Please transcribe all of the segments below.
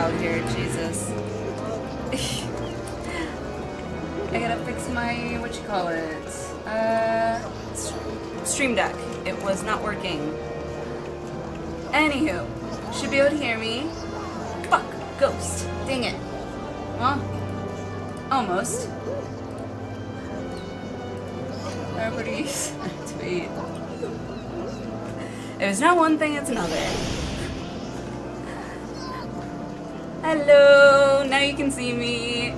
loud here, Jesus. I gotta fix my, Stream Deck. It was not working. Anywho, should be able to hear me. Fuck, ghost. Dang it. Huh? Almost. Everybody's tweet. If it's not one thing, it's another. Hello, now you can see me.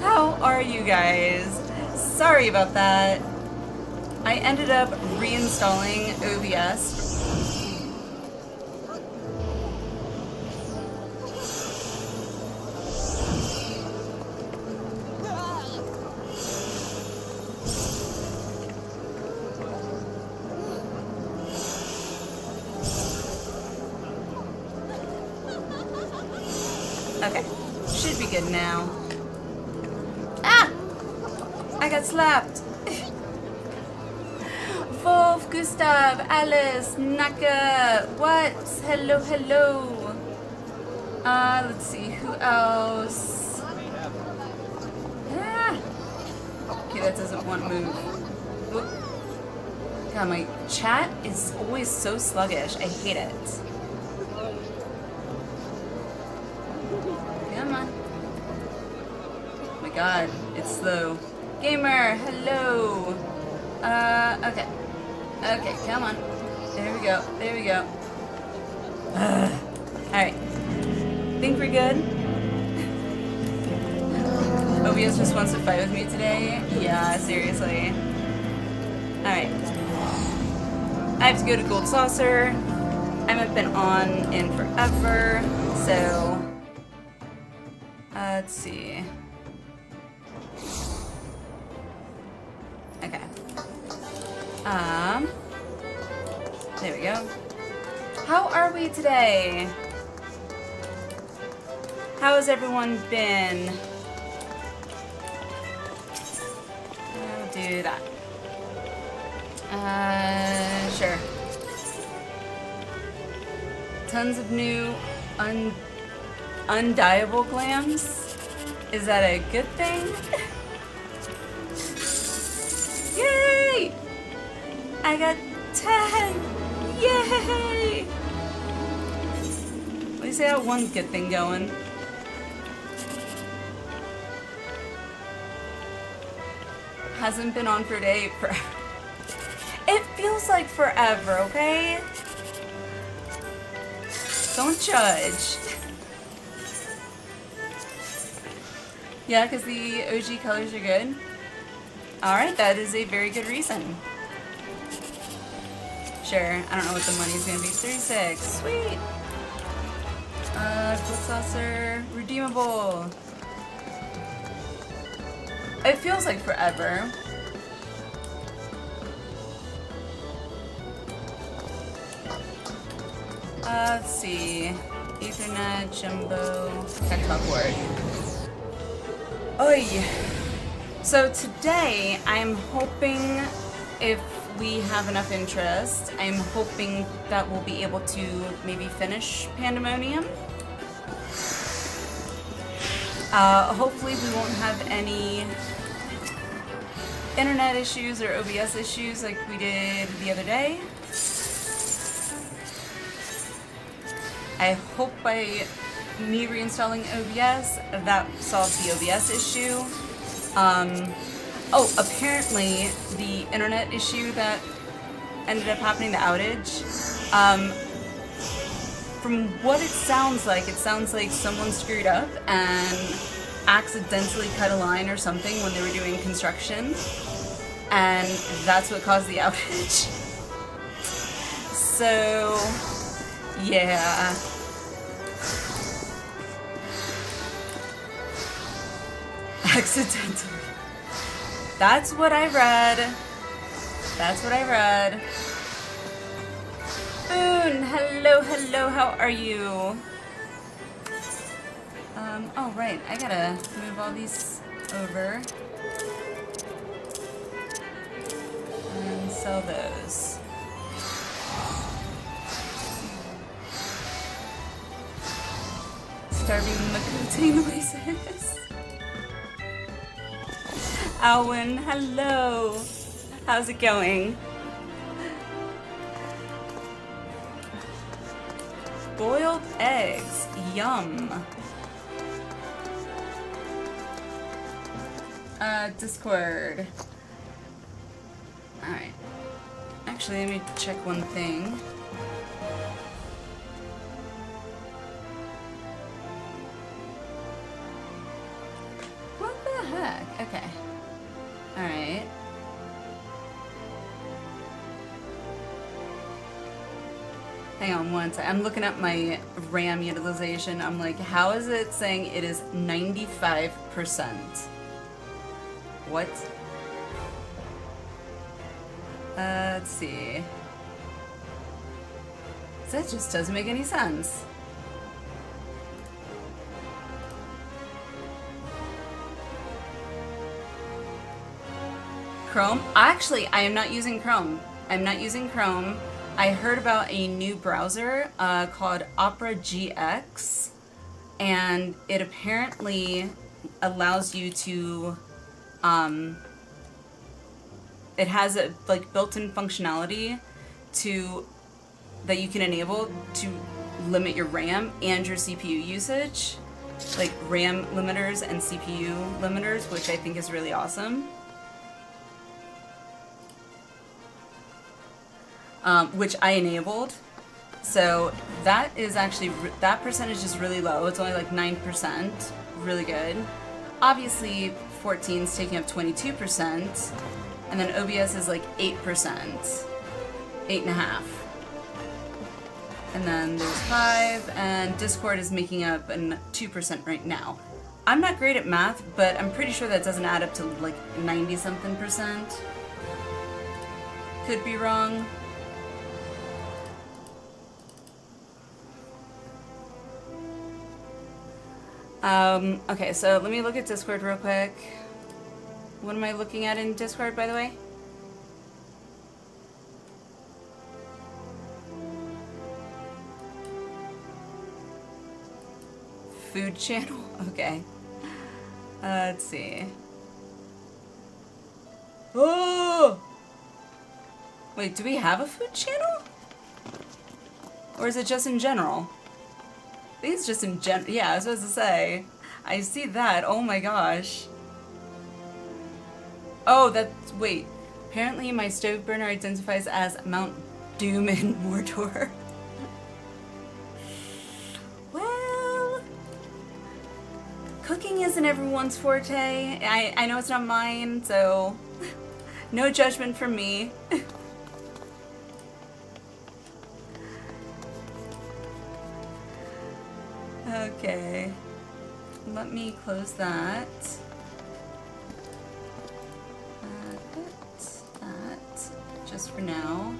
How are you guys? Sorry about that. I ended up reinstalling OBS. Okay, should be good now. Ah! I got slapped. Wolf, Gustav, Alice, Naka, what? Hello, hello. Let's see, who else? Ah! Okay, that doesn't want to move. Whoop. God, my chat is always so sluggish. I hate it. Come on. Oh my god, it's slow. Gamer, hello. Okay. Okay, come on. There we go. There we go. Alright. Think we're good? OBS just wants to fight with me today? Yeah, seriously. Alright. I have to go to Gold Saucer. I haven't been on in forever, so... let's see. Okay. There we go. How are we today? How has everyone been? I'll do that. Sure. Tons of new undieable glams? Is that a good thing? Yay! I got 10! Yay! At least I got one good thing going. Hasn't been on for a day forever. It feels like forever, okay? Don't judge. Yeah, because the OG colors are good. Alright, that is a very good reason. Sure, I don't know what the money's gonna be. 36, sweet! Gold Saucer, redeemable. It feels like forever. Let's see. Ethernet, Jumbo, Hectoport. Oi! So today, I'm hoping if we have enough interest, I'm hoping that we'll be able to maybe finish Pandæmonium. Hopefully we won't have any internet issues or OBS issues like we did the other day. I hope by me reinstalling OBS, that solved the OBS issue. Oh, apparently the internet issue that ended up happening, the outage, from what it sounds like someone screwed up and accidentally cut a line or something when they were doing construction, and that's what caused the outage. So, yeah. Accidentally. That's what I read. That's what I read. Boone, hello, hello, how are you? Oh right, I gotta move all these over. And sell those. Makute noises. Alwyn, hello. How's it going? Boiled eggs. Yum. Discord. Alright. Actually, let me check one thing. What the heck? Okay. Alright. Hang on one second. I'm looking at my RAM utilization. I'm like, how is it saying it is 95%? What? Let's see. That just doesn't make any sense. Chrome? Actually, I am not using Chrome. I'm not using Chrome. I heard about a new browser called Opera GX, and it apparently allows you to it has a like built-in functionality that you can enable to limit your RAM and your CPU usage, like RAM limiters and CPU limiters, which I think is really awesome. Which I enabled. So that is actually, that percentage is really low. It's only like 9%, really good. Obviously 14 is taking up 22%, and then OBS is like 8%, 8.5. And then there's 5, and Discord is making up 2% right now. I'm not great at math, but I'm pretty sure that doesn't add up to like 90-something%. Could be wrong. Okay, so let me look at Discord real quick. What am I looking at in Discord, by the way? Food channel? Okay. Let's see. Oh! Wait, do we have a food channel? Or is it just in general? I think it's just in yeah, I was supposed to say. I see that. Oh my gosh. Oh, that's... Wait. Apparently my stove burner identifies as Mount Doom in Mordor. Well... Cooking isn't everyone's forte. I know it's not mine, so... No judgment from me. Okay, let me close that. Put that just for now.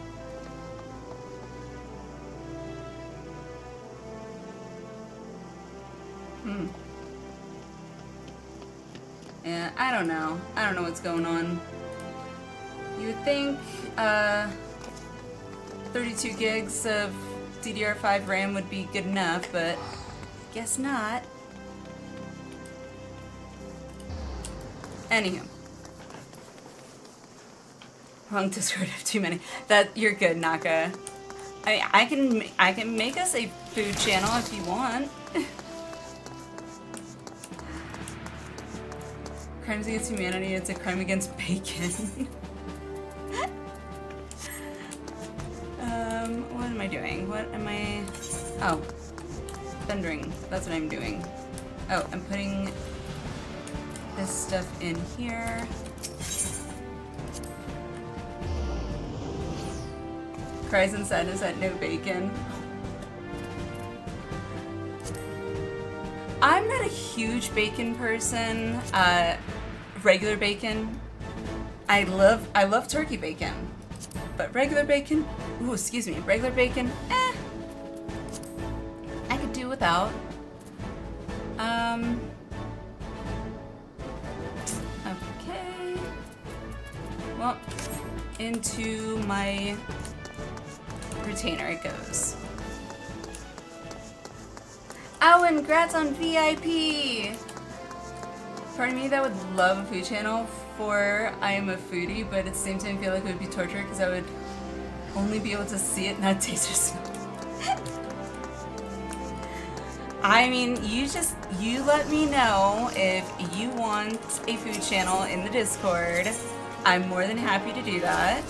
Yeah, I don't know. I don't know what's going on. You would think 32 gigs of DDR5 RAM would be good enough, but guess not. Anywho. Wrong Discord, I have too many. That, you're good, Naka. I can make us a food channel if you want. Crimes against humanity, it's a crime against bacon. What am I doing? What am I... Oh. Thundering. That's what I'm doing. Oh, I'm putting this stuff in here. Cries and sadness at no bacon. I'm not a huge bacon person. Regular bacon. I love turkey bacon. But regular bacon, ooh, excuse me, regular bacon, I could do without. Okay. Well, into my retainer it goes. Oh, and congrats on VIP! Part of me that would love a food channel for I am a foodie, but at the same time I feel like it would be torture because I would only be able to see it, not taste or smell. I mean, you let me know if you want a food channel in the Discord. I'm more than happy to do that.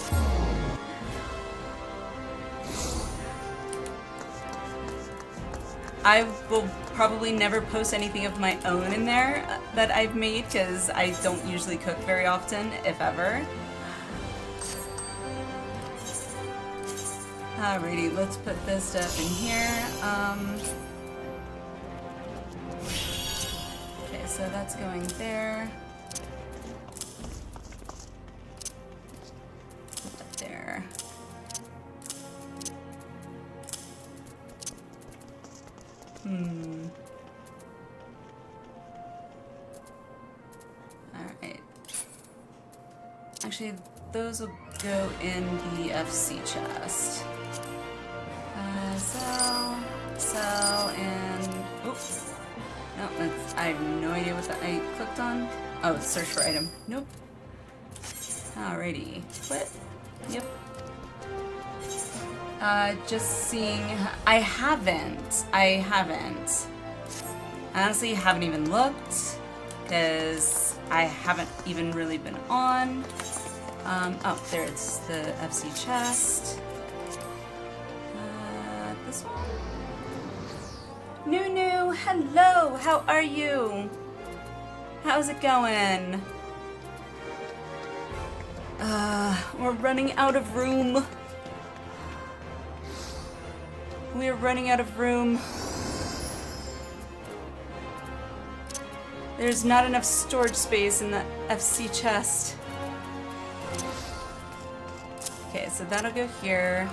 I will probably never post anything of my own in there that I've made because I don't usually cook very often, if ever. Alrighty, let's put this stuff in here. Okay, so that's going there. Put that there. Alright. Actually, those will go in the FC chest. Sell, and... Oops. No, that's... I have no idea what that I clicked on. Oh, search for item. Nope. Alrighty. Quit. Yep. Just seeing... I haven't. I honestly haven't even looked, because I haven't even really been on. Oh, there it's the FC chest. This one? Nunu, hello, how are you? How's it going? We're running out of room. We're running out of room. There's not enough storage space in the FC chest. Okay, so that'll go here.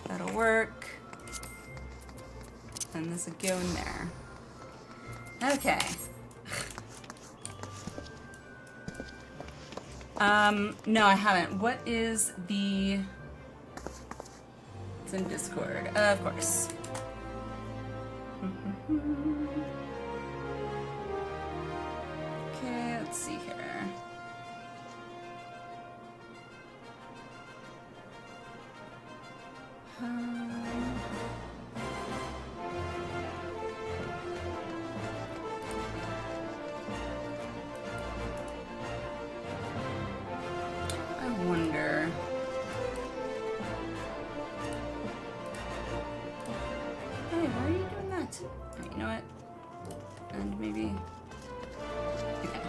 That'll work. And this will go in there. Okay. No, I haven't. What is the... It's in Discord. Of course. Okay, let's see here. I wonder. Hey, why are you doing that? Alright, you know what? And maybe... Okay.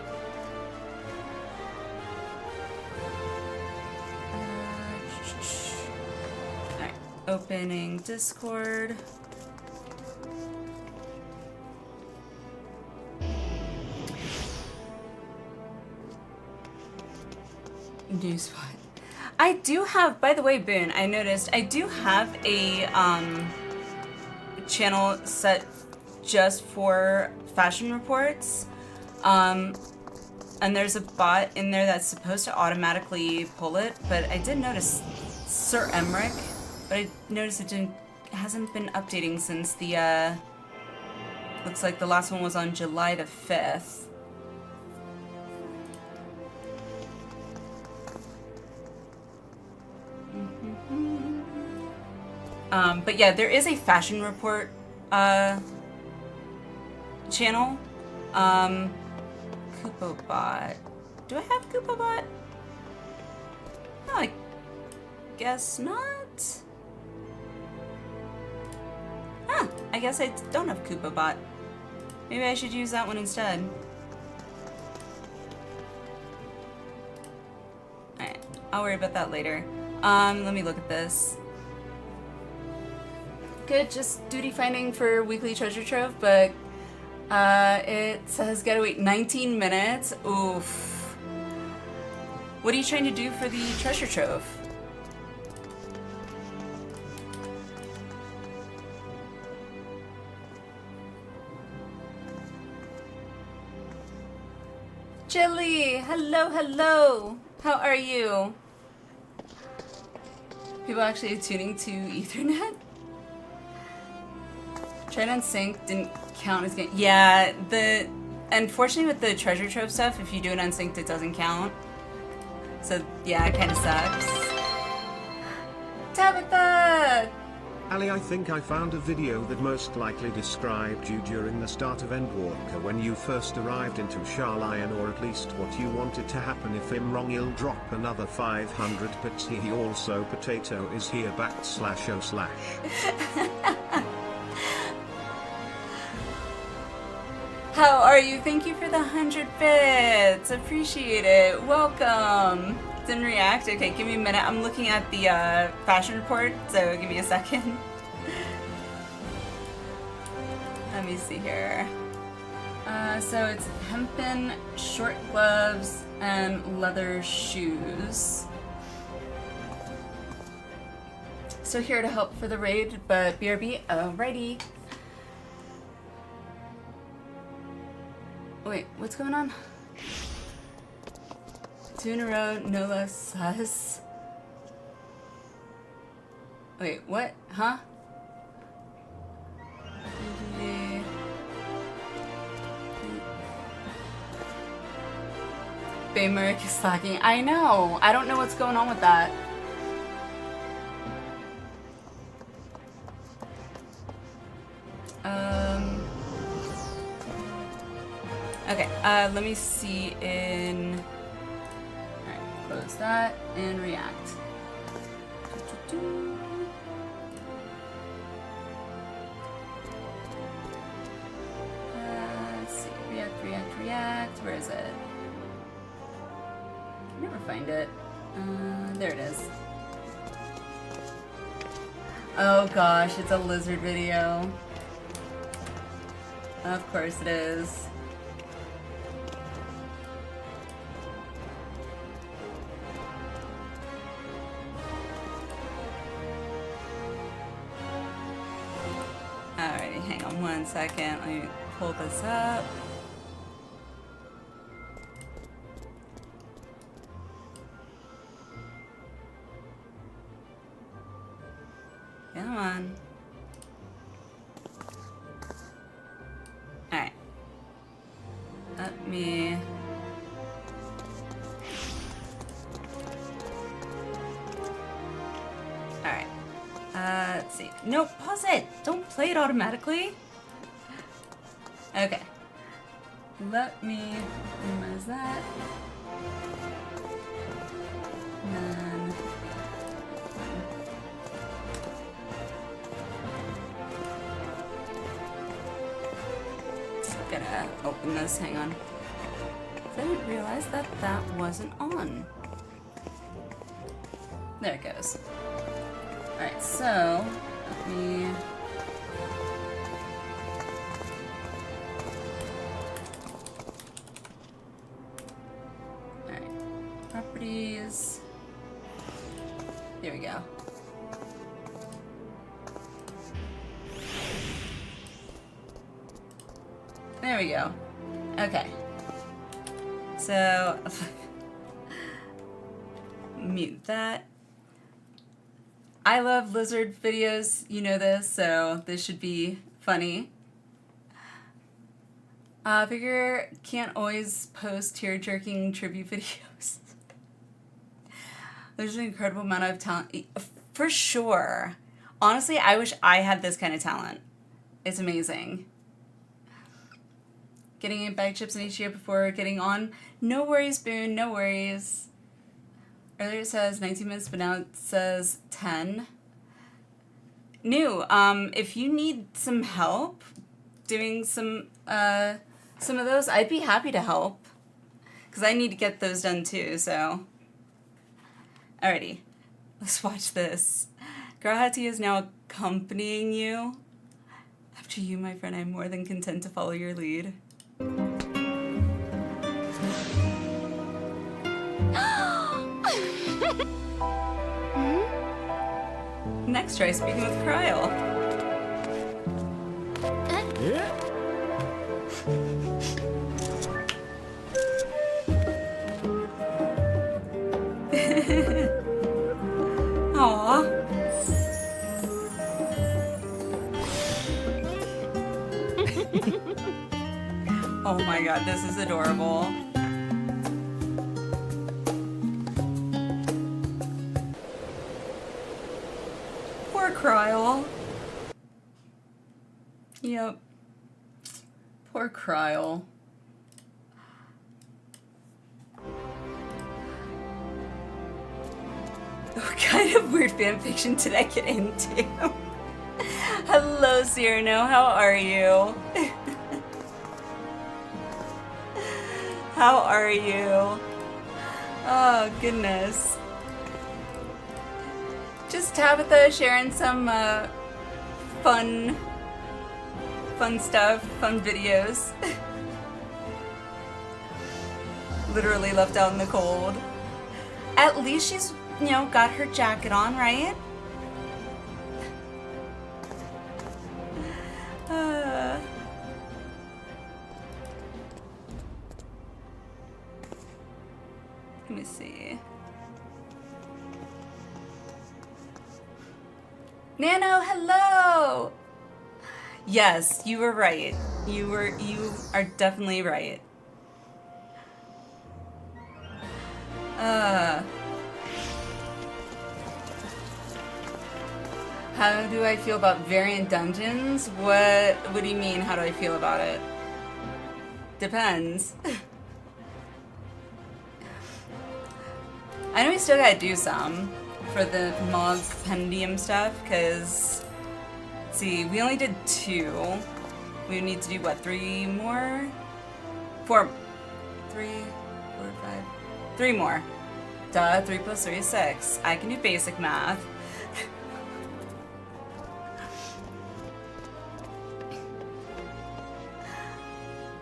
Alright, opening Discord. New spot. I do have, by the way, Boone, I noticed I do have a channel set just for fashion reports. And there's a bot in there that's supposed to automatically pull it, but I did notice Sir Emmerich, but I noticed it hasn't been updating since the looks like the last one was on July the 5th. But yeah, there is a fashion report channel. Koopobot. Do I have Koopobot? No, I guess not. Huh, I guess I don't have Koopobot. Maybe I should use that one instead. Alright, I'll worry about that later. Let me look at this. Good, just duty finding for weekly treasure trove, but it says gotta wait 19 minutes. Oof. What are you trying to do for the treasure trove? Chili, hello, hello. How are you? People actually tuning to Ethernet? Tried on sync, didn't count as game. Yeah, unfortunately with the treasure trove stuff, if you do it unsynced, it doesn't count. So yeah, it kind of sucks. Tabitha! Ali, I think I found a video that most likely described you during the start of Endwalker when you first arrived into Sharlayan, or at least what you wanted to happen. If I'm wrong, you'll drop another 500 bits. He also potato is here /o/. How are you? Thank you for the 100 bits. Appreciate it. Welcome. Didn't react? Okay, give me a minute. I'm looking at the fashion report, so give me a second. Let me see here. So it's hempen short gloves and leather shoes. So here to help for the raid, but BRB, alrighty. Wait, what's going on? 2 in a row, no less sus. Wait, what? Huh? Baymerk is slacking. I know. I don't know what's going on with that. Okay, let me see in... Alright, close that and react. Let's see, react. Where is it? I can never find it. There it is. Oh gosh, it's a lizard video. Of course it is. Alrighty, hang on 1 second. Let me pull this up. Come on. Alright. Let me... Alright. Let's see. No, pause it! Don't play it automatically. Okay. Let me minimize that. And then... Gonna open this, hang on. I didn't realize that that wasn't on. There it goes. Alright, so let me... Alright, properties. There we go. There we go. Okay. So, mute that. I love lizard videos, you know this, so this should be funny. Figure can't always post tear-jerking tribute videos. There's an incredible amount of talent. For sure. Honestly, I wish I had this kind of talent. It's amazing. Getting in bag chips in each year before getting on. No worries, Boone, no worries. Earlier it says 19 minutes, but now it says 10. New, if you need some help doing some of those, I'd be happy to help. Because I need to get those done too, so. Alrighty, let's watch this. Grahati is now accompanying you. After you, my friend, I'm more than content to follow your lead. Next, try speaking with Kryl. Aww. Oh my god, this is adorable. Poor Kryl. Yep. Poor Kryl. What kind of weird fanfiction did I get into? Hello, Cyrano, how are you? How are you? Oh, goodness. Just Tabitha sharing some fun stuff, fun videos. Literally left out in the cold. At least she's, you know, got her jacket on, right? Let me see. Nano, hello! Yes, you were right. You are definitely right. How do I feel about variant dungeons? What do you mean, how do I feel about it? Depends. I know we still gotta do some for the mod compendium stuff, because, let's see, we only did 2. We need to do, what, 3 more? 4, 3, 4, 5, 3 more. Duh, 3 plus 3 is 6. I can do basic math.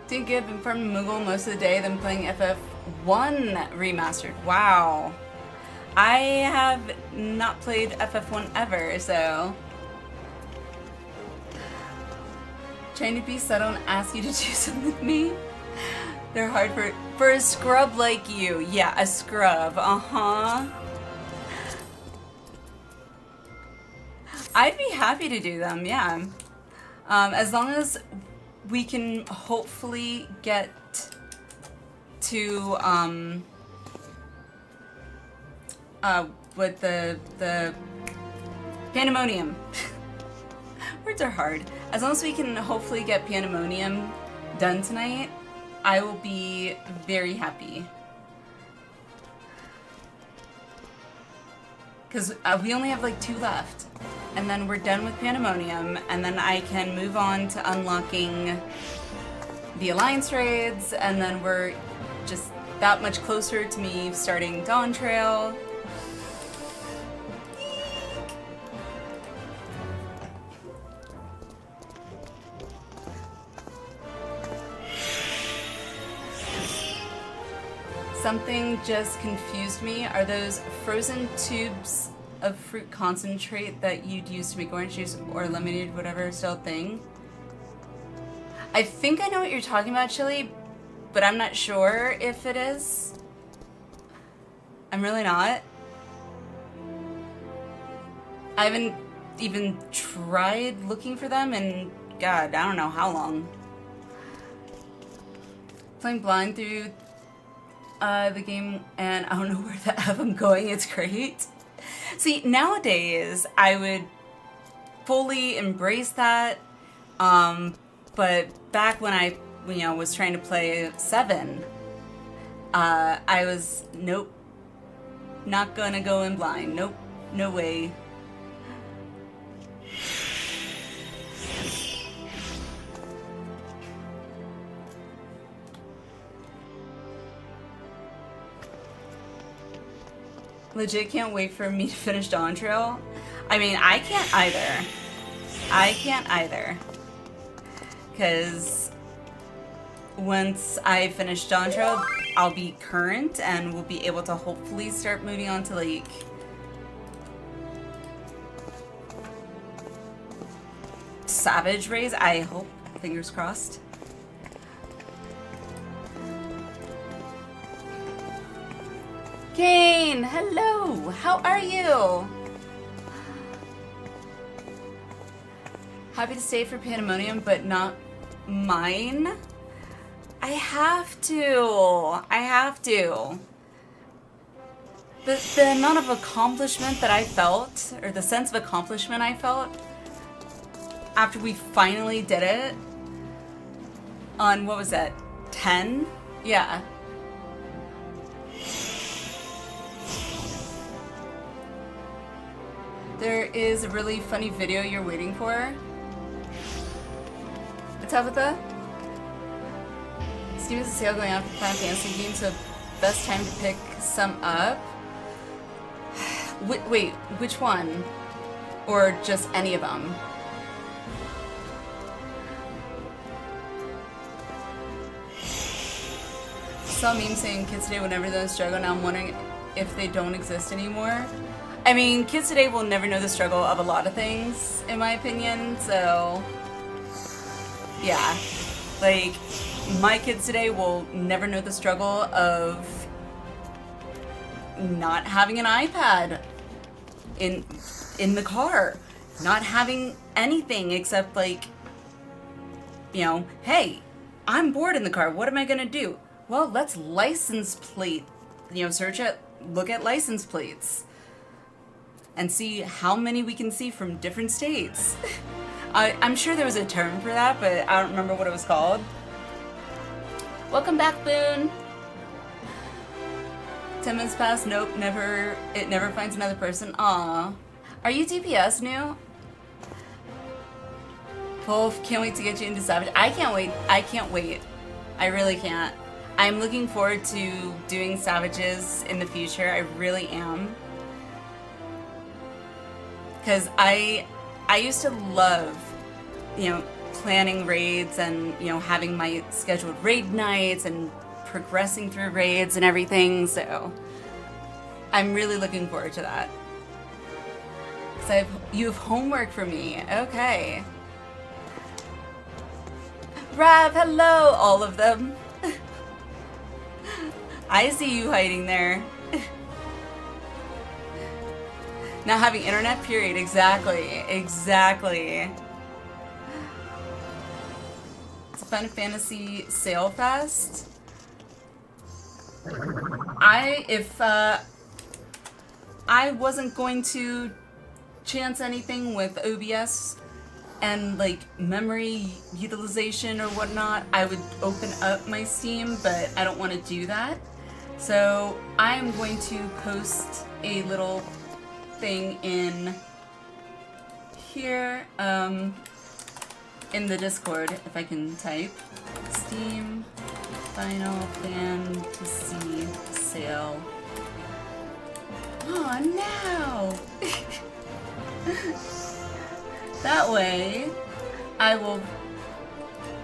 Doing good, been farming Moogle most of the day, then playing FF1 remastered. Wow. I have not played FF1 ever, so. Trying to be subtle and ask you to do something with me. They're hard for a scrub like you. Yeah, a scrub, uh-huh. I'd be happy to do them, yeah. As long as we can hopefully get to, with the Pandæmonium. Words are hard. As long as we can hopefully get Pandæmonium done tonight, I will be very happy. Because we only have like 2 left. And then we're done with Pandæmonium, and then I can move on to unlocking the Alliance raids, and then we're just that much closer to me starting Dawn Trail. Something just confused me. Are those frozen tubes of fruit concentrate that you'd use to make orange juice or lemonade, whatever, still a thing? I think I know what you're talking about, Chili, but I'm not sure if it is. I'm really not. I haven't even tried looking for them in, God, I don't know how long. Playing blind through the game, and I don't know where the F I'm going. It's great. See, nowadays I would fully embrace that, but back when I, was trying to play 7, I was, nope, not gonna go in blind. Nope, no way. Legit can't wait for me to finish Dawn Trail. I mean, I can't either. I can't either. Because once I finish Dawn Trail, I'll be current and we'll be able to hopefully start moving on to, like, Savage raids. I hope. Fingers crossed. Kane, hello. How are you? Happy to stay for Pandæmonium, but not mine. I have to. I have to. The amount of accomplishment that I felt, or the sense of accomplishment I felt after we finally did it on, what was that, 10? Yeah. There is a really funny video you're waiting for. Tabitha? Steam has a sale going on for Final Fantasy games, so best time to pick some up. Wait, which one? Or just any of them? Saw a meme saying kids today will never know the struggle. Now I'm wondering if they don't exist anymore. I mean, kids today will never know the struggle of a lot of things, in my opinion, so... Yeah. Like, my kids today will never know the struggle of not having an iPad in the car. Not having anything except, like, you know, hey, I'm bored in the car. What am I gonna do? Well, let's license plate, you know, look at license plates and see how many we can see from different states. I'm sure there was a term for that, but I don't remember what it was called. Welcome back, Boone. 10 minutes past, nope, it never finds another person. Aw. Are you DPS new? Wolf, can't wait to get you into Savage. I can't wait. I really can't. I'm looking forward to doing Savages in the future. I really am. Because I used to love, you know, planning raids and, you know, having my scheduled raid nights and progressing through raids and everything, so I'm really looking forward to that. Because you have homework for me. Okay. Rav, hello, all of them. I see you hiding there. Not having internet, period. Exactly. Exactly. It's a Final Fantasy Sale Fest. If I wasn't going to chance anything with OBS and like memory utilization or whatnot, I would open up my Steam, but I don't want to do that. So I am going to post a little thing in here, in the Discord, if I can type. Steam Final Fantasy Sale. Oh no! That way, I will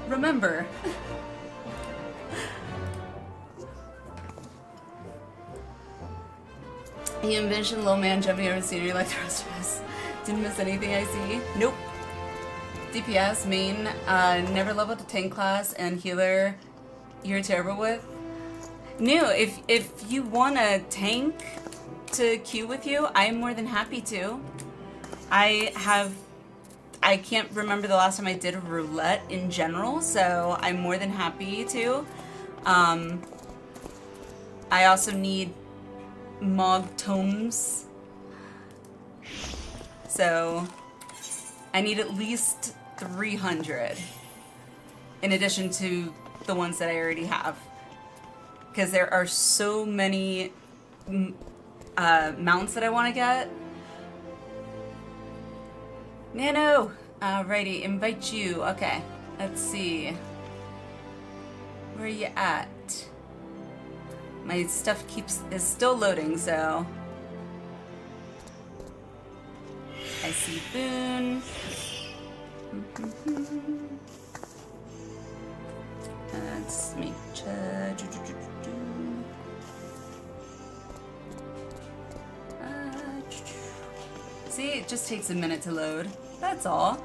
remember. You envision little man jumping over scenery like the rest of us. Didn't miss anything I see. Nope. DPS, main, never leveled to tank class, and healer you're terrible with. New, if you want a tank to queue with you, I'm more than happy to. I can't remember the last time I did a roulette in general, so I'm more than happy to. I also need Mog tomes, so I need at least 300 in addition to the ones that I already have, because there are so many mounts that I want to get. Nano, alrighty, invite you. Okay, let's see, where are you at? My stuff is still loading, so I see Boone. Let's make see, it just takes a minute to load. That's all.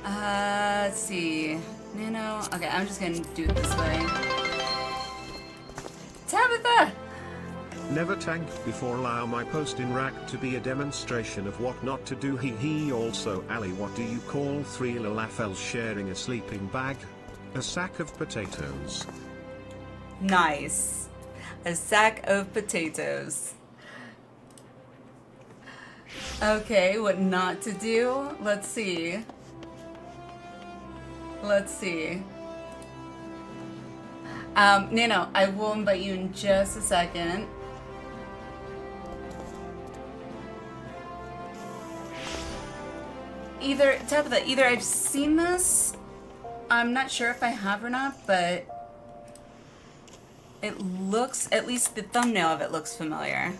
Let's see. Nano. Okay, I'm just gonna do it this way. Tabitha! Never tank before allow my post in rack to be a demonstration of what not to do. He also Ali, what do you call 3 lalafels sharing a sleeping bag? A sack of potatoes. Nice. A sack of potatoes. Okay, what not to do? Let's see. Let's see. Nano, I will invite you in just a second. Tabitha, either I've seen this, I'm not sure if I have or not, but it looks, at least the thumbnail of it looks familiar.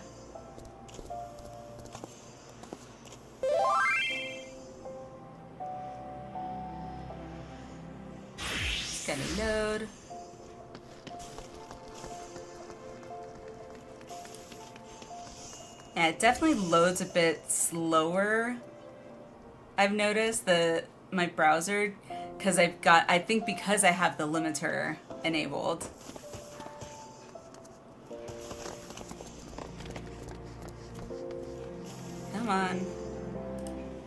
It's gonna load. Yeah, it definitely loads a bit slower. I've noticed my browser, because I think because I have the limiter enabled. Come on.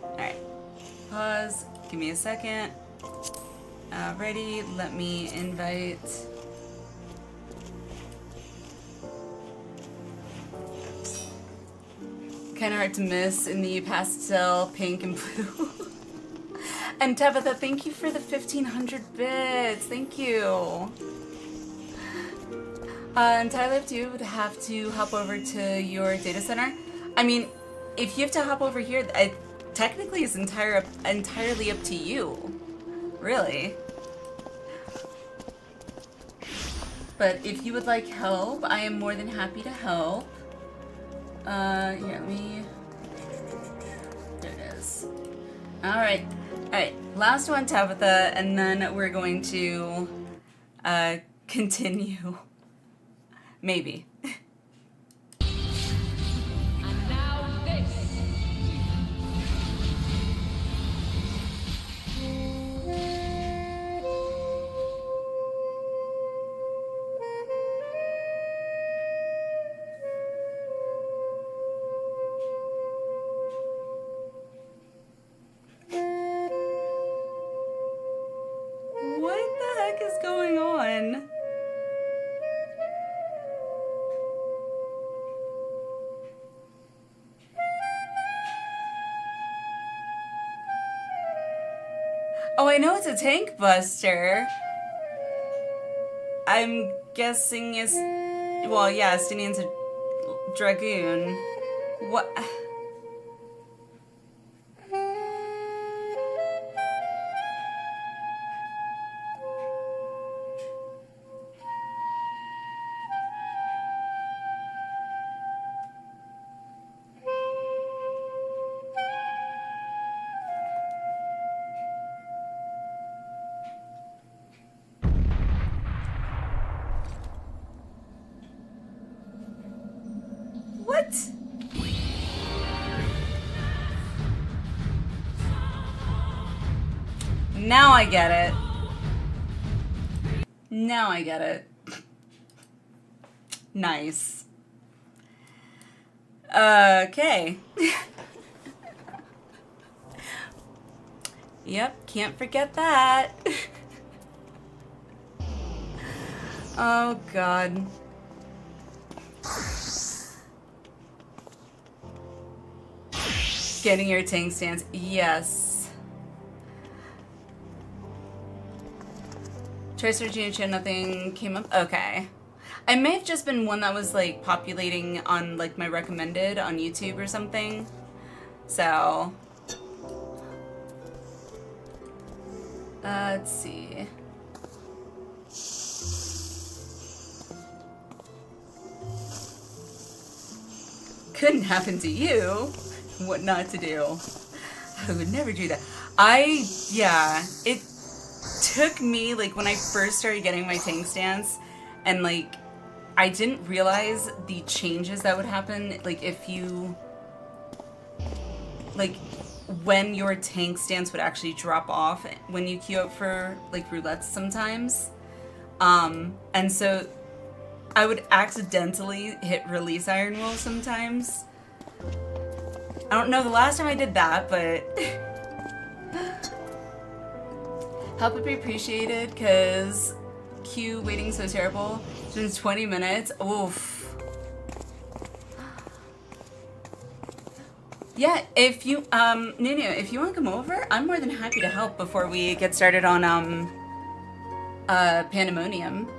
Alright. Pause. Give me a second. Ready. Let me invite. Kind of hard to miss in the pastel pink and blue. And Tabitha, thank you for the 1,500 bits. Thank you. And Tyler, do you have to hop over to your data center? I mean, if you have to hop over here, technically it's entirely up to you. Really. But if you would like help, I am more than happy to help. Here, let me... There it is. Alright. Alright, last one, Tabitha, and then we're going to, continue. Maybe. And now this. What the heck is going on? Oh, I know it's a tank buster. I'm guessing it's... Well, yeah, Stinian's a dragoon. What... What? Now I get it. Now I get it. Nice. Okay. Yep, can't forget that. Oh, God. Getting your tank stance. Yes. Try searching and shit, nothing came up. Okay. I may have just been one that was like populating on like my recommended on YouTube or something. So. Let's see. Couldn't happen to you. What not to do. I would never do that. Yeah, it took me, like, when I first started getting my tank stance, and, like, I didn't realize the changes that would happen, like, if you, like, when your tank stance would actually drop off when you queue up for, like, roulettes sometimes. And so I would accidentally hit release Iron Will sometimes. I don't know the last time I did that, but help would be appreciated because queue waiting so terrible. It's been 20 minutes. Oof. Yeah, if you, Nunu, if you want to come over, I'm more than happy to help before we get started on, Pandæmonium.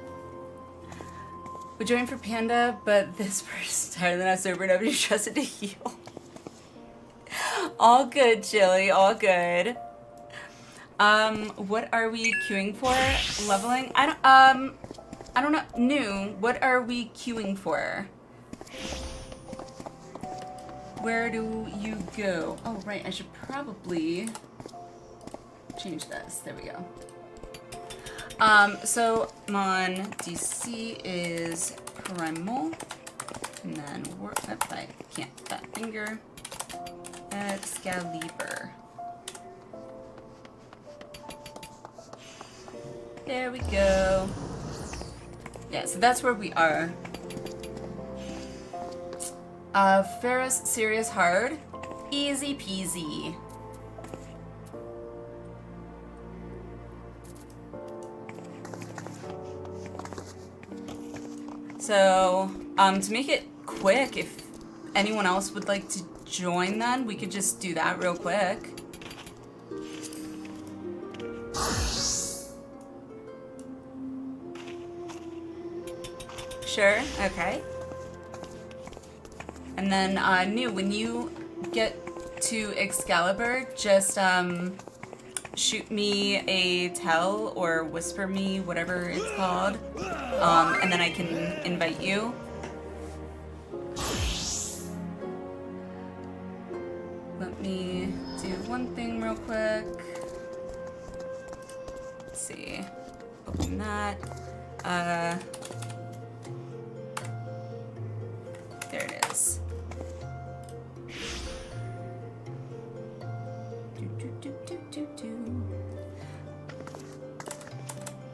We joined for Panda, but this person's higher than us over, nobody trusted to heal. All good, Chili, all good. What are we queuing for? Leveling? I don't know. New, what are we queuing for? Where do you go? Oh, right, I should probably change this. There we go. So Mon DC is Primal. And then I can't fat finger. Excalibur. There we go. Yeah, so that's where we are. Ferris, serious, hard. Easy peasy. So, to make it quick, if anyone else would like to join then, we could just do that real quick. Sure, okay. And then, New, when you get to Excalibur, just, shoot me a tell or whisper me, whatever it's called, and then I can invite you. Let me do one thing real quick. Let's see. Open that. There it is.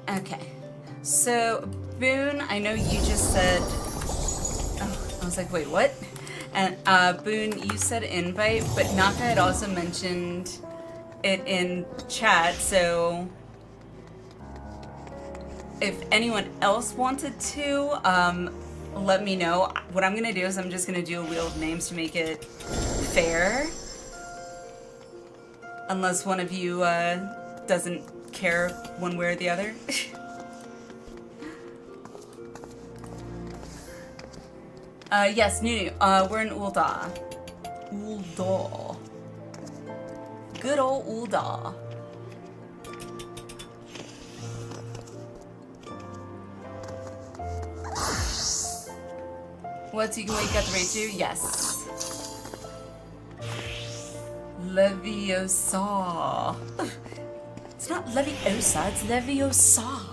Okay, so Boone, I know you just said, oh, I was like, wait, what? And Boone, you said invite, but Naka had also mentioned it in chat, so if anyone else wanted to, let me know. What I'm gonna do is I'm just gonna do a wheel of names to make it fair. Unless one of you doesn't care one way or the other. Yes, Nunu, we're in Ulda. Ulda. Good old Ulda. What, you can wake up rate you? Yes. Leviosa. It's not Leviosa, it's Leviosa.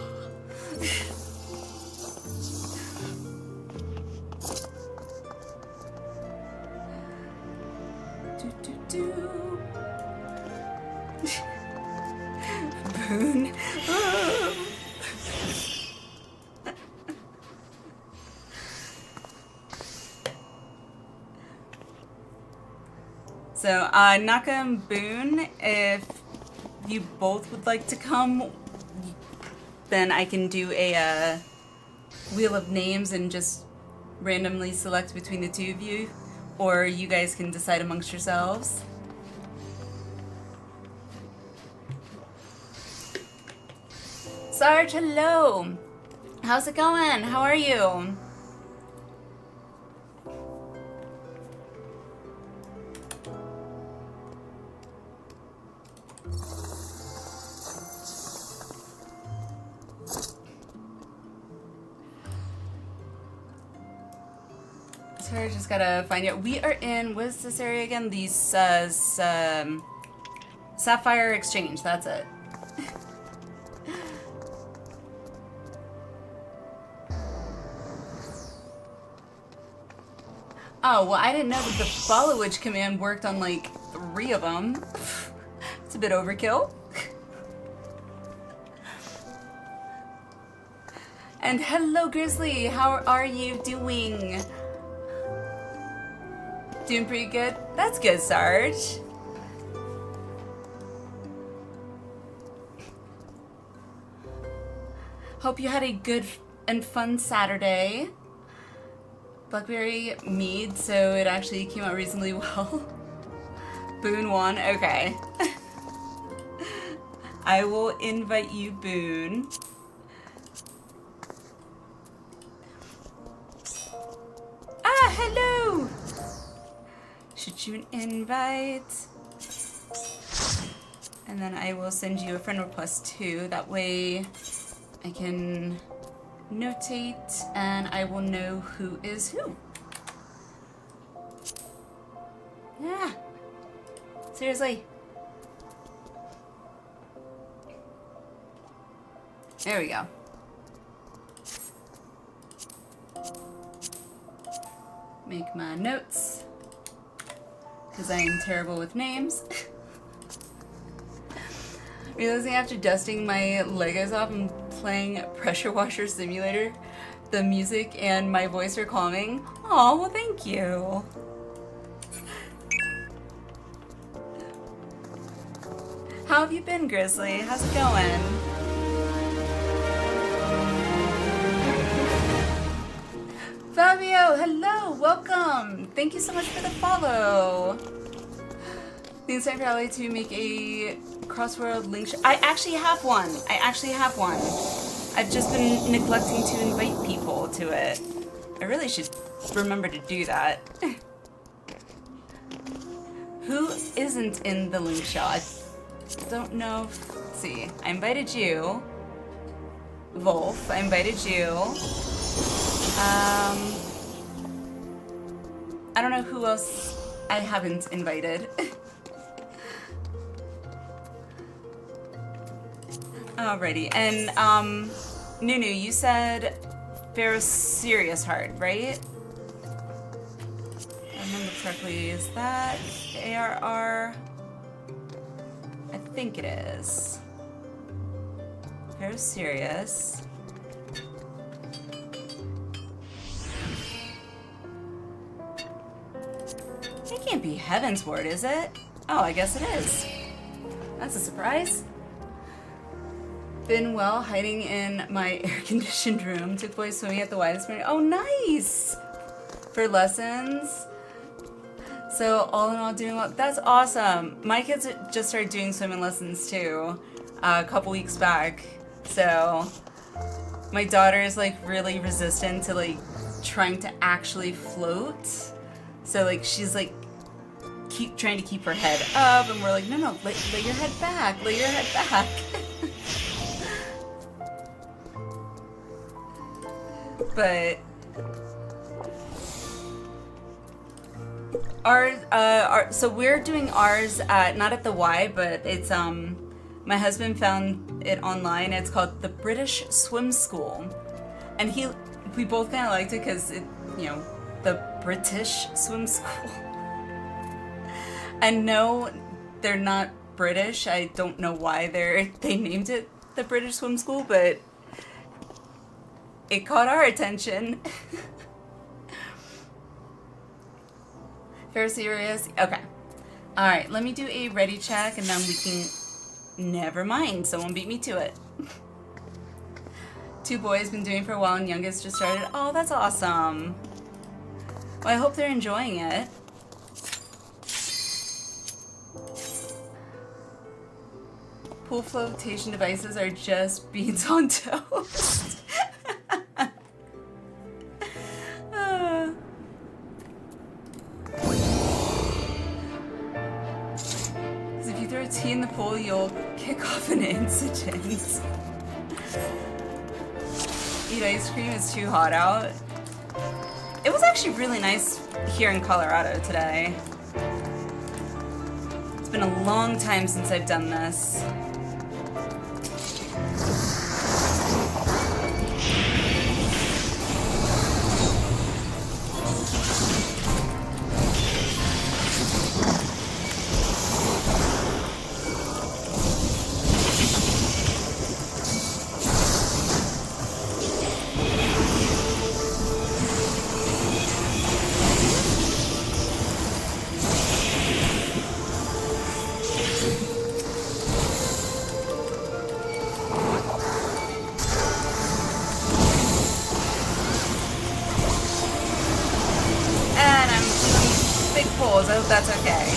Boone. So, Naka and Boone, if you both would like to come, then I can do a wheel of names and just randomly select between the two of you, or you guys can decide amongst yourselves. Sarge, hello! How's it going? How are you? Sorry, just gotta find it. We are in, what is this area again? These, Sapphire Exchange, that's it. Oh, well, I didn't know that the followage command worked on, like, 3 of them. It's a bit overkill. And hello, Grizzly. How are you doing? Doing pretty good? That's good, Sarge. Hope you had a good and fun Saturday. Blackberry mead, so it actually came out reasonably well. Boone won. Okay. I will invite you, Boone. Ah, hello! Shoot you an invite. And then I will send you a friend request too. That way I can notate and I will know who is who. Yeah. Seriously. There we go. Make my notes, because I am terrible with names. Realizing after dusting my Legos off and playing Pressure Washer Simulator, the music and my voice are calming. Aw, well thank you. How have you been, Grizzly? How's it going? Fabio, hello, welcome. Thank you so much for the follow. Things I probably to make a crossword link. I actually have one. I've just been neglecting to invite people to it. I really should remember to do that. Who isn't in the link shell? I don't know. Let's see. I invited you. Wolf, I invited you. I don't know who else I haven't invited. Alrighty, and Nunu, you said Pharaoh's Serious Heart, right? If I remember correctly, is that ARR? I think it is. Pharaoh's Serious. It can't be Heaven's Word, is it? Oh, I guess it is. That's a surprise. Been well, hiding in my air-conditioned room. Took boys swimming at the Y this morning. Oh, nice! For lessons. So, all in all, doing well. That's awesome. My kids just started doing swimming lessons, too, a couple weeks back. So, my daughter is, like, really resistant to, like, trying to actually float. So, like, she's, like, trying to keep her head up, and we're like, no, lay your head back, lay your head back. But so we're doing ours not at the Y, but it's my husband found it online. It's called the British Swim School, and we both kind of liked it because it, you know, the British Swim School. And no, they're not British. I don't know why they named it the British Swim School, but it caught our attention. Very serious? Okay. Alright, let me do a ready check and then we can... Never mind, someone beat me to it. 2 boys, been doing for a while and youngest just started. Oh, that's awesome. Well, I hope they're enjoying it. Pool flotation devices are just beans on toast. If you throw tea in the pool, you'll kick off an incident. Eat ice cream, it's too hot out. It was actually really nice here in Colorado today. It's been a long time since I've done this. big poles. I hope that's okay.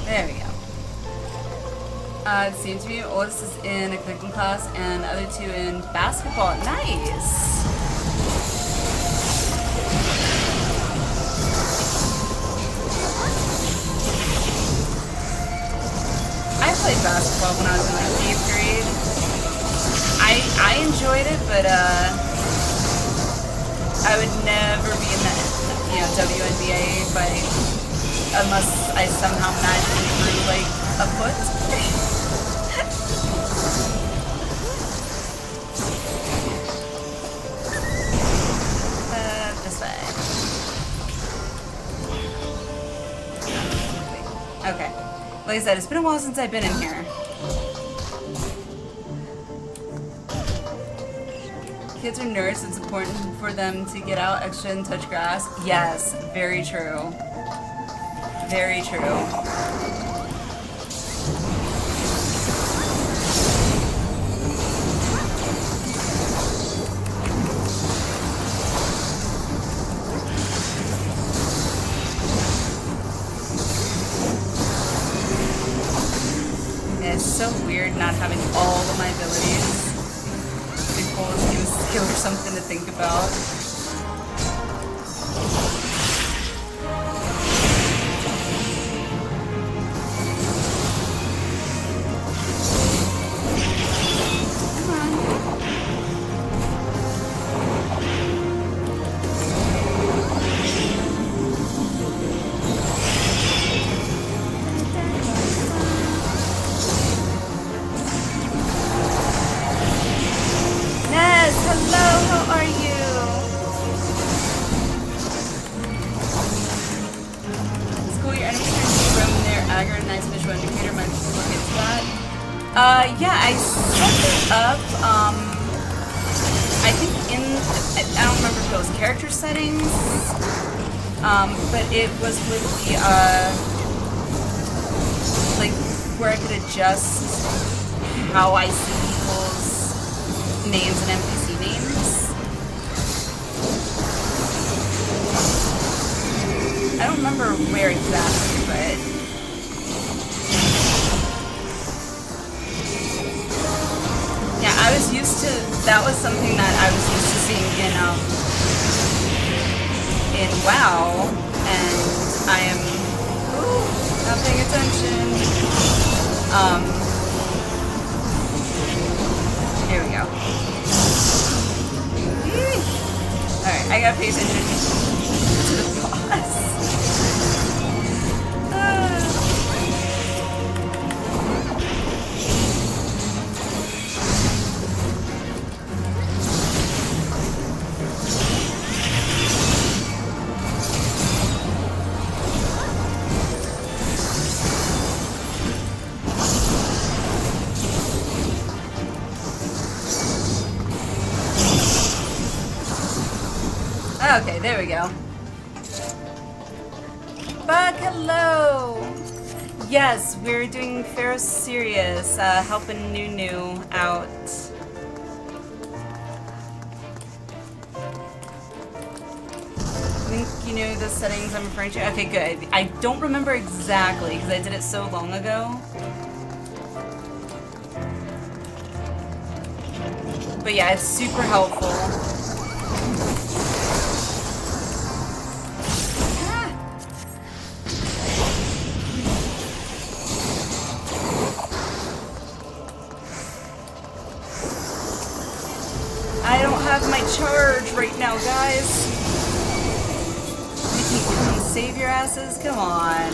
There we go. It seems to me oldest is in a cooking class and the other two in basketball. Nice! I played basketball when I was in like 8th grade. I enjoyed it, but I would never be in the WNBA unless I somehow magically grew like a foot. This way. Okay. Like I said, it's been a while since I've been in here. Kids are nerds, it's important for them to get out extra and touch grass. Yes, very true. Very true. Yeah, it's so weird not having all of my abilities. It'd be cool if it was a skill or something to think about. Yeah, I set it up, I think I don't remember if it was character settings, but it was with the, like, where I could adjust how I see people's names and NPC names. I don't remember where exactly, but... I was used to, that was something that I was used to seeing in WoW, and I am, not paying attention. Here we go. Alright, I gotta pay attention to the boss. Okay, there we go. Bug, hello! Yes, we're doing Pharaoh Sirius, helping Nunu out. I think you know the settings I'm referring to? Okay, good. I don't remember exactly, because I did it so long ago. But yeah, it's super helpful. I don't have my charge right now, guys. You can come and save your asses? Come on.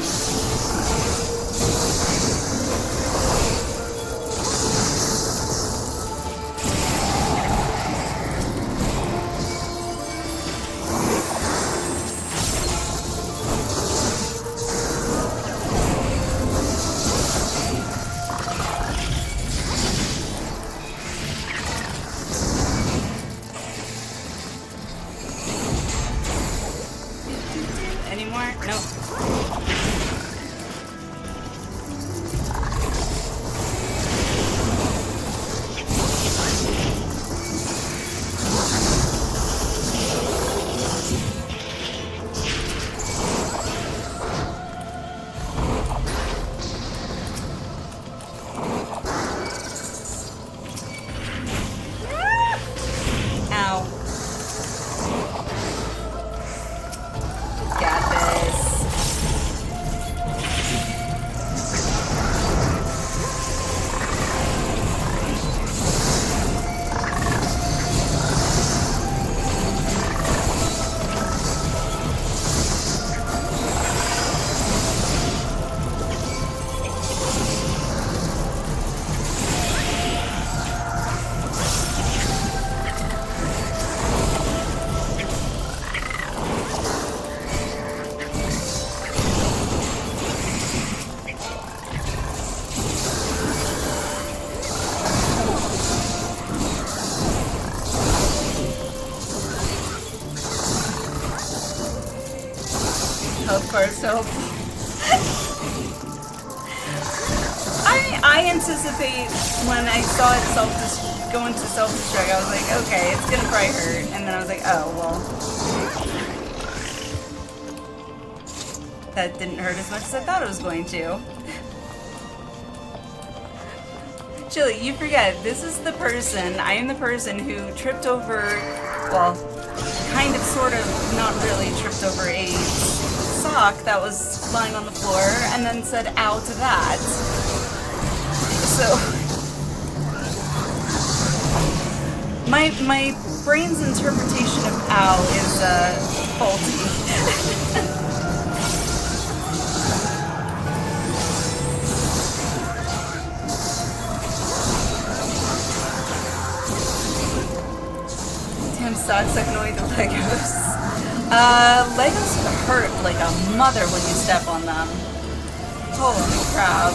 Nope. Ow. Got this. Of course, so I anticipate when I saw it go into self-destruct, I was like, okay, it's gonna probably hurt, and then I was like, oh well, that didn't hurt as much as I thought it was going to. Chili, you forget, this is the person, I am the person who tripped over, well, kind of, sort of, not really tripped over a sock that was lying on the floor and then said ow to that. So my brain's interpretation of ow is faulty. Damn socks that can only the Legos. Legos hurt like a mother when you step on them. Holy crap.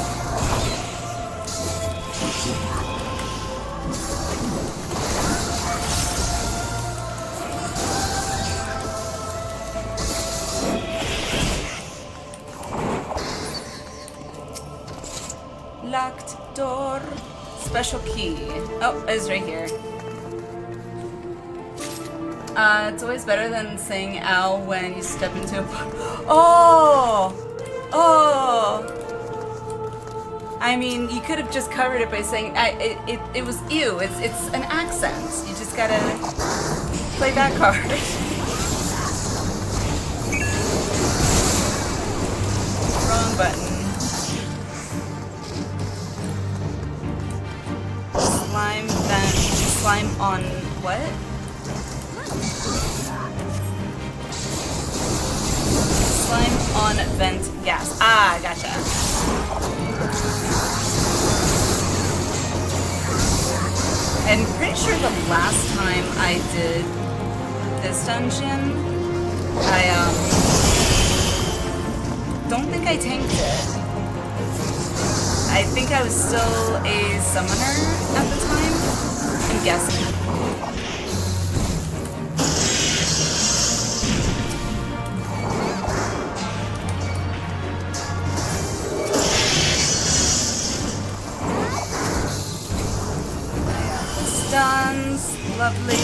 Locked door. Special key. Oh, it's right here. It's always better than saying ow when you step into a pot. Oh! Oh! I mean, you could have just covered it by saying it was ew. It's an accent. You just gotta play that card. Wrong button. Slime then slime on what? Slime on vent gas. Ah, gotcha. I'm pretty sure the last time I did this dungeon, I don't think I tanked it. I think I was still a summoner at the time. I'm guessing. Stuns, lovely.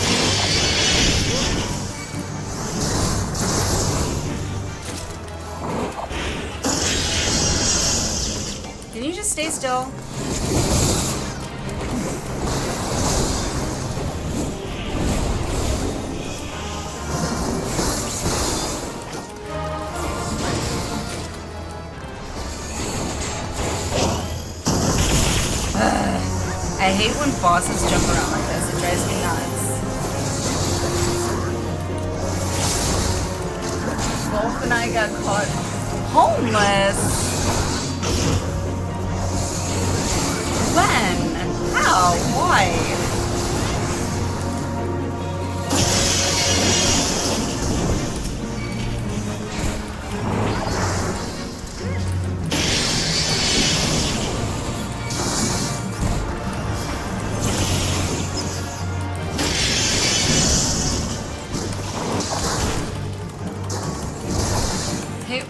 Can you just stay still? I hate when bosses jump around like this. It drives me nuts. Wolf and I got caught homeless. When? How? Why?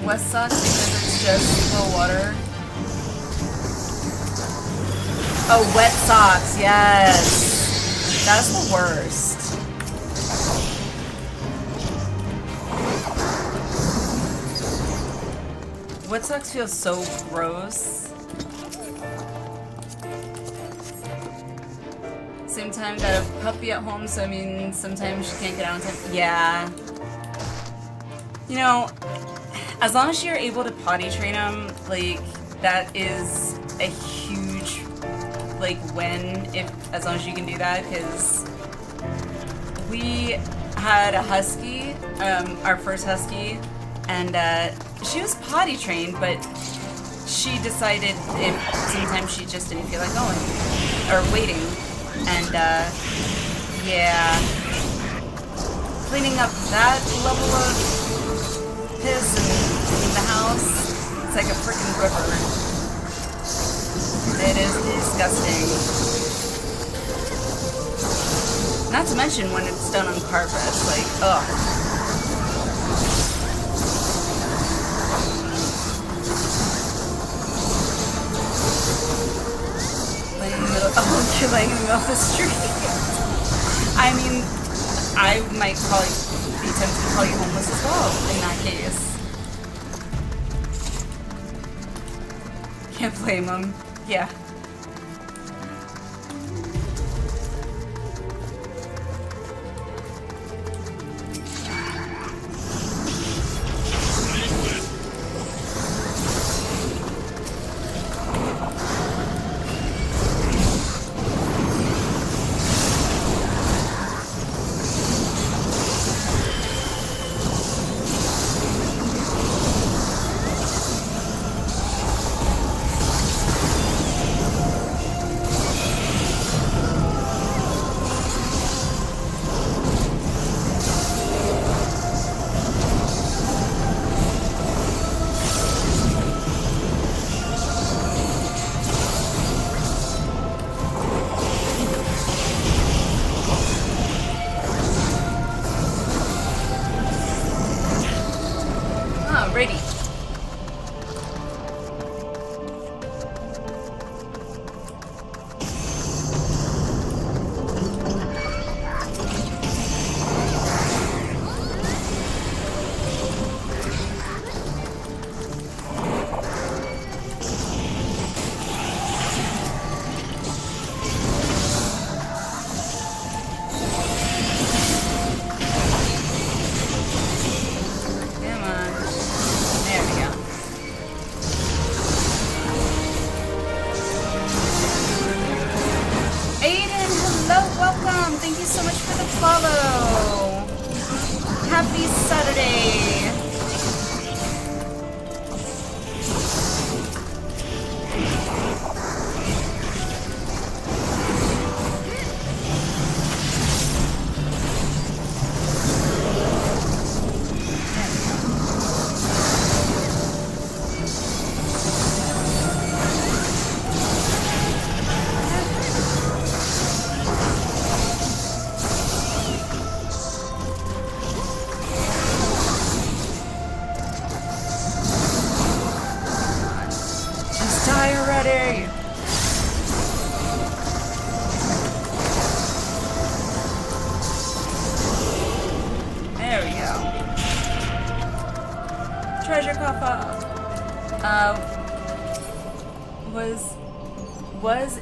West sucks because it's just low water. Oh, wet socks, yes. That's the worst. Wet socks feel so gross. Same time, got a puppy at home, so I mean, sometimes she can't get out on time. Yeah. You know, as long as you're able to potty train them, like, that is a huge, like, win, as long as you can do that, because we had a husky, our first husky, and she was potty trained, but she decided if sometimes she just didn't feel like going, or waiting, and yeah, cleaning up that level of piss in the house, it's like a freaking river. It is disgusting. Not to mention when it's done on carpet, it's like, ugh. Laying in the middle, oh, you're laying in the middle of the street. I mean, I might be tempted to call you homeless as well, in that case. Can't blame them. Yeah.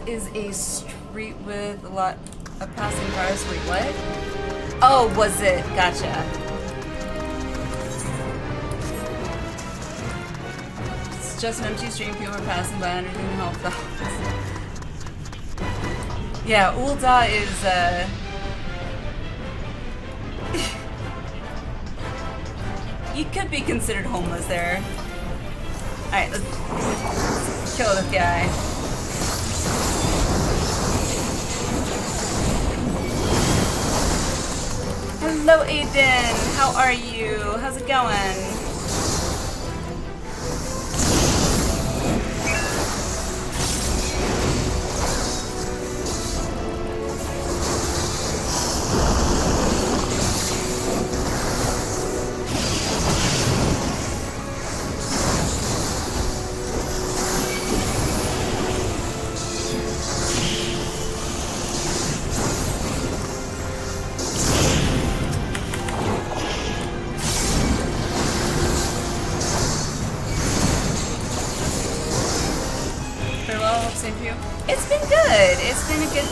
Is a street with a lot of passing cars. Wait, what? Oh, was it? Gotcha. It's just an empty street. People are passing by under doing help though. Yeah, Ulda is you could be considered homeless there. Alright, let's kill this guy. Hello, Aiden. How are you? How's it going?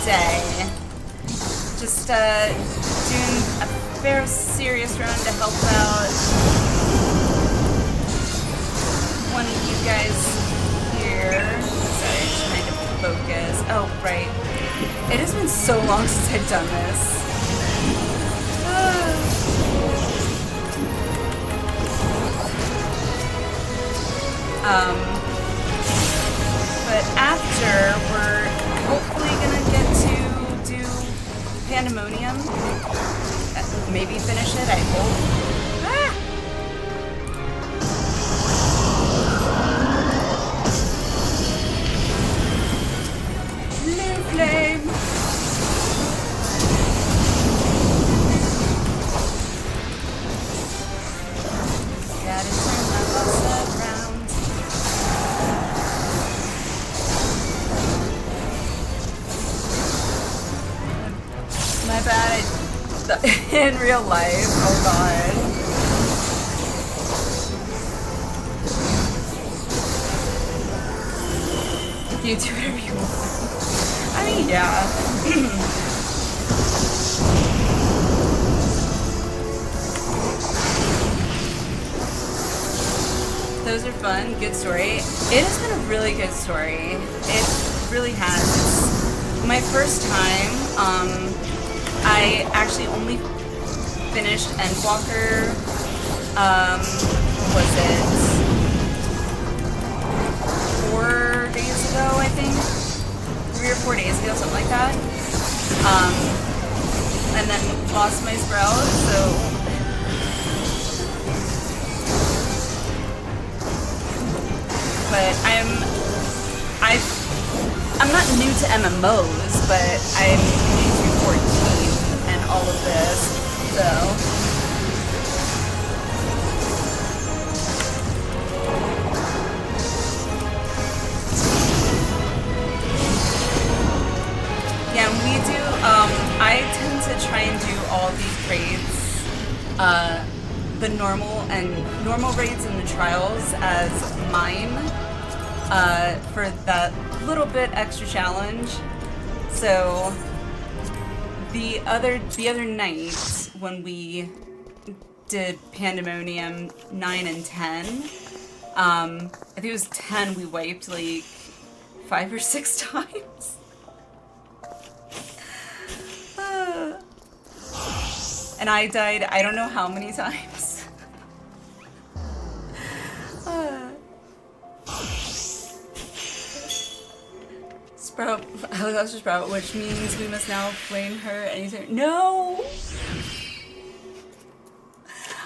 today. Just doing a fair serious run to help out one of you guys here. Sorry, trying to focus. Oh, right. It has been so long since I've done this. But after, we're hopefully gonna get to do Pandæmonium. Maybe finish it, I hope. Ah! Blue flame! Gotta turn my boss around. My bad. In real life. Oh god. You do whatever you want. I mean, yeah. Those are fun. Good story. It has been a really good story. It really has. It's my first time. I actually only finished Endwalker, was it 4 days ago, I think? 3 or 4 days ago, something like that. And then lost my sprout, so... But I'm not new to MMOs, but I'm new to 14. And all of this, so yeah, we do. I tend to try and do all these raids, the normal raids and the trials as mine, for that little bit extra challenge. So. The other night when we did Pandæmonium 9 and 10, I think it was 10 we wiped like 5 or 6 times. And I died I don't know how many times. Sprout, helicopter sprout, which means we must now flame her anytime. No!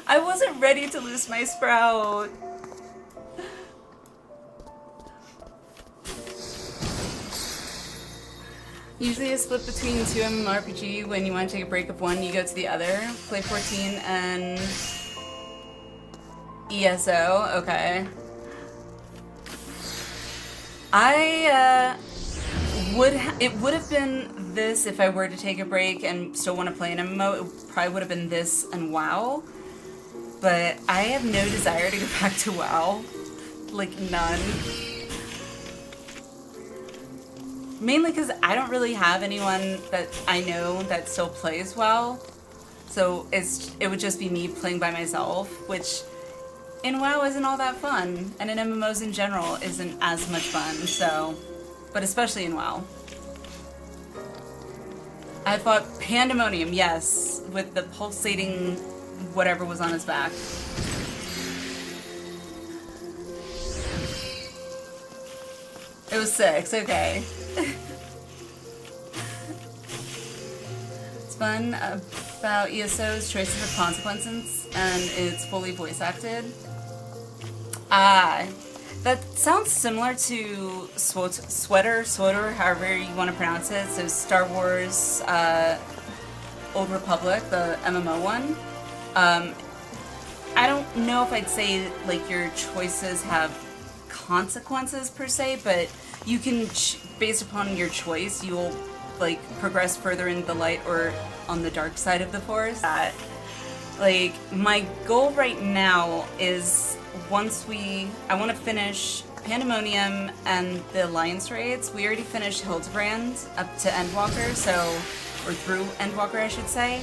I wasn't ready to lose my sprout. Usually a split between 2 MMORPG. When you want to take a break of one, you go to the other. Play 14 and ESO. Okay. It would have been this if I were to take a break and still want to play an MMO. It probably would have been this and WoW. But I have no desire to go back to WoW. Like, none. Mainly because I don't really have anyone that I know that still plays WoW. So it would just be me playing by myself, which in WoW isn't all that fun. And in MMOs in general isn't as much fun, so... But especially in WoW. I fought Pandæmonium, yes, with the pulsating whatever was on his back. It was 6, okay. It's fun about ESO's choices of consequences, and it's fully voice acted. That sounds similar to Sweater, however you want to pronounce it. So Star Wars, Old Republic, the MMO one. I don't know if I'd say like your choices have consequences per se, but you can, based upon your choice, you'll like progress further in the light or on the dark side of the Force. Like my goal right now is I want to finish Pandæmonium and the Alliance raids, we already finished Hildebrand up to Endwalker, or through Endwalker, I should say.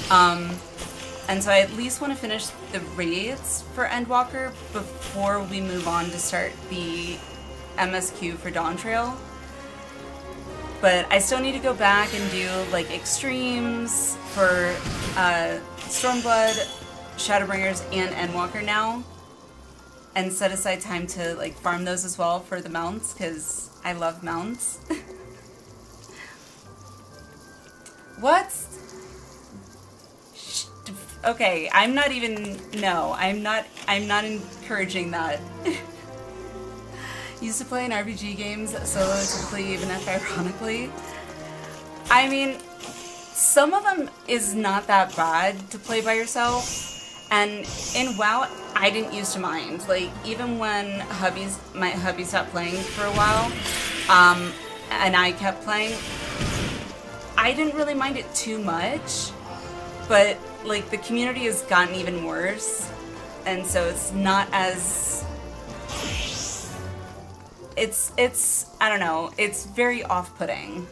And so I at least want to finish the raids for Endwalker before we move on to start the MSQ for Dawn Trail. But I still need to go back and do like extremes for Stormblood, Shadowbringers, and Endwalker now. And set aside time to like farm those as well for the mounts, because I love mounts. What? Okay, I'm not even, no, I'm not encouraging that. Used to play in RPG games solo, typically, even if ironically. I mean, some of them is not that bad to play by yourself. And in WoW, I didn't used to mind. Like, even when my hubby stopped playing for a while, and I kept playing, I didn't really mind it too much. But, like, the community has gotten even worse. And so it's not as... It's I don't know, it's very off-putting.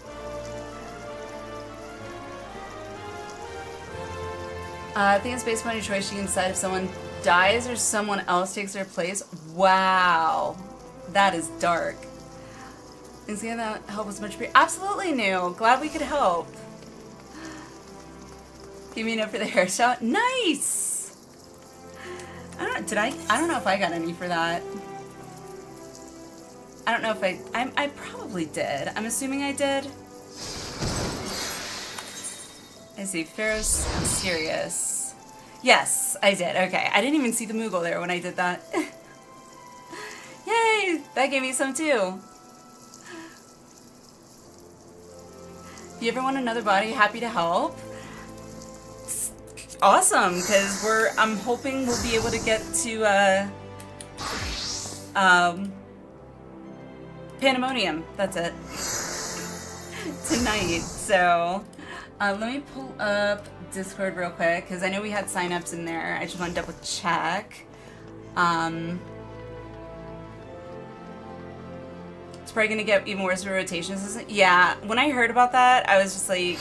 I think it's based upon your choice. You can decide if someone dies or someone else takes their place. Wow. That is dark. Is that help was much appreciated? Absolutely new. Glad we could help. Give me a note for the hairstyle. Nice! I don't know if I got any for that. I don't know if I probably did. I'm assuming I did. I see. Pharaoh's serious. Yes, I did. Okay. I didn't even see the Moogle there when I did that. Yay! That gave me some too. If you ever want another body, happy to help. Awesome, because I'm hoping we'll be able to get to Pandæmonium. That's it. Tonight. So let me pull up Discord real quick because I know we had signups in there. I just want to double check. It's probably gonna get even worse for rotations. Yeah, when I heard about that, I was just like,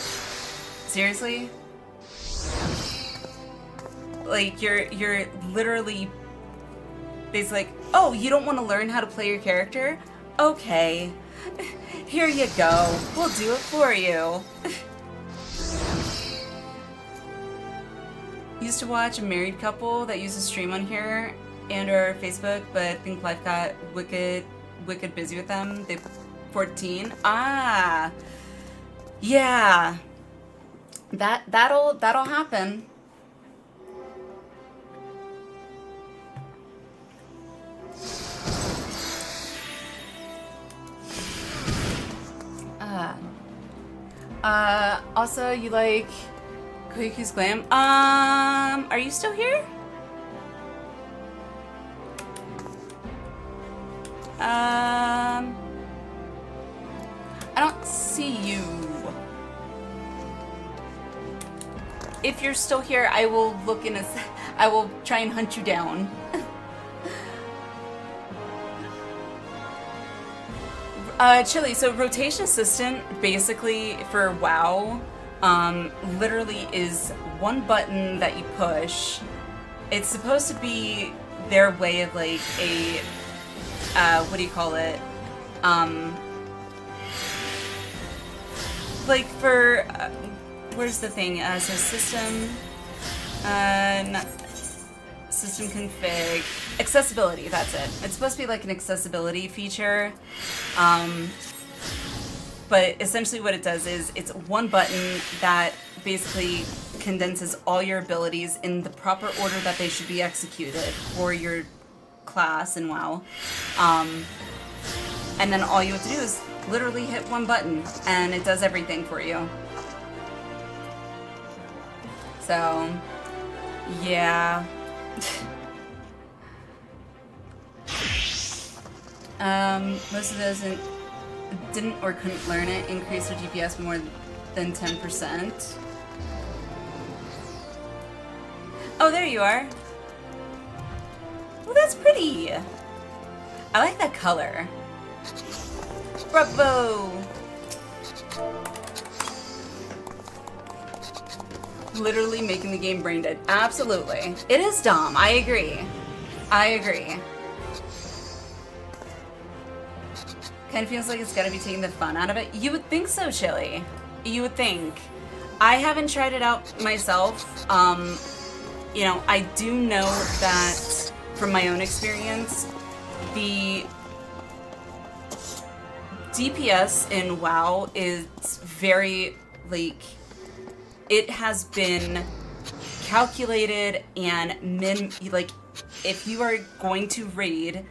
seriously? Like you're literally basically like, oh, you don't want to learn how to play your character? Okay, here you go. We'll do it for you. Used to watch a married couple that used to stream on here and or Facebook, but I think life got wicked busy with them. They 14. Ah, yeah. That'll happen. Also, you like Koyuki's Glam? Are you still here? I don't see you. If you're still here, I will look in I will try and hunt you down. Chili, so Rotation Assistant basically for WoW literally is one button that you push. It's supposed to be their way of like a, what do you call it? Like for, where's the thing? So system, not system config, accessibility, that's it. It's supposed to be like an accessibility feature. But essentially what it does is it's one button that basically condenses all your abilities in the proper order that they should be executed for your class in WoW. And then all you have to do is literally hit one button and it does everything for you. So, yeah. Most of those didn't or couldn't learn it, increased their DPS more than 10%. Oh, there you are. Well, that's pretty. I like that color. Bravo! Literally making the game brain dead. Absolutely. It is dumb. I agree. I agree. Kind of feels like it's gotta be taking the fun out of it. You would think so, Chili. You would think. I haven't tried it out myself. You know, I do know that from my own experience, the DPS in WoW is very, like, it has been calculated and like, if you are going to raid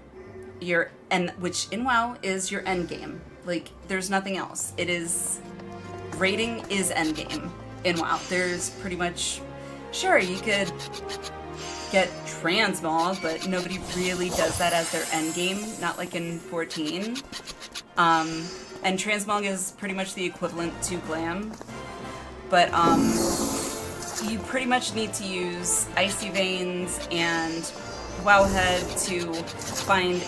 your, and which in WoW is your end game, like, there's nothing else. It is, raiding is end game in WoW. There's pretty much, sure, you could get transmog, but nobody really does that as their end game, not like in 14. And transmog is pretty much the equivalent to glam, but you pretty much need to use Icy Veins and Wowhead to find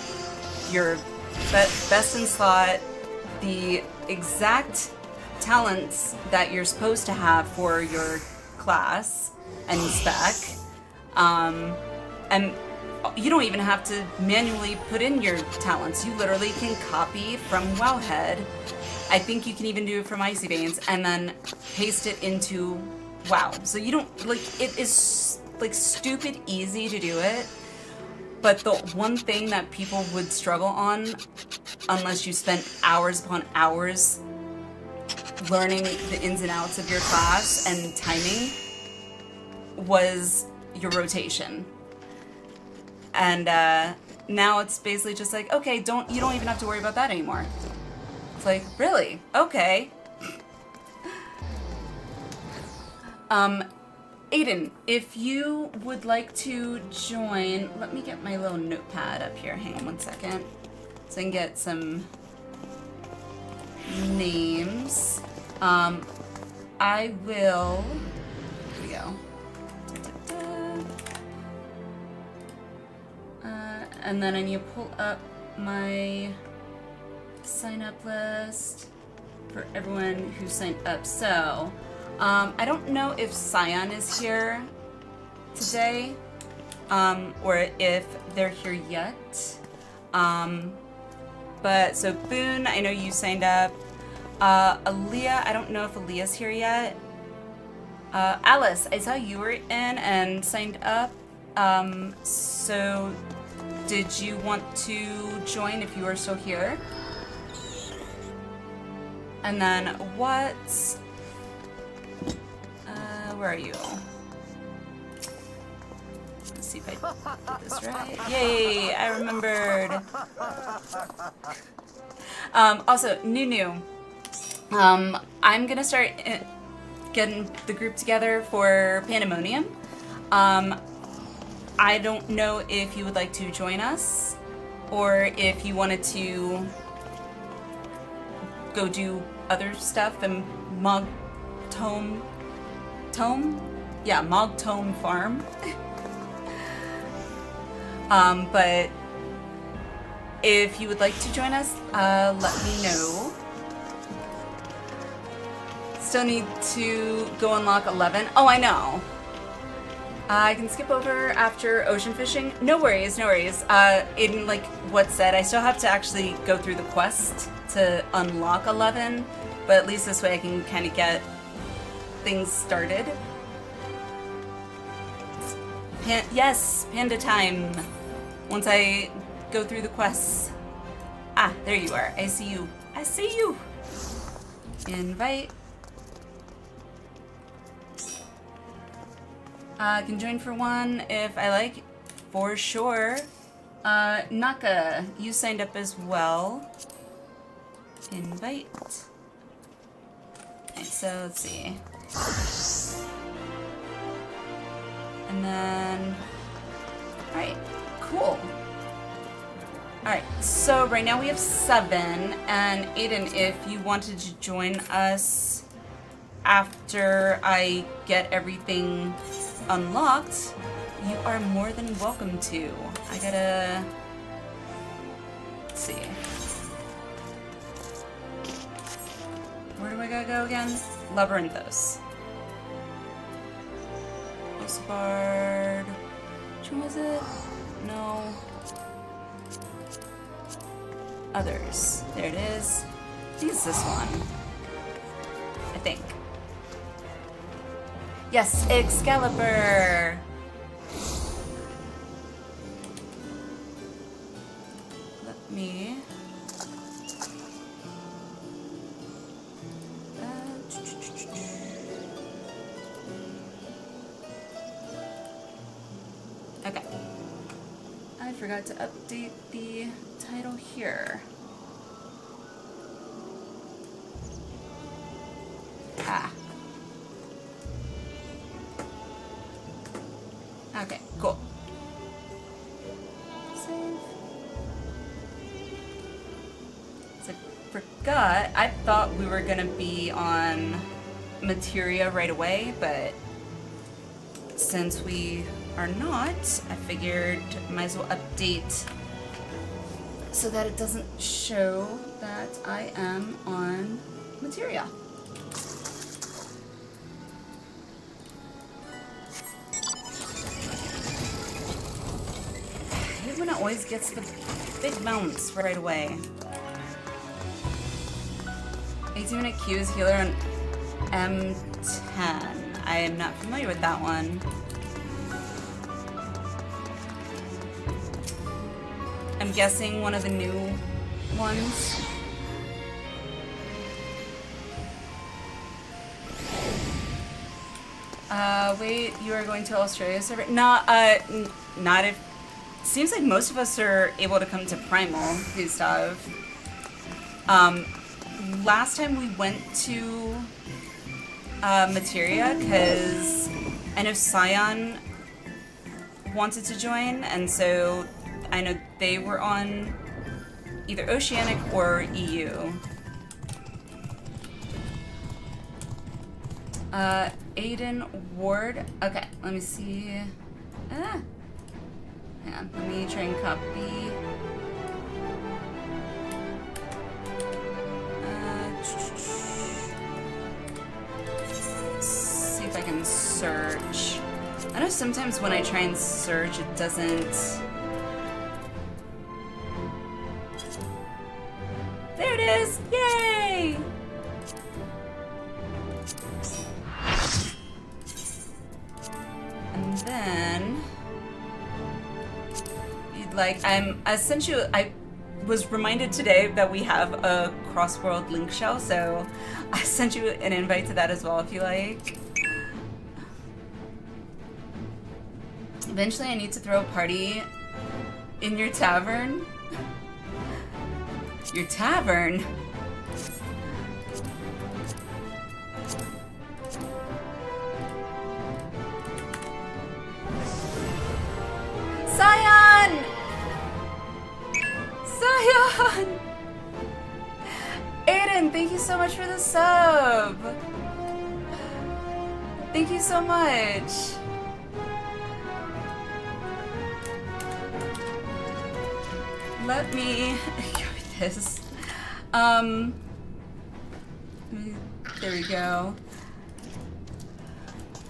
your best in slot, the exact talents that you're supposed to have for your class and spec, and you don't even have to manually put in your talents. You literally can copy from Wowhead. I think you can even do it from Icy Veins and then paste it into WoW. So you don't, like, it is like stupid easy to do it. But the one thing that people would struggle on, unless you spent hours upon hours learning the ins and outs of your class and timing, was your rotation. And now it's basically just like, okay, you don't even have to worry about that anymore. It's like, really? Okay. Aiden, if you would like to join, let me get my little notepad up here. Hang on one second. So I can get some names. I will, here we go. And then I need to pull up my sign up list for everyone who signed up. So, I don't know if Scion is here today, or if they're here yet. But, so Boone, I know you signed up. Aaliyah, I don't know if Aaliyah's here yet. Alice, I saw you were in and signed up. So did you want to join if you are still here? And then what? Where are you? Let's see if I did this right. Yay, I remembered. Also, Nunu. I'm gonna start getting the group together for Pandæmonium. I don't know if you would like to join us, or if you wanted to go do other stuff and Mogtome? Yeah, Mogtome Farm. But if you would like to join us, let me know. Still need to go unlock 11. Oh, I know. I can skip over after ocean fishing. No worries, no worries. In like what said, I still have to actually go through the quest to unlock 11, but at least this way I can kind of get things started. Yes, panda time. Once I go through the quests. Ah, there you are. I see you. I see you. Invite. Can join for one if I like, for sure. Naka, you signed up as well. Invite. Okay, so let's see. And then, alright, cool. Alright, so right now we have 7, and Aiden, if you wanted to join us after I get everything unlocked, you are more than welcome to. I gotta Let's see. Where do I gotta go again? Labyrinthos. Osbard. Which one was it? No. Others. There it is. I think it's this one. I think. Yes, Excalibur! Let me... Okay. I forgot to update the title here. Ah. Okay, cool. Save. So I forgot, I thought we were gonna be on Materia right away, but since we are not, I figured might as well update so that it doesn't show that I am on Materia. When it always gets the big mounts right away. 18-minute Q's healer on M10. I am not familiar with that one. I'm guessing one of the new ones. Wait, you are going to Australia server? No, not if... Seems like most of us are able to come to Primal, Gustav. Last time we went to Materia, because I know Scion wanted to join, and so I know they were on either Oceanic or EU. Aiden Ward. Okay, let me see. Hang on, let me try and copy. See if I can search. I know sometimes when I try and search, it doesn't. There it is! Yay! And then, I sent you, I was reminded today that we have a cross-world link shell, so I sent you an invite to that as well if you like. Eventually I need to throw a party in your tavern. Your tavern? Scion! Scion! Aiden, thank you so much for the sub! Thank you so much! Let me go with this. There we go.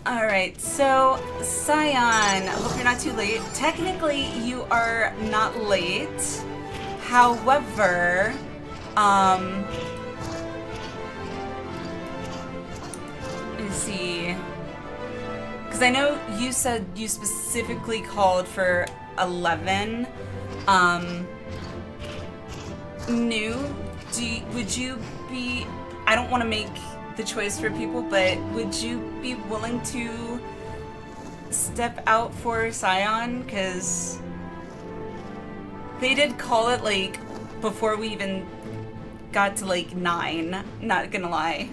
Alright, so Scion, I hope you're not too late. Technically, you are not late. However, let me see. Because I know you said you specifically called for 11. New, would you be, I don't want to make the choice for people, but would you be willing to step out for Scion? Because they did call it like before we even got to like 9, not gonna lie.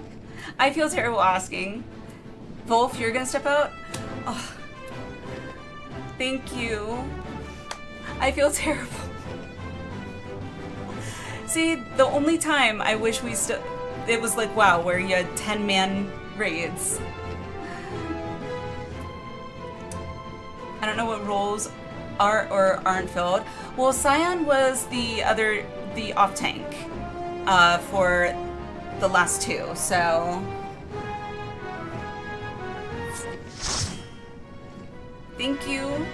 I feel terrible asking. Wolf, you're gonna step out? Oh, thank you. I feel terrible. See, the only time I wish we still, it was like, wow, where you had 10-man raids. I don't know what roles are or aren't filled. Well, Scion was the the off tank for the last two, so thank you.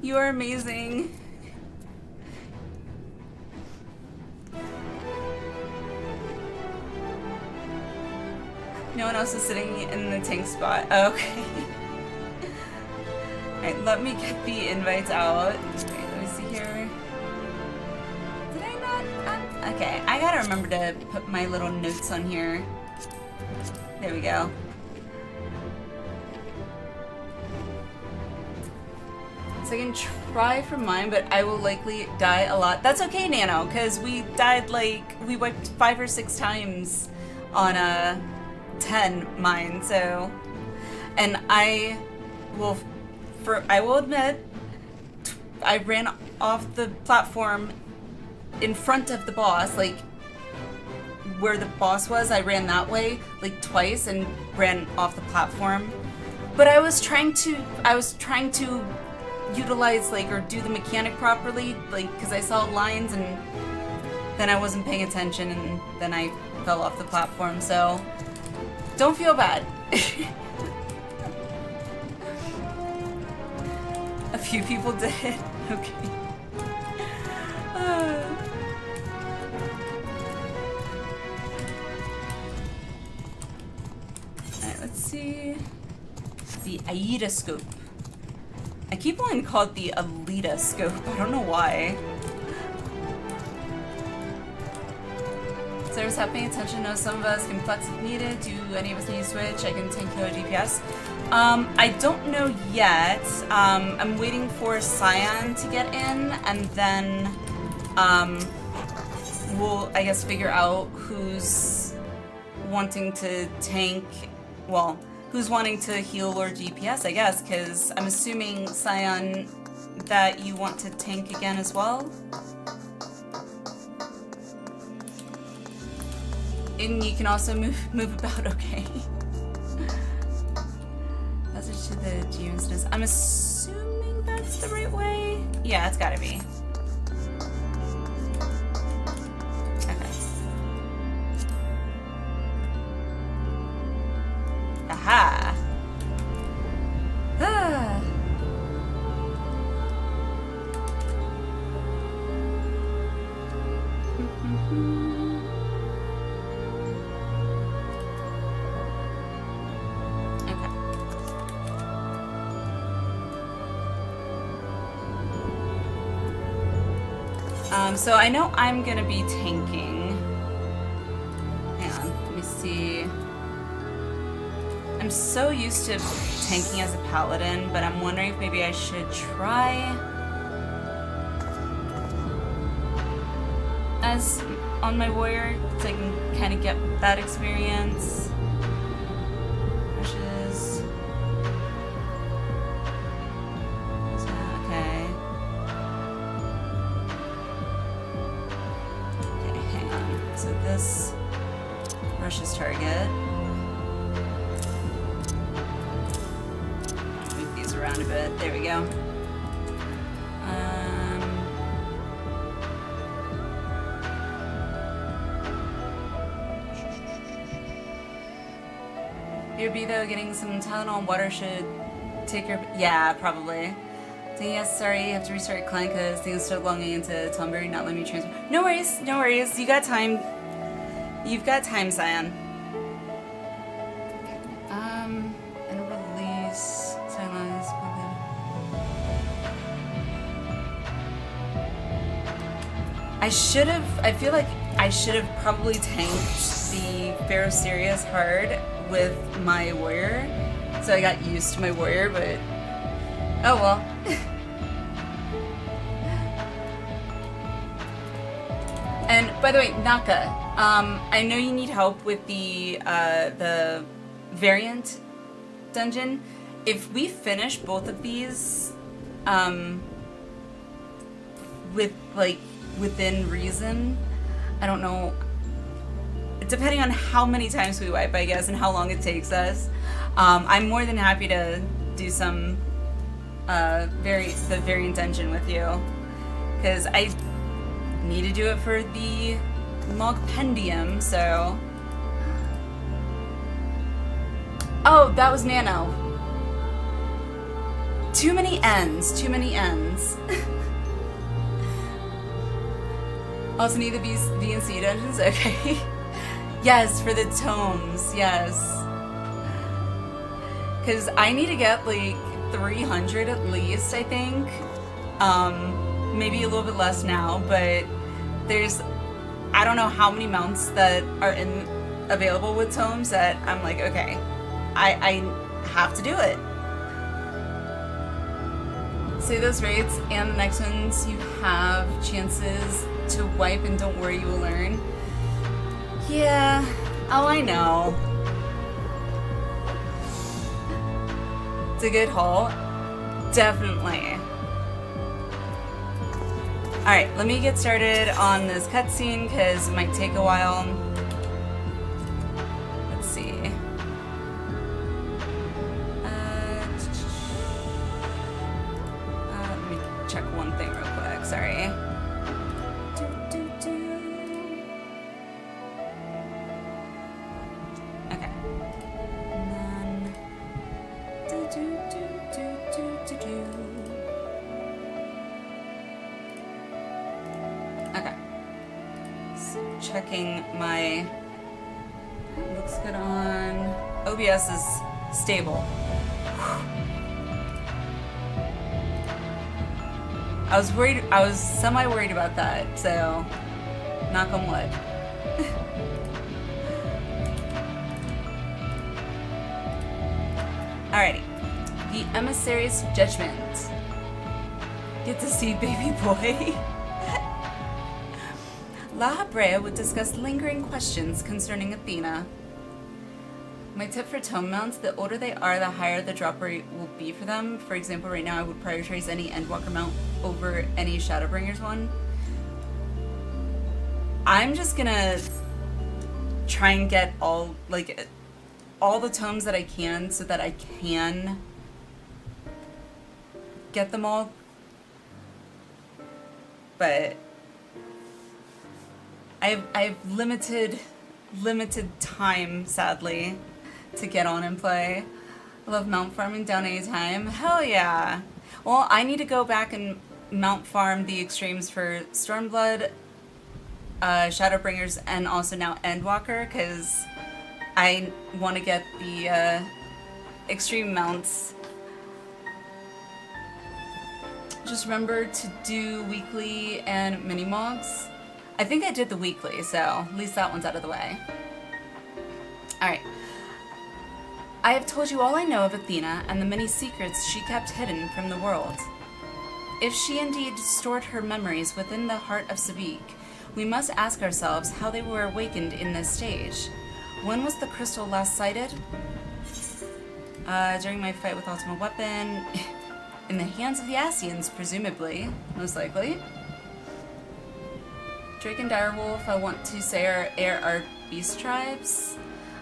You are amazing. No one else is sitting in the tank spot. Oh, okay. Alright, let me get the invites out. Wait, let me see here. Did I not? Okay, I gotta remember to put my little notes on here. There we go. So I can try for mine, but I will likely die a lot. That's okay, Nano, because we died we wiped 5 or 6 times on 10 mine, so. And I will admit, I ran off the platform in front of the boss, like where the boss was. I ran that way like twice and ran off the platform. But I was trying to utilize or do the mechanic properly, because I saw lines and then I wasn't paying attention and then I fell off the platform, so don't feel bad. A few people did. Okay. Alright, let's see. The Aida scope. I keep wanting to call it the Alita scope. I don't know why. So I was paying attention. No, some of us can flex if needed. Do any of us need to switch? I can 10 kilo GPS. I don't know yet. I'm waiting for Cyan to get in, and then we'll, I guess, figure out who's wanting to tank. Well, who's wanting to heal or GPS, I guess, because I'm assuming, Cyan, that you want to tank again as well? And you can also move about, okay. Message to the geoinstance. I'm assuming that's the right way? Yeah, it's gotta be. Okay. Aha! Ah! So I know I'm gonna be tanking. Hang on, let me see. I'm so used to tanking as a paladin, but I'm wondering if maybe I should try as on my warrior, so I can kind of get that experience. Brushes. So this rushes target. Move these around a bit. There we go. Your B though, getting some Tylenol and water should take your. Yeah, probably. Saying yes, sorry, you have to restart your client because things start logging into Tumblr, not letting me transfer. No worries, no worries. You got time. You've got time, Cyan. And release. Silence. I feel like I should have probably tanked the Pharaoh Sirius hard with my warrior. So I got used to my warrior, but oh well. And by the way, Naka, I know you need help with the variant dungeon. If we finish both of these, within reason, I don't know, depending on how many times we wipe, I guess, and how long it takes us, I'm more than happy to do some the variant dungeon with you, because I need to do it for the Pandæmonium. So, oh, that was Nano. Too many N's. Too many N's. Also need the B and C dungeons. Okay. Yes, for the tomes. Yes. Because I need to get like 300 at least, I think. Maybe a little bit less now, but there's, I don't know how many mounts that are available with tomes that I'm like, okay, I have to do it. Say those raids and the next ones you have chances to wipe, and don't worry, you will learn. Yeah, oh, I know. It's a good haul. Definitely. Alright, let me get started on this cutscene because it might take a while. Let's see. Let me check one thing real quick, sorry. Okay. Okay. So checking my, looks good on, OBS is stable. I was semi-worried about that, so knock on wood. Alrighty. The Emissary's Judgment. Get to see baby boy. La Habrea would discuss lingering questions concerning Athena. My tip for tome mounts, the older they are, the higher the drop rate will be for them. For example, right now I would prioritize any Endwalker mount over any Shadowbringers one. I'm just gonna try and get all the tomes that I can so that I can get them all. But I have limited time, sadly, to get on and play. I love mount farming down anytime. Hell yeah! Well, I need to go back and mount farm the extremes for Stormblood, Shadowbringers, and also now Endwalker, because I want to get the extreme mounts. Just remember to do weekly and mini mogs. I think I did the weekly, so at least that one's out of the way. Alright. I have told you all I know of Athena and the many secrets she kept hidden from the world. If she indeed stored her memories within the heart of Sabik, we must ask ourselves how they were awakened in this stage. When was the crystal last sighted? During my fight with Ultimate Weapon. In the hands of the Asians, presumably. Most likely. Drake and Direwolf, I want to say are beast tribes.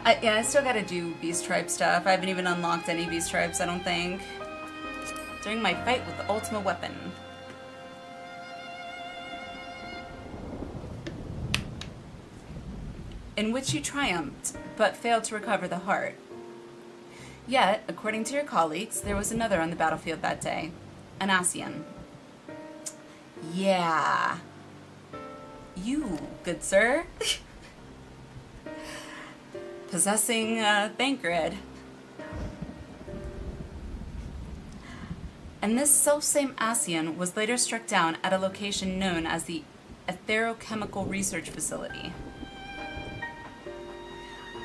Yeah, I still gotta do beast tribe stuff. I haven't even unlocked any beast tribes, I don't think. During my fight with the Ultimate Weapon. In which you triumphed, but failed to recover the heart. Yet, according to your colleagues, there was another on the battlefield that day. An Asian. Yeah. You, good sir. Possessing Thancred. And this selfsame Asian was later struck down at a location known as the Etherochemical Research Facility.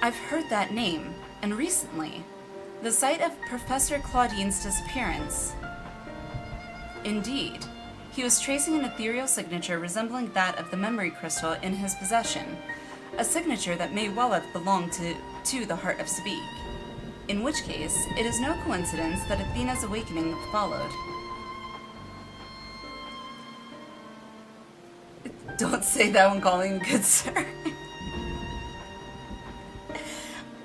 I've heard that name, and recently, the site of Professor Claudine's disappearance. Indeed, he was tracing an ethereal signature resembling that of the memory crystal in his possession, a signature that may well have belonged to the heart of Sabik. In which case, it is no coincidence that Athena's awakening followed. Don't say that when calling him good sir.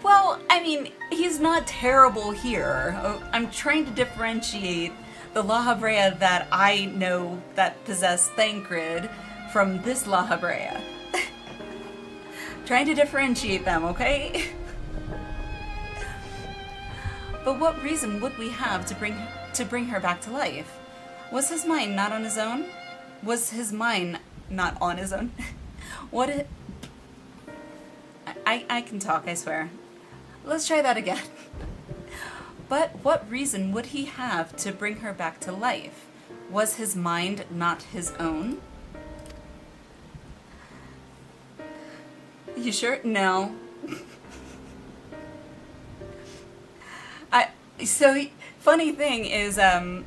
Well, I mean, he's not terrible here. I'm trying to differentiate the La Habrea that I know that possess Thancred from this La Habrea. Trying to differentiate them, okay? But what reason would we have to bring her back to life? Was his mind not on his own? Was his mind not on his own? I can talk, I swear. Let's try that again. But what reason would he have to bring her back to life? Was his mind not his own? You sure? No. Funny thing is, I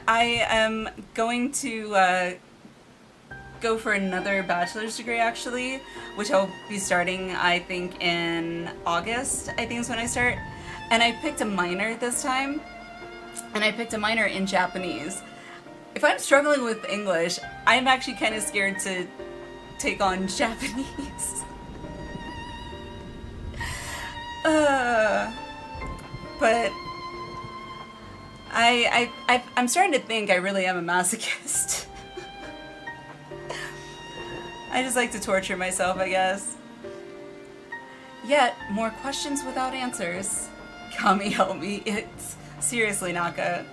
am going to go for another bachelor's degree, actually, which I'll be starting, I think, in August, I think is when I start. And I picked a minor this time, and I picked a minor in Japanese. If I'm struggling with English, I'm actually kind of scared to take on Japanese. But I'm starting to think I really am a masochist. I just like to torture myself, I guess. Yet, more questions without answers. Kami, help me. It's seriously, Naka.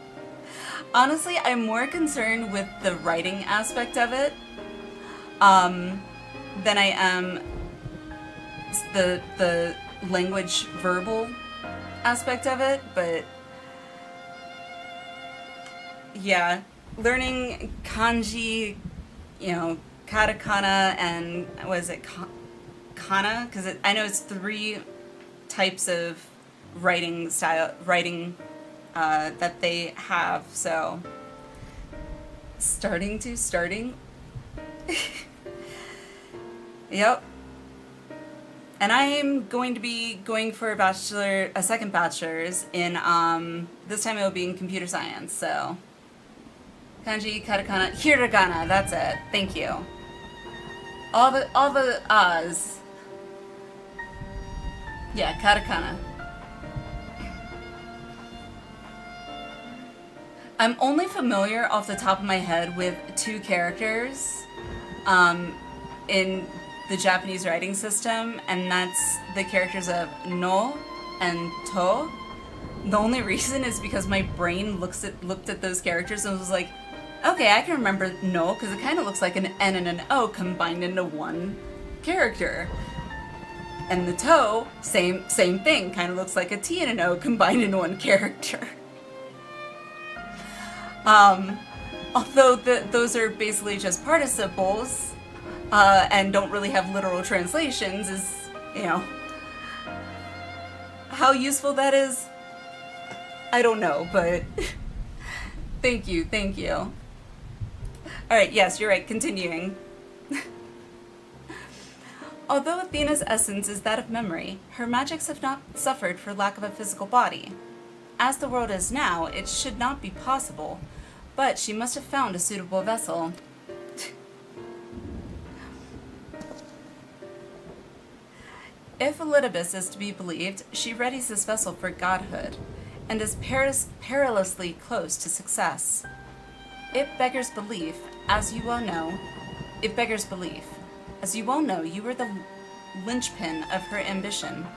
Honestly, I'm more concerned with the writing aspect of it than I am the language verbal aspect of it, but yeah, learning kanji, you know, katakana, and what is it, kana? Because I know it's 3 types of writing that they have, so starting. Yep. And I'm going to be going for a second bachelor's in, this time it will be in computer science, so. Kanji, katakana, hiragana, that's it. Thank you. All the ahs. Yeah, katakana. I'm only familiar off the top of my head with 2 characters, in the Japanese writing system, and that's the characters of no and to. The only reason is because my brain looked at those characters and was like, okay, I can remember no, because it kind of looks like an N and an O combined into one character. And the to, same thing, kind of looks like a T and an O combined into one character. Although those are basically just participles, and don't really have literal translations, is, you know, how useful that is, I don't know, but thank you. Alright, yes, you're right, continuing. Although Athena's essence is that of memory, her magics have not suffered for lack of a physical body. As the world is now, it should not be possible, but she must have found a suitable vessel. If Elidibus is to be believed, she readies this vessel for godhood, and is perilously close to success. It beggars belief, as you well know. As you well know, you were the linchpin of her ambition.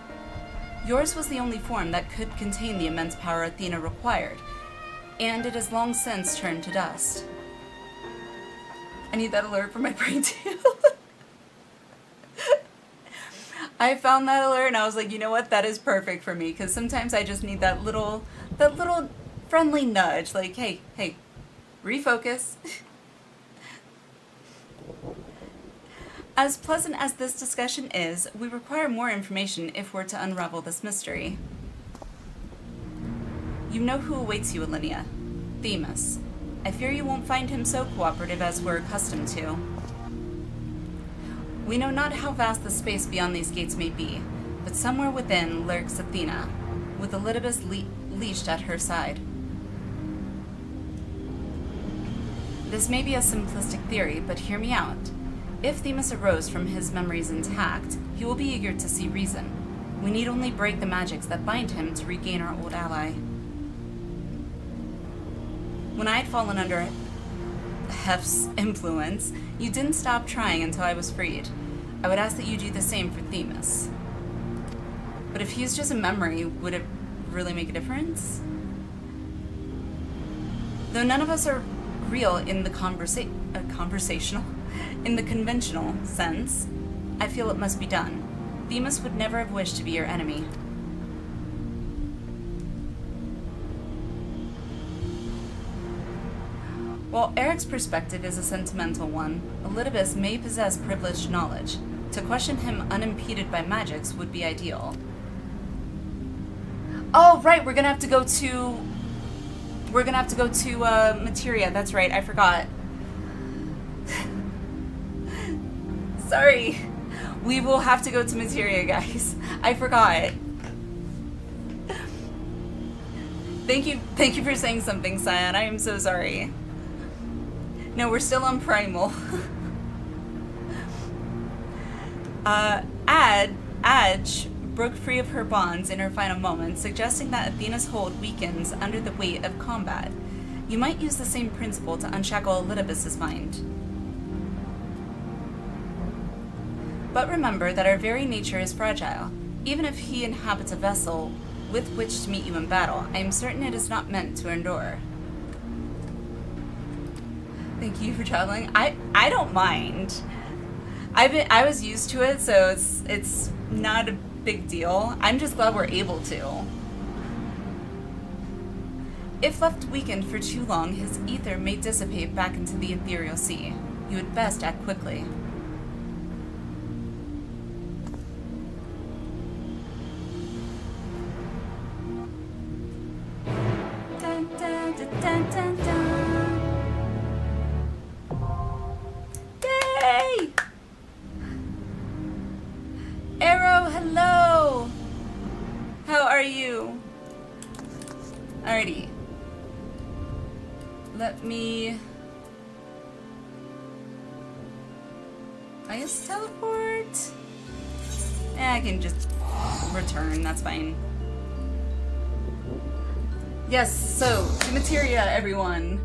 Yours was the only form that could contain the immense power Athena required, and it has long since turned to dust. I need that alert for my brain too. I found that alert and I was like, you know what, that is perfect for me, because sometimes I just need that little friendly nudge, like, hey, refocus. As pleasant as this discussion is, we require more information if we're to unravel this mystery. You know who awaits you, Alinea. Themis. I fear you won't find him so cooperative as we're accustomed to. We know not how vast the space beyond these gates may be, but somewhere within lurks Athena, with Elidibus leashed at her side. This may be a simplistic theory, but hear me out. If Themis arose from his memories intact, he will be eager to see reason. We need only break the magics that bind him to regain our old ally. When I had fallen under Hef's influence, you didn't stop trying until I was freed. I would ask that you do the same for Themis. But if he's just a memory, would it really make a difference? Though none of us are real in the conversational, in the conventional sense, I feel it must be done. Themis would never have wished to be your enemy. While Eric's perspective is a sentimental one, Elidibus may possess privileged knowledge. To question him unimpeded by magics would be ideal. Oh, right, we're gonna have to go to Materia. That's right, I forgot. Sorry. We will have to go to Materia, guys. I forgot. Thank you for saying something, Cyan. I am so sorry. No, we're still on Primal. Adge broke free of her bonds in her final moments, suggesting that Athena's hold weakens under the weight of combat. You might use the same principle to unshackle Elidibus's mind. But remember that our very nature is fragile. Even if he inhabits a vessel with which to meet you in battle, I am certain it is not meant to endure. Thank you for traveling. I don't mind. I was used to it, so it's not a big deal. I'm just glad we're able to. If left weakened for too long, his ether may dissipate back into the ethereal sea. You would best act quickly. Dun, dun, dun, dun, dun, dun. Yay! Arrow, hello! How are you? Alrighty. Let me... I guess teleport? I can just return, that's fine. Yes, so, to Materia, everyone.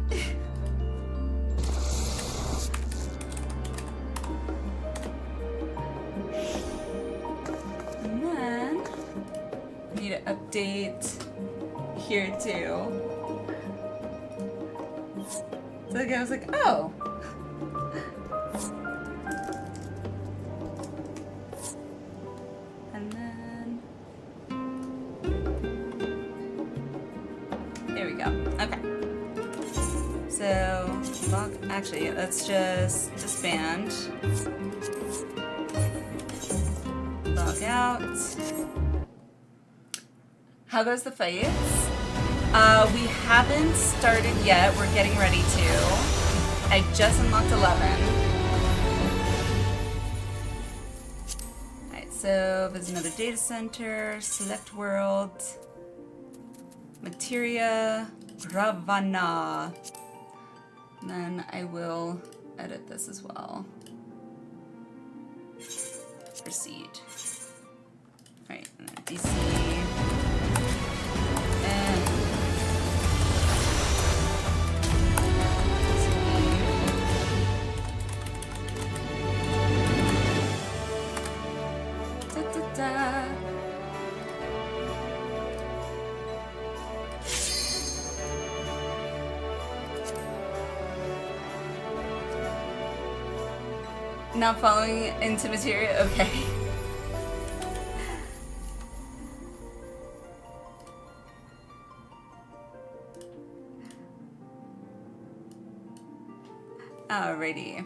And then, I need to update here too. So like, I was like, oh. And then, there we go. Okay. So, log, actually, let's just disband. Log out. How goes the fights? We haven't started yet. We're getting ready to. I just unlocked 11. Alright, so there's another data center, select world, Materia, Ravana. And then I will edit this as well. Proceed. Alright, and then DC. And not following into Materia? Okay. Alrighty.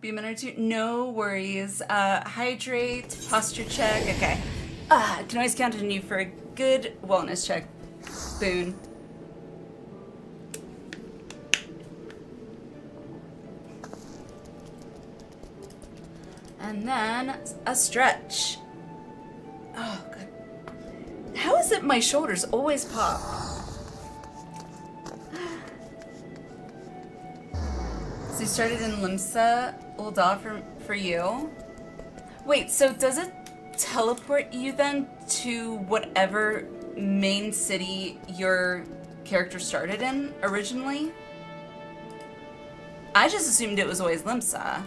Be a minute or two. No worries. Hydrate, posture check. Okay. I can always count on you for a good wellness check. Boon. And then a stretch. Oh, good. How is it my shoulders always pop? So you started in Limsa, Ulda for you. Wait, so does it teleport you then to whatever main city your character started in originally. I just assumed it was always Limsa.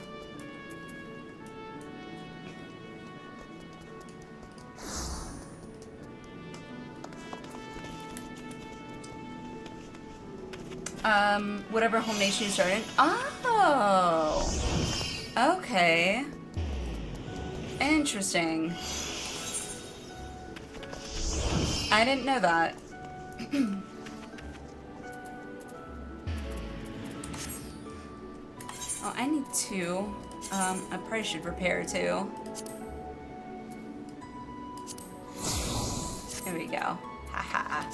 Whatever home nation you started in. Oh! Okay. Interesting. I didn't know that. Oh, I need two. I probably should repair too. There we go. Haha.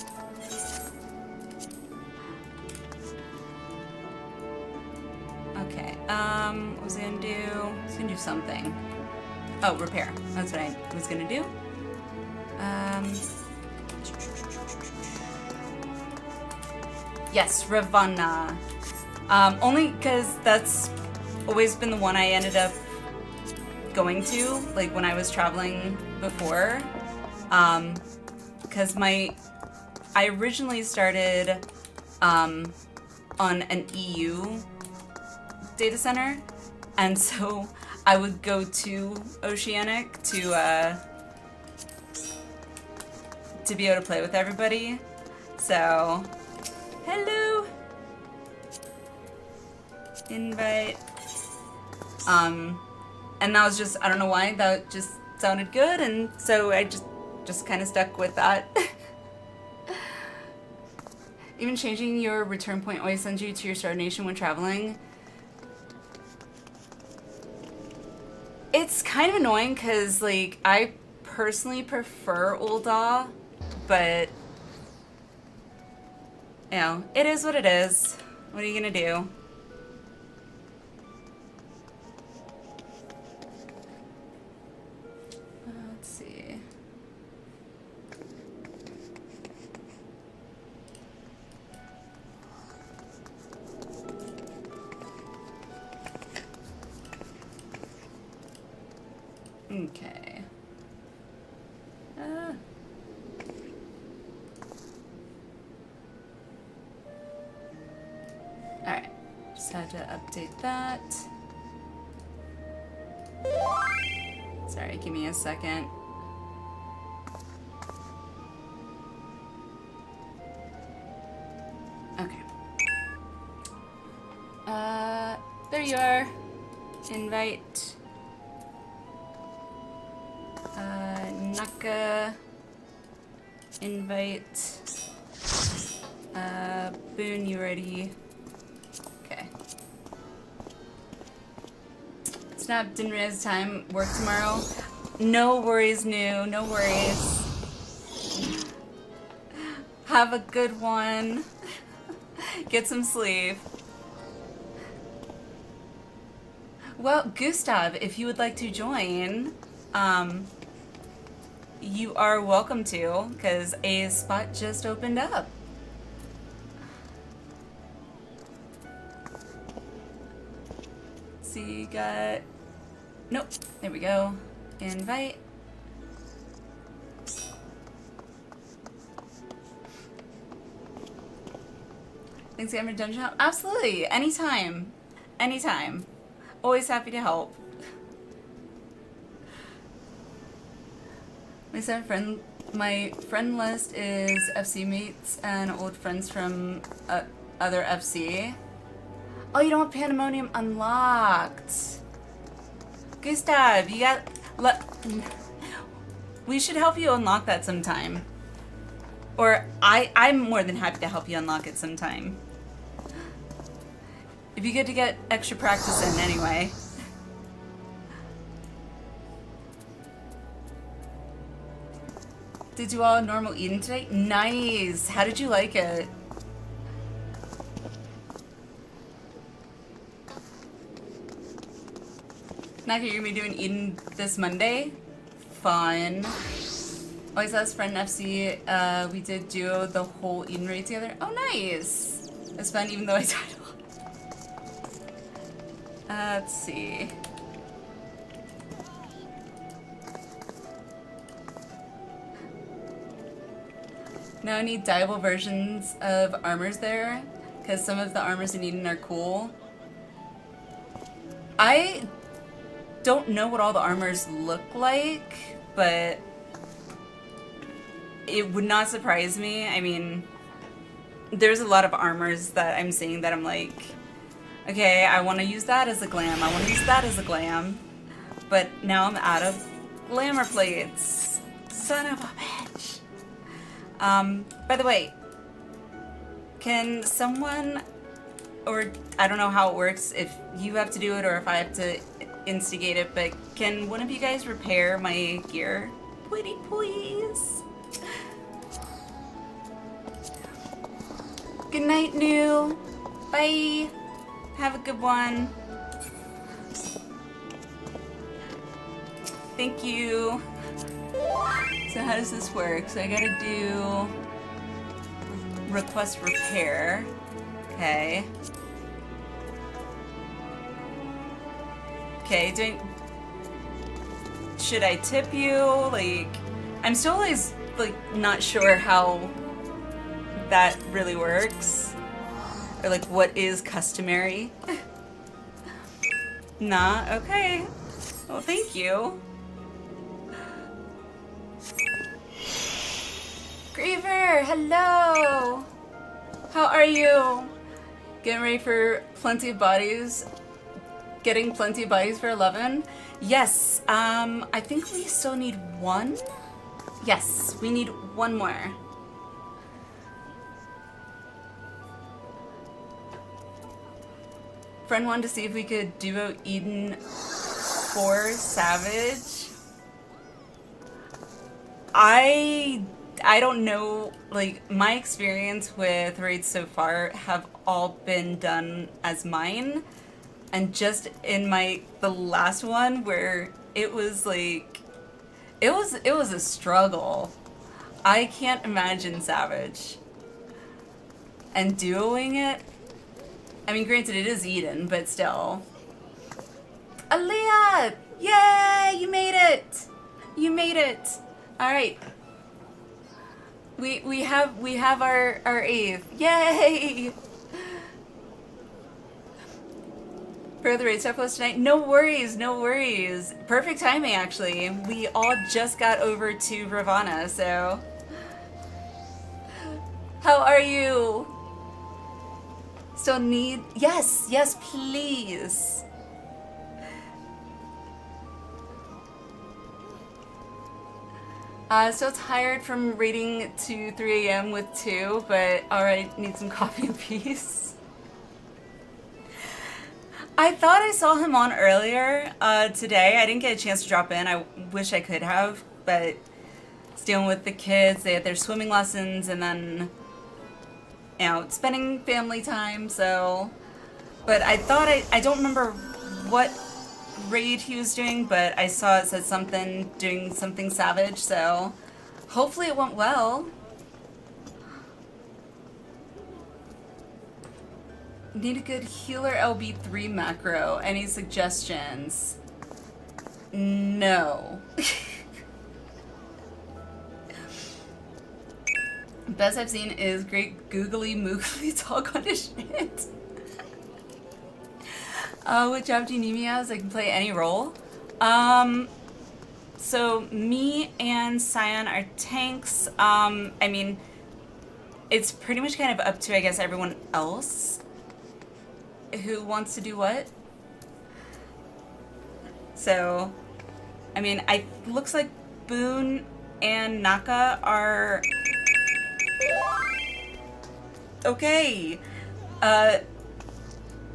Okay, what was I gonna do? I was gonna do something. Oh, repair. That's what I was gonna do. Yes, Ravana. Only because that's always been the one I ended up going to, like when I was traveling before. Because I originally started on an EU data center, and so I would go to Oceanic to be able to play with everybody. So, hello. Invite. And that was just, I don't know why, that just sounded good, and so I just kind of stuck with that. Even changing your return point always sends you to your star nation when traveling. It's kind of annoying because, like, I personally prefer Ul'dah, but, you know, it is what it is. What are you gonna do? Let's see. Okay. Alright. Just had to update that. Sorry, give me a second. Okay. There you are. Invite. Naka. Invite. Boone, you ready? Okay. Snap, didn't realize time. Work tomorrow. No worries, New. No worries. Have a good one. Get some sleep. Well, Gustav, if you would like to join, you are welcome to, because a spot just opened up. So you got... Nope. There we go. Invite. Thanks again for Dungeon Help. Absolutely. Anytime. Anytime. Always happy to help. My friend list is FC mates and old friends from other FC. Oh, you don't want Pandæmonium unlocked. Gustav, you got... We should help you unlock that sometime. Or I'm more than happy to help you unlock it sometime. It'd be good to get extra practice in anyway. Did you all normal eating today? Nice! How did you like it? Naka, you're gonna be doing Eden this Monday? Fun. Always ask friend FC, we did duo the whole Eden raid together. Oh, nice! It was fun even though I died a lot. Let's see. Now I need dyeable versions of armors there, because some of the armors in Eden are cool. I don't know what all the armors look like, but it would not surprise me. I mean, there's a lot of armors that I'm seeing that I'm like, okay, I want to use that as a glam. I want to use that as a glam. But now I'm out of glamour plates. Son of a bitch. By the way, can someone, or I don't know how it works, if you have to do it or if I have to instigate it, but can one of you guys repair my gear? Pretty please. Good night, New. Bye. Have a good one. Thank you. So how does this work? So I gotta do request repair. Okay. Okay, should I tip you? Like, I'm still always, like, not sure how that really works. Or, like, what is customary. Nah, okay. Well, thank you. Griever, hello! How are you? Getting ready for plenty of bodies. Getting plenty of bodies for 11? Yes, I think we still need one? Yes, we need one more. Friend wanted to see if we could duo Eden for Savage. I don't know, like, my experience with raids so far have all been done as mine. And just in the last one where it was like, it was a struggle. I can't imagine Savage. And duoing it, I mean, granted it is Eden, but still. Aaliyah! Yay! You made it! You made it! Alright. We have our 8th. Yay! For the raid stuff post tonight? No worries, no worries. Perfect timing, actually. We all just got over to Ravana, so. How are you? Still need? Yes, yes, please. Still tired from raiding to 3 a.m. with 2, but alright, need some coffee and peace. I thought I saw him on earlier today. I didn't get a chance to drop in. I wish I could have, but it's dealing with the kids. They had their swimming lessons and then, you know, spending family time, so. But I thought I don't remember what raid he was doing, but I saw it said something, doing something Savage, so hopefully it went well. Need a good healer LB3 macro. Any suggestions? No. Best I've seen is great googly moogly talk on his shit. What job do you need me as? I can play any role. So me and Cyan are tanks. I mean, it's pretty much kind of up to, I guess, everyone else who wants to do what. So, I mean, looks like Boone and Naka are okay.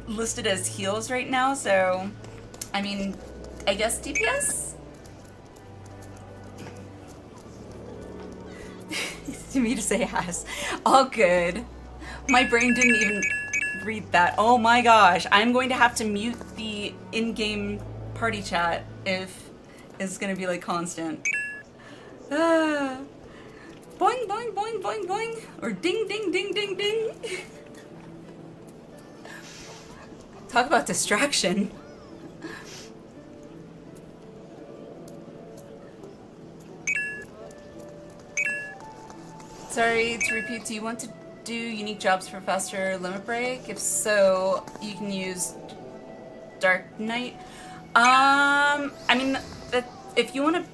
Listed as heals right now, so I mean, I guess DPS? To me to say yes. All good. My brain didn't even read that. Oh my gosh, I'm going to have to mute the in-game party chat if it's gonna be like constant. Boing, boing, boing, boing, boing. Or ding, ding, ding, ding, ding. Talk about distraction. Sorry to repeat, do you want to do unique jobs for faster limit break? If so, you can use Dark Knight. I mean, if you want to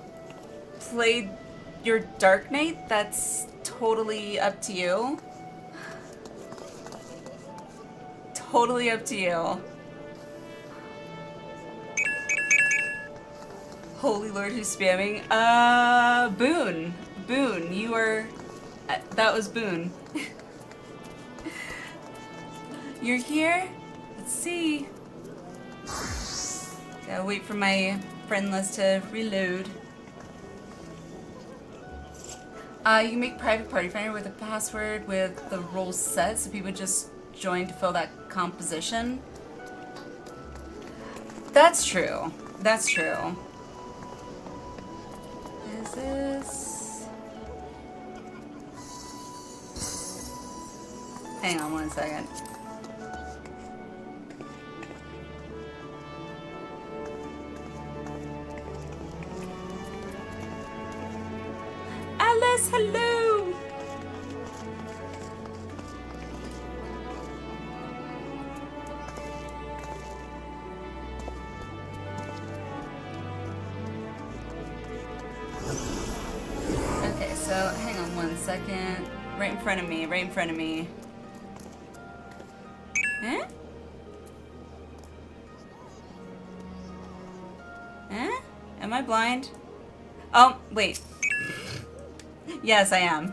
play your Dark Knight, that's totally up to you. Totally up to you. Holy Lord, who's spamming? Boone. Boone, you are... that was Boone. You're here? Let's see. Gotta wait for my friend list to reload. You can make private party finder with a password with the roles set, so people just join to fill that composition. That's true. That's true. Is this... Hang on one second. Alice, hello! Okay, so hang on one second. Right in front of me, right in front of me. Eh? Eh? Am I blind? Oh, wait. Yes, I am.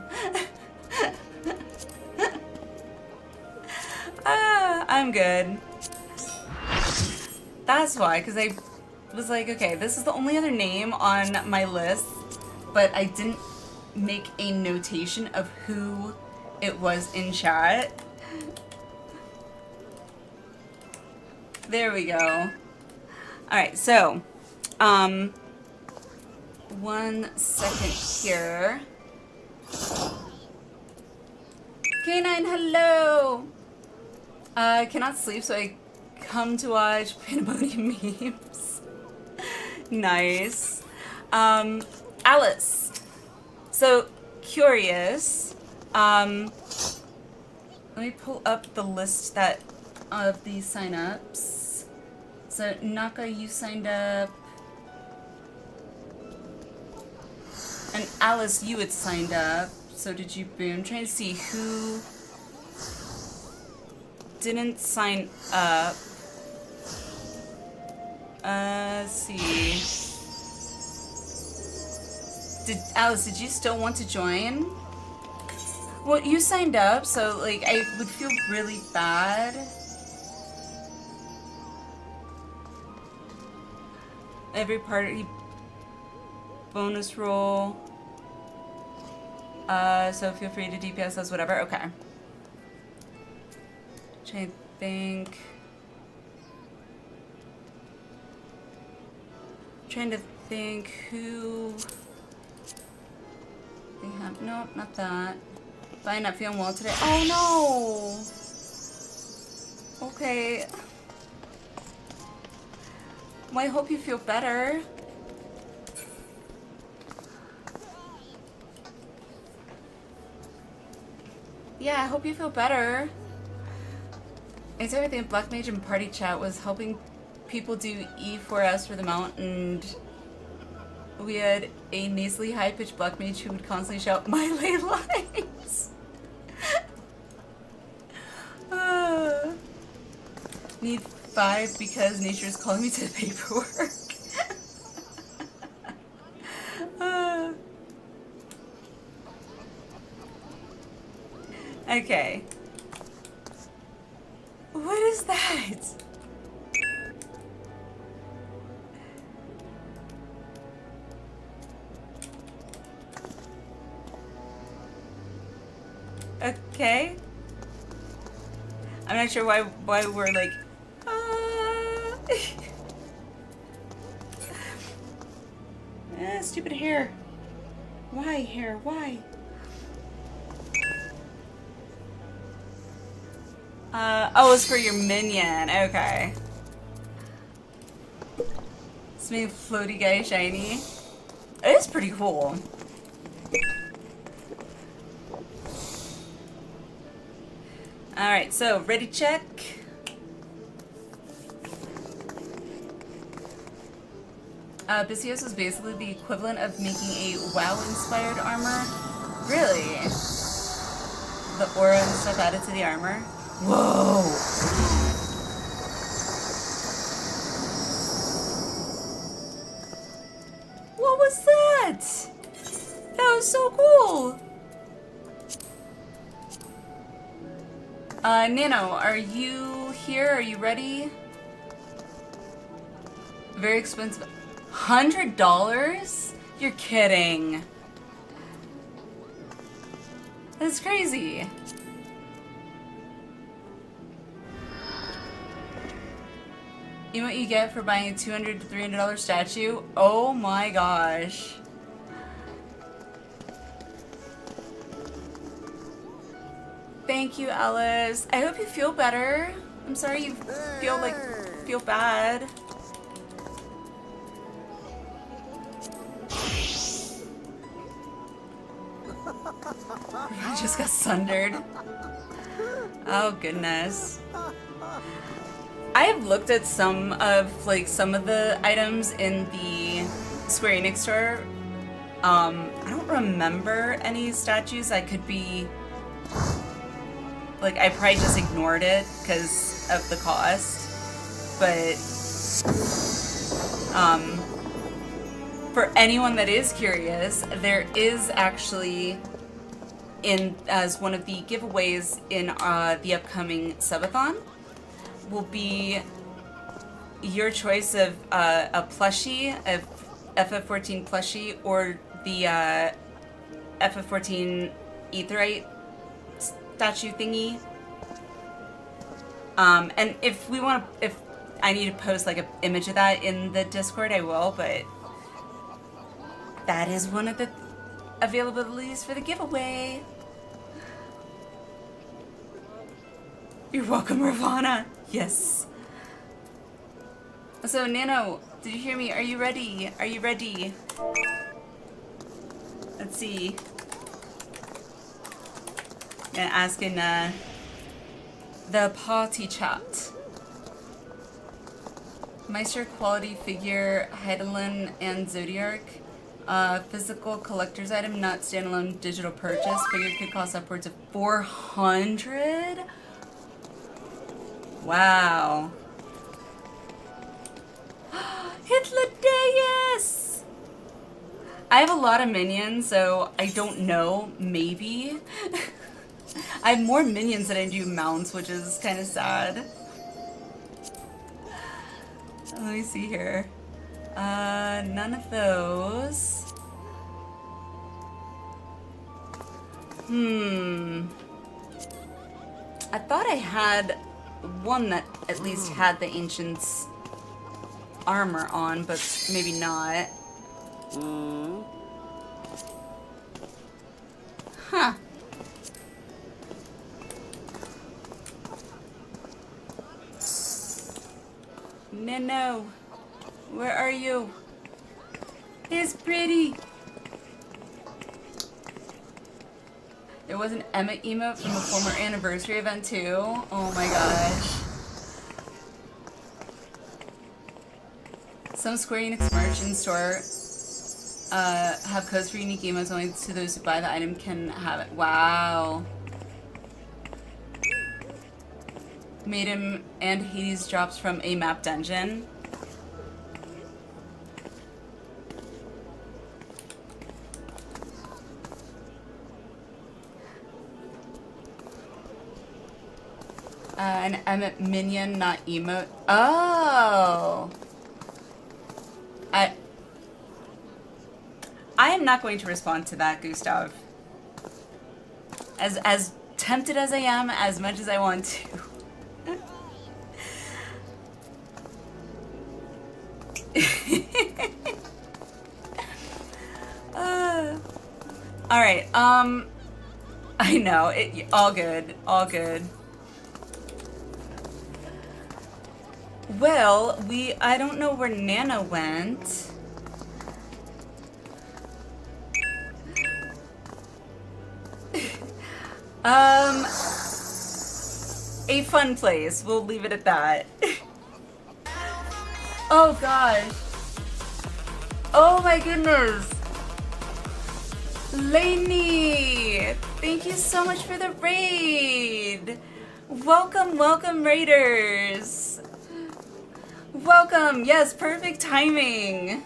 I'm good. That's why, because I was like, okay, this is the only other name on my list, but I didn't make a notation of who it was in chat. There we go. Alright, so, 1 second here. K9, hello! Cannot sleep, so I come to watch Pandæmonium memes. Nice. Alice. So, curious. Let me pull up the list of the sign-ups. So, Naka, you signed up. And Alice, you had signed up. So did you, Boone? I'm trying to see who didn't sign up. Let's see. Alice, did you still want to join? Well, you signed up, so like I would feel really bad. Every party bonus roll. So feel free to DPS us, whatever. Okay. Trying to think. Trying to think who they have. Nope, not that. Fine, not feeling well today. Oh no. Okay. Well, I hope you feel better. Yeah, I hope you feel better. I said everything Black Mage in party chat was helping people do E4S for the mount, and we had a nasally high-pitched Black Mage who would constantly shout, "My ley lines!" Need 5 because nature is calling me to the paperwork. Okay. What is that? Okay. I'm not sure why we're like, stupid hair. Why hair? Why? Oh, it's for your minion. Okay. Smooth floaty guy shiny. It is pretty cool. Alright, so ready check. Bisios is basically the equivalent of making a WoW-inspired armor. Really? The aura and stuff added to the armor? Whoa! What was that? That was so cool! Nano, are you here? Are you ready? Very expensive. $100? You're kidding. That's crazy. You know what you get for buying a $200 to $300 statue? Oh my gosh. Thank you, Alice. I hope you feel better. I'm sorry you feel bad. I just got sundered. Oh goodness. I've looked at some of the items in the Square Enix store. I don't remember any statues. I could be I probably just ignored it because of the cost. But for anyone that is curious, there is actually as one of the giveaways in the upcoming subathon will be your choice of a plushie, a FF14 plushie, or the FF14 Aetheryte statue thingy. And if I need to post an image of that in the Discord, I will, but that is one of the availabilities for the giveaway. You're welcome, Ravana. Yes. So, Nano, did you hear me? Are you ready? Are you ready? Let's see. Gonna ask in the party chat. Meister quality figure, Heidelin and Zodiark. Physical collector's item, not standalone digital purchase. Figure could cost upwards of 400. Wow. Hitlerdeus! I have a lot of minions, so I don't know. Maybe. I have more minions than I do mounts, which is kind of sad. Let me see here. None of those. I thought I had one that at least had the Ancient's armor on, but maybe not. Huh. No. Where are you? It's pretty. There was an Emma emote from a former anniversary event too. Oh my gosh. Some Square Enix merch in store have codes for unique emotes. Only to those who buy the item can have it. Wow. Made him and Hades drops from a map dungeon. An Emmet minion, not emote. Oh! I am not going to respond to that, Gustav. As tempted as I am, as much as I want to. Alright, I know, all good, all good. Well, I don't know where Nana went. a fun place. We'll leave it at that. Oh god. Oh my goodness. Lainey, thank you so much for the raid. Welcome, welcome raiders. Welcome, yes, perfect timing.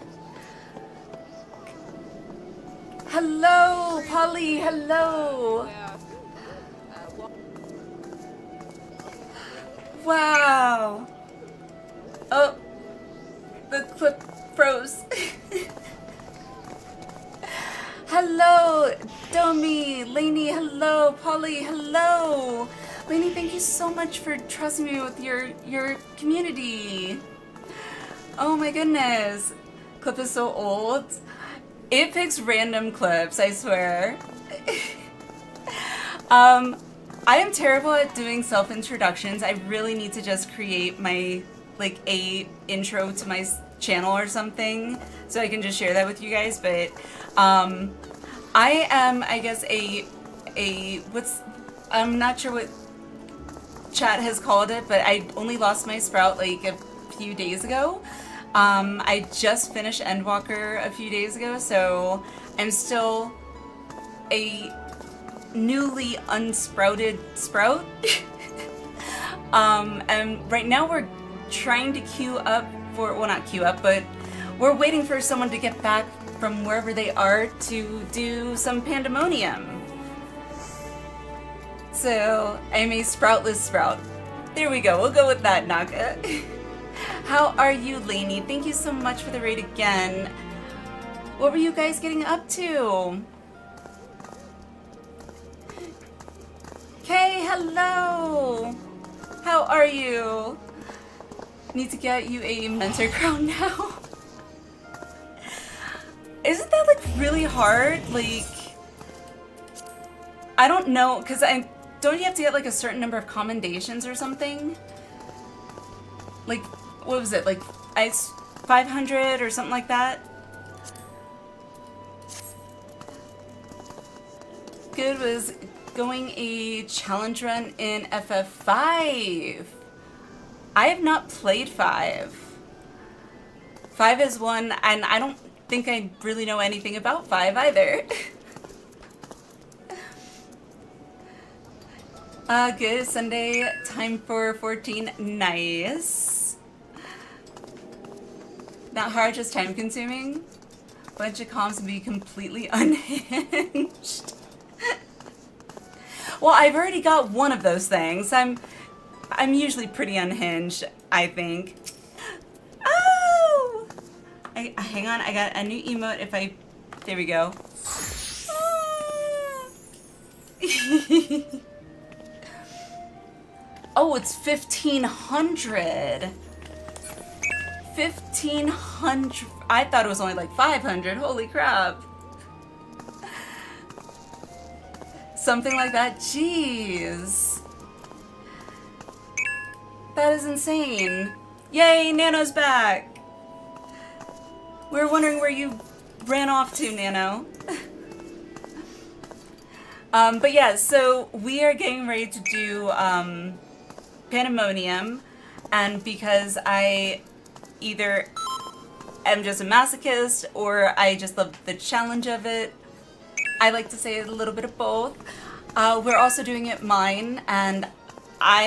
Hello, Polly, hello. Wow. Oh, the clip froze. Hello, Domi, Lainey, hello, Polly, hello. Lainey, thank you so much for trusting me with your community. Oh my goodness. Clip is so old. It picks random clips, I swear. I am terrible at doing self-introductions. I really need to just create my, like, a intro to my channel or something so I can just share that with you guys, but I am, I guess, I'm not sure what chat has called it, but I only lost my Sprout like a few days ago. I just finished Endwalker a few days ago, so I'm still a newly unsprouted Sprout. And right now we're trying to queue up for, well, not queue up, but we're waiting for someone to get back from wherever they are to do some Pandæmonium. So I'm a sproutless Sprout. There we go, we'll go with that, Naka. How are you, Lainey? Thank you so much for the raid again. What were you guys getting up to? Kay, hello! How are you? Need to get you a mentor crown now. Isn't that like really hard? Like, I don't know, cause don't you have to get like a certain number of commendations or something? Like, what was it? Like, 500 or something like that? Good was going a challenge run in FF5. I have not played 5. 5 is one, and I don't think I really know anything about 5 either. Good, Sunday, time for 14, nice. Not hard, just time consuming. Bunch of comms and be completely unhinged. Well, I've already got one of those things. I'm usually pretty unhinged, I think. Oh! Hang on, I got a new emote if I... There we go. Oh, it's 1,500. 1,500. I thought it was only like 500. Holy crap. Something like that. Jeez. That is insane. Yay, Nano's back. We were wondering where you ran off to, Nano. But yeah, so we are getting ready to do Pandæmonium, and because I either am just a masochist or I just love the challenge of it, I like to say a little bit of both. We're also doing it mine, and I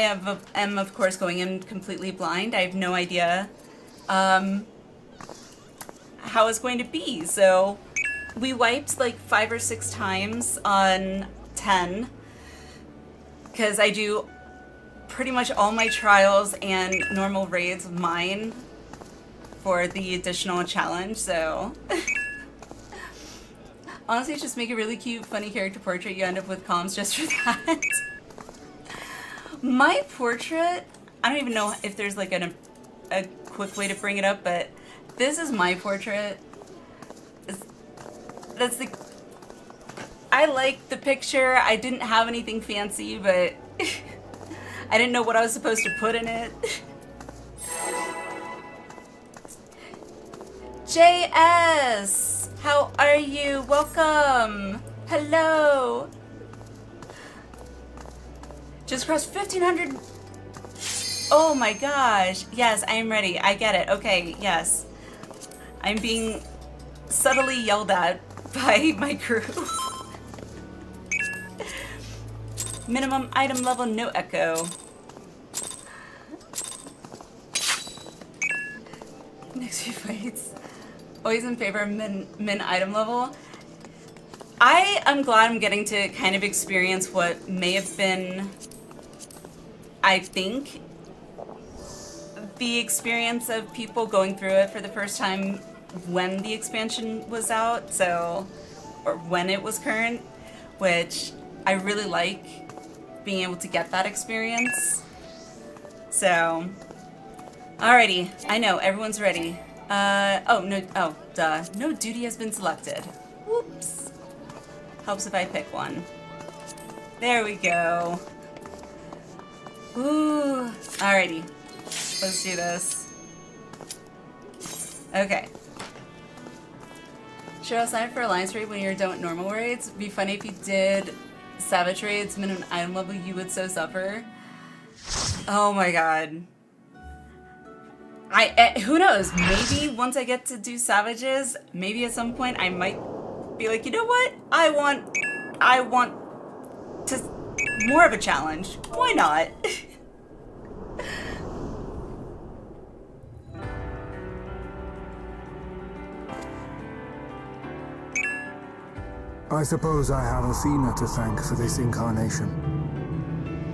am of course going in completely blind. I have no idea how it's going to be, so we wiped like 5 or 6 times on 10 because I do pretty much all my trials and normal raids of mine for the additional challenge, so honestly just make a really cute funny character portrait. You end up with comms just for that. My portrait, I don't even know if there's like a quick way to bring it up, but this is my portrait. That's the... I like the picture. I didn't have anything fancy, but I didn't know what I was supposed to put in it. JS! How are you? Welcome! Hello! Just crossed 1,500 Oh my gosh. Yes, I am ready. I get it. Okay, yes. I'm being subtly yelled at by my crew. Minimum item level, no echo. Next few fights. Always in favor of min item level. I am glad I'm getting to kind of experience what may have been, I think, the experience of people going through it for the first time when the expansion was out, so, or when it was current, which I really like being able to get that experience. So, alrighty, I know, everyone's ready. No duty has been selected. Whoops. Helps if I pick one. There we go. Ooh, alrighty. Let's do this. Okay. Sure, I'll sign up for Alliance raid when you're done with normal raids. Be funny if you did Savage raids, minimum item level, you would so suffer. Oh my god. Who knows? Maybe once I get to do Savages, maybe at some point I might be like, you know what? I want to more of a challenge. Why not? I suppose I have Athena to thank for this incarnation.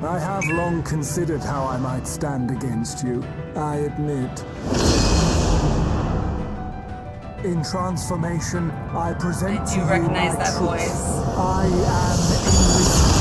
I have long considered how I might stand against you, I admit. In transformation, I present I to do you recognize my that truth. voice. I am English.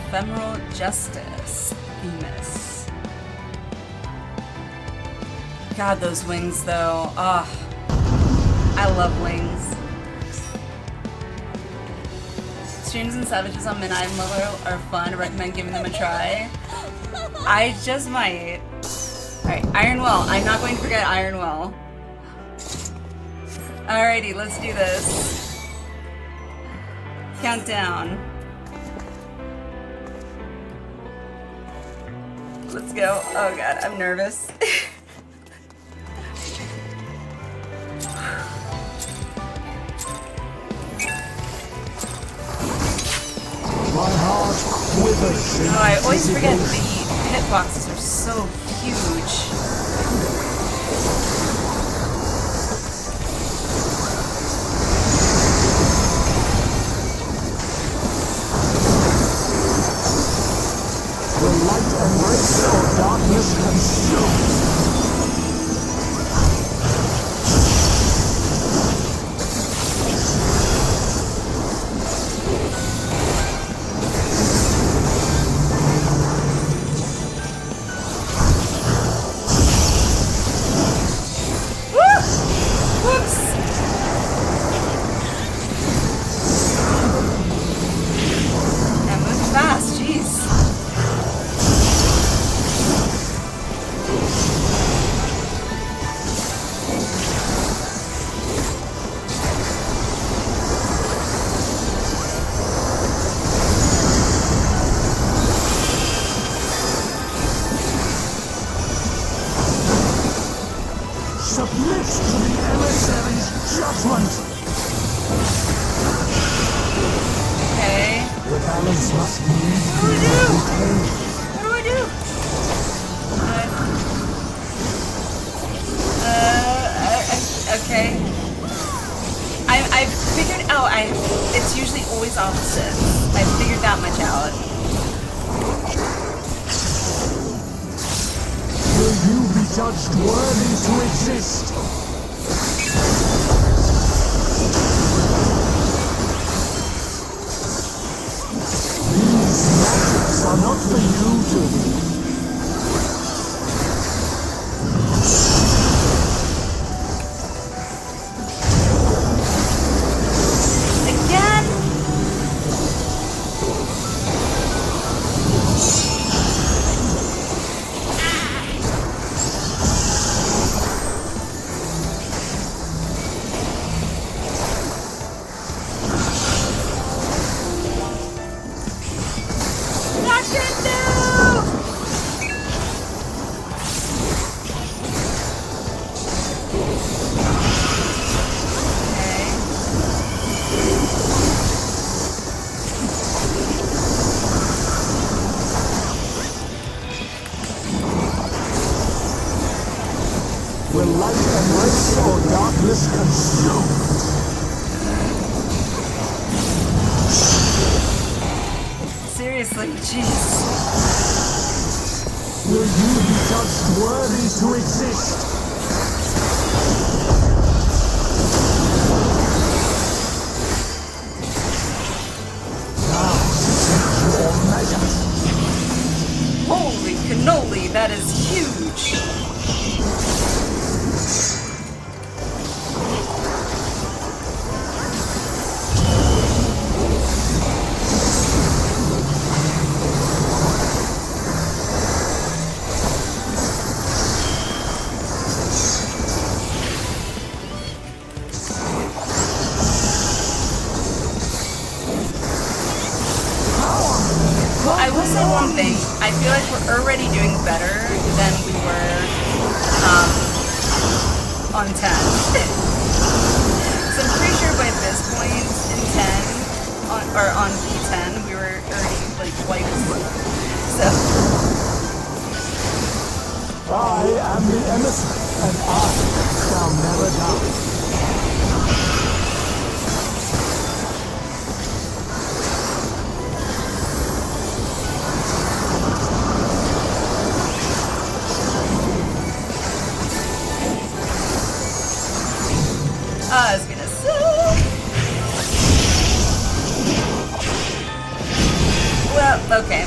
Ephemeral Justice. Venus. God, those wings though. Ah, I love wings. Streams and Savages on min item level are fun. I recommend giving them a try. I just might. Alright, Iron Well. I'm not going to forget Iron Well. Alrighty, let's do this. Countdown. Let's go. Oh god, I'm nervous. My heart withers. Oh, I always forget the hitboxes are so huge. The light embrace or darkness consumes. Submit to the emissary's judgment! Okay. The balance must be What do I do? What do I do? Okay. I figured out it's usually always opposite. I figured that much out. Will you be judged worthy to exist? These magics are not for you to... Will light embrace or darkness consume? Seriously, jeez. Will you be judged worthy to exist? Now, your measure. Holy cannoli, that is huge. I will say one thing. I feel like we're already doing better than we were on 10. So I'm pretty sure by this point in 10, on P10, we were already like wiped. So I am the emissary, and I shall never die. it's gonna suck. Well, okay.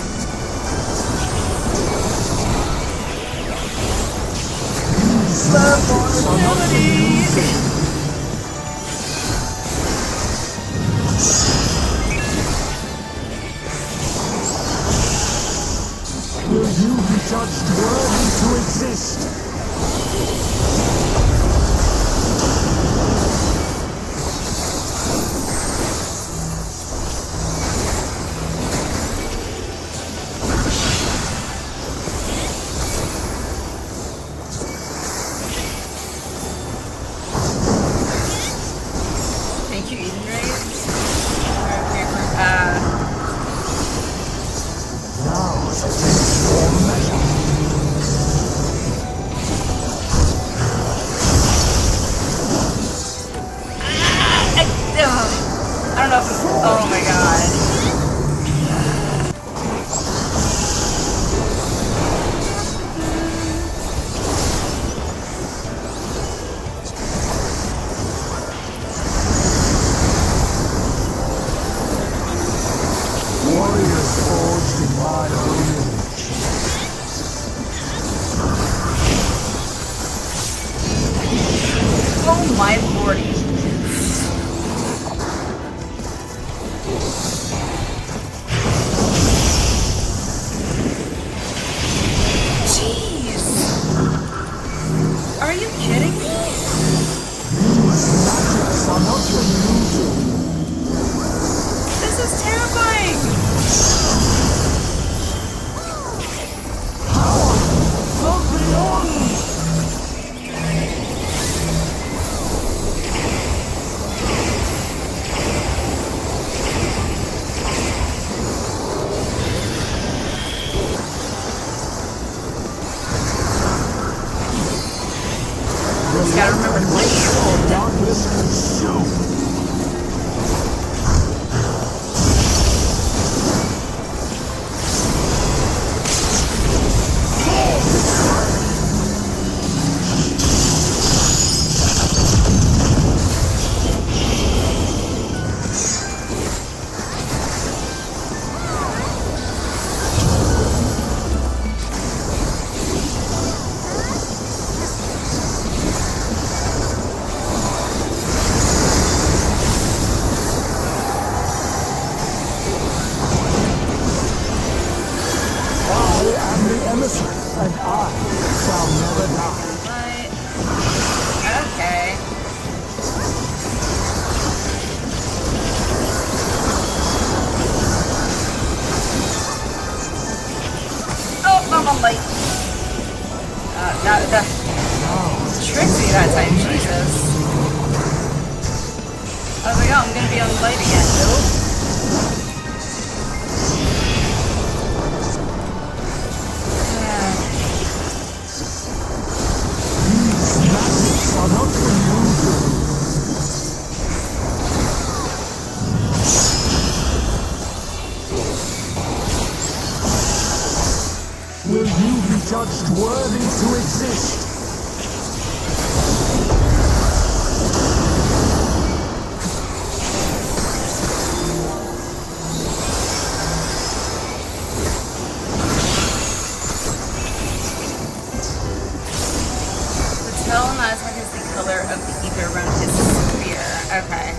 Will you be judged worthy to exist? Thank you, Eden Rays. Now, your measure. I don't know if oh my god. Warriors forged in my own image. Oh my lordy. Jeez. Are you kidding me? These magics are not illusion. This is terrifying. Power from beyond. Just gotta remember to play Or darkness consume. Emissary, and I shall never die. Okay. Oh, I'm late. That tricked me that time, Jesus. I was like, oh, I'm gonna be on light again. Nope. judged worthy to exist. The tail Mazak is the color of the ether around his spear. Okay.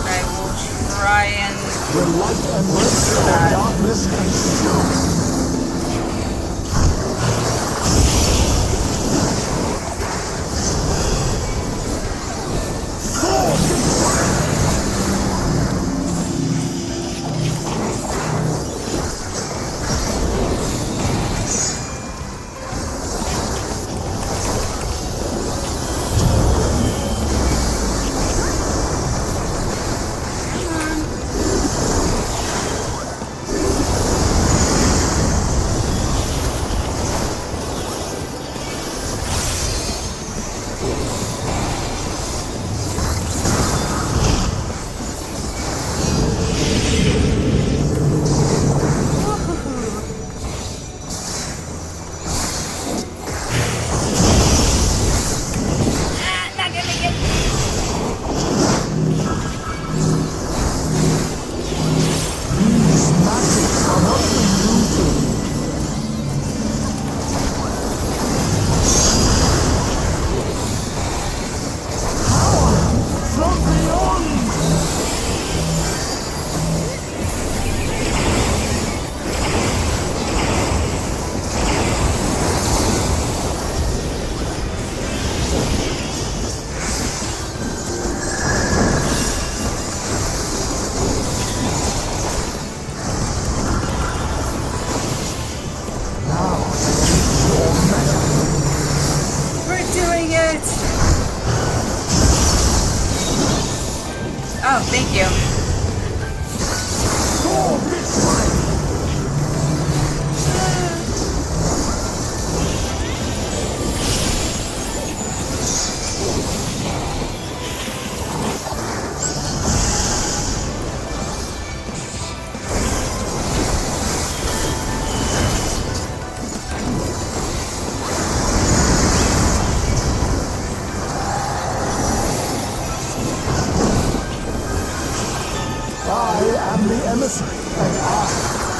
I will try and... The light and mercy of darkness consume. Oh, thank you. Emissary, and I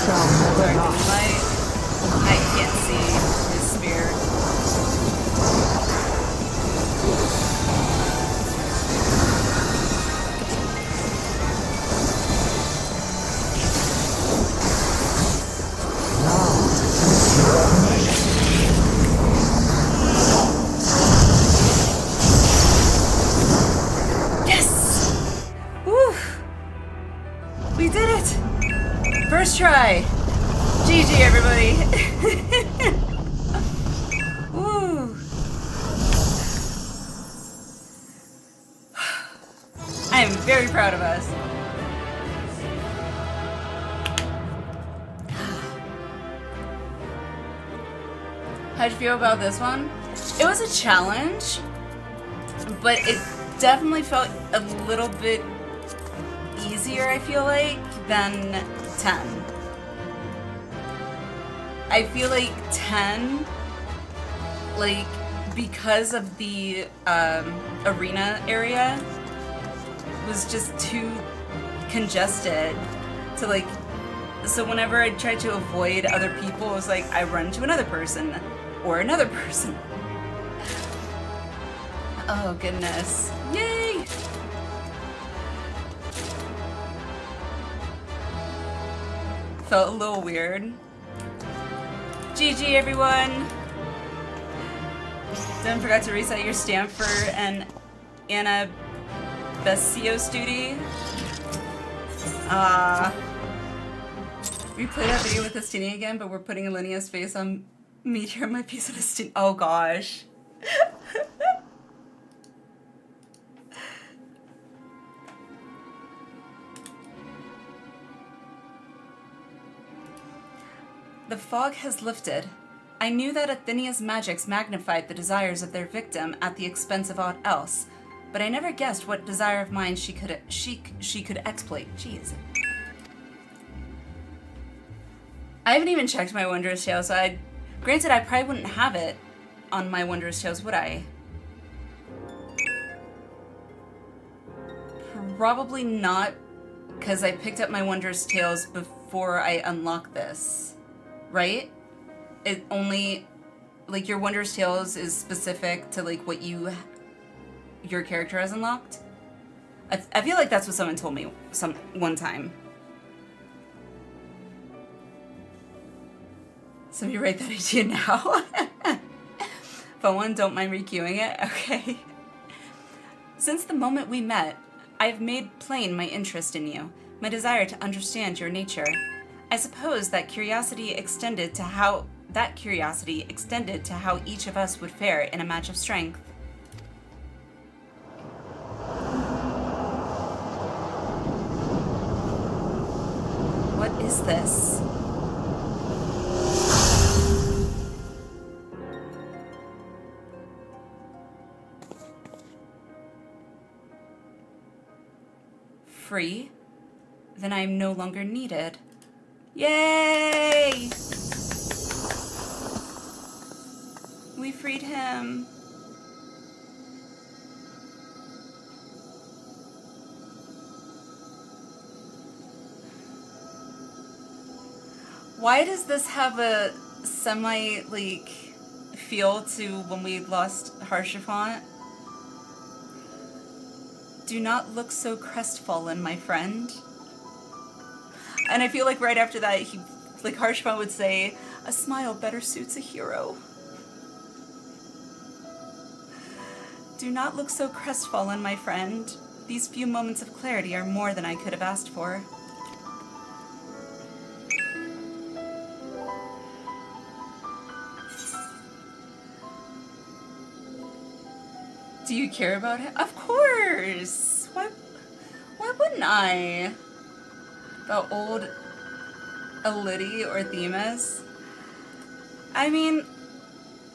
shall never die. I can't see his spear. Now to use your measure. Yes! Woo! We did it! First try! GG, everybody! Woo! I am very proud of us. How'd you feel about this one? It was a challenge, but it definitely felt a little bit easier, I feel like, than 10. I feel like 10, like, because of the arena area, was just too congested to, like, so whenever I tried to avoid other people, it was like I run to another person or another person. Oh goodness. Yay! Felt a little weird. GG, everyone! Don't forget to reset your stamp for an Anna Besios duty. We played that video with Estini again, but we're putting Alinia's face on Meteor on my piece of Estini. Oh gosh. The fog has lifted. I knew that Athenia's magics magnified the desires of their victim at the expense of aught else, but I never guessed what desire of mine she could exploit. Jeez. I haven't even checked my Wondrous Tales, so granted, I probably wouldn't have it on my Wondrous Tales, would I? Probably not, because I picked up my Wondrous Tales before I unlocked this, right? It only, like, your Wondrous Tales is specific to, like, what your character has unlocked. I feel like that's what someone told me one time. So you write that idea now. Phone one, don't mind requeuing it. Okay. Since the moment we met, I have made plain my interest in you, my desire to understand your nature. I suppose that curiosity extended to how each of us would fare in a match of strength. What is this? Free? Then I am no longer needed. Yay! We freed him. Why does this have a semi-like feel to when we lost Harshafont? Do not look so crestfallen, my friend. And I feel like right after that, Harshafont would say, "A smile better suits a hero." Do not look so crestfallen, my friend. These few moments of clarity are more than I could have asked for. Do you care about him? Of course! Why wouldn't I? About old Elidie or Themis? I mean,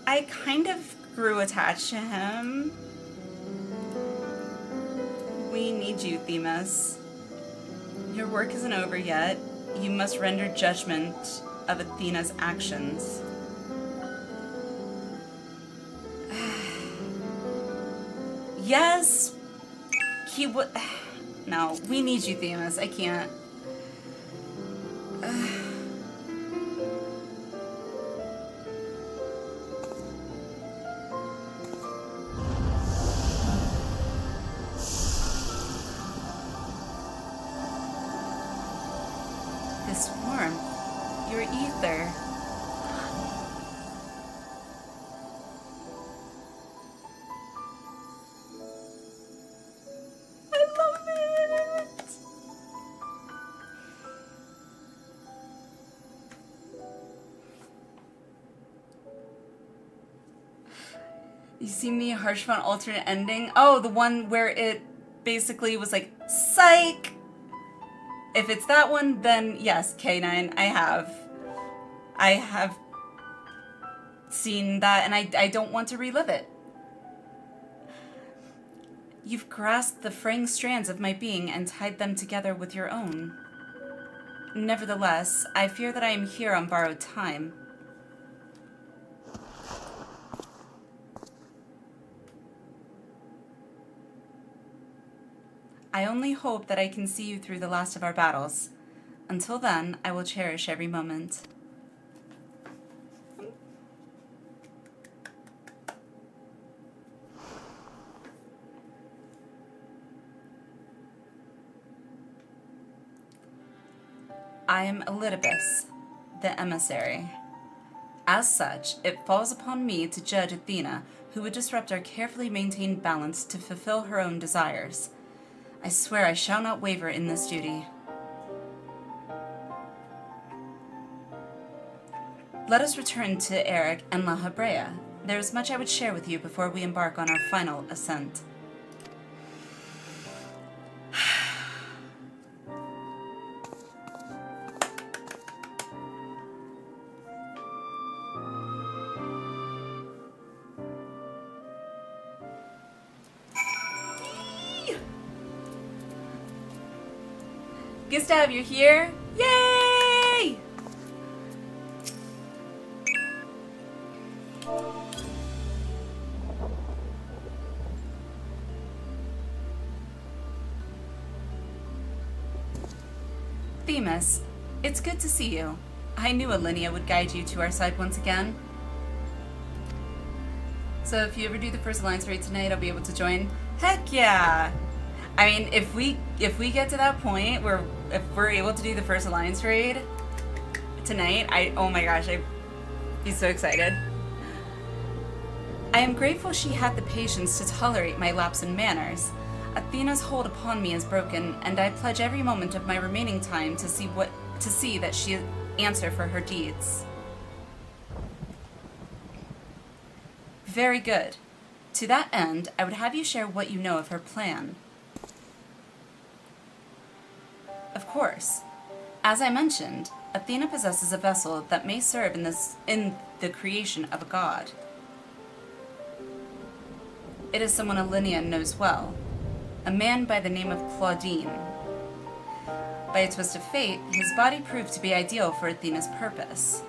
I kind of grew attached to him. We need you, Themis. Your work isn't over yet. You must render judgment of Athena's actions. Yes, he would. No, we need you, Themis. I can't. This warmth, your ether. You see me, Harshfont alternate ending? Oh, the one where it basically was like, psych! If it's that one, then yes, K9, I have seen that, and I don't want to relive it. You've grasped the fraying strands of my being and tied them together with your own. Nevertheless, I fear that I am here on borrowed time. I only hope that I can see you through the last of our battles. Until then, I will cherish every moment. I am Elidibus, the emissary. As such, it falls upon me to judge Athena, who would disrupt our carefully maintained balance to fulfill her own desires. I swear I shall not waver in this duty. Let us return to Eric and La Habrea. There is much I would share with you before we embark on our final ascent. Gustav, you're here? Yay! Themis, it's good to see you. I knew Alinea would guide you to our side once again. So if you ever do the first Alliance raid tonight, I'll be able to join. Heck yeah! I mean, if we get to that point where if we're able to do the first Alliance raid tonight, oh my gosh, I'd be so excited. I am grateful she had the patience to tolerate my lapse in manners. Athena's hold upon me is broken, and I pledge every moment of my remaining time to see that she answer for her deeds. Very good. To that end, I would have you share what you know of her plan. Of course. As I mentioned, Athena possesses a vessel that may serve in the creation of a god. It is someone Alinea knows well, a man by the name of Claudine. By a twist of fate, his body proved to be ideal for Athena's purpose.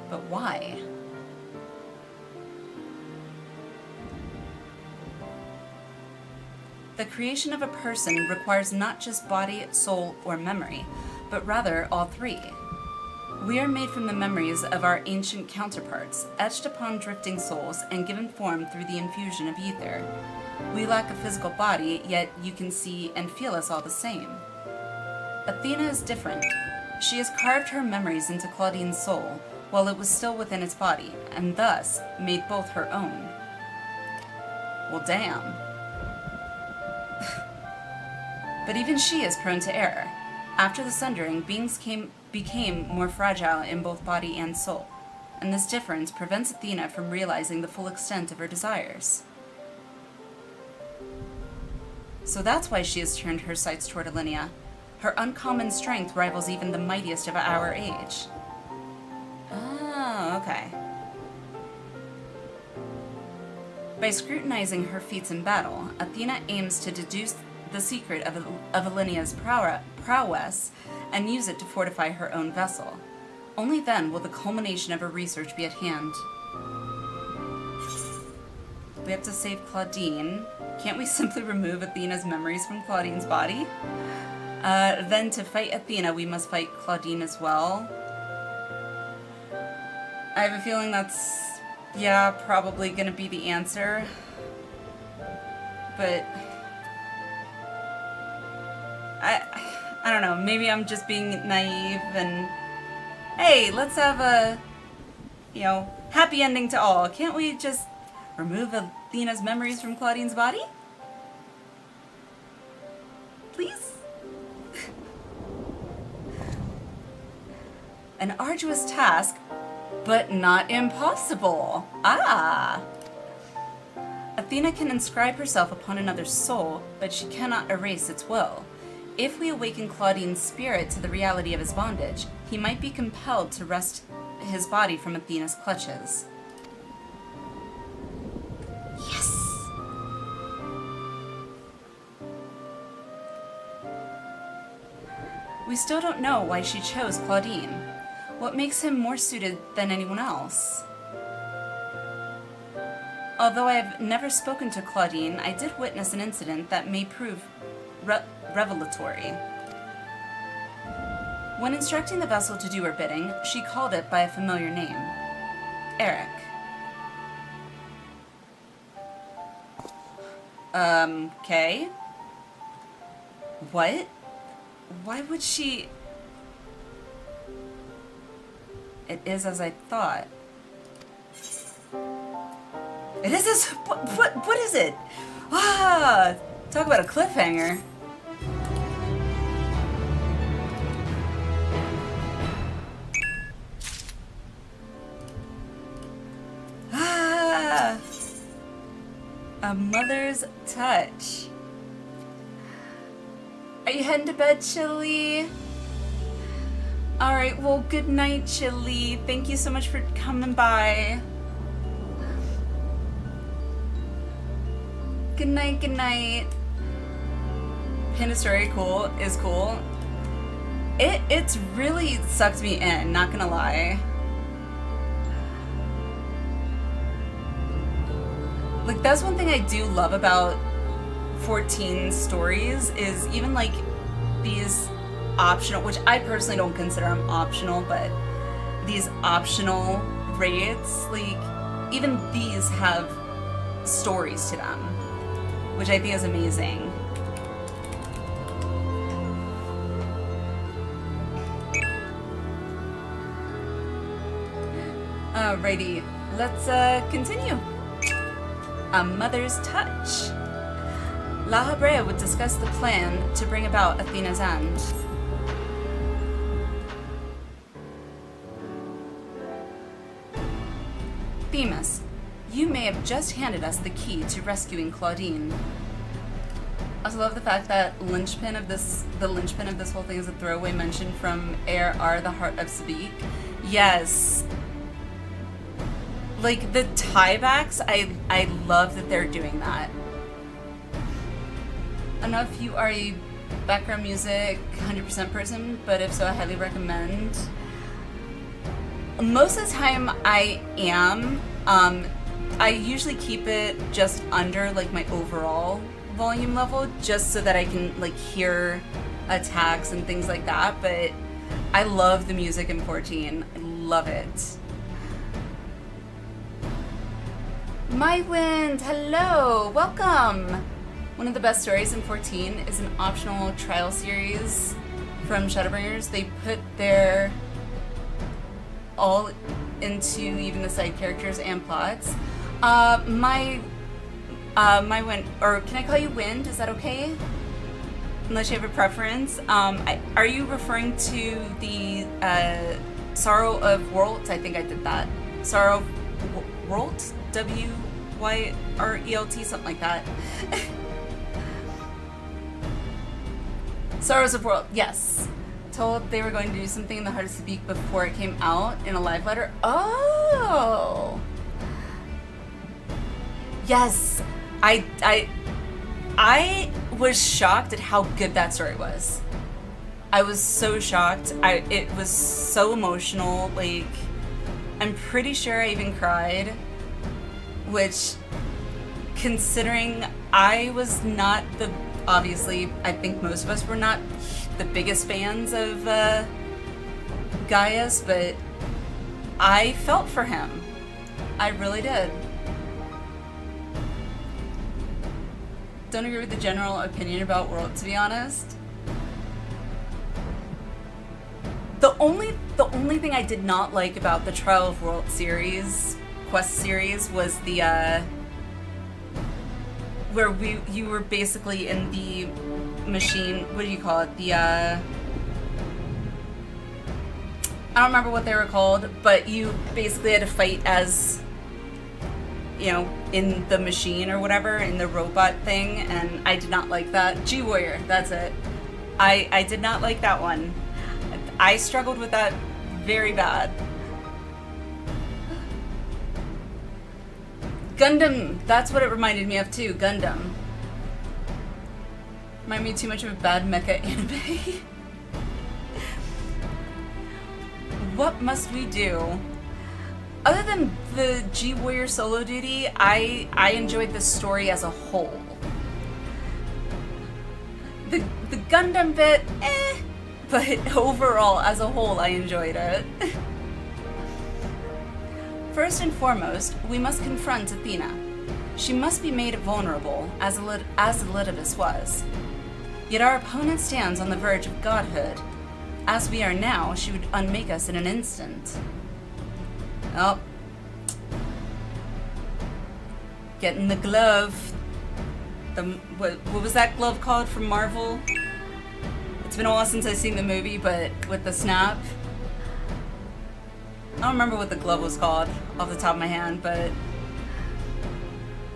But why? The creation of a person requires not just body, soul, or memory, but rather all three. We are made from the memories of our ancient counterparts, etched upon drifting souls and given form through the infusion of ether. We lack a physical body, yet you can see and feel us all the same. Athena is different. She has carved her memories into Claudine's soul while it was still within its body, and thus made both her own. Well, damn. But even she is prone to error. After the sundering, beings became more fragile in both body and soul, and this difference prevents Athena from realizing the full extent of her desires. So that's why she has turned her sights toward Alinea. Her uncommon strength rivals even the mightiest of our age. Oh, okay. By scrutinizing her feats in battle, Athena aims to deduce the secret of Alinea's prowess and use it to fortify her own vessel. Only then will the culmination of her research be at hand. We have to save Claudine. Can't we simply remove Athena's memories from Claudine's body? Then to fight Athena, we must fight Claudine as well. I have a feeling that's, yeah, probably gonna be the answer. But I don't know, maybe I'm just being naive and, hey, let's have a, happy ending to all. Can't we just remove Athena's memories from Claudine's body? Please? An arduous task, but not impossible. Ah! Athena can inscribe herself upon another's soul, but she cannot erase its will. If we awaken Claudine's spirit to the reality of his bondage, he might be compelled to wrest his body from Athena's clutches. Yes! We still don't know why she chose Claudine. What makes him more suited than anyone else? Although I have never spoken to Claudine, I did witness an incident that may prove revelatory. When instructing the vessel to do her bidding, she called it by a familiar name, Eric. Okay. What? Why would she... It is as I thought. It is as... What is it? Ah! Talk about a cliffhanger. Ah! A mother's touch. Are you heading to bed, Chili? Alright, well, good night, Chili. Thank you so much for coming by. Good night, good night. Panda Story is cool. It's really sucked me in, not gonna lie. Like, that's one thing I do love about 14 stories, is even like these optional, which I personally don't consider them optional, but these optional raids, like, even these have stories to them, which I think is amazing. Alrighty, let's continue. A Mother's Touch. La Habrea would discuss the plan to bring about Athena's end. Themis, you may have just handed us the key to rescuing Claudine. I also love the fact that the linchpin of this whole thing is a throwaway mention from AR, the Heart of Sabik. Yes. Like, the tiebacks, I love that they're doing that. I don't know if you are a background music 100% person, but if so, I highly recommend. Most of the time I am. I usually keep it just under like my overall volume level, just so that I can like hear attacks and things like that, but I love the music in 14. I love it. My Wind, hello, welcome! One of the best stories in 14 is an optional trial series from Shadowbringers. They put their all into even the side characters and plots. My Wind, or can I call you Wind? Is that okay? Unless you have a preference. Are you referring to the Sorrow of Worlds? I think I did that. Sorrow of Worlds? W-Y-R-E-L-T, something like that. Sorrows of World, yes. Told they were going to do something in the Heart of Sabik before it came out in a live letter. Oh! Yes! I was shocked at how good that story was. I was so shocked. It was so emotional. Like, I'm pretty sure I even cried. Which, considering I was not the... Obviously, I think most of us were not the biggest fans of Gaius, but I felt for him. I really did. Don't agree with the general opinion about World, to be honest. The only thing I did not like about the Trial of World series, quest series, was the where you were basically in the machine, what do you call it? The I don't remember what they were called, but you basically had to fight as, you know, in the machine or whatever, in the robot thing, and I did not like that. G-Warrior, that's it. I did not like that one. I struggled with that very bad. Gundam, that's what it reminded me of too, Gundam. Reminded me too much of a bad mecha anime. What must we do? Other than the G-Warrior solo duty, I enjoyed the story as a whole. The Gundam bit, but overall, as a whole, I enjoyed it. First and foremost, we must confront Athena. She must be made vulnerable, as Elidibus was. Yet our opponent stands on the verge of godhood. As we are now, she would unmake us in an instant. Oh. Getting the glove. What was that glove called from Marvel? It's been a while since I've seen the movie, but with the snap. I don't remember what the glove was called off the top of my hand, but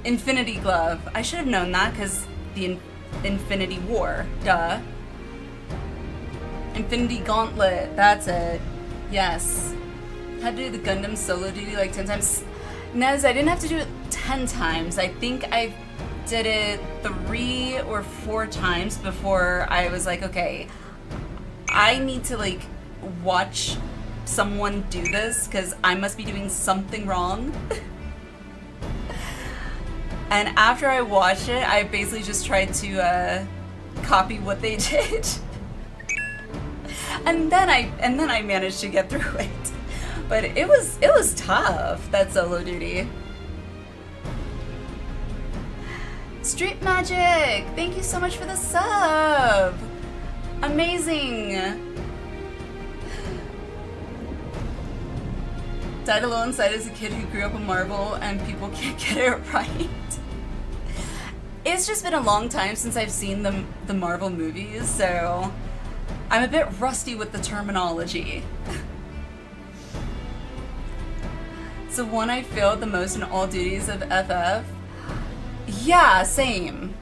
Infinity Glove. I should have known that because the Infinity War, duh. Infinity Gauntlet, that's it. Yes. Had to do the Gundam solo duty like 10 times. Nez, I didn't have to do it 10 times. I think I did it 3 or 4 times before I was like, okay, I need to like watch someone do this because I must be doing something wrong. And after I watched it, I basically just tried to copy what they did. And then I managed to get through it. But it was tough, that solo duty. Street Magic! Thank you so much for the sub! Amazing! Died a little inside as a kid who grew up on Marvel and people can't get it right. It's just been a long time since I've seen the Marvel movies, so I'm a bit rusty with the terminology. It's the one I failed the most in all duties of FF. Yeah, same.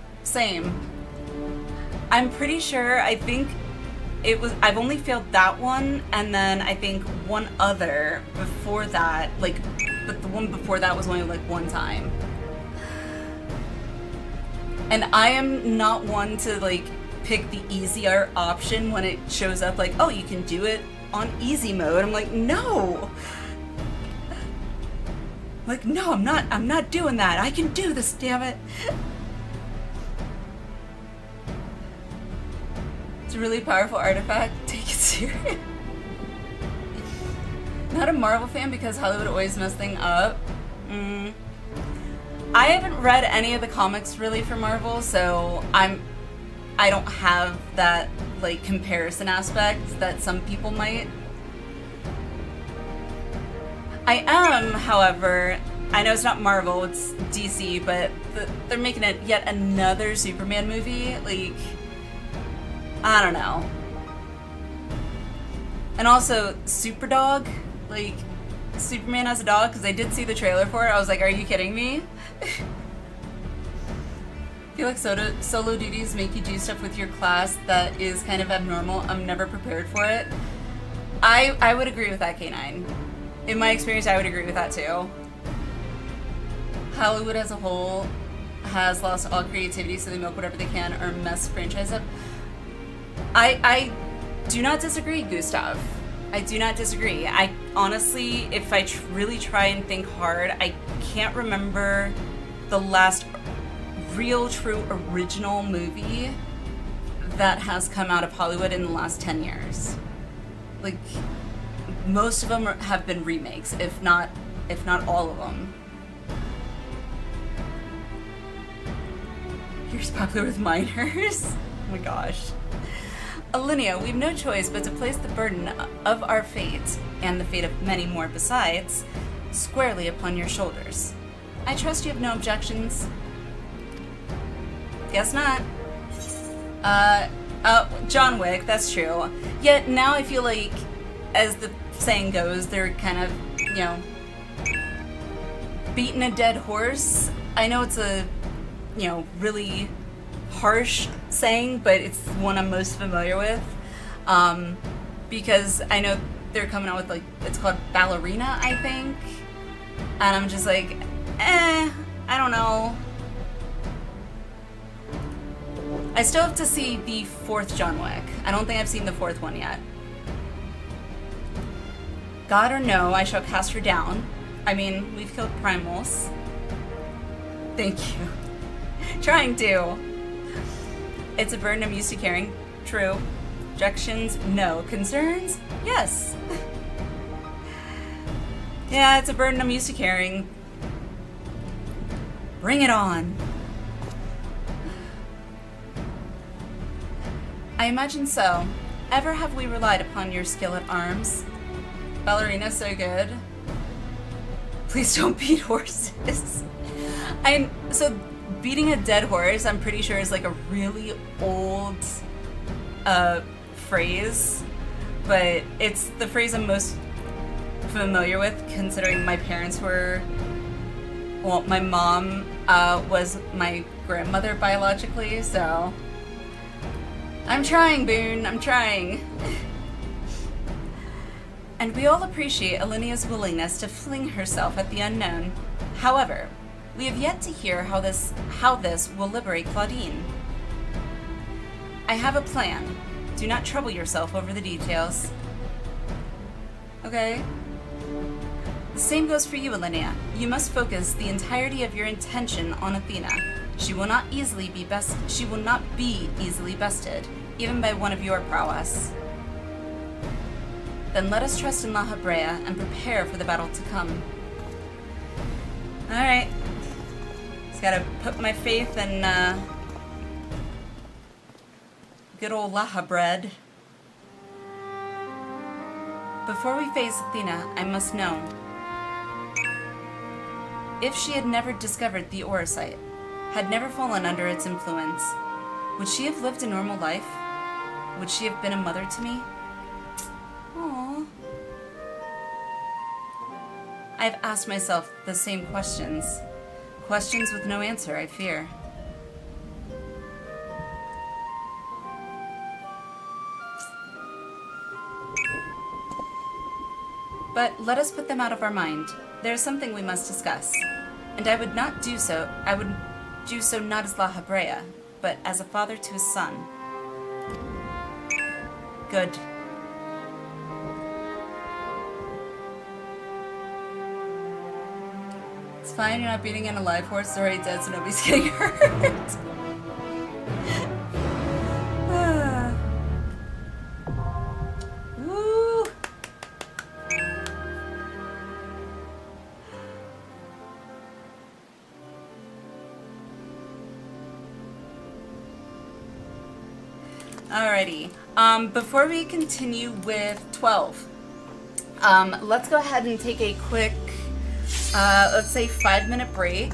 I'm pretty sure, I think I've only failed that one, and then I think one other before that, like, but the one before that was only like one time. And I am not one to like pick the easier option when it shows up like, oh, you can do it on easy mode. I'm like, no! Like, no, I'm not doing that. I can do this, damn it. It's a really powerful artifact. Take it serious. Not a Marvel fan because Hollywood always messed things up. I haven't read any of the comics really for Marvel, so I don't have that like comparison aspect that some people might. I am, however, I know it's not Marvel, it's DC, but they're making it yet another Superman movie. Like, I don't know. And also, Superdog, like, Superman as a dog, because I did see the trailer for it. I was like, are you kidding me? I feel like solo duties make you do stuff with your class that is kind of abnormal. I'm never prepared for it. I would agree with that, K9. In my experience, I would agree with that too. Hollywood as a whole has lost all creativity, so they milk whatever they can or mess franchise up. I do not disagree, Gustav. I do not disagree. I honestly, if I really try and think hard, I can't remember the last real, true, original movie that has come out of Hollywood in the last 10 years. Like, most of them have been remakes, if not all of them. Here's popular with minors. Oh my gosh. Alinea, we've no choice but to place the burden of our fate, and the fate of many more besides, squarely upon your shoulders. I trust you have no objections. Guess not. John Wick, that's true. Yet now I feel like, as the saying goes, they're kind of, you know, beating a dead horse. I know it's a, you know, really harsh saying, but it's the one I'm most familiar with. Because I know they're coming out with, like, it's called Ballerina, I think. And I'm just like, I don't know. I still have to see the 4th John Wick. I don't think I've seen the 4th one yet. God or no, I shall cast her down. I mean, we've killed primals. Thank you. Trying to. It's a burden I'm used to carrying. True. Objections? No. Concerns? Yes. Yeah, it's a burden I'm used to carrying. Bring it on. I imagine so. Ever have we relied upon your skill at arms? Ballerina's so good. Please don't beat horses. So beating a dead horse, I'm pretty sure is like a really old phrase, but it's the phrase I'm most familiar with, considering my parents were, well, my mom was my grandmother biologically, so I'm trying, Boone, I'm trying. And we all appreciate Alinea's willingness to fling herself at the unknown. However, we have yet to hear how this will liberate Claudine. I have a plan. Do not trouble yourself over the details. Okay? The same goes for you, Alinea. You must focus the entirety of your intention on Athena. She will not be easily bested, even by one of your prowess. Then let us trust in La Habrea and prepare for the battle to come. Alright. Just gotta put my faith in, good old La Habrea. Before we face Athena, I must know. If she had never discovered the Orosite, had never fallen under its influence, would she have lived a normal life? Would she have been a mother to me? Aww. I've asked myself the same questions. Questions with no answer, I fear. But let us put them out of our mind. There is something we must discuss. And I would not do so, I would do so not as La Habrea, but as a father to his son. Good. It's fine, you're not beating in a live horse, it's already dead, so nobody's getting hurt. Woo! Alrighty. Before we continue with 12, let's go ahead and take a quick, let's say 5-minute break.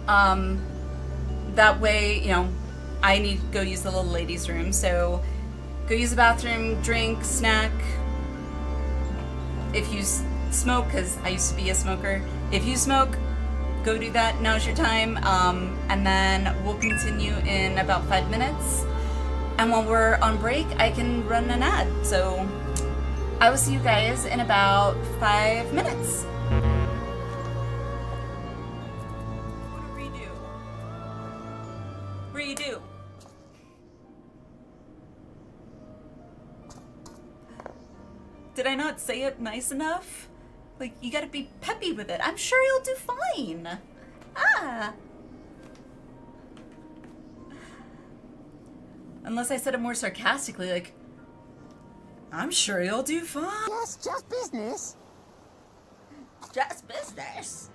That way, you know, I need to go use the little ladies' room, so go use the bathroom, drink, snack. If you smoke, because I used to be a smoker, if you smoke, go do that, now's your time, and then we'll continue in about 5 minutes. And while we're on break, I can run an ad. So I will see you guys in about 5 minutes. Redo. Redo. Did I not say it nice enough? Like, you gotta be peppy with it. I'm sure you'll do fine. Ah. Unless I said it more sarcastically, like, I'm sure you'll do fine. Yes, just business. Just business.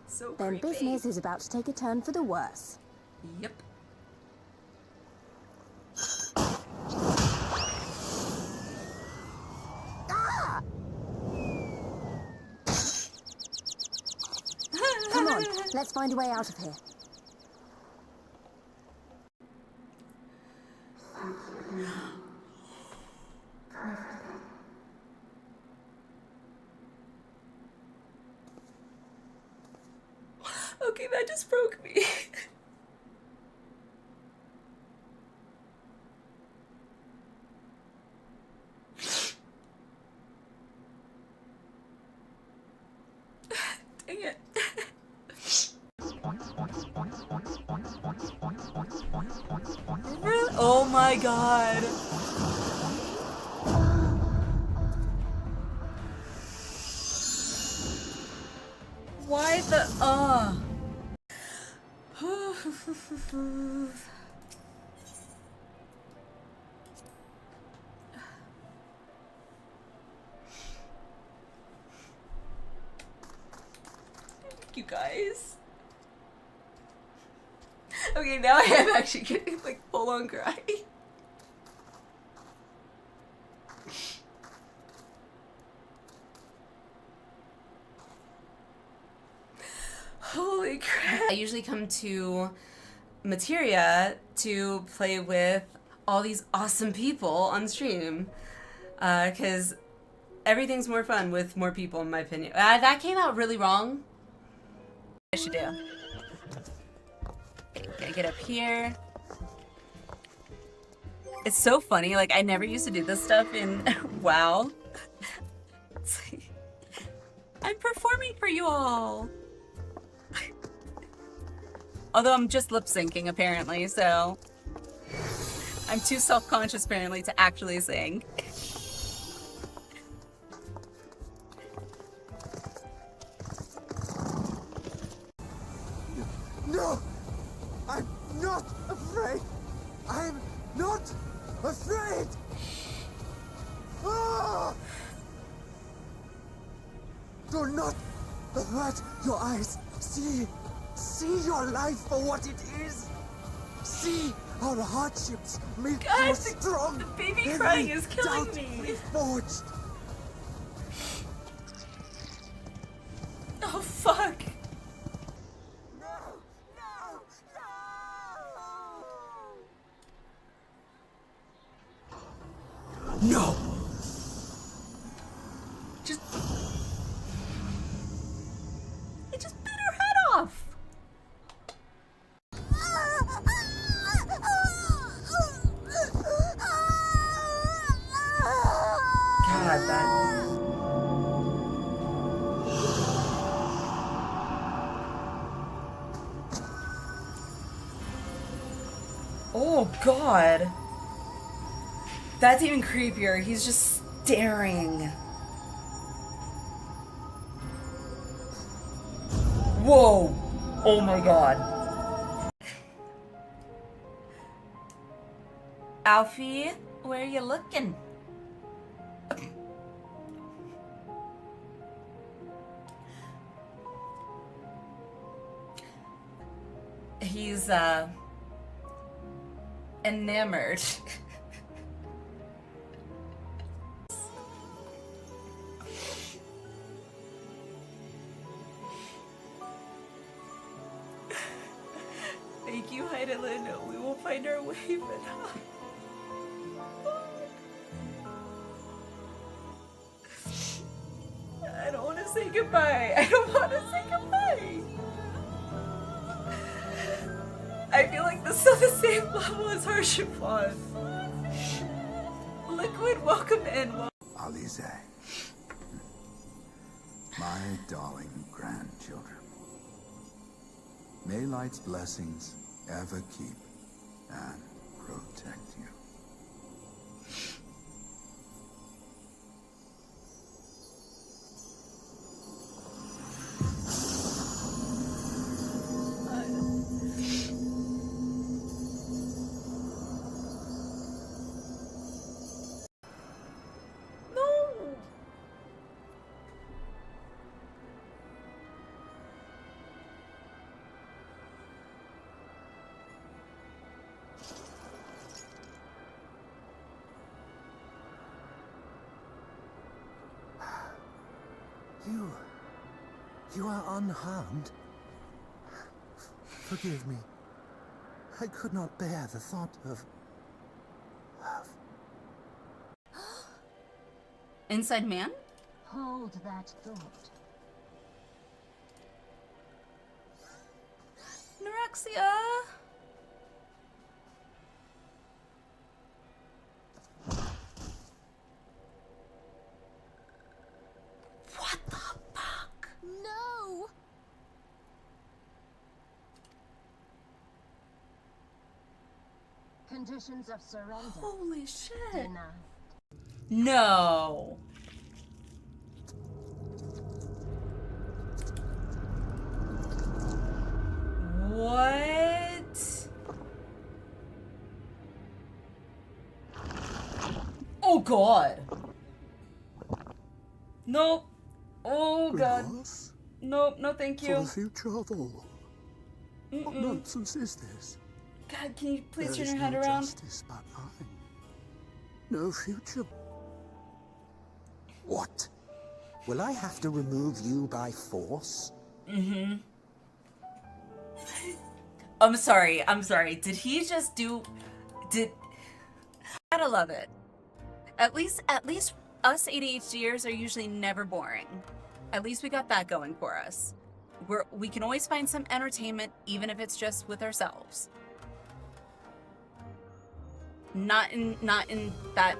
So Then creepy. business is about to take a turn for the worse. Yep. Come on, let's find a way out of here. Okay, that just broke me. Dang it. Really? Oh my god. Why the you guys. Okay, now I am actually getting like full on cry. Holy crap. I usually come to Materia to play with all these awesome people on stream. Because everything's more fun with more people, in my opinion. That came out really wrong. I should do. Gotta get up here. It's so funny, like, I never used to do this stuff in WoW. It's like, I'm performing for you all. Although I'm just lip syncing apparently, so I'm too self-conscious apparently to actually sing. No! I'm not afraid! I'm not afraid! Ah! Do not avert your eyes. See your life for what it is. See our hardships make God, you strong. the baby Every crying is killing doubt me. we forged. Oh, fuck. No, no, no! No! It just bit her head off. God, that. Oh, God. That's even creepier. He's just staring. Whoa. Oh, my God. Alfie, where are you looking? He's, enamored. Thank you, Heidelin. We will find our way, but I don't want to say goodbye. I don't want to say goodbye. I feel like this is on the same level as Harshipon. Liquid, welcome in. Alize, my darling grandchildren, may light's blessings ever keep and protect you. You are unharmed. Forgive me. I could not bear the thought of... Inside man? Hold that thought. Anorexia. What the fuck? No! Conditions of surrender. Holy shit. Denied. No. What? Oh God. Nope. Oh God. Remorse? Nope. No, thank For you. the future of all. What nonsense is this? God, can you please There turn is your head no around? justice but mine. No future. What? Will I have to remove you by force? Mm-hmm. I'm sorry. Did he just do... Gotta love it. At least us ADHDers are usually never boring. At least we got that going for us. We can always find some entertainment, even if it's just with ourselves. Not in that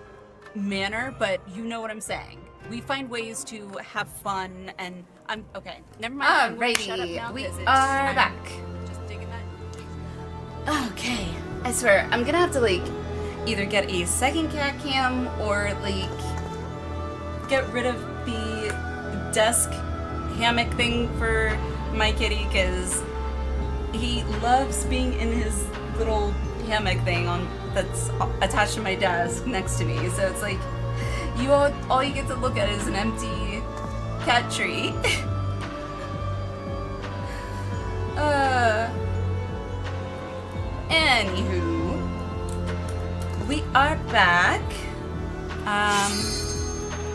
manner, but you know what I'm saying. We find ways to have fun, and I'm okay. Never mind. I'm going to shut up now, we 'cause are back. Just digging that. Okay, I swear I'm gonna have to like either get a second cat cam or like get rid of the desk hammock thing for my kitty, because he loves being in his little hammock thing that's attached to my desk next to me. So it's like all you get to look at is an empty cat tree. Anywho, we are back.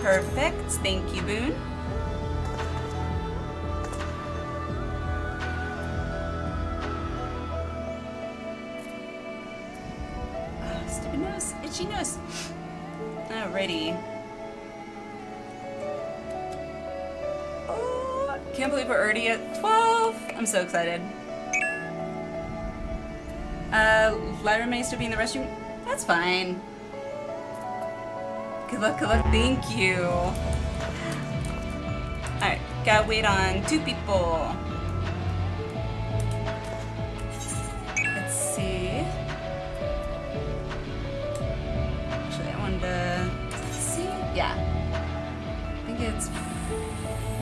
Perfect. Thank you, Boone. Stupid nose. Itchy nose. Alrighty. Oh, can't believe we're already at 12. I'm so excited. Lyra may still be in the restroom. That's fine. Good luck, thank you. Alright, gotta wait on 2 people. Let's see. Actually, I wanted to see. Yeah. I think it's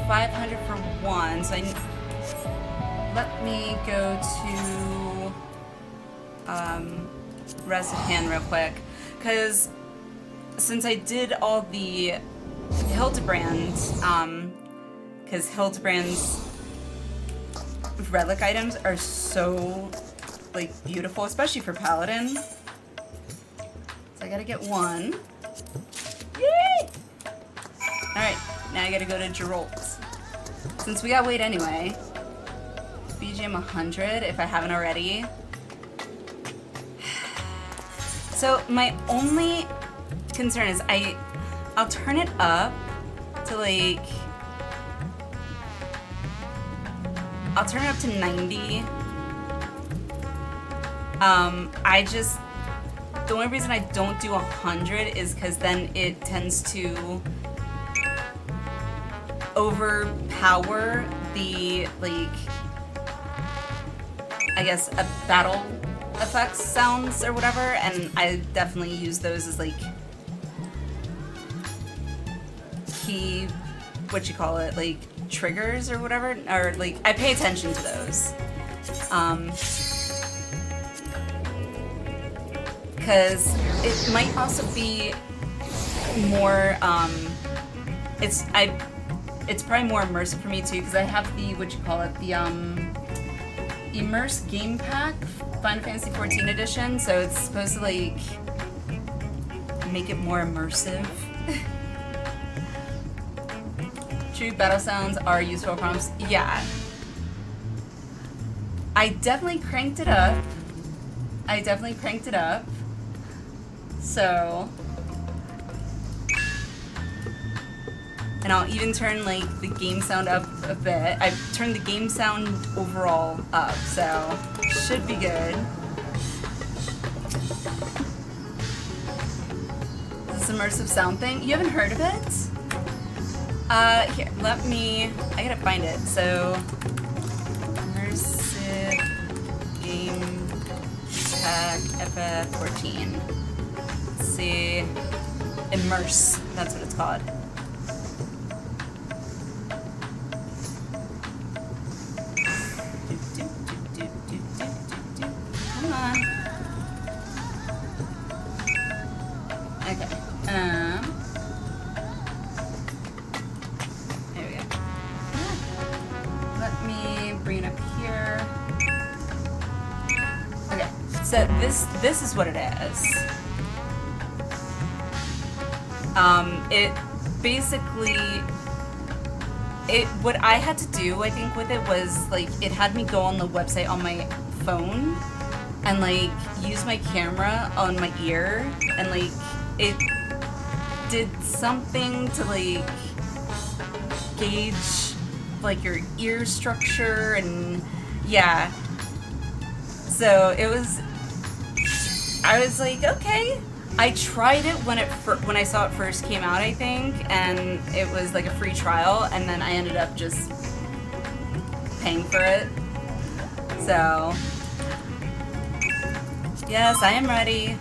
500 for 1, so let me go to Recipan real quick, because since I did all the Hildebrand, because Hildebrand's relic items are so, like, beautiful, especially for Paladin. So I gotta get 1. Yay! Alright, now I gotta go to Geralt's. Since we gotta wait anyway, BGM 100 if I haven't already. So my only concern is I'll turn it up to like, I'll turn it up to 90. The only reason I don't do 100 is because then it tends to overpower the, like, I guess, a battle effects sounds or whatever, and I definitely use those as, like, key, what you call it, like, triggers or whatever, or, like, I pay attention to those. Because it might also be more, it's probably more immersive for me too, because I have the, what you call it, the, Immerse Game Pack, Final Fantasy XIV edition, so it's supposed to, like, make it more immersive. True, battle sounds are useful prompts. Yeah. I definitely cranked it up. So... And I'll even turn, like, the game sound up a bit. I've turned the game sound overall up, so should be good. This immersive sound thing, you haven't heard of it? Here, I gotta find it. So, immersive game pack FF14. Let's see, Immerse, that's what it's called. Come on. Okay. There we go. Let me bring it up here. Okay. So this is what it is. It basically, what I had to do, I think, with it was, like, it had me go on the website on my phone and, like, use my camera on my ear, and, like, it did something to, like, gauge, like, your ear structure, and yeah. So it was, I was like, okay. I tried it when I saw it first came out, I think, and it was like a free trial, and then I ended up just paying for it. So, yes, I am ready.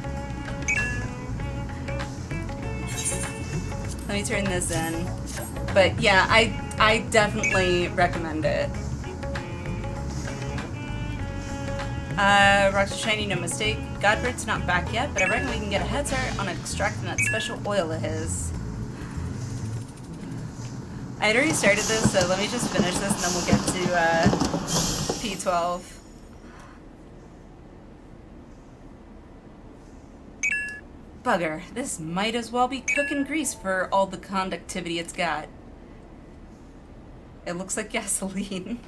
Let me turn this in. But yeah, I definitely recommend it. Rocks are shiny, no mistake. Godbird's not back yet, but I reckon we can get a head start on extracting that special oil of his. I'd already started this, so let me just finish this and then we'll get to P12. Bugger, this might as well be cooking grease for all the conductivity it's got. It looks like gasoline.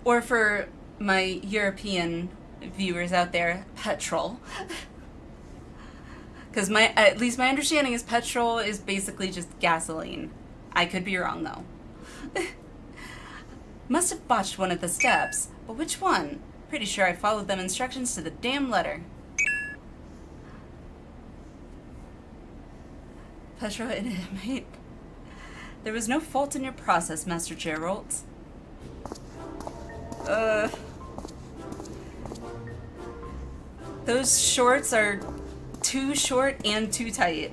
Or for my European viewers out there, petrol. Because at least my understanding is petrol is basically just gasoline. I could be wrong though. Must have botched one of the steps, but which one? Pretty sure I followed them instructions to the damn letter. Petrol inmate. There was no fault in your process, Master Gerald. Those shorts are too short and too tight.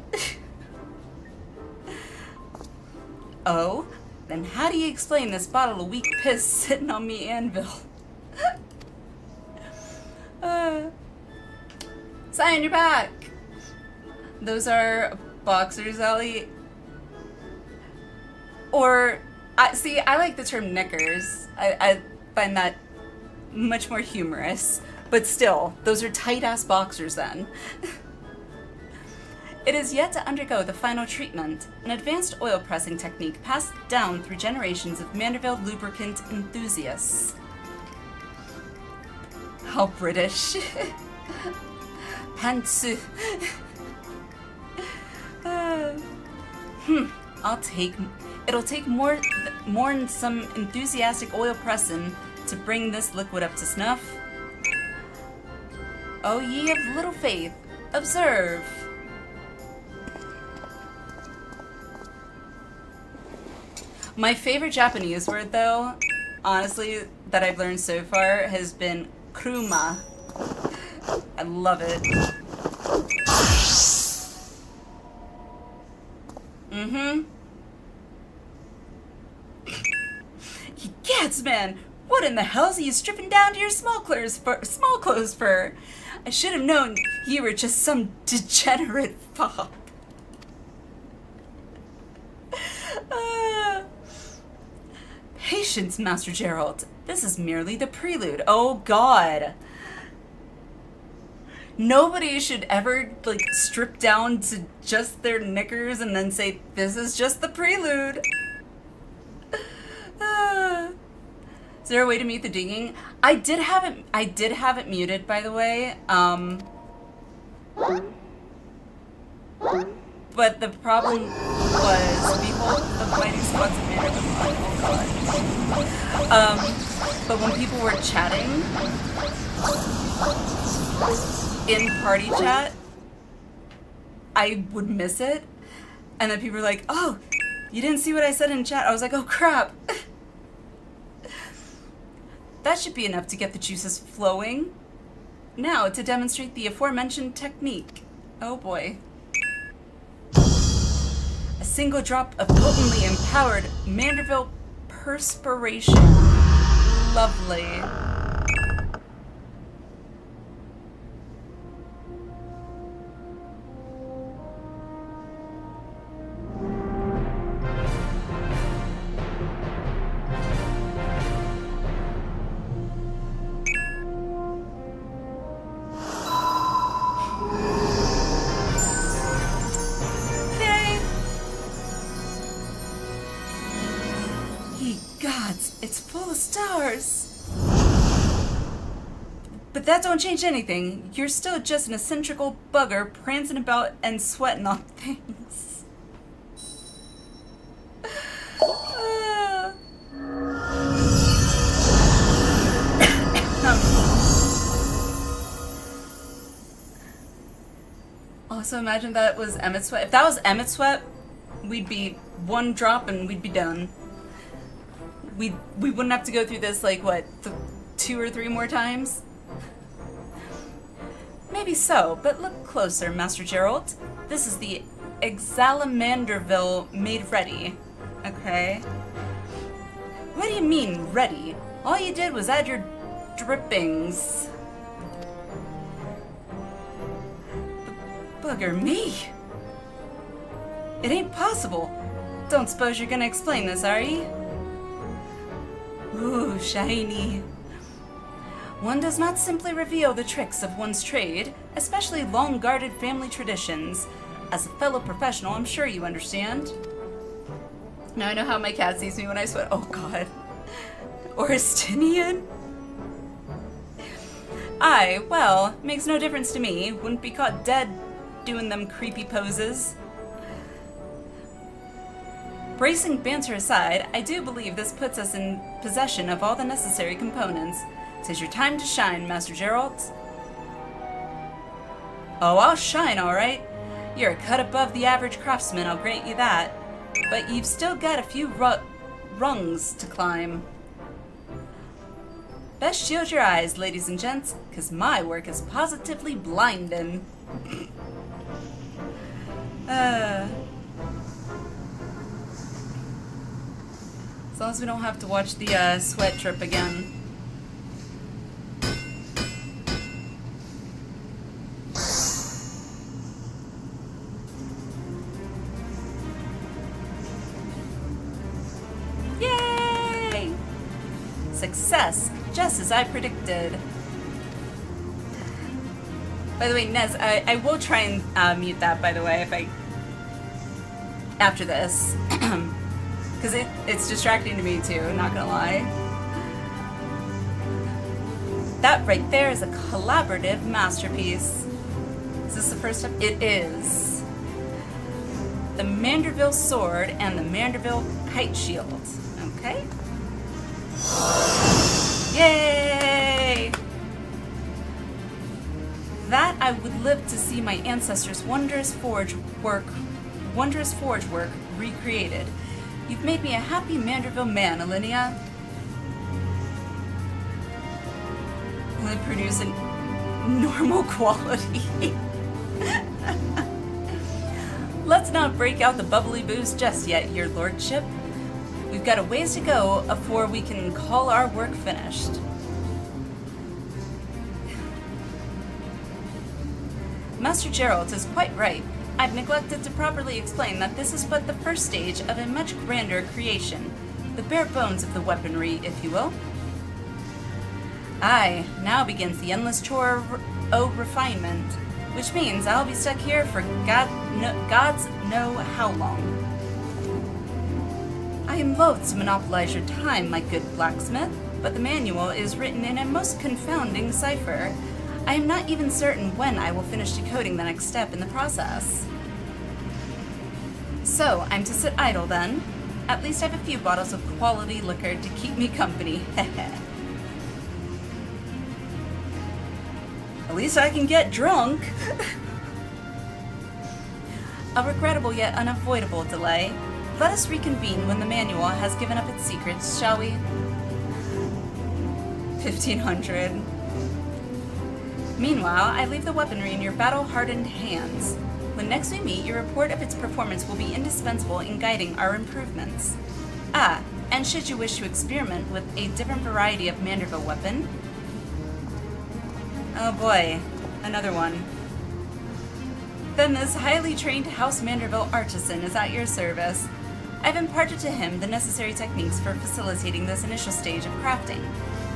Oh? Then how do you explain this bottle of weak piss sitting on me anvil? Sign your back! Those are boxers, Ellie. Or, I like the term knickers. I find that much more humorous. But still, those are tight-ass boxers then. It is yet to undergo the final treatment, an advanced oil pressing technique passed down through generations of Manderville lubricant enthusiasts. How British. Pantsu. It'll take more than some enthusiastic oil pressing to bring this liquid up to snuff. Oh, ye of little faith, observe. My favorite Japanese word, though, honestly, that I've learned so far has been kuruma. I love it. Ye gads, man! What in the hell's you stripping down to your small clothes for? I should have known you were just some degenerate fop. Patience, Master Gerald. This is merely the prelude. Oh God. Nobody should ever, like, strip down to just their knickers and then say, this is just the prelude. Is there a way to mute the dinging? I did have it muted, by the way. But the problem was, behold the mighty squads of Manor. Oh God. But when people were chatting in party chat, I would miss it, and then people were like, "Oh, you didn't see what I said in chat?" I was like, "Oh crap." That should be enough to get the juices flowing. Now, to demonstrate the aforementioned technique. Oh boy. A single drop of potently empowered Manderville perspiration. Lovely. It's full of stars. But that don't change anything. You're still just an eccentric old bugger prancing about and sweating on things. Also, imagine that was Emmett Sweat. If that was Emmett Sweat, we'd be one drop and we'd be done. We wouldn't have to go through this, like, what, 2 or 3 more times? Maybe so, but look closer, Master Gerald. This is the Exalamanderville made ready. Okay. What do you mean, ready? All you did was add your drippings. Bugger me. It ain't possible. Don't suppose you're gonna explain this, are you? Ooh, shiny. One does not simply reveal the tricks of one's trade, especially long-guarded family traditions. As a fellow professional, I'm sure you understand. Now I know how my cat sees me when I sweat. Oh god. Oristinian? Well, makes no difference to me. Wouldn't be caught dead doing them creepy poses. Bracing banter aside, I do believe this puts us in possession of all the necessary components. 'Tis your time to shine, Master Geralt. Oh, I'll shine, alright. You're a cut above the average craftsman, I'll grant you that. But you've still got a few rungs to climb. Best shield your eyes, ladies and gents, 'cause my work is positively blinding. As long as we don't have to watch the sweat drip again. Yay! Success, just as I predicted. By the way, Nez, I will try and mute that, by the way, if I... after this. Because it's distracting to me too, not gonna lie. That right there is a collaborative masterpiece. Is this the first step? It is. The Manderville sword and the Manderville kite shield. Okay. Yay! That I would live to see my ancestors' wondrous forge work recreated. You've made me a happy Manderville man, Alinea. Only produce a normal quality. Let's not break out the bubbly booze just yet, your lordship. We've got a ways to go before we can call our work finished. Master Geralt is quite right. I've neglected to properly explain that this is but the first stage of a much grander creation. The bare bones of the weaponry, if you will. Aye, now begins the endless chore of refinement, which means I'll be stuck here for gods know how long. I am loath to monopolize your time, my good blacksmith, but the manual is written in a most confounding cipher. I am not even certain when I will finish decoding the next step in the process. So, I'm to sit idle then? At least I have a few bottles of quality liquor to keep me company, At least I can get drunk! A regrettable yet unavoidable delay. Let us reconvene when the manual has given up its secrets, shall we? 1500. Meanwhile, I leave the weaponry in your battle-hardened hands. When next we meet, your report of its performance will be indispensable in guiding our improvements. Ah, and should you wish to experiment with a different variety of Manderville weapon... Oh boy, another one. Then this highly trained House Manderville artisan is at your service. I've imparted to him the necessary techniques for facilitating this initial stage of crafting.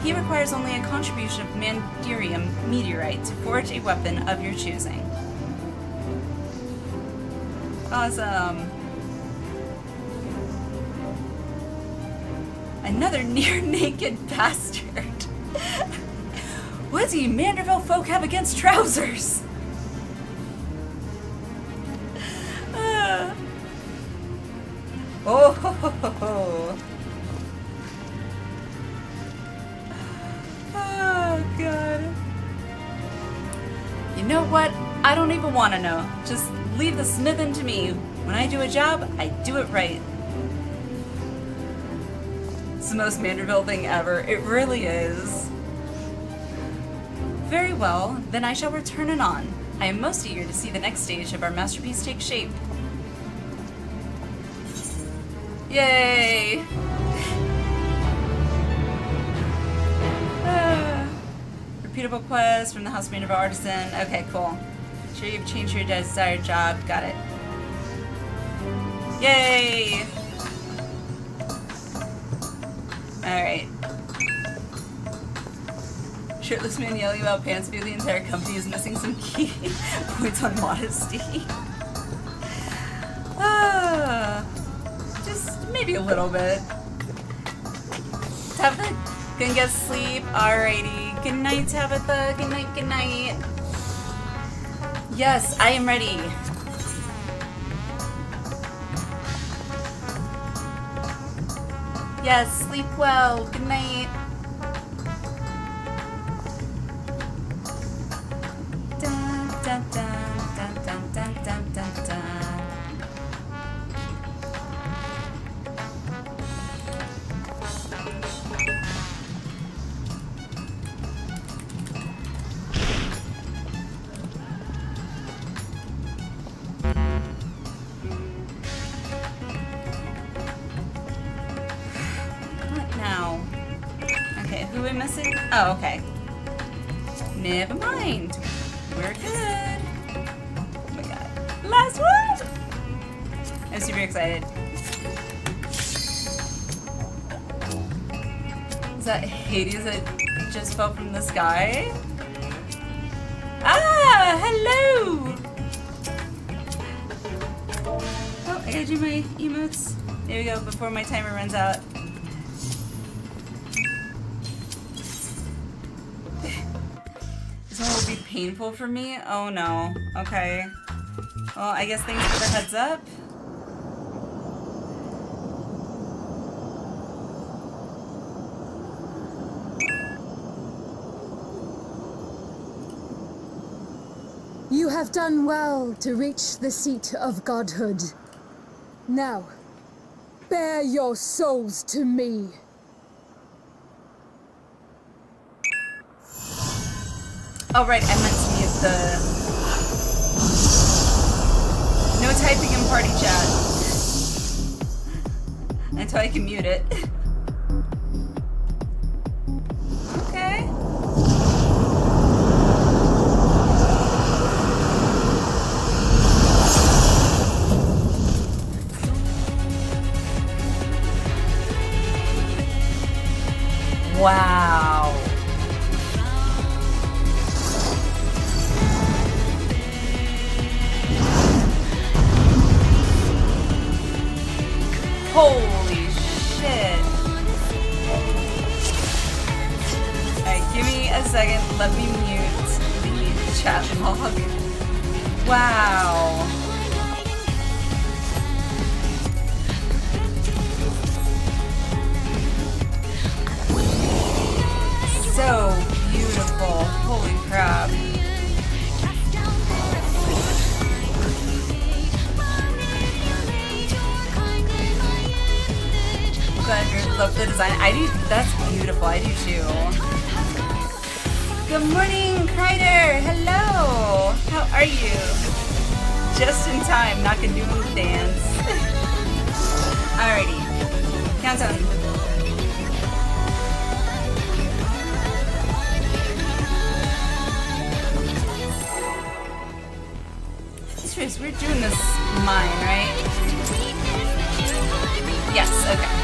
He requires only a contribution of Mandirium meteorite to forge a weapon of your choosing. Awesome. Another near-naked bastard. What does you Manderville folk have against trousers? Oh ho ho ho ho. Oh god. You know what? I don't even want to know. Just leave the smithing to me. When I do a job, I do it right. It's the most Manderville thing ever. It really is. Very well, then I shall return anon. I am most eager to see the next stage of our masterpiece take shape. Yay! Repeatable quest from the House Manderville Artisan. Okay, cool. Sure you've changed your desired job. Got it. Yay! Alright. Shirtless man yelling about pants view the entire company is missing some key points on modesty. Just maybe a little bit. Tabitha, gonna get sleep. Alrighty. Good night, Tabitha. Good night, good night. Yes, I am ready. Yes, sleep well. Good night. Dun, dun, dun, dun, dun, dun, dun, dun, dun. What now? Okay, who am I missing? Oh, okay. Never mind. We're good. Oh my god. Last one! I'm super excited. Is that Hades that just fell from the sky? Ah! Hello! Oh, I gotta do my emotes. There we go, before my timer runs out. This one will be painful for me? Oh no. Okay. Well, I guess thanks for the heads up. You have done well to reach the seat of godhood. Now, bear your souls to me. Oh right, I meant to mute the... No typing in party chat. Until I can mute it. Okay. Wow. Holy shit. Alright, give me a second. Let me mute the chat log. Wow. So beautiful. Holy crap. Glad you love the design. I do. That's beautiful. I do too. Good morning, Kreider. Hello. How are you? Just in time. Not gonna do the dance. Alrighty. Countdown. Serious, we're doing this mine, right? Yes, okay.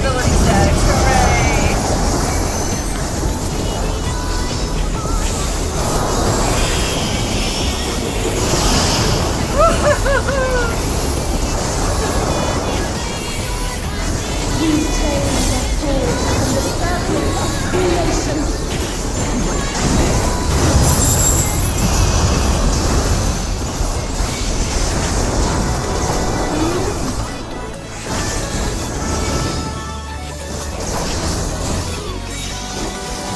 ability stacks. Hooray! These tales are told from the fabric of creation.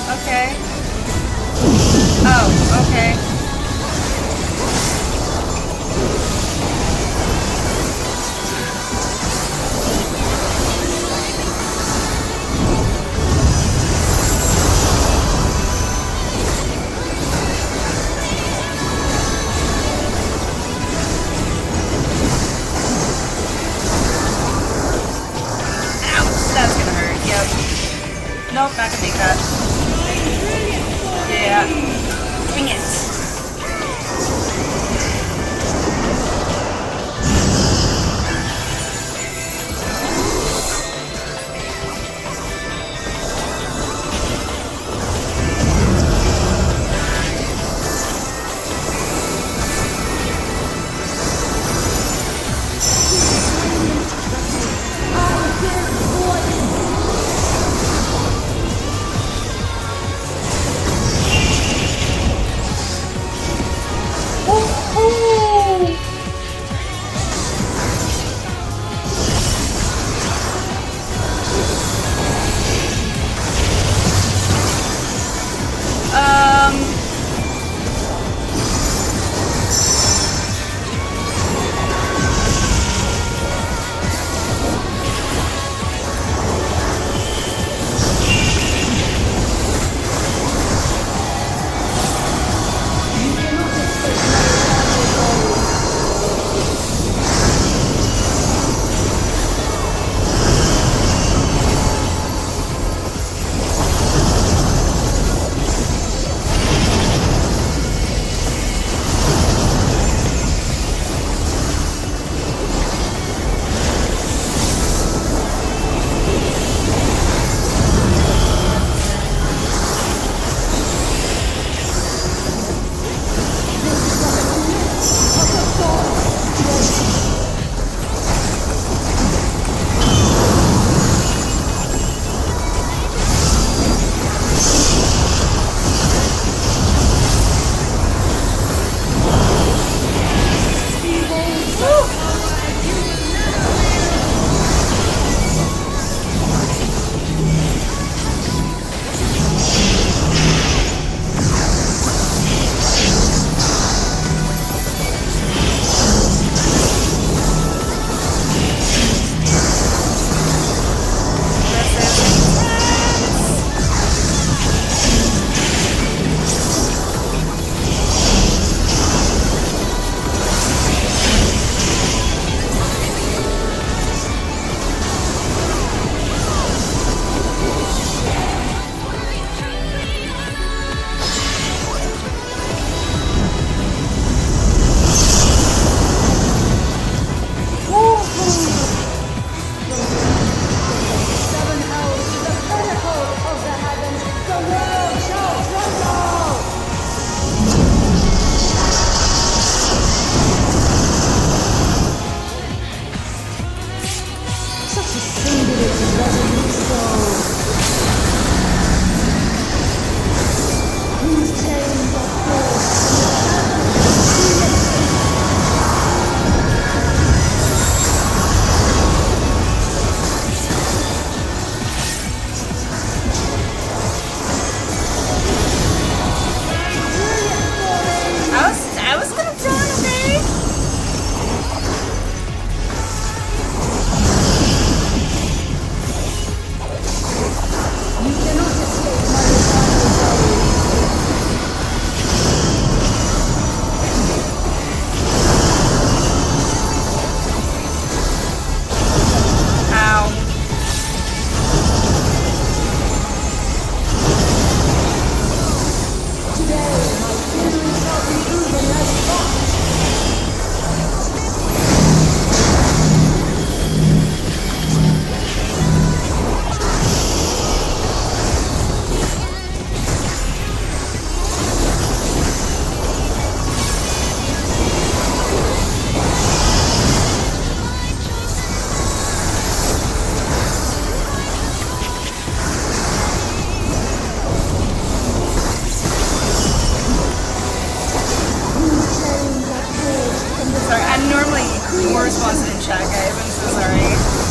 Okay. Oh, okay. Ouch, that's gonna hurt. Yep. Nope, not gonna take that. Yeah. Dang it. More responsive in chat, guys. I'm so sorry.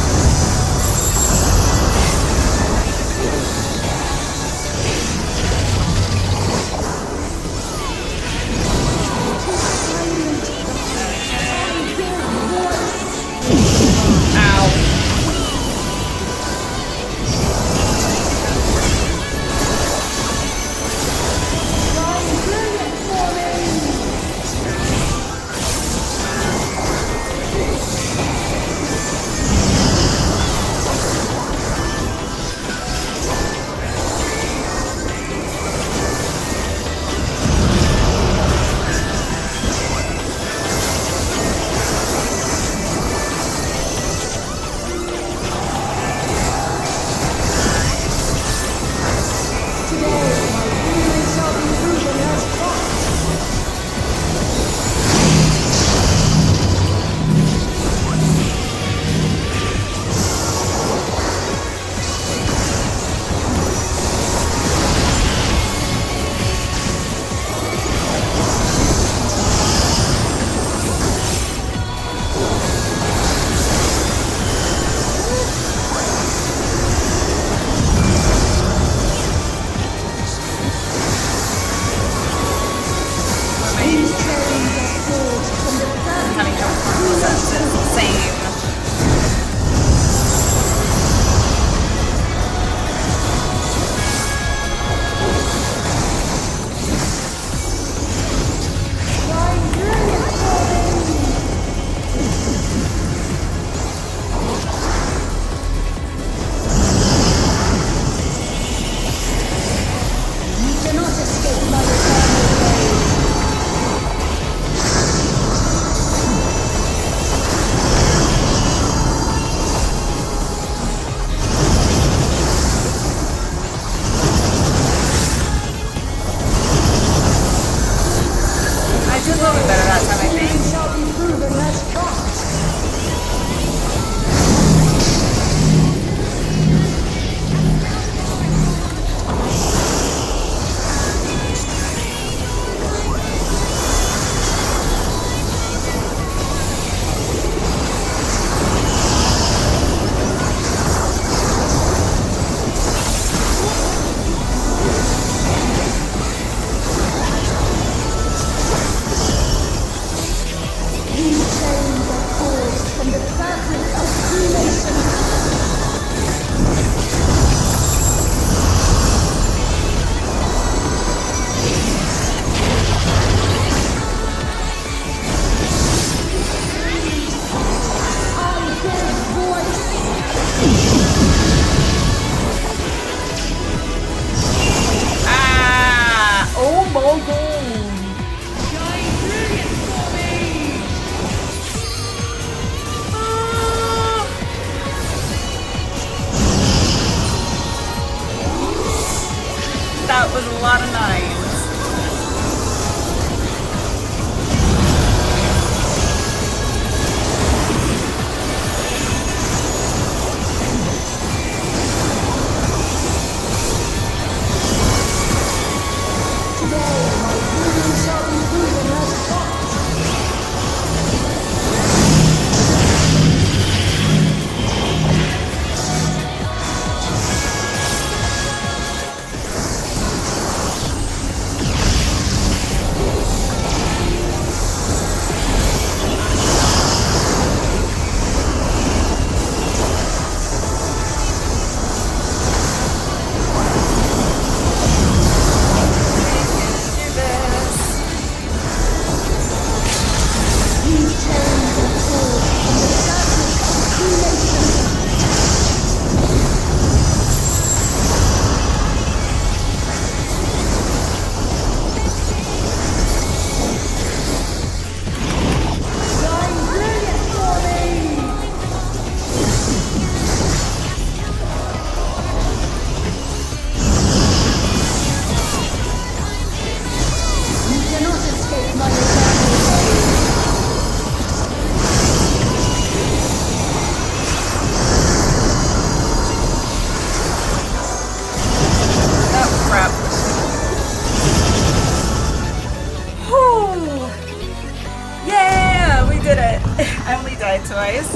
twice.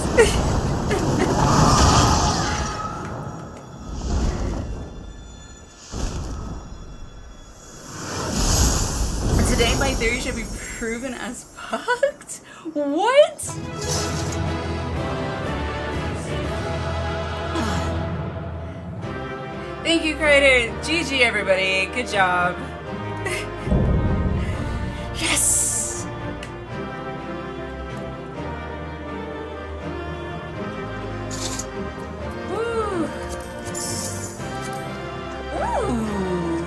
Today my theory should be proven as fucked? What? Thank you, creator. GG, everybody. Good job. Yes! Woo! Ooh!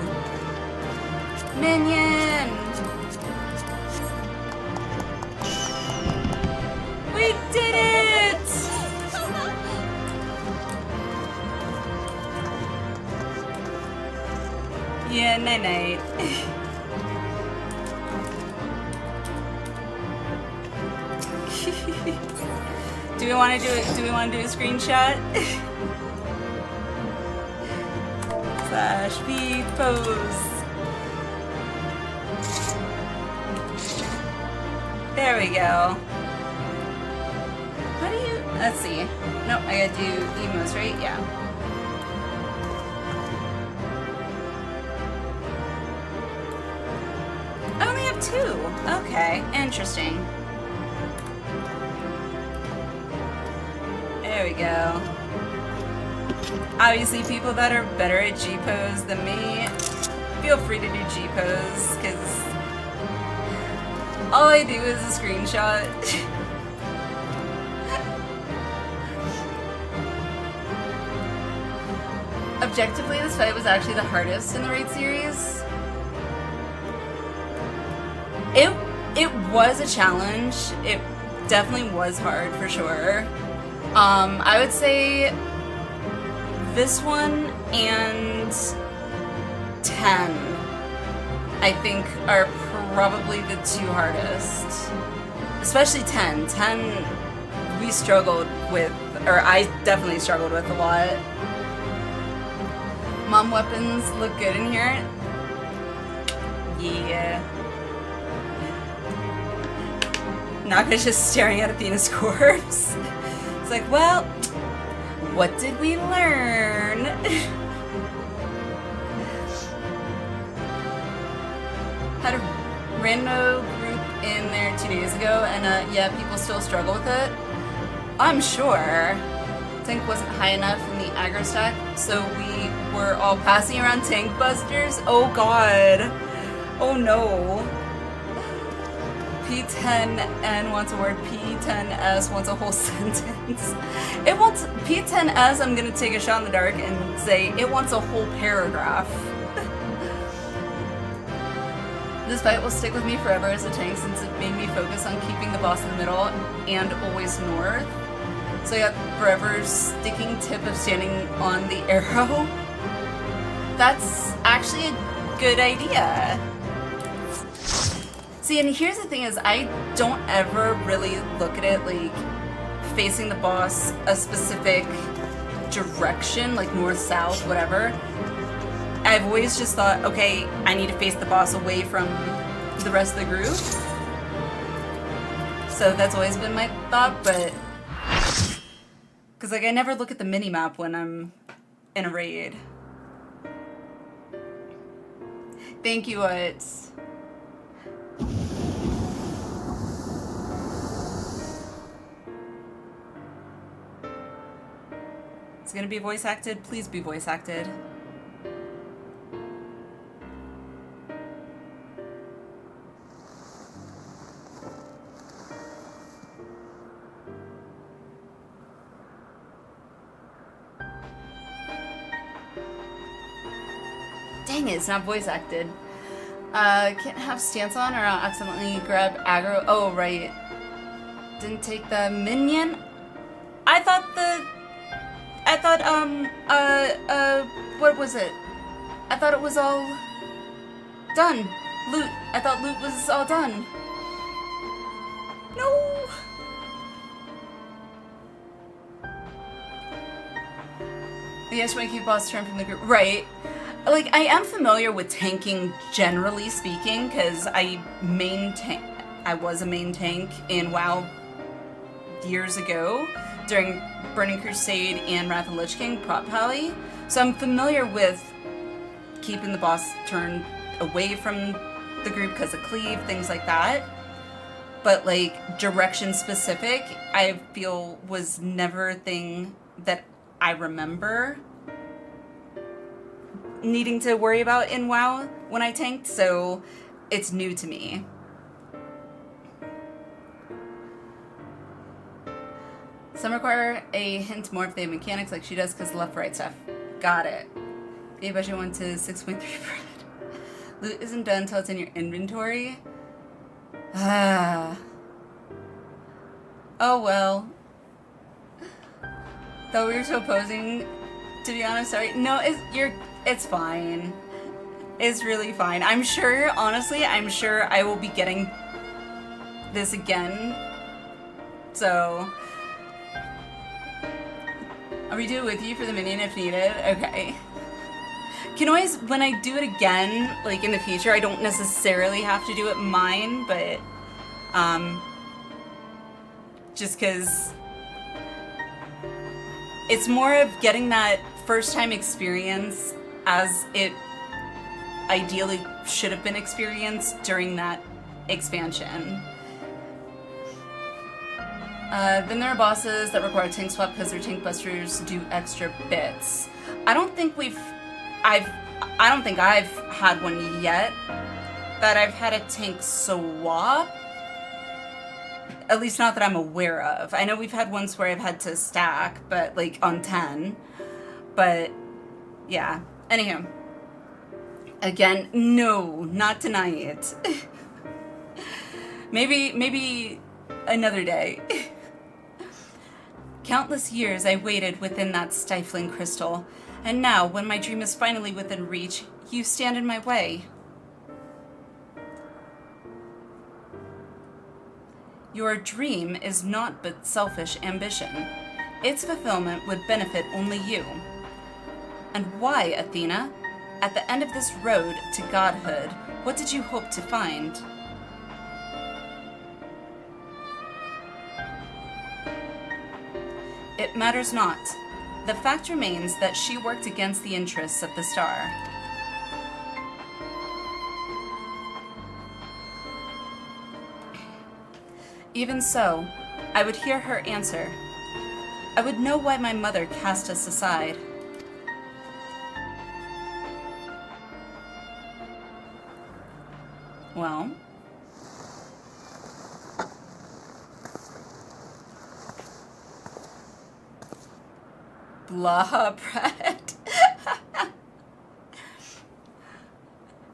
Minion! We did it! Yeah, night-night. Do we want to do it? Do we want to do a screenshot? / V pose. There we go. How do you? Let's see. Nope, I gotta do emotes, right? Yeah. I only have 2. Okay, interesting. There we go. Obviously, people that are better at G-pose than me, feel free to do G-pose, because all I do is a screenshot. Objectively, this fight was actually the hardest in the raid series. It was a challenge. It definitely was hard for sure. I would say this one and 10, I think, are probably the 2 hardest. Especially 10. 10 we struggled with, or I definitely struggled with a lot. Mom weapons look good in here. Yeah. Naka's just staring at Athena's corpse. It's like, well, what did we learn? Had a rando group in there 2 days ago, and yeah, people still struggle with it. I'm sure. Tank wasn't high enough in the aggro stack, so we were all passing around tank busters. Oh god. Oh no. P10N wants a word, P10S wants a whole sentence. It wants, P10S, I'm gonna take a shot in the dark and say, it wants a whole paragraph. This fight will stick with me forever as a tank since it made me focus on keeping the boss in the middle and always north. So I got forever sticking tip of standing on the arrow. That's actually a good idea. See, and here's the thing is, I don't ever really look at it like facing the boss a specific direction, like north, south, whatever. I've always just thought, okay, I need to face the boss away from the rest of the group. So that's always been my thought, but... because like I never look at the mini-map when I'm in a raid. Thank you, Utz. It's gonna be voice acted. Please be voice acted. Dang it, it's not voice acted. Can't have stance on or I'll accidentally grab aggro. Oh, right. Didn't take the minion? I thought, what was it? I thought it was all done. Loot. I thought loot was all done. No! Yes, when I keep boss turn from the group. Right. Like, I am familiar with tanking, generally speaking, because I was a main tank in WoW years ago during Burning Crusade and Wrath of the Lich King prop pally. So I'm familiar with keeping the boss turned away from the group because of cleave, things like that. But like direction specific, I feel was never a thing that I remember needing to worry about in WoW when I tanked, so it's new to me. Some require a hint more if they have mechanics like she does because left-right stuff. Got it. Maybe I should went to 6.3 bread. Loot isn't done until it's in your inventory. Ah. Oh well. Thought we were so opposing, to be honest. Sorry. No, it's fine. It's really fine. I'm sure, honestly, I'm sure I will be getting this again. So I'll redo it with you for the minion if needed. Okay. Can always, when I do it again, like in the future, I don't necessarily have to do it mine, but just because it's more of getting that first time experience as it ideally should have been experienced during that expansion. Then there are bosses that require tank swap because their tank busters do extra bits. I don't think I've had one yet that I've had a tank swap. At least not that I'm aware of. I know we've had ones where I've had to stack, but like on 10. But yeah. Anywho. Again, no, not tonight. maybe another day. Countless years I waited within that stifling crystal, and now, when my dream is finally within reach, you stand in my way. Your dream is naught but selfish ambition. Its fulfillment would benefit only you. And why, Athena? At the end of this road to godhood, what did you hope to find? It matters not. The fact remains that she worked against the interests of the star. Even so, I would hear her answer. I would know why my mother cast us aside. Well, blah bread.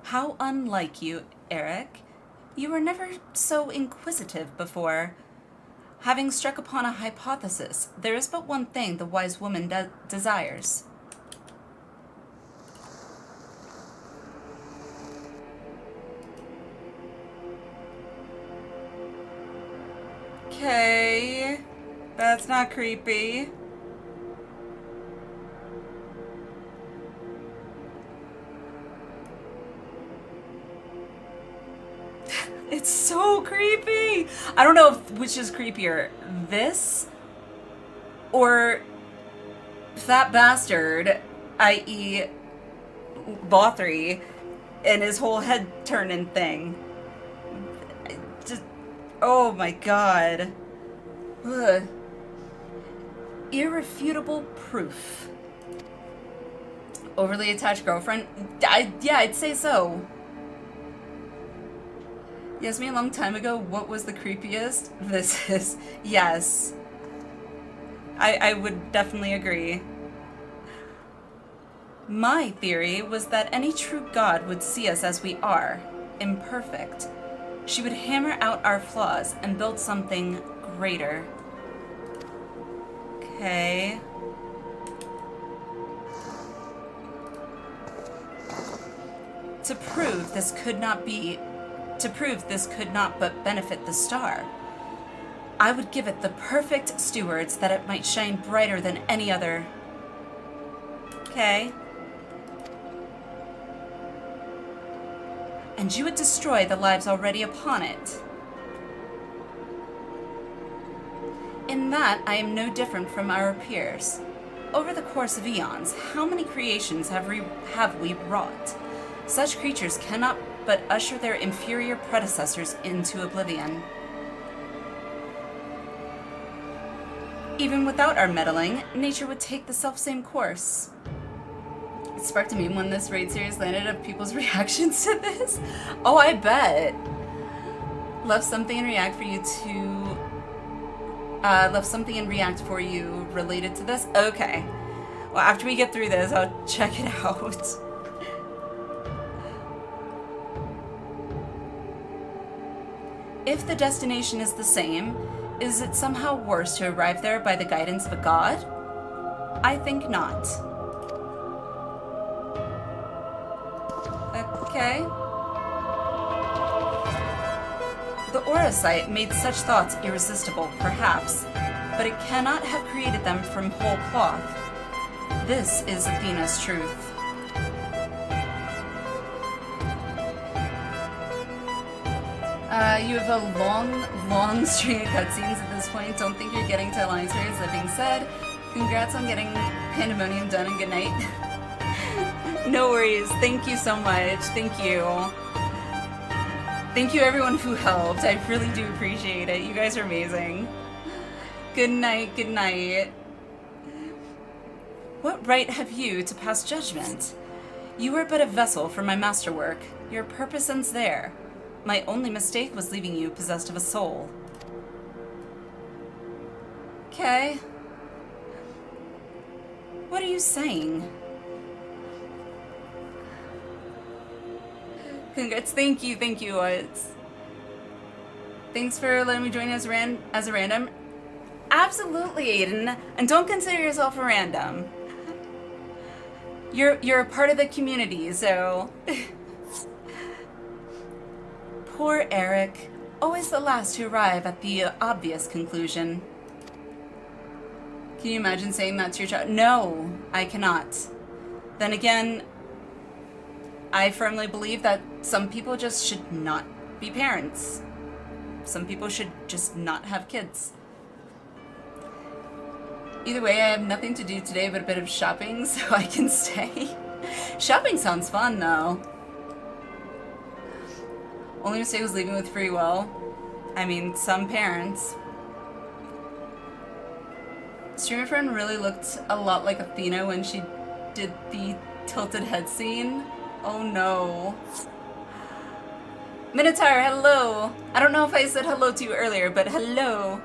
How unlike you, Eric. You were never so inquisitive before. Having struck upon a hypothesis, there is but one thing the wise woman desires. Okay, that's not creepy. It's so creepy. I don't know which is creepier, this or that bastard, i.e. Bothry, and his whole head turning thing. Just, oh my god. Ugh. Irrefutable proof. Overly attached girlfriend? Yeah, I'd say so. You asked me a long time ago what was the creepiest? This is, yes. I would definitely agree. My theory was that any true god would see us as we are, imperfect. She would hammer out our flaws and build something greater. Okay. To prove this could not but benefit the star, I would give it the perfect stewards that it might shine brighter than any other. Okay. And you would destroy the lives already upon it. In that, I am no different from our peers. Over the course of eons, how many creations have we wrought? Such creatures cannot but usher their inferior predecessors into oblivion. Even without our meddling, nature would take the selfsame course. It sparked a meme when this raid series landed of people's reactions to this. Oh, I bet. Left something and react for you to... left something and react for you related to this? Okay. Well, after we get through this, I'll check it out. If the destination is the same, is it somehow worse to arrive there by the guidance of a god? I think not. Okay. The aura site made such thoughts irresistible, perhaps, but it cannot have created them from whole cloth. This is Athena's truth. You have a long string of cutscenes at this point. Don't think you're getting to Alliance raids. That being said, congrats on getting Pandæmonium done and good night. No worries. Thank you so much. Thank you. Thank you everyone who helped. I really do appreciate it. You guys are amazing. Good night. Good night. What right have you to pass judgment? You are but a vessel for my masterwork. Your purpose ends there. My only mistake was leaving you possessed of a soul. Okay. What are you saying? Congrats, thank you, thanks for letting me join as a random. Absolutely, Aiden, and don't consider yourself a random. You're a part of the community, so... Poor Eric, always the last to arrive at the obvious conclusion. Can you imagine saying that to your child? No, I cannot. Then again, I firmly believe that some people just should not be parents. Some people should just not have kids. Either way, I have nothing to do today but a bit of shopping, so I can stay. Shopping sounds fun, though. Only mistake was leaving with free will. I mean, some parents. Streamer friend really looked a lot like Athena when she did the tilted head scene. Oh no. Minotaur, hello! I don't know if I said hello to you earlier, but hello!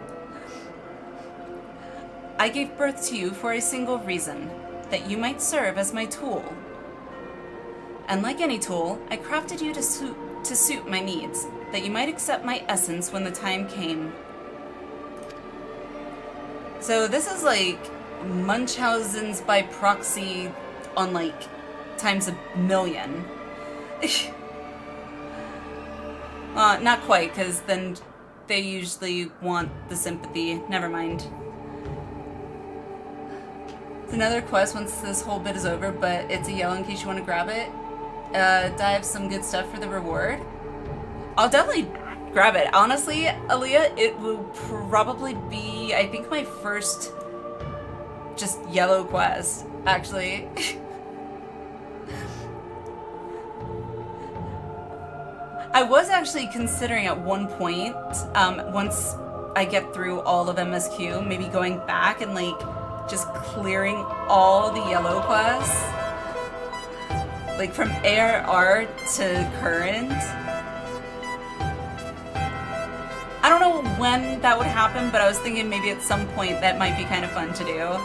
I gave birth to you for a single reason, that you might serve as my tool. And like any tool, I crafted you to suit my needs, that you might accept my essence when the time came. So this is like Munchausen's by proxy on like times a million. Not quite, because then they usually want the sympathy. Never mind. It's another quest once this whole bit is over, but it's a yellow in case you want to grab it. Dive some good stuff for the reward. I'll definitely grab it. Honestly, Aaliyah, it will probably be, I think, my first just yellow quest, actually. I was actually considering at one point, once I get through all of MSQ, maybe going back and like just clearing all the yellow quests. Like from ARR to current. I don't know when that would happen, but I was thinking maybe at some point that might be kind of fun to do.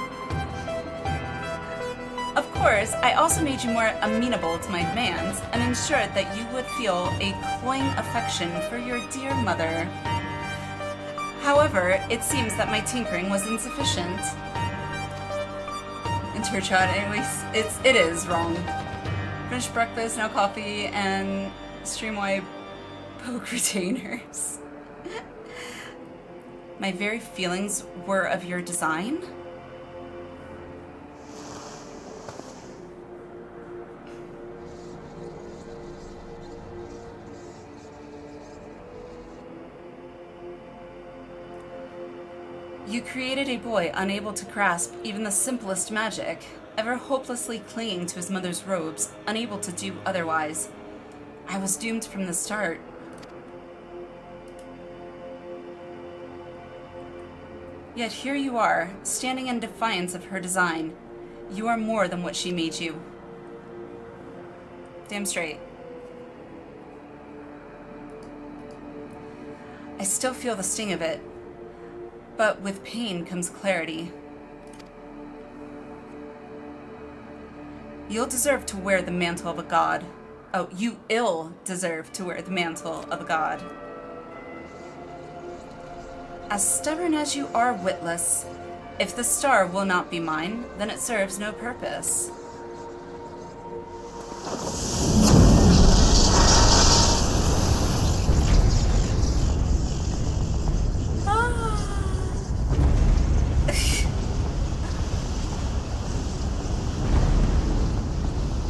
Of course, I also made you more amenable to my demands and ensured that you would feel a cloying affection for your dear mother. However, it seems that my tinkering was insufficient. Interchat, anyways, it is wrong. Finished breakfast, now coffee, and stream-wide poke retainers. My very feelings were of your design? You created a boy unable to grasp even the simplest magic, ever hopelessly clinging to his mother's robes, unable to do otherwise. I was doomed from the start. Yet here you are, standing in defiance of her design. You are more than what she made you. Damn straight. I still feel the sting of it, but with pain comes clarity. You'll deserve to wear the mantle of a god. Oh, you ill deserve to wear the mantle of a god. As stubborn as you are witless, if the star will not be mine, then it serves no purpose.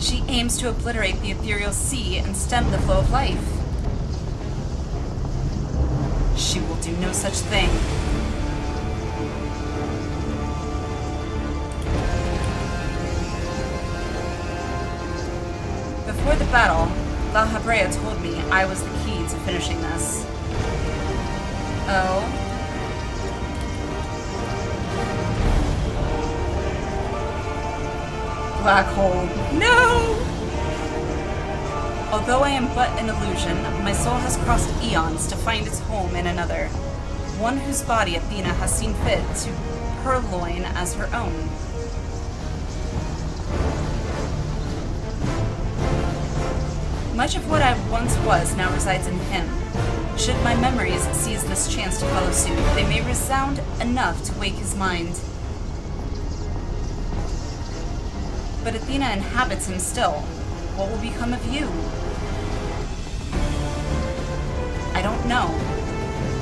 She aims to obliterate the ethereal sea and stem the flow of life. She will do no such thing. Before the battle, La Habrea told me I was the key to finishing this. Oh? Black hole. No! Although I am but an illusion, my soul has crossed eons to find its home in another. One whose body Athena has seen fit to purloin as her own. Much of what I once was now resides in him. Should my memories seize this chance to follow suit, they may resound enough to wake his mind. But Athena inhabits him still. What will become of you? I don't know.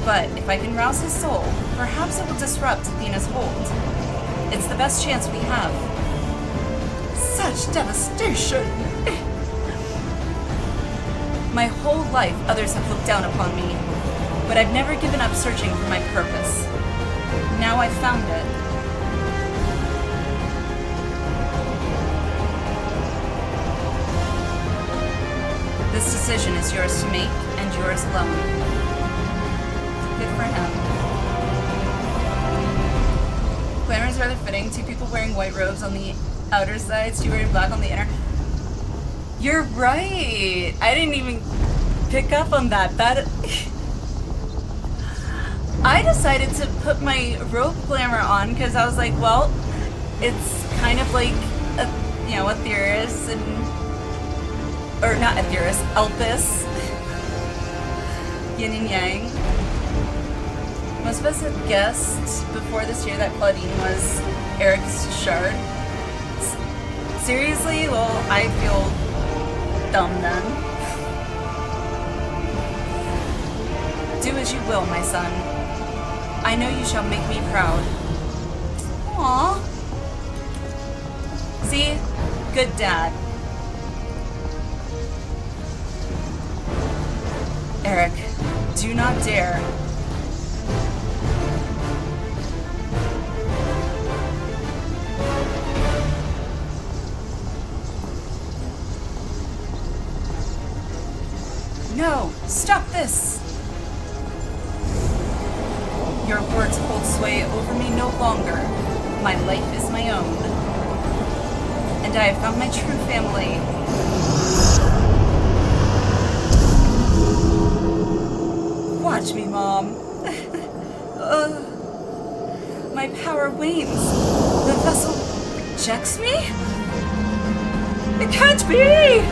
But if I can rouse his soul, perhaps it will disrupt Athena's hold. It's the best chance we have. Such devastation! My whole life, others have looked down upon me, but I've never given up searching for my purpose. Now I've found it. This decision is yours to make, and yours alone. Good for him. Glamour is rather fitting. Two people wearing white robes on the outer sides, two wearing black on the inner. You're right! I didn't even pick up on that. I decided to put my robe glamour on because I was like, well, it's kind of like, Aetheris and... Or not Aetheris, Elpis. Yin and Yang. Most of us had guessed before this year that Claudine was Eric's shard. Seriously? Well, I feel dumb then. Do as you will, my son. I know you shall make me proud. Aww. See? Good dad. Eric, do not dare. No, stop this! Your words hold sway over me no longer. My life is my own. And I have found my true family. Watch me, Mom. My power wanes. The vessel rejects me? It can't be!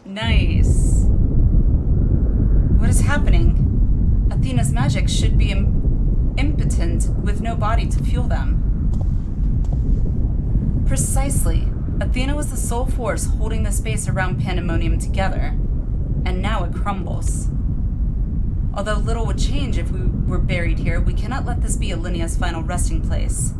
Nice. What is happening? Athena's magic should be impotent with no body to fuel them. Precisely. Athena was the sole force holding the space around Pandæmonium together, and now it crumbles. Although little would change if we were buried here, we cannot let this be Alinia's final resting place.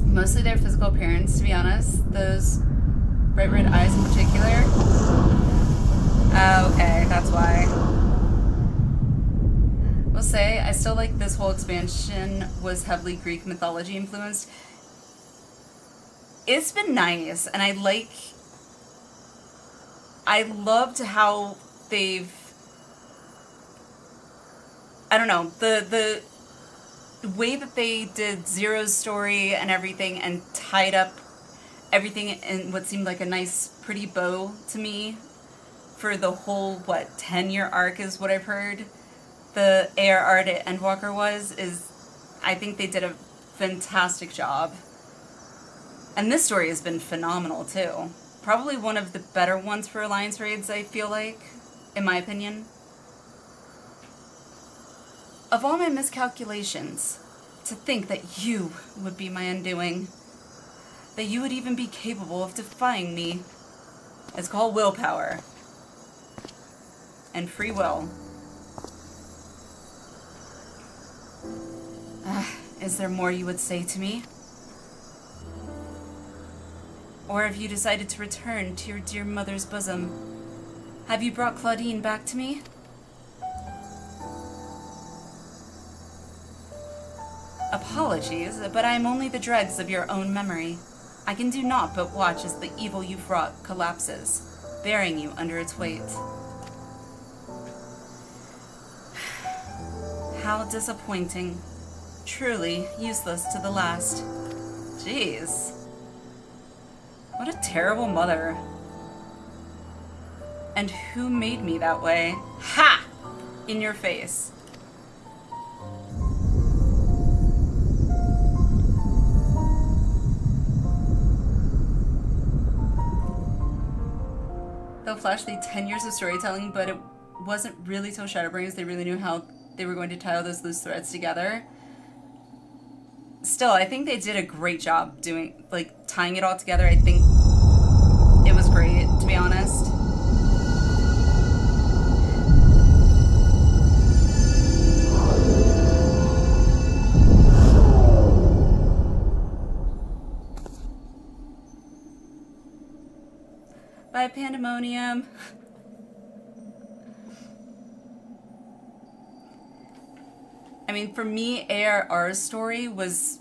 Mostly their physical appearance, to be honest. Those bright red eyes in particular. Oh, okay, that's why. We'll say, I still like this whole expansion was heavily Greek mythology influenced. It's been nice, and I loved how they've, I don't know, the way that they did Zero's story and everything and tied up everything in what seemed like a nice, pretty bow to me for the whole, 10-year arc is what I've heard the ARR to Endwalker is, I think they did a fantastic job. And this story has been phenomenal, too. Probably one of the better ones for Alliance raids, I feel like, in my opinion. Of all my miscalculations, to think that you would be my undoing, that you would even be capable of defying me. It's called willpower. And free will. Is there more you would say to me? Or have you decided to return to your dear mother's bosom? Have you brought Claudine back to me? Apologies, but I am only the dregs of your own memory. I can do naught but watch as the evil you've wrought collapses, bearing you under its weight. How disappointing. Truly useless to the last. Jeez. What a terrible mother. And who made me that way? Ha! In your face. They'll flash the 10 years of storytelling, but it wasn't really till Shadowbringers they really knew how they were going to tie all those loose threads together. Still, I think they did a great job doing, tying it all together. I think it was great, to be honest. Bye, Pandæmonium. I mean, for me, ARR's story was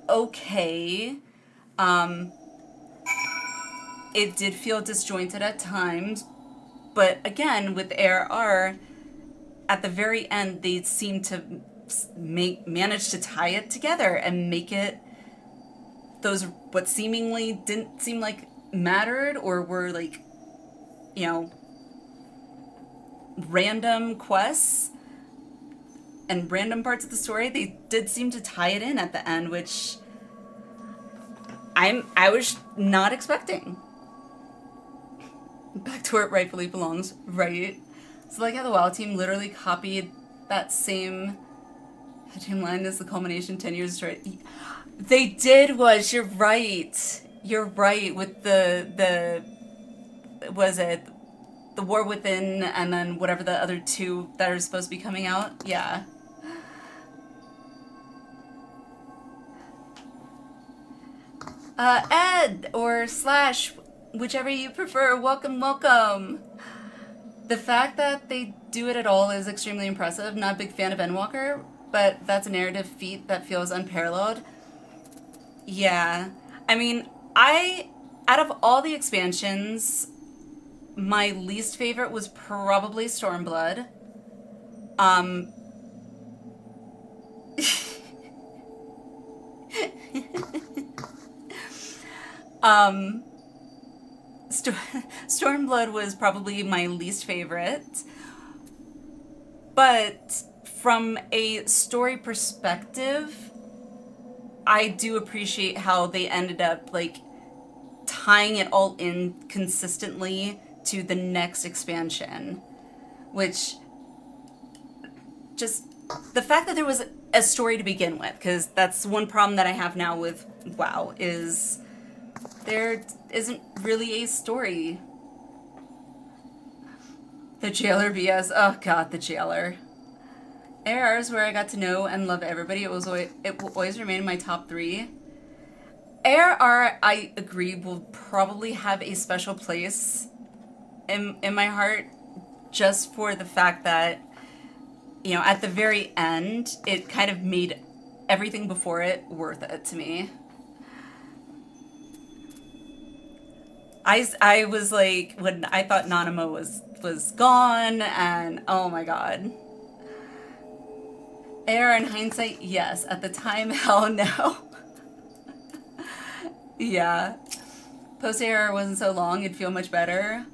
okay. It did feel disjointed at times, but again, with ARR, at the very end, they seemed to manage to tie it together and make it those what seemingly didn't seem like mattered or were random quests and random parts of the story, they did seem to tie it in at the end, which I was not expecting. Back to where it rightfully belongs, right? So how the WoW team literally copied that same line as the culmination 10 years of story. They did you're right. You're right with the War Within and then whatever the other two that are supposed to be coming out. Yeah. Ed or Slash, whichever you prefer, welcome, welcome. The fact that they do it at all is extremely impressive. Not a big fan of Endwalker, but that's a narrative feat that feels unparalleled. Yeah. I mean, out of all the expansions, my least favorite was probably Stormblood. Stormblood was probably my least favorite, but from a story perspective, I do appreciate how they ended up tying it all in consistently to the next expansion. which just the fact that there was a story to begin with, because that's one problem that I have now with WoW, is there isn't really a story. The Jailer BS. Oh god, the Jailer. ARR is where I got to know and love everybody. It will always remain in my top 3. ARR, I agree, will probably have a special place in my heart, just for the fact that, you know, at the very end, it kind of made everything before it worth it to me. I was like, when I thought Nanamo was gone, and oh my god. AR in hindsight, yes. At the time, hell no. Yeah. Post-AR wasn't so long, it'd feel much better.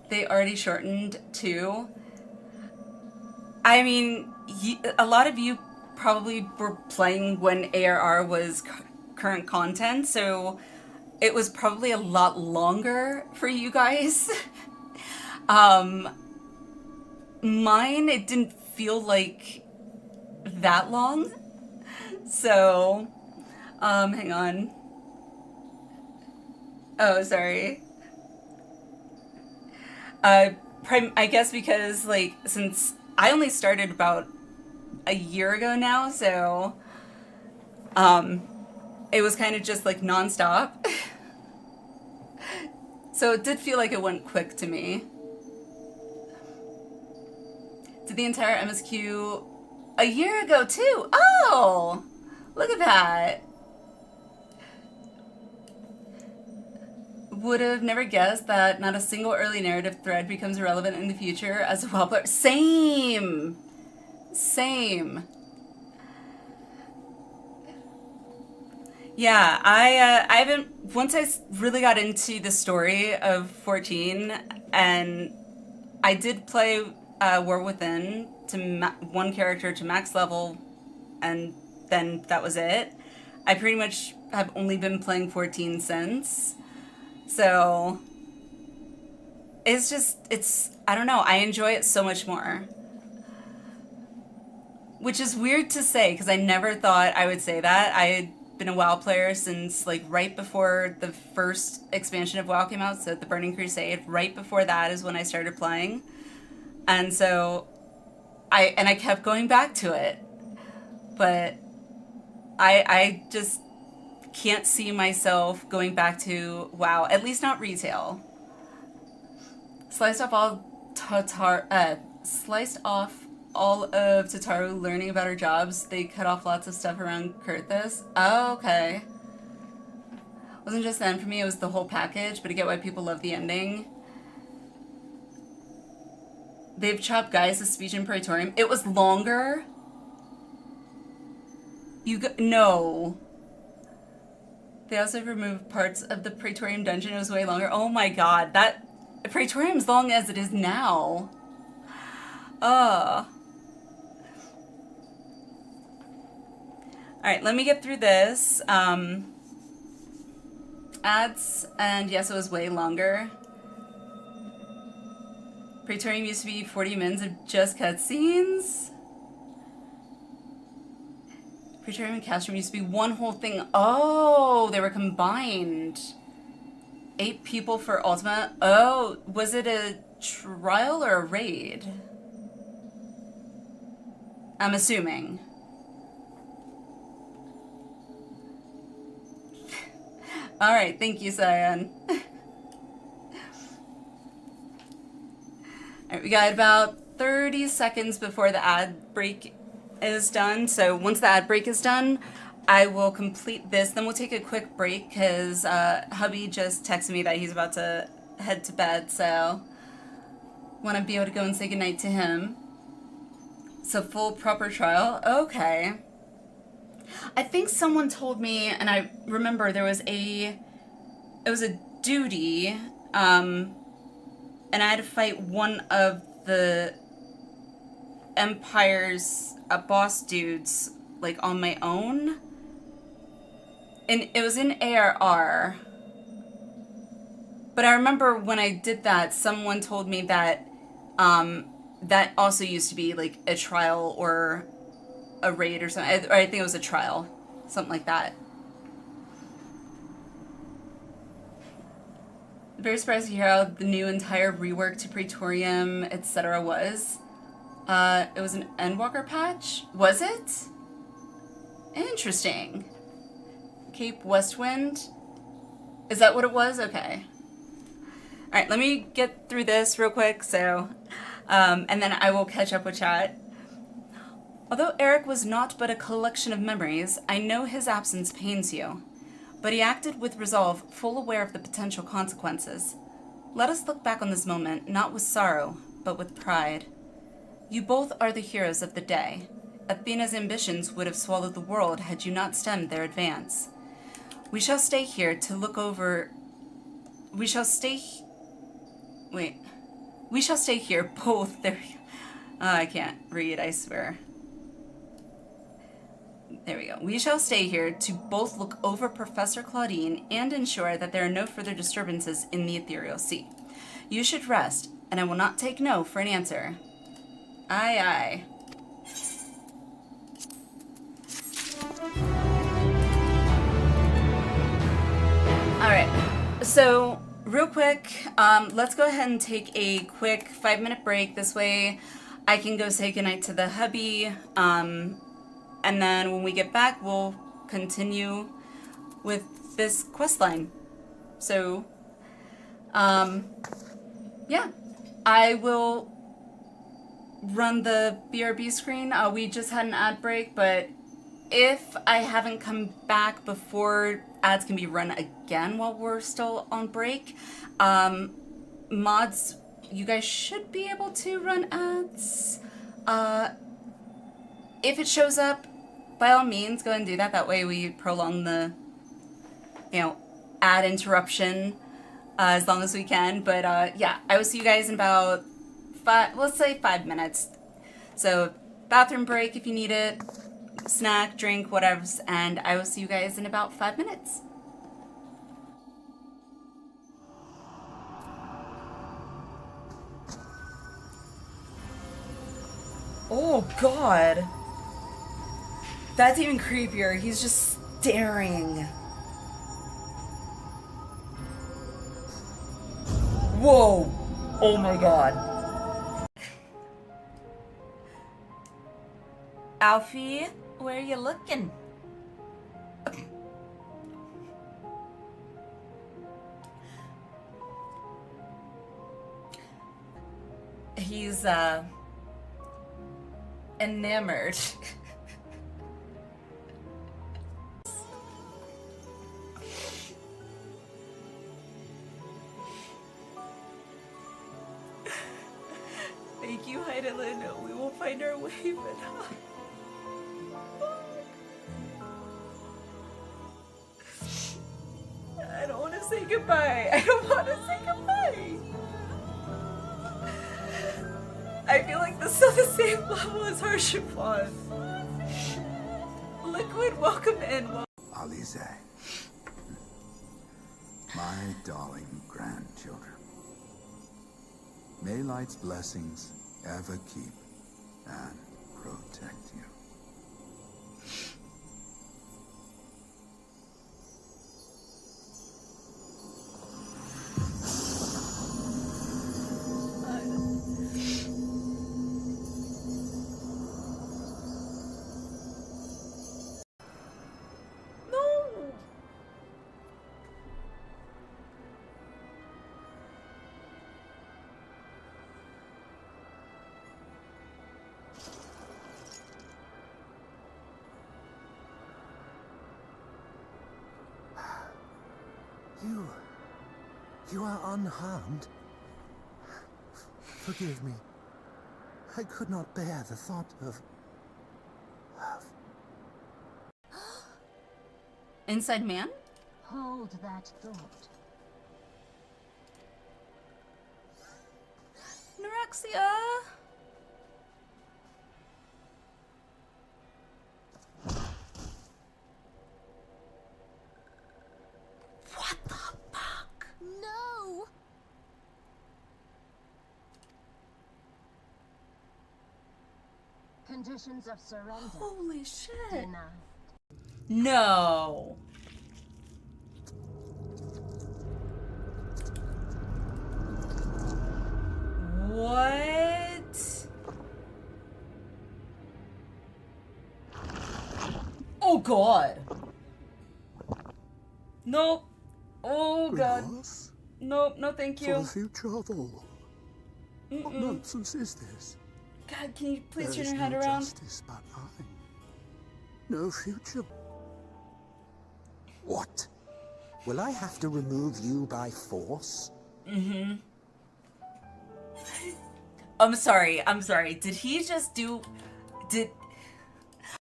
They already shortened too. I mean, a lot of you probably were playing when ARR was current content, so it was probably a lot longer for you guys. Mine, it didn't feel like that long. So, hang on. Oh, sorry. I guess because, like, since I only started about a year ago now, so, it was kind of just, like, nonstop. So it did feel like it went quick to me. Did the entire MSQ a year ago, too. Oh! Look at that. Would have never guessed that not a single early narrative thread becomes irrelevant in the future as a WoW player. Same! Same. Yeah, I haven't, once I really got into the story of 14, and I did play War Within to one character to max level, and then that was it. I pretty much have only been playing 14 since. So, it's just, I don't know, I enjoy it so much more. Which is weird to say, because I never thought I would say that. I had been a WoW player since, like, right before the first expansion of WoW came out, so the Burning Crusade. Right before that is when I started playing. And so, I kept going back to it. But I just can't see myself going back to WoW, at least not retail. Sliced off all of Tataru learning about her jobs. They cut off lots of stuff around Kurthus. Oh, okay. Wasn't just the end for me, it was the whole package, but I get why people love the ending. They've chopped Gaius' speech in Praetorium. It was longer. No. They also removed parts of the Praetorium dungeon. It was way longer. Oh my god, that Praetorium's long as it is now. Alright, let me get through this. Ads, and yes, it was way longer. Praetorium used to be 40 minutes of just cutscenes. Praetorium and Castrum used to be one whole thing. Oh, they were combined. 8 people for Ultima. Oh, was it a trial or a raid? I'm assuming. Alright, thank you, Cyan. Alright, we got about 30 seconds before the ad break is done. So once the ad break is done, I will complete this. Then we'll take a quick break because hubby just texted me that he's about to head to bed. So want to be able to go and say goodnight to him. So full proper trial. Okay. I think someone told me, and I remember there was it was a duty, and I had to fight one of the Empire's boss dudes, like, on my own. And it was in ARR. But I remember when I did that, someone told me that That also used to be like a trial or a raid or something. Or I think it was a trial, something like that. Very surprised to hear how the new entire rework to Praetorium, etc. was. It was an Endwalker patch? Was it? Interesting. Cape Westwind? Is that what it was? Okay. Alright, let me get through this real quick, so... and then I will catch up with chat. Although Eric was not but a collection of memories, I know his absence pains you. But he acted with resolve, full aware of the potential consequences. Let us look back on this moment, not with sorrow, but with pride. You both are the heroes of the day. Athena's ambitions would have swallowed the world had you not stemmed their advance. We shall stay here to look over... We shall stay here both... There... I can't read, I swear. There we go. We shall stay here to both look over Professor Claudine and ensure that there are no further disturbances in the ethereal sea. You should rest, and I will not take no for an answer. Aye, aye. Alright, so real quick, let's go ahead and take a quick 5-minute break. This way I can go say goodnight to the hubby, and then when we get back, we'll continue with this quest line. So, yeah, I will run the BRB screen. We just had an ad break, but if I haven't come back before ads can be run again while we're still on break, mods, you guys should be able to run ads. If it shows up, by all means, go ahead and do that. That way we prolong the, ad interruption as long as we can. But yeah, I will see you guys in about let's say 5 minutes. So bathroom break if you need it, snack, drink, whatever's, and I will see you guys in about 5 minutes. Oh God. That's even creepier. He's just staring. Whoa. Oh my God. Alfie, where are you looking? He's, enamored. Thank you, Heidelin. We will find our way, but... I don't want to say goodbye. I don't want to say goodbye. I feel like this is on the same level as Harshipon. Liquid, welcome in. Alize, my darling grandchildren, may light's blessings ever keep and protect you. You are unharmed? Forgive me. I could not bear the thought of... Inside man? Hold that thought. Norexia! What the fuck? No! Conditions of surrender Holy shit. denied. No. What? Oh god. Nope. Oh god. Loss Nope, no thank for you. the future of all. What nonsense is this? God, can you please There turn is your head no around? justice but mine. No future. What? Will I have to remove you by force? I'm sorry. Did he just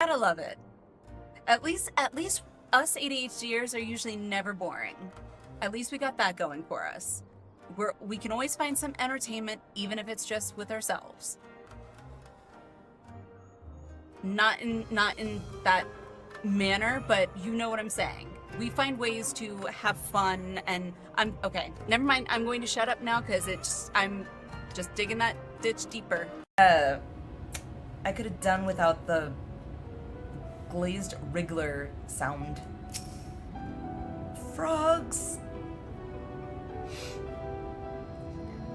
gotta love it. At least us ADHDers are usually never boring. At least we got that going for us. We can always find some entertainment, even if it's just with ourselves. Not in that manner, but you know what I'm saying. We find ways to have fun, and okay. Never mind. I'm going to shut up now because I'm just digging that ditch deeper. I could have done without the glazed wriggler sound. Frogs.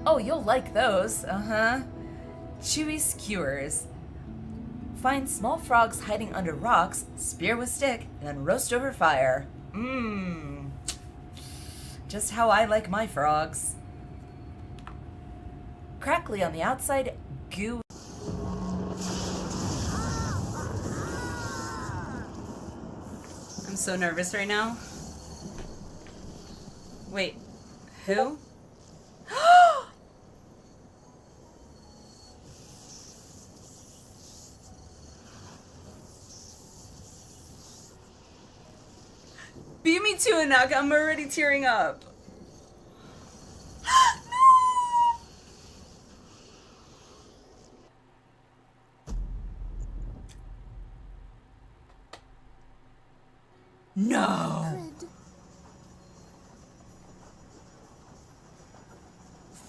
Oh, you'll like those. Chewy skewers. Find small frogs hiding under rocks, spear with stick, and then roast over fire. Mmm. Just how I like my frogs. Crackly on the outside, goo. I'm so nervous right now. Wait, who? Beat me to it, Naka. I'm already tearing up. No.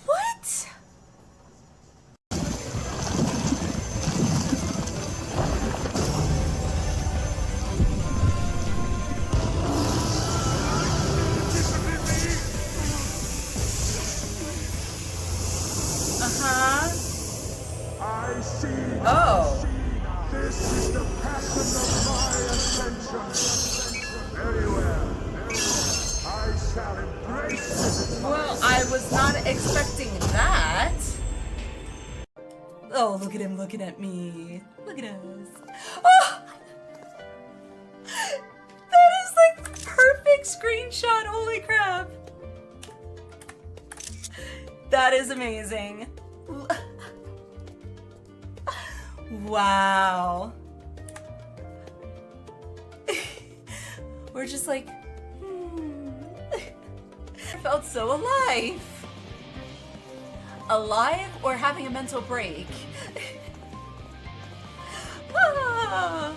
What? I see. Oh. This is the passion of my ascension. Very well. I shall embrace it. Well, I was not expecting that. Oh, look at him looking at me. Look at us. Oh! That is like perfect screenshot. Holy crap. That is amazing. Wow. We're just like, I felt so alive. Alive or having a mental break? Ah.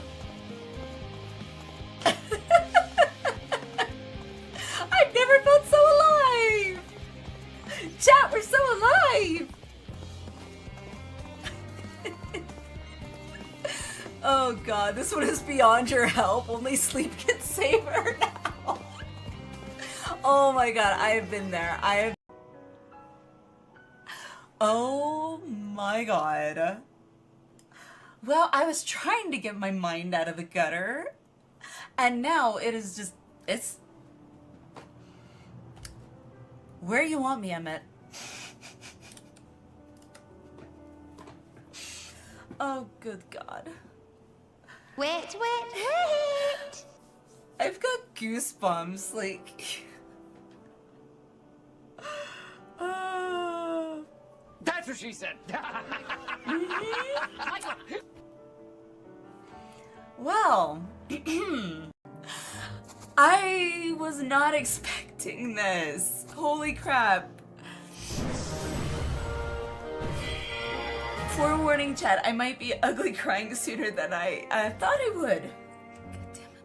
I've never felt so alive. Chat, we're so alive. Oh god, this one is beyond your help. Only sleep can save her now. Oh my god, I have been there. Oh my god. Well, I was trying to get my mind out of the gutter. And now it is just, it's... Where you want me, Emmett. Oh, good god. Wait. I've got goosebumps, like... That's what she said. Well, I was not expecting this. Holy crap. Forewarning, chat, I might be ugly crying sooner than I thought I would. God damn it.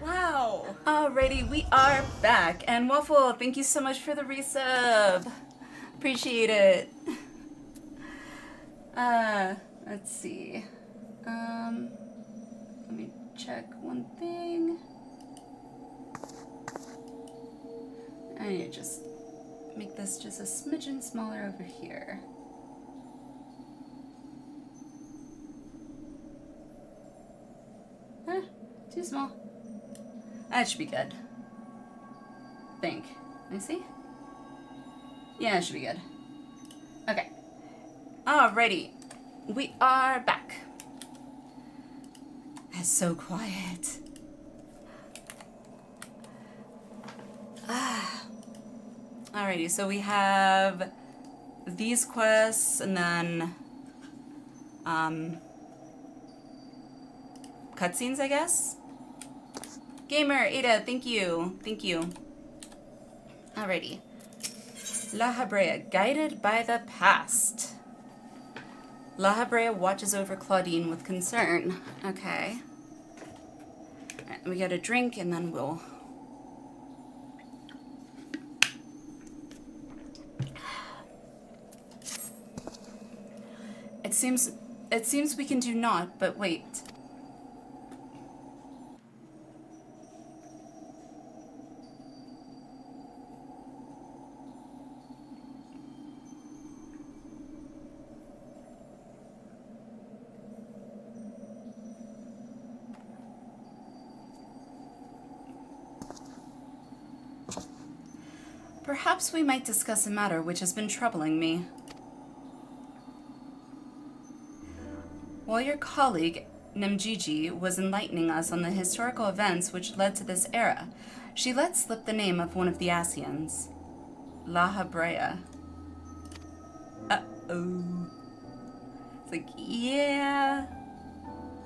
Wow. Alrighty, we are back. And Waffle, thank you so much for the resub. Appreciate it. Let's see. Let me check one thing. I need to just make this just a smidgen smaller over here. Too small. That should be good. I think. Let me see. Yeah, it should be good. Okay. Alrighty. We are back. That's so quiet. Alrighty, so we have these quests and then cutscenes, I guess? Gamer, Ada, thank you. Thank you. Alrighty. La Habrea, guided by the past. La Habrea watches over Claudine with concern. Okay. Alright, we get a drink and then we'll... It seems we can do naught, but wait. Perhaps we might discuss a matter which has been troubling me. While your colleague, Nemgigi, was enlightening us on the historical events which led to this era, she let slip the name of one of the Asians. La Habrea. Uh-oh. It's like, yeah,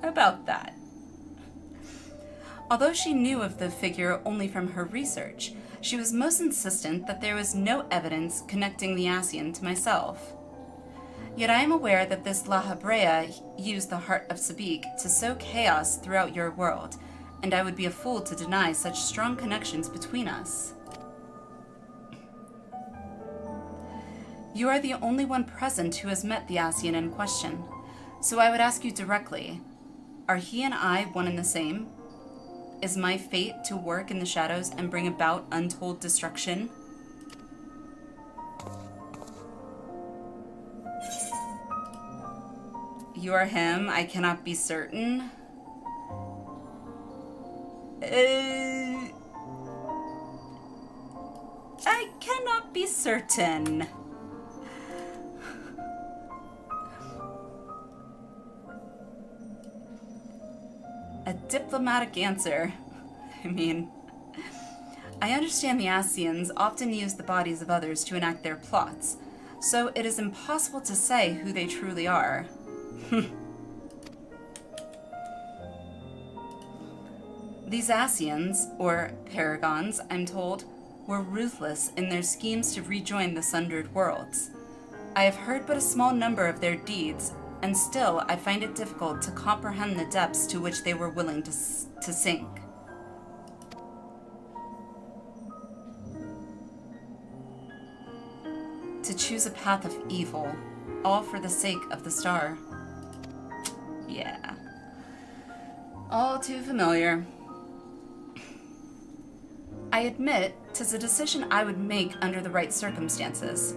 about that. Although she knew of the figure only from her research, she was most insistent that there was no evidence connecting the Asian to myself. Yet I am aware that this La Habrea used the heart of Sabik to sow chaos throughout your world, and I would be a fool to deny such strong connections between us. You are the only one present who has met the Asian in question, so I would ask you directly, are he and I one and the same? Is my fate to work in the shadows and bring about untold destruction? You are him, I cannot be certain. I cannot be certain. A diplomatic answer. I mean, I understand the Asians often use the bodies of others to enact their plots, so it is impossible to say who they truly are. These Asians, or paragons, I'm told, were ruthless in their schemes to rejoin the sundered worlds. I have heard but a small number of their deeds, and still I find it difficult to comprehend the depths to which they were willing to sink. To choose a path of evil, all for the sake of the star. Yeah. All too familiar. I admit 'tis a decision I would make under the right circumstances.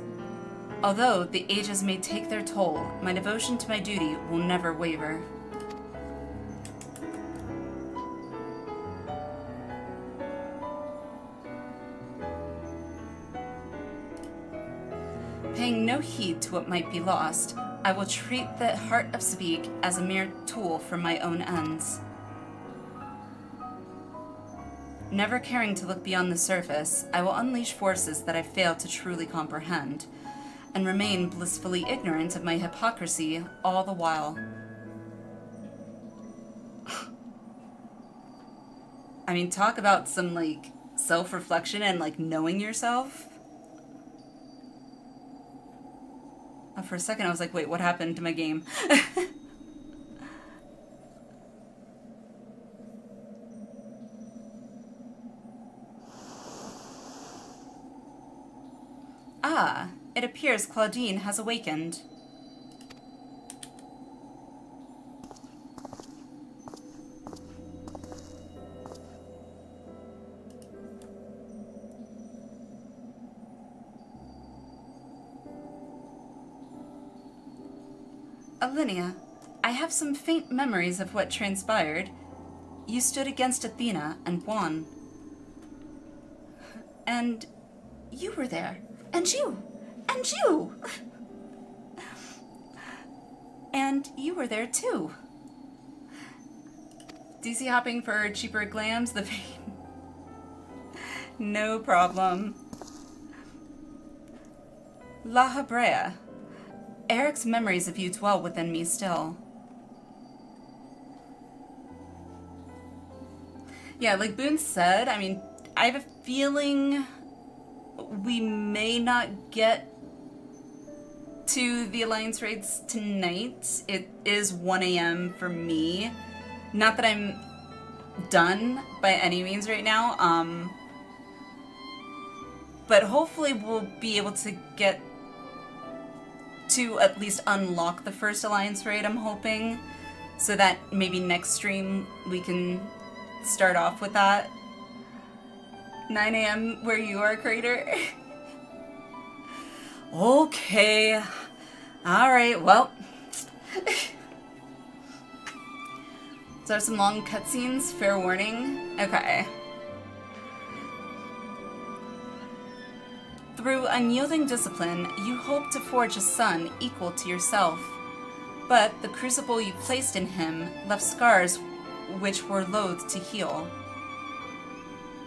Although the ages may take their toll, my devotion to my duty will never waver. Paying no heed to what might be lost, I will treat the heart of Sabik as a mere tool for my own ends. Never caring to look beyond the surface, I will unleash forces that I fail to truly comprehend, and remain blissfully ignorant of my hypocrisy all the while. I mean, talk about some, like, self-reflection and, like, knowing yourself. For a second, I was like, wait, what happened to my game? Ah, it appears Claudine has awakened. Alinea, I have some faint memories of what transpired. You stood against Athena and won. And you were there. And you! And you! And you were there too. DC hopping for cheaper glams, the pain. No problem. La Habrea. Eric's memories of you dwell within me still. Yeah, like Boone said, I mean, I have a feeling we may not get to the Alliance raids tonight. It is 1 a.m. for me. Not that I'm done by any means right now, but hopefully we'll be able to get to at least unlock the first Alliance raid, I'm hoping, so that maybe next stream we can start off with that. 9 a.m. where you are, Crater? Okay. Alright, well. So some long cutscenes, fair warning. Okay. Through unyielding discipline, you hope to forge a son equal to yourself. But the crucible you placed in him left scars which were loath to heal.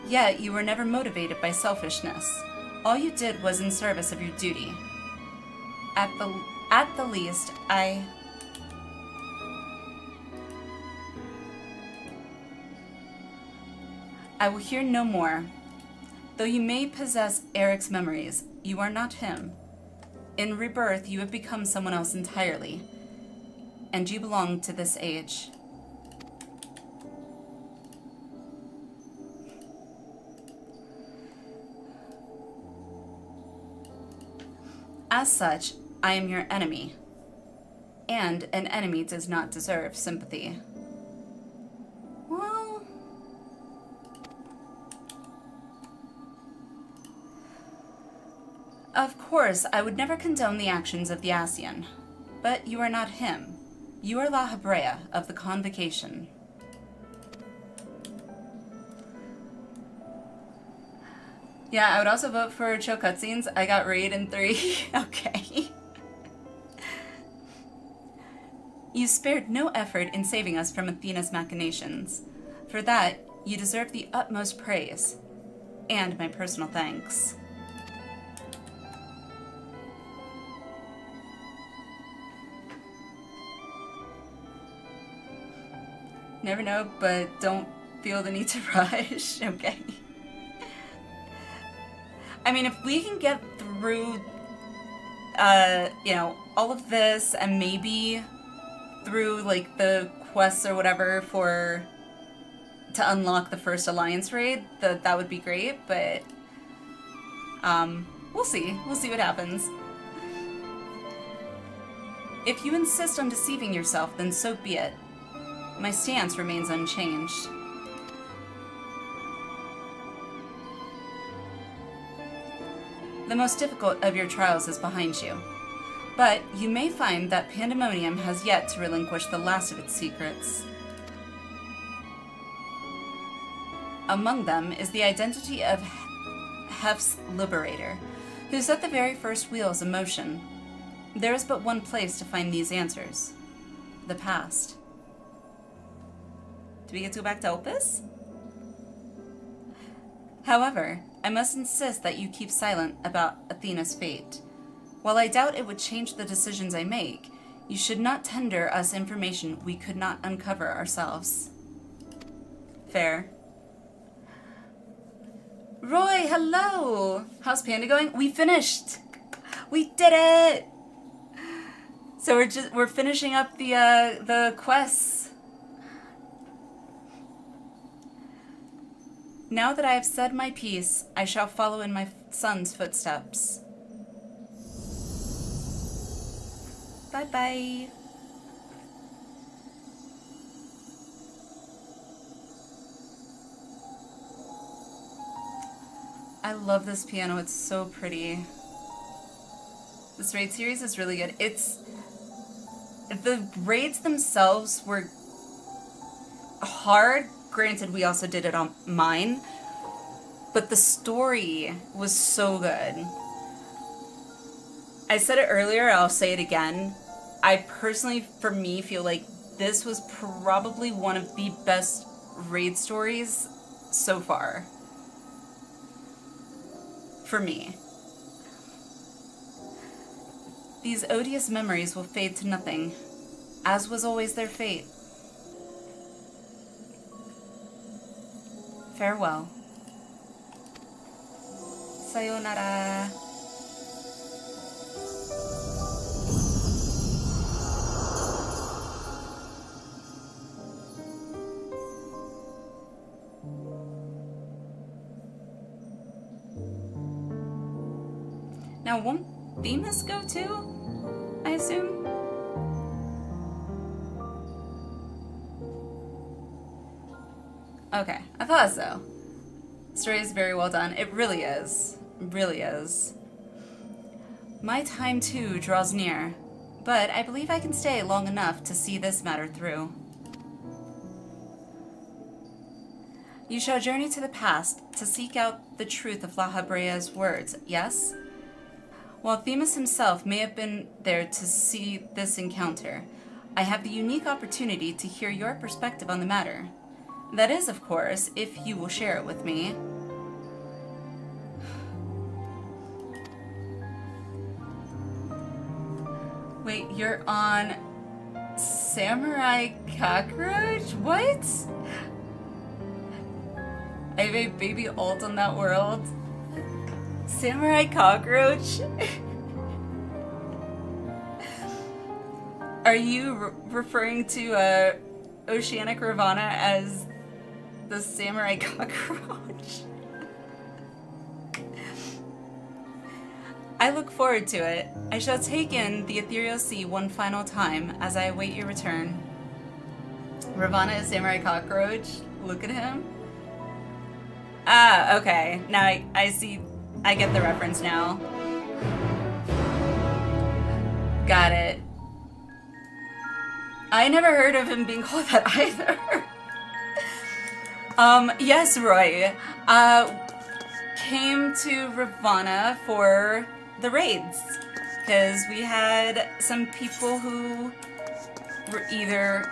Yet you were never motivated by selfishness. All you did was in service of your duty. At the least, I will hear no more. Though you may possess Eric's memories, you are not him. In rebirth, you have become someone else entirely, and you belong to this age. As such, I am your enemy, and an enemy does not deserve sympathy. Well, of course, I would never condone the actions of the Ascian, but you are not him. You are La Habrea of the Convocation. Yeah, I would also vote for chill cutscenes. I got raid in 3. Okay. You spared no effort in saving us from Athena's machinations. For that, you deserve the utmost praise. And my personal thanks. Never know, but don't feel the need to rush. Okay. I mean, if we can get through, you know, all of this and maybe through, like, the quests or whatever to unlock the first Alliance raid, that would be great, but, we'll see. We'll see what happens. If you insist on deceiving yourself, then so be it. My stance remains unchanged. The most difficult of your trials is behind you, but you may find that Pandæmonium has yet to relinquish the last of its secrets. Among them is the identity of Hef's Liberator, who set the very first wheels in motion. There is but one place to find these answers: the past. Do we get to go back to Opus? However, I must insist that you keep silent about Athena's fate. While I doubt it would change the decisions I make, you should not tender us information we could not uncover ourselves. Fair. Roy, hello! How's Panda going? We finished! We did it! So we're finishing up the quests. Now that I have said my piece, I shall follow in my son's footsteps. Bye-bye. I love this piano, it's so pretty. This raid series is really good. The raids themselves were hard. Granted, we also did it on mine. But the story was so good. I said it earlier, I'll say it again. I personally, for me, feel like this was probably one of the best raid stories so far. For me. These odious memories will fade to nothing, as was always their fate. Farewell. Sayonara. Now, won't Themis go too? I assume? Okay, I thought so. The story is very well done. It really is. It really is. My time too draws near, but I believe I can stay long enough to see this matter through. You shall journey to the past to seek out the truth of La Habrea's words, yes? While Themis himself may have been there to see this encounter, I have the unique opportunity to hear your perspective on the matter. That is, of course, if you will share it with me. Wait, you're on Samurai Cockroach? What? I have a baby alt on that world. Samurai Cockroach? Are you referring to Oceanic Ravana as the Samurai Cockroach? I look forward to it. I shall take in the ethereal sea one final time as I await your return. Ravana is Samurai Cockroach? Look at him. Ah, okay. Now I see. I get the reference now. Got it. I never heard of him being called that either. Yes, Roy. Came to Ravana for the raids. Because we had some people who were either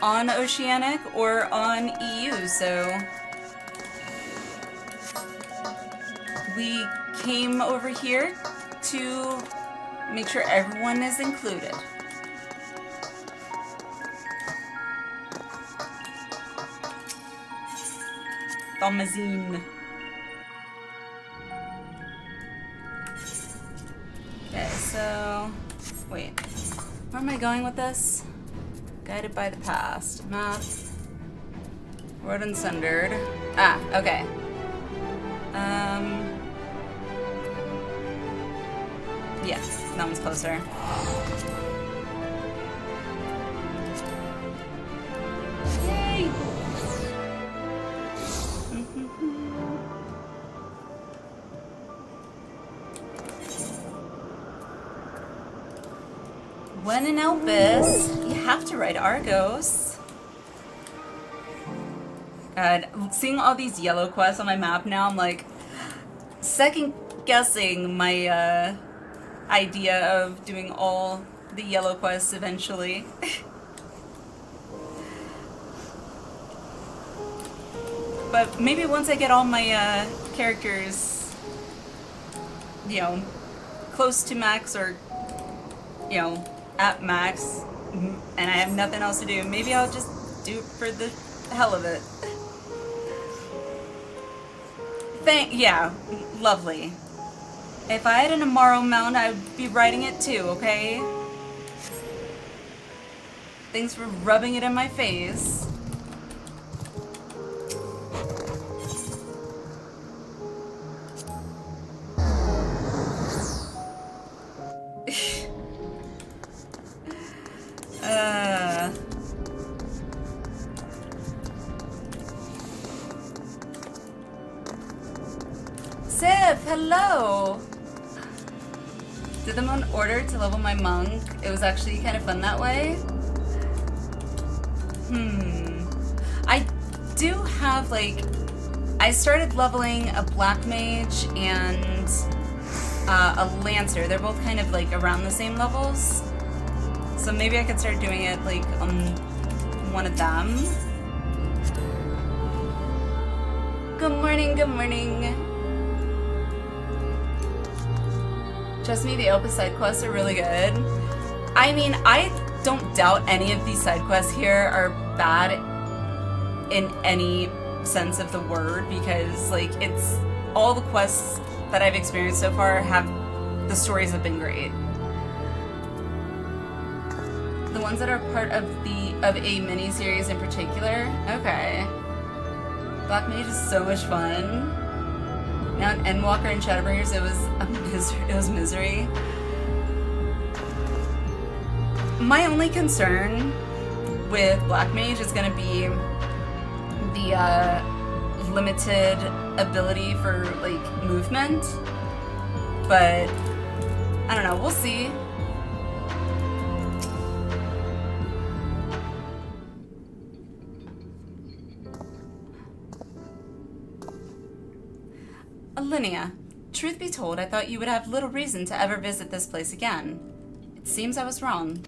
on Oceanic or on EU, so we came over here to make sure everyone is included. Thomasine. Okay, so wait. Where am I going with this? Guided by the past. Map. Road and sundered. Ah, okay. Yeah, that one's closer. Yay! When in Elpis, you have to ride Argos. God, seeing all these yellow quests on my map now, I'm like second guessing my idea of doing all the yellow quests eventually. But maybe once I get all my characters, you know, close to max or, you know, at max, and I have nothing else to do, maybe I'll just do it for the hell of it. Yeah, lovely. If I had an Amaro mount, I would be riding it too, okay? Thanks for rubbing it in my face. Sif, hello! did them in order to level my monk. It was actually kind of fun that way. I do have, like, I started leveling a black mage and a lancer. They're both kind of like around the same levels. So maybe I could start doing it like on one of them. Good morning, good morning. Trust me, the Opus side quests are really good. I mean, I don't doubt any of these side quests here are bad in any sense of the word, because like it's all the quests that I've experienced so far the stories have been great. The ones that are part of a mini series in particular. Okay. Black Mage is so much fun. Now in Endwalker and Shadowbringers, it was misery. My only concern with Black Mage is gonna be the limited ability for like movement, but I don't know, we'll see. Alinea, truth be told, I thought you would have little reason to ever visit this place again. It seems I was wrong.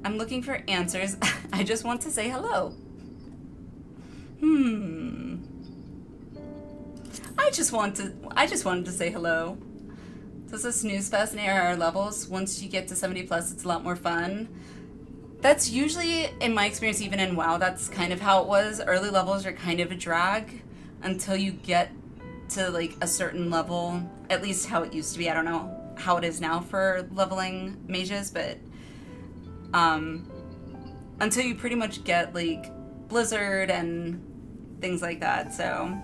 I'm looking for answers. I just want to say hello. I just wanted to say hello. Does a snooze fest in ARR levels? Once you get to 70 plus, it's a lot more fun. That's usually, in my experience, even in WoW, that's kind of how it was. Early levels are kind of a drag until you get to like a certain level. At least how it used to be. I don't know how it is now for leveling mages, but until you pretty much get like Blizzard and things like that. So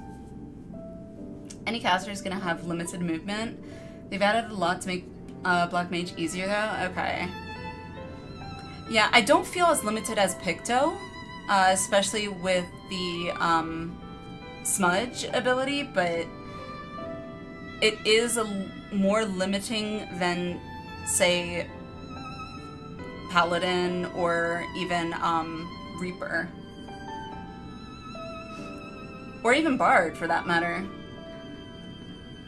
any caster is going to have limited movement. They've added a lot to make Black Mage easier though. Okay. Yeah, I don't feel as limited as Picto, especially with the smudge ability, but it is more limiting than, say, Paladin or even Reaper. Or even Bard, for that matter.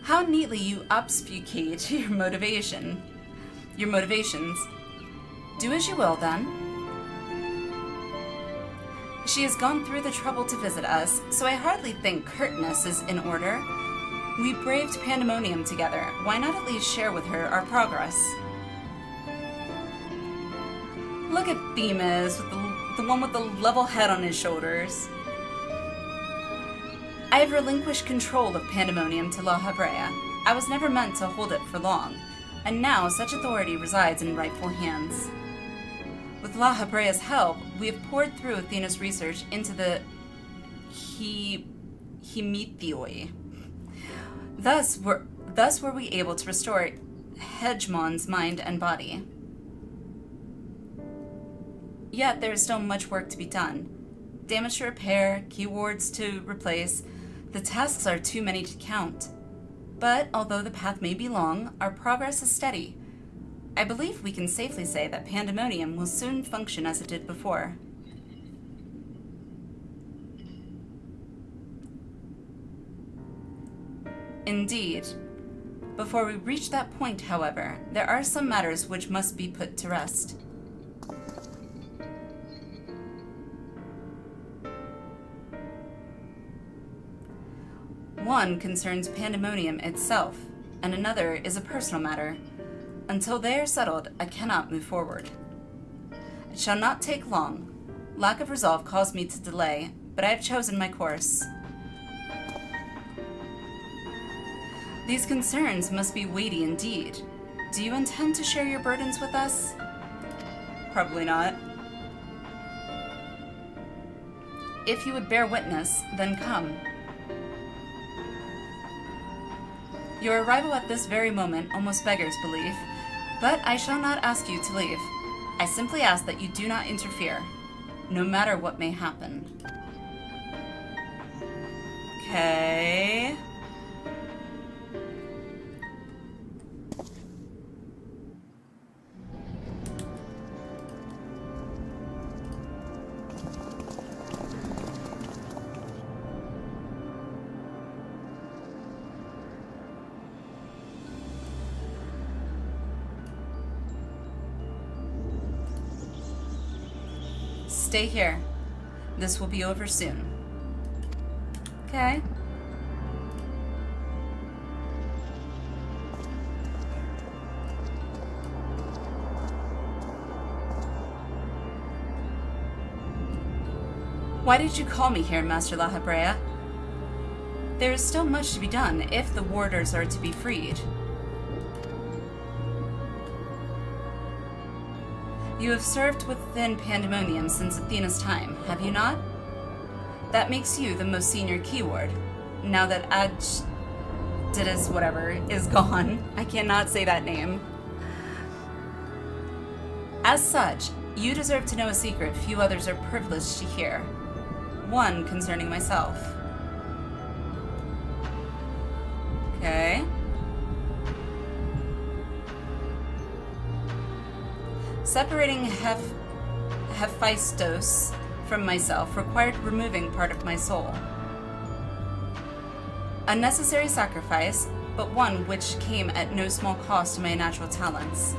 How neatly you obfuscate your motivations. Do as you will, then. She has gone through the trouble to visit us, so I hardly think curtness is in order. We braved Pandæmonium together. Why not at least share with her our progress? Look at Themis, with the one with the level head on his shoulders. I have relinquished control of Pandæmonium to La Habrea. I was never meant to hold it for long, and now such authority resides in rightful hands. With La Habrea's help, we have poured through Athena's research into the Hemethoi. Thus were we able to restore Hegemon's mind and body. Yet there is still much work to be done. Damage to repair, keywords to replace. The tasks are too many to count. But although the path may be long, our progress is steady. I believe we can safely say that Pandæmonium will soon function as it did before. Indeed. Before we reach that point, however, there are some matters which must be put to rest. One concerns Pandæmonium itself, and another is a personal matter. Until they are settled, I cannot move forward. It shall not take long. Lack of resolve caused me to delay, but I have chosen my course. These concerns must be weighty indeed. Do you intend to share your burdens with us? Probably not. If you would bear witness, then come. Your arrival at this very moment almost beggars belief, but I shall not ask you to leave. I simply ask that you do not interfere, no matter what may happen. Stay here. This will be over soon. Okay. Why did you call me here, Master La Habrea? There is still much to be done if the warders are to be freed. You have served within Pandæmonium since Athena's time, have you not? That makes you the most senior keyword. Now that Adjidus whatever is gone, I cannot say that name. As such, you deserve to know a secret few others are privileged to hear. One concerning myself. Okay. Separating Hephaestus from myself required removing part of my soul. A necessary sacrifice, but one which came at no small cost to my natural talents.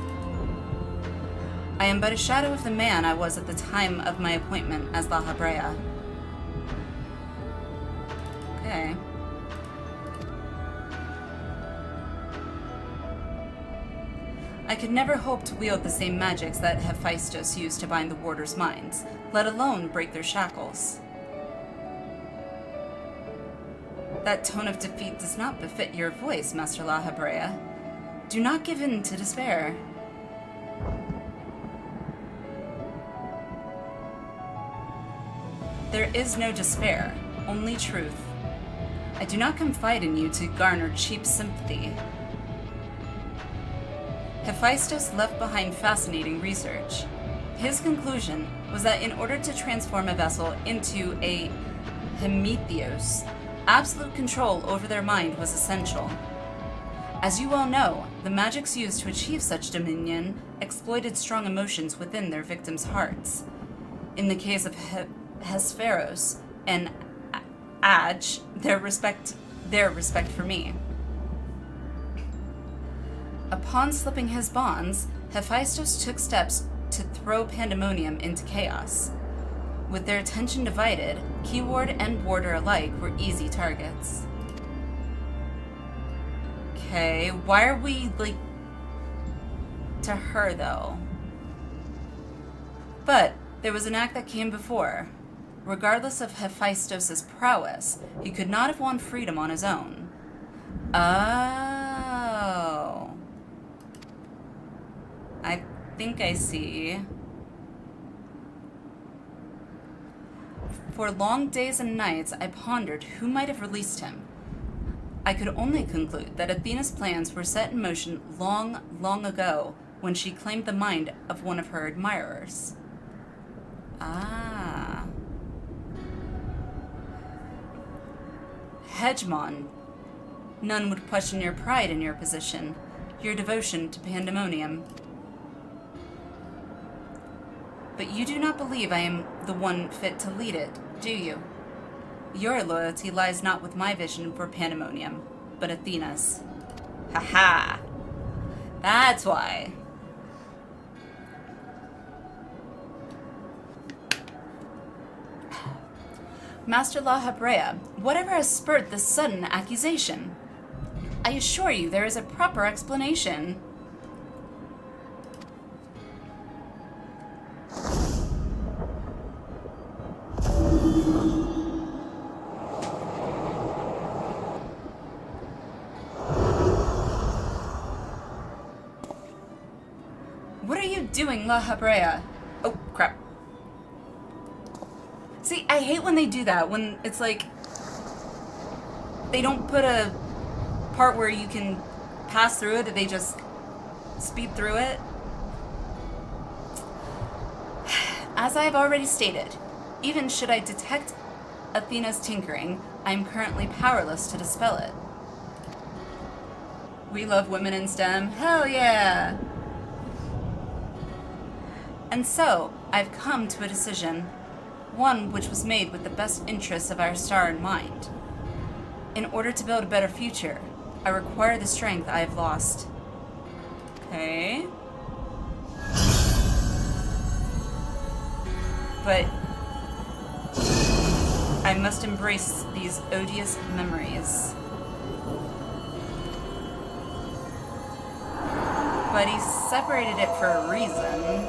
I am but a shadow of the man I was at the time of my appointment as La Habrea. Okay. I could never hope to wield the same magics that Hephaestus used to bind the warders' minds, let alone break their shackles. That tone of defeat does not befit your voice, Master La Habrea. Do not give in to despair. There is no despair, only truth. I do not confide in you to garner cheap sympathy. Hephaestus left behind fascinating research. His conclusion was that in order to transform a vessel into a Hemitheos, absolute control over their mind was essential. As you well know, the magics used to achieve such dominion exploited strong emotions within their victims' hearts. In the case of Hesperos and Adj, their respect for me. Upon slipping his bonds, Hephaestus took steps to throw Pandæmonium into chaos. With their attention divided, keyword and warder alike were easy targets. Okay, why are we, to her, though? But there was an act that came before. Regardless of Hephaestus' prowess, he could not have won freedom on his own. Oh. I think I see. For long days and nights, I pondered who might have released him. I could only conclude that Athena's plans were set in motion long, long ago when she claimed the mind of one of her admirers. Ah. Hegemon, none would question your pride in your position, your devotion to Pandæmonium. But you do not believe I am the one fit to lead it, do you? Your loyalty lies not with my vision for Pandæmonium, but Athena's. Ha-ha! That's why. Master La Habrea, whatever has spurred this sudden accusation? I assure you there is a proper explanation. What are you doing, La Habrea? Oh, crap. See, I hate when they do that, when it's like, they don't put a part where you can pass through it, they just speed through it. As I have already stated, even should I detect Athena's tinkering, I am currently powerless to dispel it. We love women in STEM. Hell yeah! And so, I've come to a decision. One which was made with the best interests of our star in mind. In order to build a better future, I require the strength I have lost. Okay. but I must embrace these odious memories. But he separated it for a reason.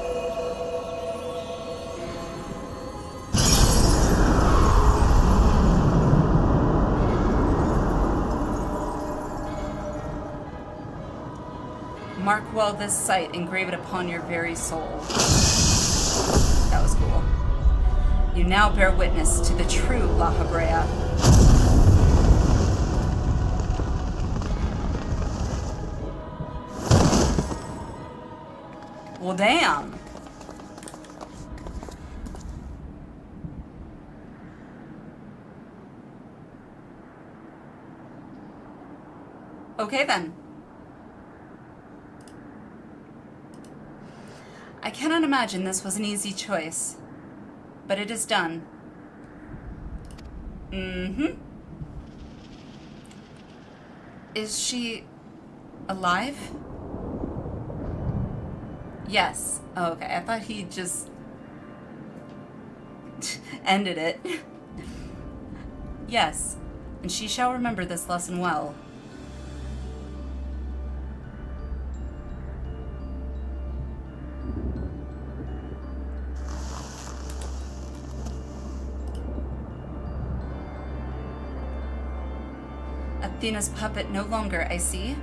Mark well this sight, engrave it upon your very soul. That was cool. You now bear witness to the true La Habrea. Well, damn. Okay then. I cannot imagine this was an easy choice, but it is done. Is she alive? Yes. Oh, okay. I thought he just ended it. Yes, and she shall remember this lesson well. Athena's puppet no longer, I see.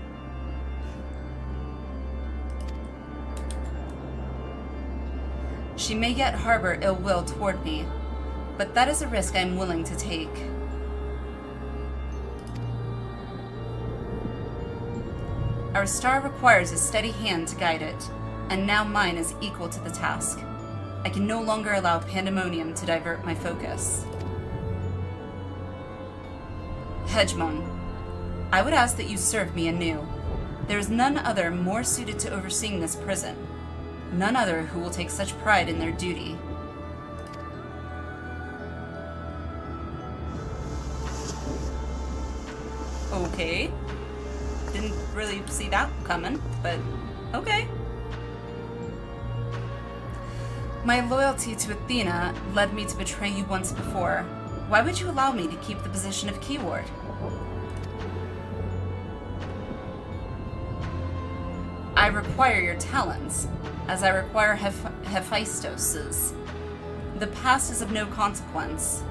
She may yet harbor ill will toward me, but that is a risk I am willing to take. Our star requires a steady hand to guide it, and now mine is equal to the task. I can no longer allow Pandæmonium to divert my focus. Hegemon, I would ask that you serve me anew. There is none other more suited to overseeing this prison. None other who will take such pride in their duty. Okay. Didn't really see that coming, but okay. My loyalty to Athena led me to betray you once before. Why would you allow me to keep the position of keyword? I require your talents, as I require Hephaistos's. The past is of no consequence.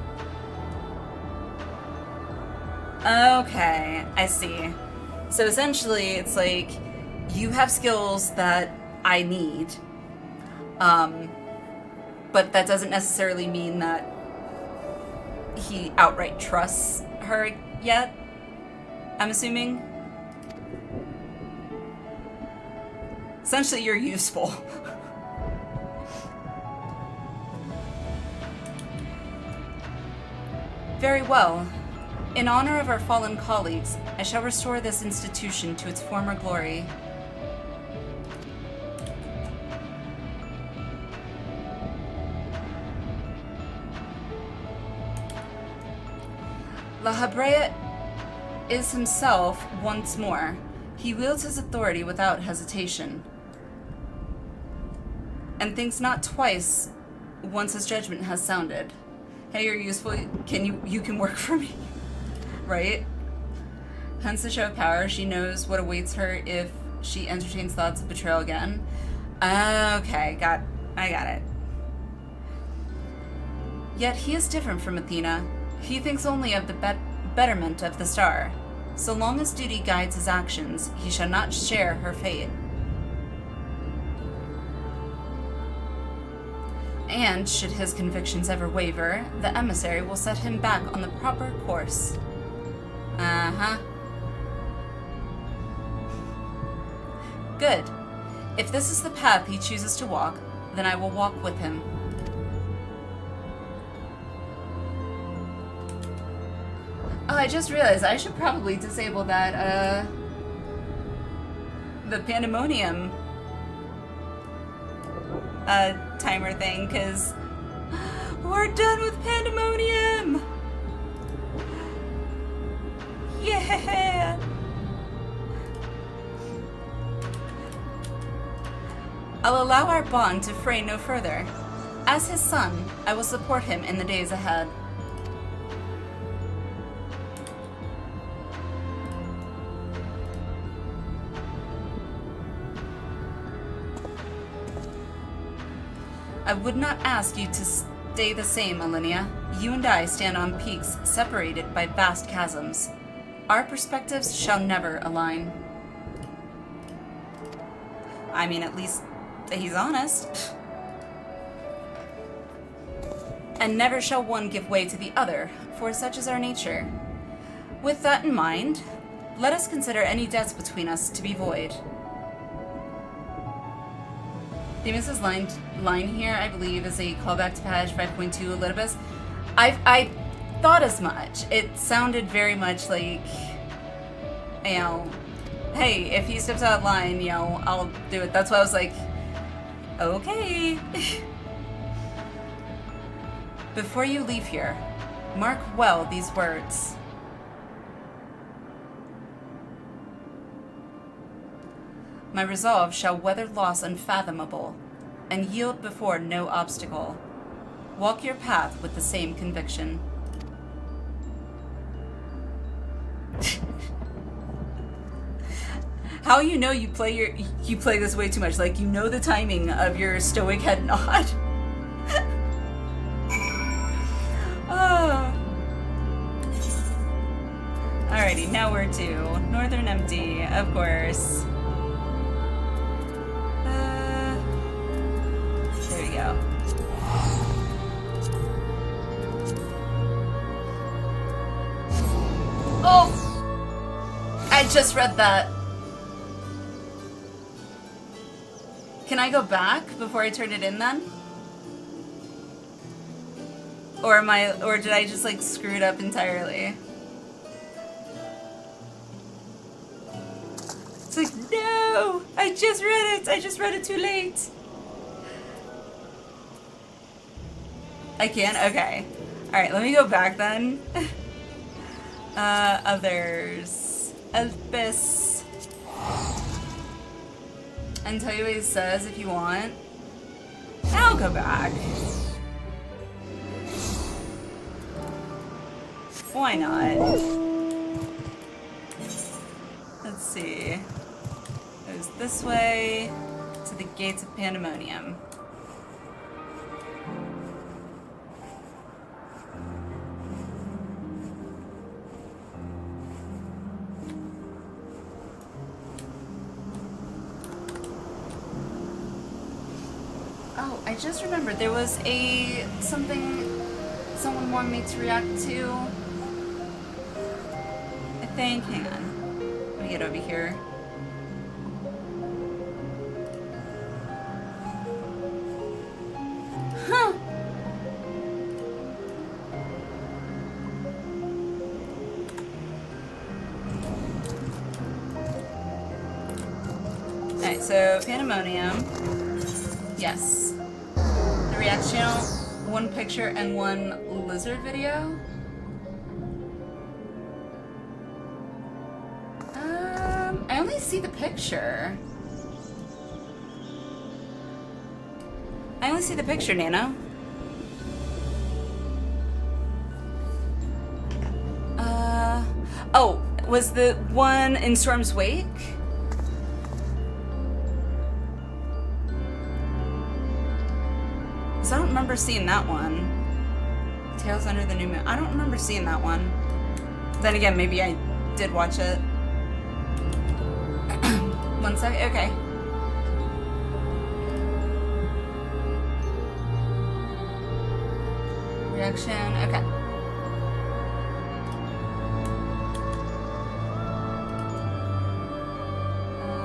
Okay, I see. So essentially, it's like, you have skills that I need, but that doesn't necessarily mean that he outright trusts her yet, I'm assuming. Essentially, you're useful. Very well. In honor of our fallen colleagues, I shall restore this institution to its former glory. La Habrea is himself once more. He wields his authority without hesitation, and thinks not twice once his judgment has sounded. Hey, you're useful. You can work for me, right? Hence the show of power. She knows what awaits her if she entertains thoughts of betrayal again. Okay, I got it. Yet he is different from Athena. He thinks only of the betterment of the star. So long as duty guides his actions, he shall not share her fate. And should his convictions ever waver, the emissary will set him back on the proper course. Uh-huh. Good. If this is the path he chooses to walk, then I will walk with him. Oh, I just realized I should probably disable that, the Pandæmonium timer thing, because we're done with Pandæmonium! Yeah! I'll allow our bond to fray no further. As his son, I will support him in the days ahead. I would not ask you to stay the same, Alinea. You and I stand on peaks separated by vast chasms. Our perspectives shall never align. I mean, at least he's honest. And never shall one give way to the other, for such is our nature. With that in mind, let us consider any debts between us to be void. Demus's line here, I believe, is a callback to patch 5.2 Elidibus. I thought as much. It sounded very much like, you know, hey, if he steps out of line, you know, I'll do it. That's why I was like, okay. Before you leave here, mark well these words. My resolve shall weather loss unfathomable, and yield before no obstacle. Walk your path with the same conviction. How you know you play this way too much? Like, you know the timing of your stoic head nod. Oh. Alrighty, now we're to Northern Empty, of course. There we go. Oh! I just read that. Can I go back before I turn it in then? Or did I just like screw it up entirely? It's like, no! I just read it! I just read it too late! I can? Okay. Alright, let me go back then. Others. Elpis. And tell you what he says if you want. I'll go back. Why not? Let's see. Goes this way to the gates of Pandæmonium. Oh, I just remembered there was something someone wanted me to react to. I think, hang on. Let me get over here. Huh. Alright, so Pandæmonium. Yes. The React channel, one picture and one lizard video. I only see the picture. I only see the picture, Nano. Oh, was the one in Storm's Wake? Because I don't remember seeing that one. Tales Under the New Moon. I don't remember seeing that one. Then again, maybe I did watch it. 1 sec. Okay. Reaction. Okay.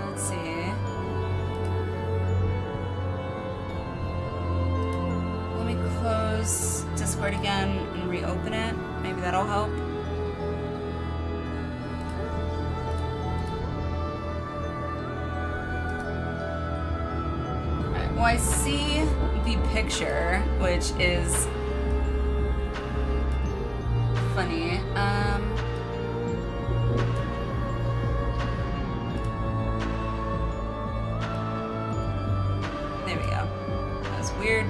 Let's see. Let me close Discord again and reopen it. Maybe that'll help. Well, I see the picture, which is funny. There we go. That was weird.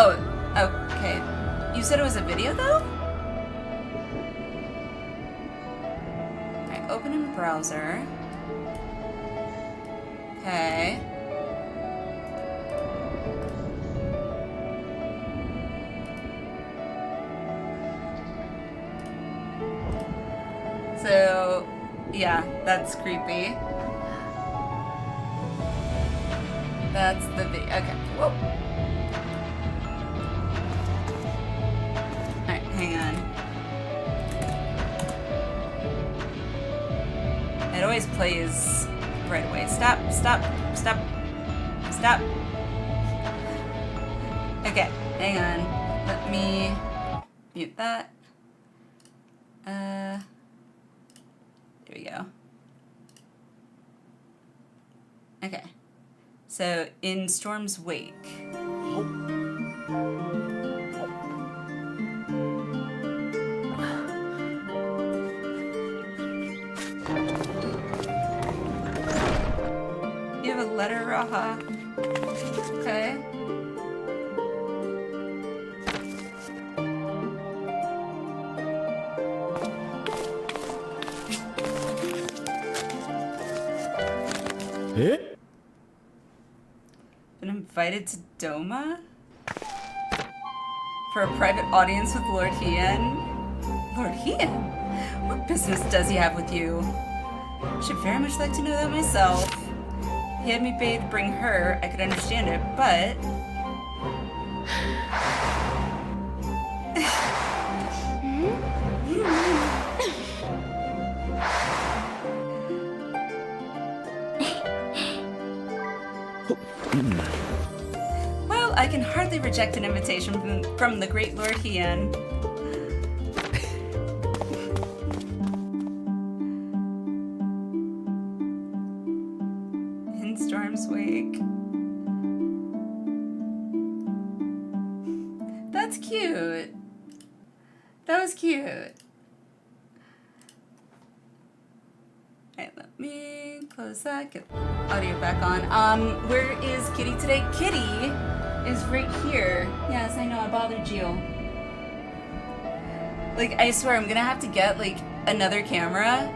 Oh, okay. You said it was a video, though? Alright, open in browser. Okay. So, yeah, that's creepy. That's the video. Okay, whoa. Alright, hang on. It always plays right away. Stop, stop, stop, stop. Okay, hang on. Let me mute that. There we go. Okay. So, in Storm's wake. You have a letter, Raha. Okay. Been invited to Doma? For a private audience with Lord Hien? Lord Hien? What business does he have with you? I should very much like to know that myself. He had me bade bring her, I could understand it, but... Well, I can hardly reject an invitation from the great Lord Hien. In Storm's wake. That's cute. That was cute. Alright, let me close that, get audio back on. Where is Kitty today? Kitty is right here. Yes, I know, I bothered you. Like, I swear, I'm gonna have to get, like, another camera,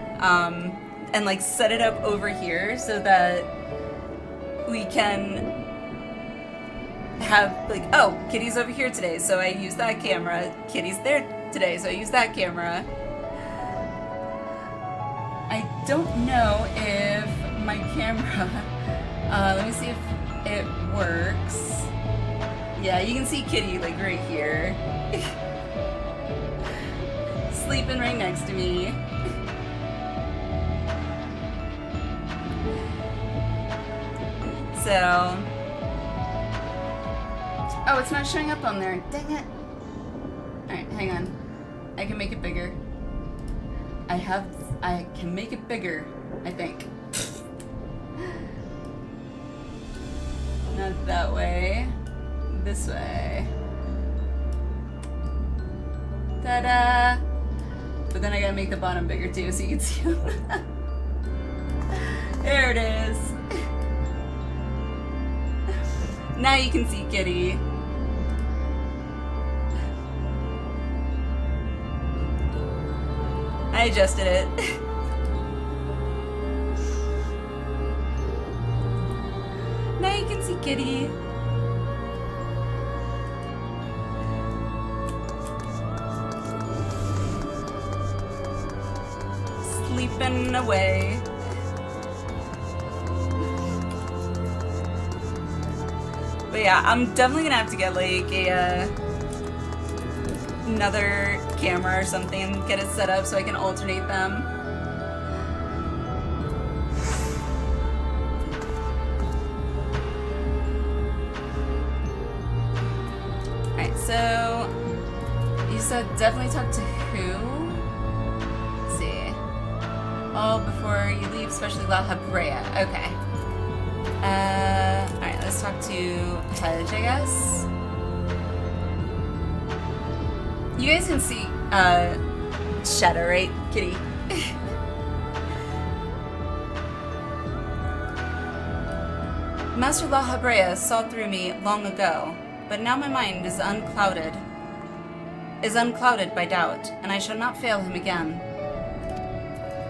and, like, set it up over here so that we can have, like, oh, Kitty's over here today, so I use that camera. Kitty's there today, so I use that camera. I don't know if my camera, let me see if it works. Yeah, you can see Kitty, like, right here. Sleeping right next to me. So... Oh, it's not showing up on there. Dang it. Alright, hang on. I can make it bigger. I can make it bigger, I think. Not that way. This way. Ta-da! But then I gotta make the bottom bigger too so you can see them. There it is. Now you can see Kitty. I adjusted it. Now you can see Kitty. Sleeping away. But yeah, I'm definitely gonna have to get like a another camera or something and get it set up so I can alternate them. Alright, so you said definitely talk to who? Let's see. Oh, before you leave, especially La Habrea. Okay. Alright, let's talk to Hedge, I guess. You guys can see Shadow, right? Kitty. Master La Habrea saw through me long ago. but now my mind is unclouded by doubt, and I shall not fail him again.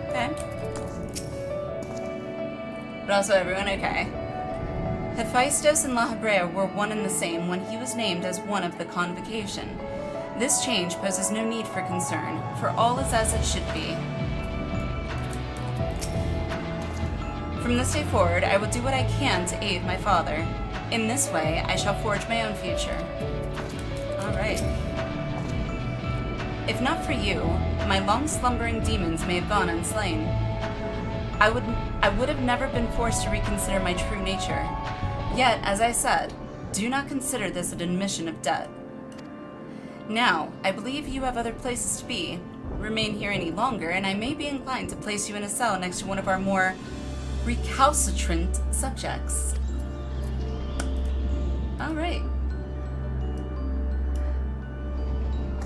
Okay. But also everyone okay. Hephaestus and La Hebrea were one and the same when he was named as one of the convocation. This change poses no need for concern, for all is as it should be. From this day forward, I will do what I can to aid my father. In this way, I shall forge my own future. Alright. If not for you, my long-slumbering demons may have gone unslain. I would have never been forced to reconsider my true nature. Yet, as I said, do not consider this an admission of debt. Now, I believe you have other places to be. Remain here any longer, and I may be inclined to place you in a cell next to one of our more recalcitrant subjects. Alright.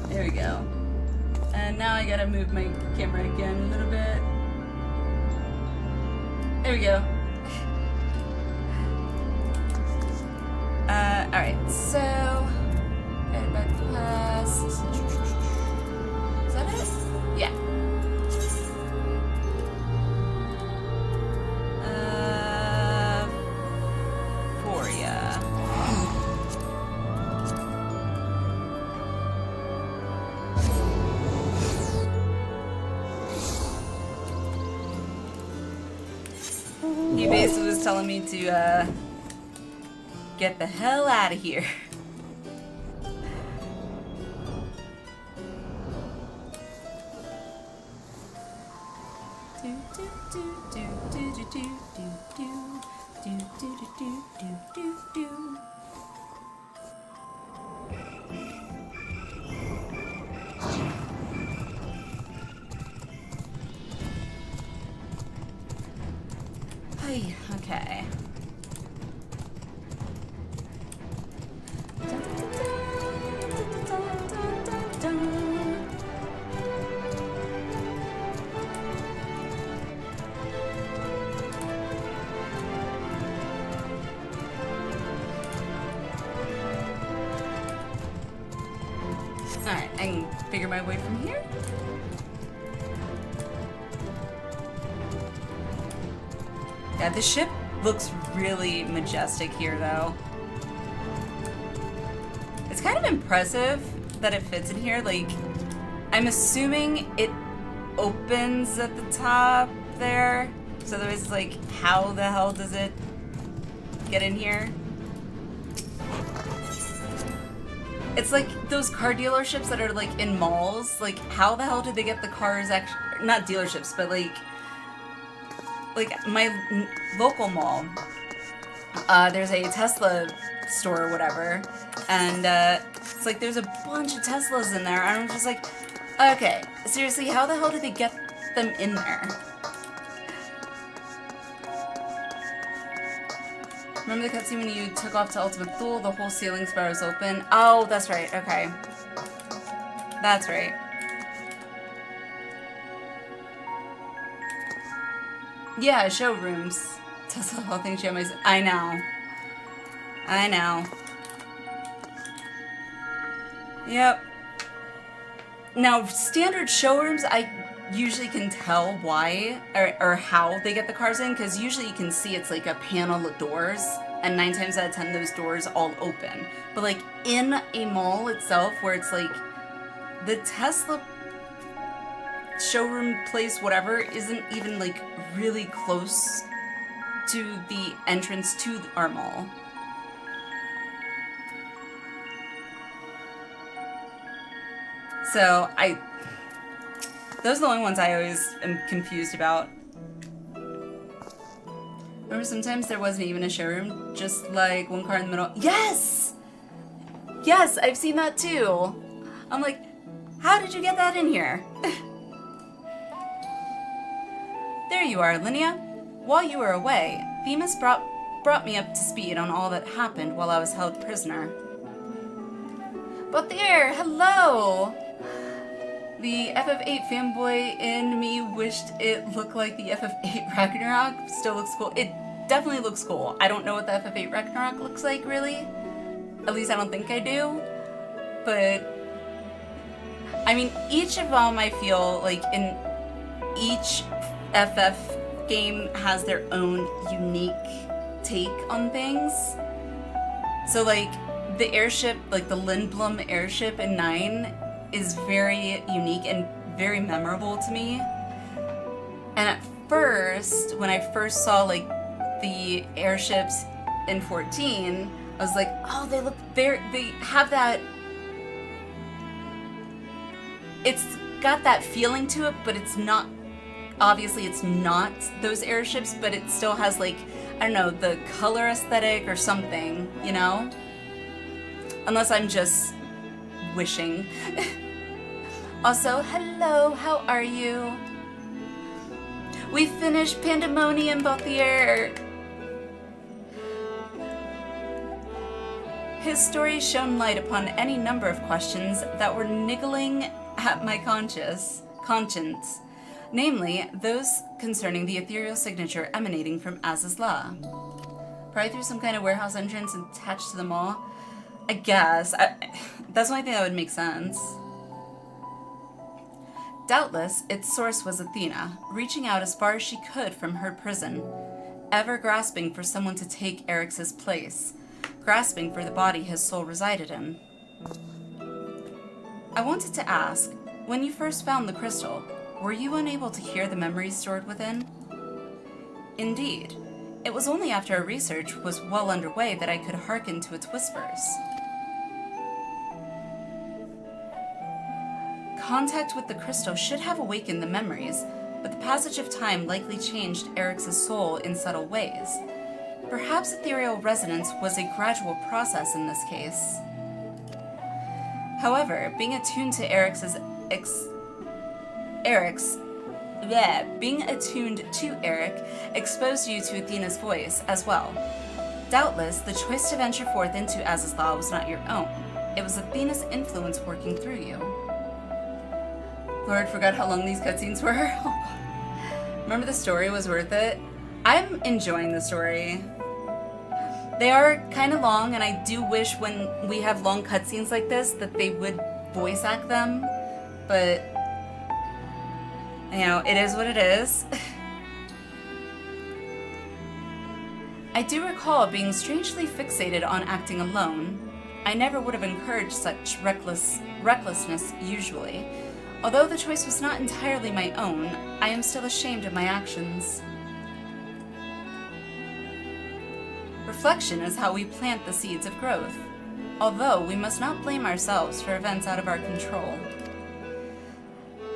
There we go. And now I gotta move my camera again a little bit. There we go. Alright, so right back past. Is that it? Yeah. For ya. He basically was telling me to get the hell out of here. Okay. Alright, I can figure my way from here. Yeah, the ship looks really majestic here, though. It's kind of impressive that it fits in here. Like, I'm assuming it opens at the top there. So there's like, how the hell does it get in here? It's like those car dealerships that are like in malls. Like, how the hell did they get the cars actually? Not dealerships, but like my local mall, there's a Tesla store or whatever, and it's like there's a bunch of Teslas in there, and I'm just like, okay, seriously, how the hell did they get them in there? Remember the cutscene when you took off to Ultimate Duel, the whole ceiling spire was open? Oh, that's right, okay. That's right. Yeah, showrooms. Tesla whole thing show myself. I know. I know. Yep. Now, standard showrooms, I usually can tell why or how they get the cars in, because usually you can see it's like a panel of doors, and 9 times out of 10 those doors all open. But like in a mall itself, where it's like the Tesla showroom place, whatever, isn't even like really close to the entrance to our mall. So those are the only ones I always am confused about. Remember, sometimes there wasn't even a showroom, just like one car in the middle. Yes! Yes, I've seen that too. I'm like, how did you get that in here? There you are, Linnea. While you were away, Themis brought me up to speed on all that happened while I was held prisoner. But there, hello! The FF8 fanboy in me wished it looked like the FF8 Ragnarok. Still looks cool. It definitely looks cool. I don't know what the FF8 Ragnarok looks like, really. At least I don't think I do. But I mean, each of them I feel like in each FF game has their own unique take on things. So like the airship, like the Lindblom airship in 9 is very unique and very memorable to me. And at first, when I first saw like the airships in 14, I was like, oh, they look very, they have that, it's got that feeling to it, but it's not, obviously it's not those airships, but it still has like, I don't know, the color aesthetic or something, you know? Unless I'm just wishing. Also, hello, how are you? We finished Pandæmonium, Balthier. His story shone light upon any number of questions that were niggling at my conscience, namely those concerning the ethereal signature emanating from Az's Law. Probably through some kind of warehouse entrance attached to the mall. I guess. That's the only thing that would make sense. Doubtless, its source was Athena, reaching out as far as she could from her prison, ever grasping for someone to take Eric's place, grasping for the body his soul resided in. I wanted to ask, when you first found the crystal, were you unable to hear the memories stored within? Indeed, it was only after our research was well underway that I could hearken to its whispers. Contact with the crystal should have awakened the memories, but the passage of time likely changed Eric's soul in subtle ways. Perhaps ethereal resonance was a gradual process in this case. However, being attuned to Eric exposed you to Athena's voice as well. Doubtless, the choice to venture forth into Az's Law was not your own. It was Athena's influence working through you. Lord, forgot how long these cutscenes were. Oh, God. Remember the story was worth it? I'm enjoying the story. They are kind of long, and I do wish when we have long cutscenes like this that they would voice act them, but you know, it is what it is. I do recall being strangely fixated on acting alone. I never would have encouraged such recklessness usually. Although the choice was not entirely my own, I am still ashamed of my actions. Reflection is how we plant the seeds of growth, although we must not blame ourselves for events out of our control.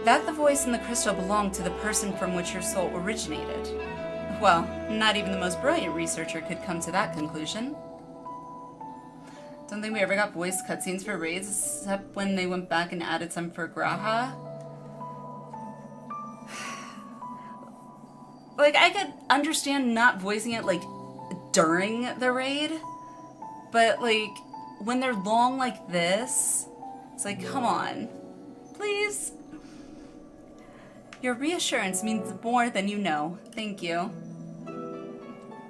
That the voice in the crystal belonged to the person from which your soul originated. Well, not even the most brilliant researcher could come to that conclusion. Don't think we ever got voice cutscenes for raids, except when they went back and added some for Graha. Like, I could understand not voicing it, like, during the raid, but, like, when they're long like this, it's like, come on. Please? Your reassurance means more than you know. Thank you.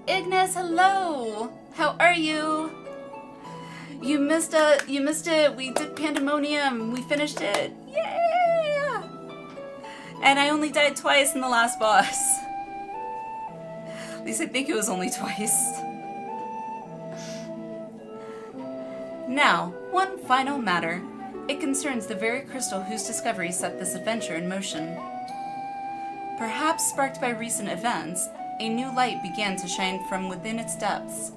Ignis, hello! How are you? You missed it. We did Pandæmonium. We finished it. Yeah! And I only died twice in the last boss. At least I think it was only twice. Now, one final matter. It concerns the very crystal whose discovery set this adventure in motion. Perhaps sparked by recent events, a new light began to shine from within its depths.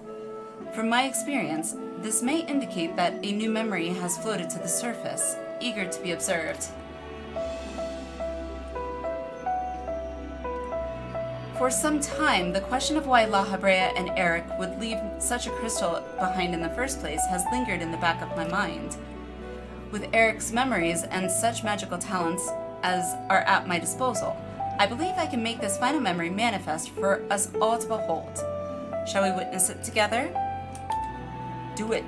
From my experience, this may indicate that a new memory has floated to the surface, eager to be observed. For some time, the question of why La Habrea and Eric would leave such a crystal behind in the first place has lingered in the back of my mind. With Eric's memories and such magical talents as are at my disposal, I believe I can make this final memory manifest for us all to behold. Shall we witness it together? Do it.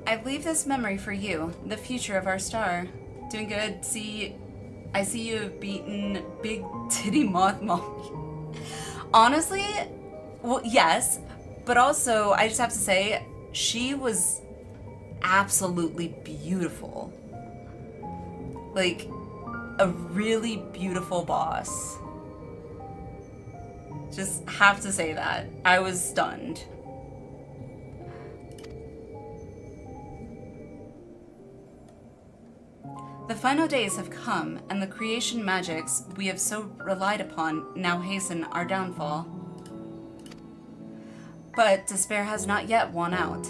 I leave this memory for you, the future of our star. Doing good. I see you have beaten Big Titty Moth Mommy. Honestly, well, yes, but also I just have to say, she was absolutely beautiful. Like, a really beautiful boss. Just have to say that. I was stunned. The final days have come, and the creation magics we have so relied upon now hasten our downfall. But despair has not yet won out.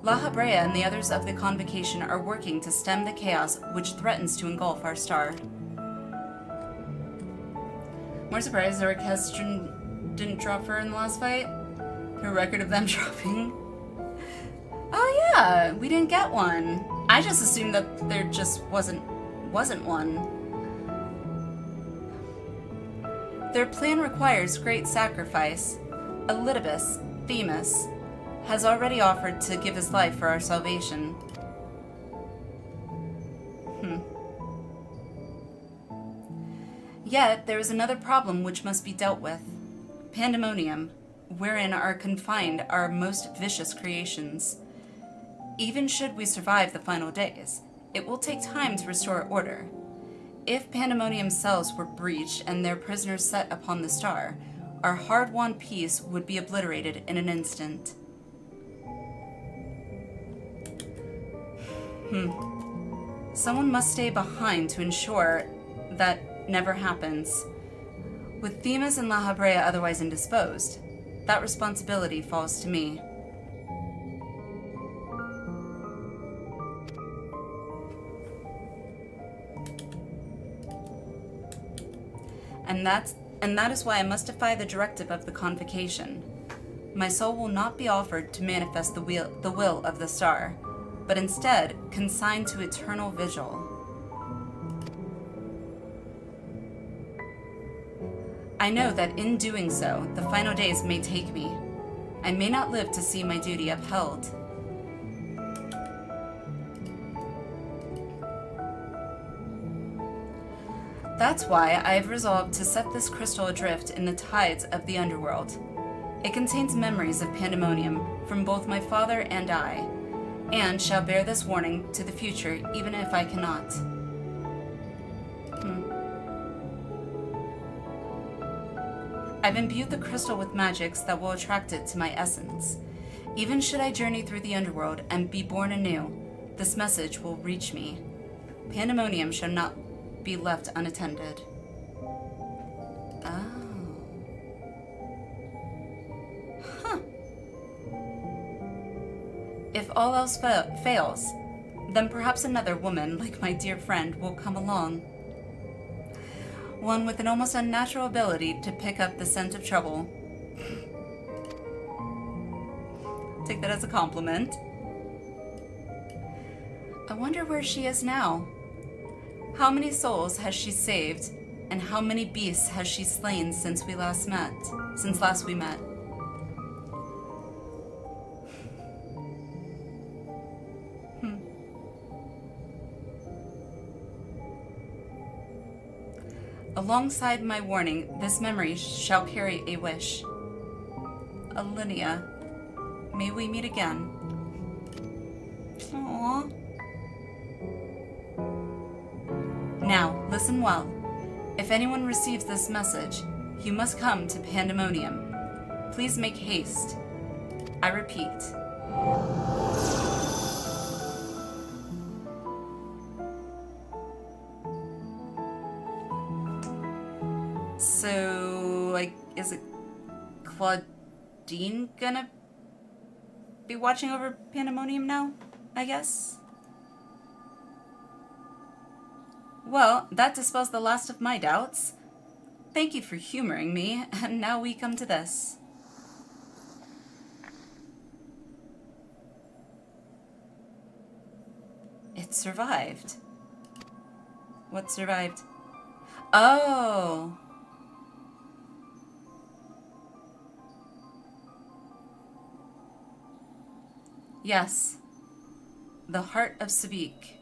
La Habrea and the others of the Convocation are working to stem the chaos which threatens to engulf our star. More surprised the orchestron didn't drop her in the last fight? Her record of them dropping? Oh yeah, we didn't get one. I just assumed that there just wasn't one. Their plan requires great sacrifice. Elidibus, Themis, has already offered to give his life for our salvation. Yet, there is another problem which must be dealt with. Pandæmonium, wherein are confined our most vicious creations. Even should we survive the final days, it will take time to restore order. If Pandæmonium's cells were breached and their prisoners set upon the star, our hard-won peace would be obliterated in an instant. Someone must stay behind to ensure that never happens. With Themis and La Habrea otherwise indisposed, that responsibility falls to me. And that is why I must defy the directive of the Convocation. My soul will not be offered to manifest the will of the star, but instead consigned to eternal vigil. I know that in doing so, the final days may take me. I may not live to see my duty upheld. That's why I have resolved to set this crystal adrift in the tides of the underworld. It contains memories of Pandæmonium from both my father and I, and shall bear this warning to the future even if I cannot. I've imbued the crystal with magics that will attract it to my essence. Even should I journey through the underworld and be born anew, this message will reach me. Pandæmonium shall not be left unattended. Oh. If all else fails, then perhaps another woman, like my dear friend, will come along. One with an almost unnatural ability to pick up the scent of trouble. Take that as a compliment. I wonder where she is now. How many souls has she saved, and how many beasts has she slain since last we met? Alongside my warning, this memory shall carry a wish. Alinea, may we meet again. Aww. Now, listen well. If anyone receives this message, you must come to Pandæmonium. Please make haste. I repeat. So, like, is it Claudine gonna be watching over Pandæmonium now, I guess? Well, that dispels the last of my doubts. Thank you for humoring me, and now we come to this. It survived. What survived? Oh! Yes. The Heart of Sabik.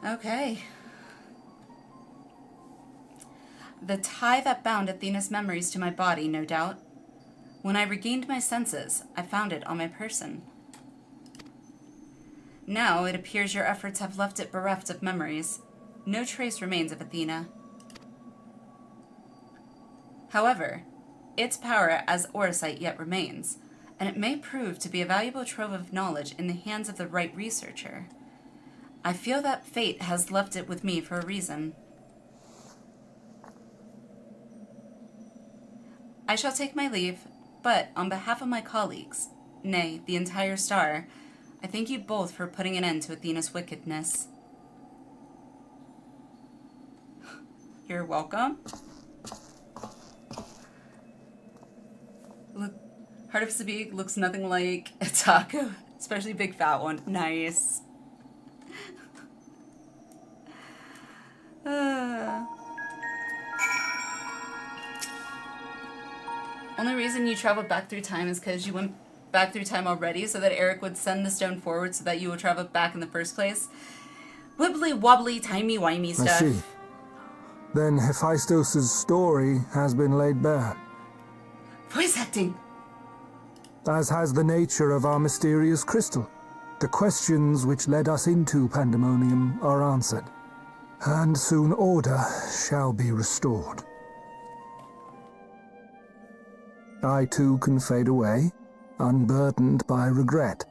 Okay. The tie that bound Athena's memories to my body, no doubt. When I regained my senses, I found it on my person. Now it appears your efforts have left it bereft of memories. No trace remains of Athena. However, its power as Orosite yet remains, and it may prove to be a valuable trove of knowledge in the hands of the right researcher. I feel that fate has left it with me for a reason. I shall take my leave, but on behalf of my colleagues, nay, the entire star, I thank you both for putting an end to Athena's wickedness. You're welcome. Look, Heart of Sabik looks nothing like a taco, especially a big fat one. Nice. Only reason you traveled back through time is because you went back through time already so that Eric would send the stone forward so that you would travel back in the first place. Wibbly wobbly timey-wimey stuff. I see. Then Hephaestus' story has been laid bare. Voice acting. As has the nature of our mysterious crystal. The questions which led us into Pandæmonium are answered, and soon order shall be restored. I too can fade away, unburdened by regret.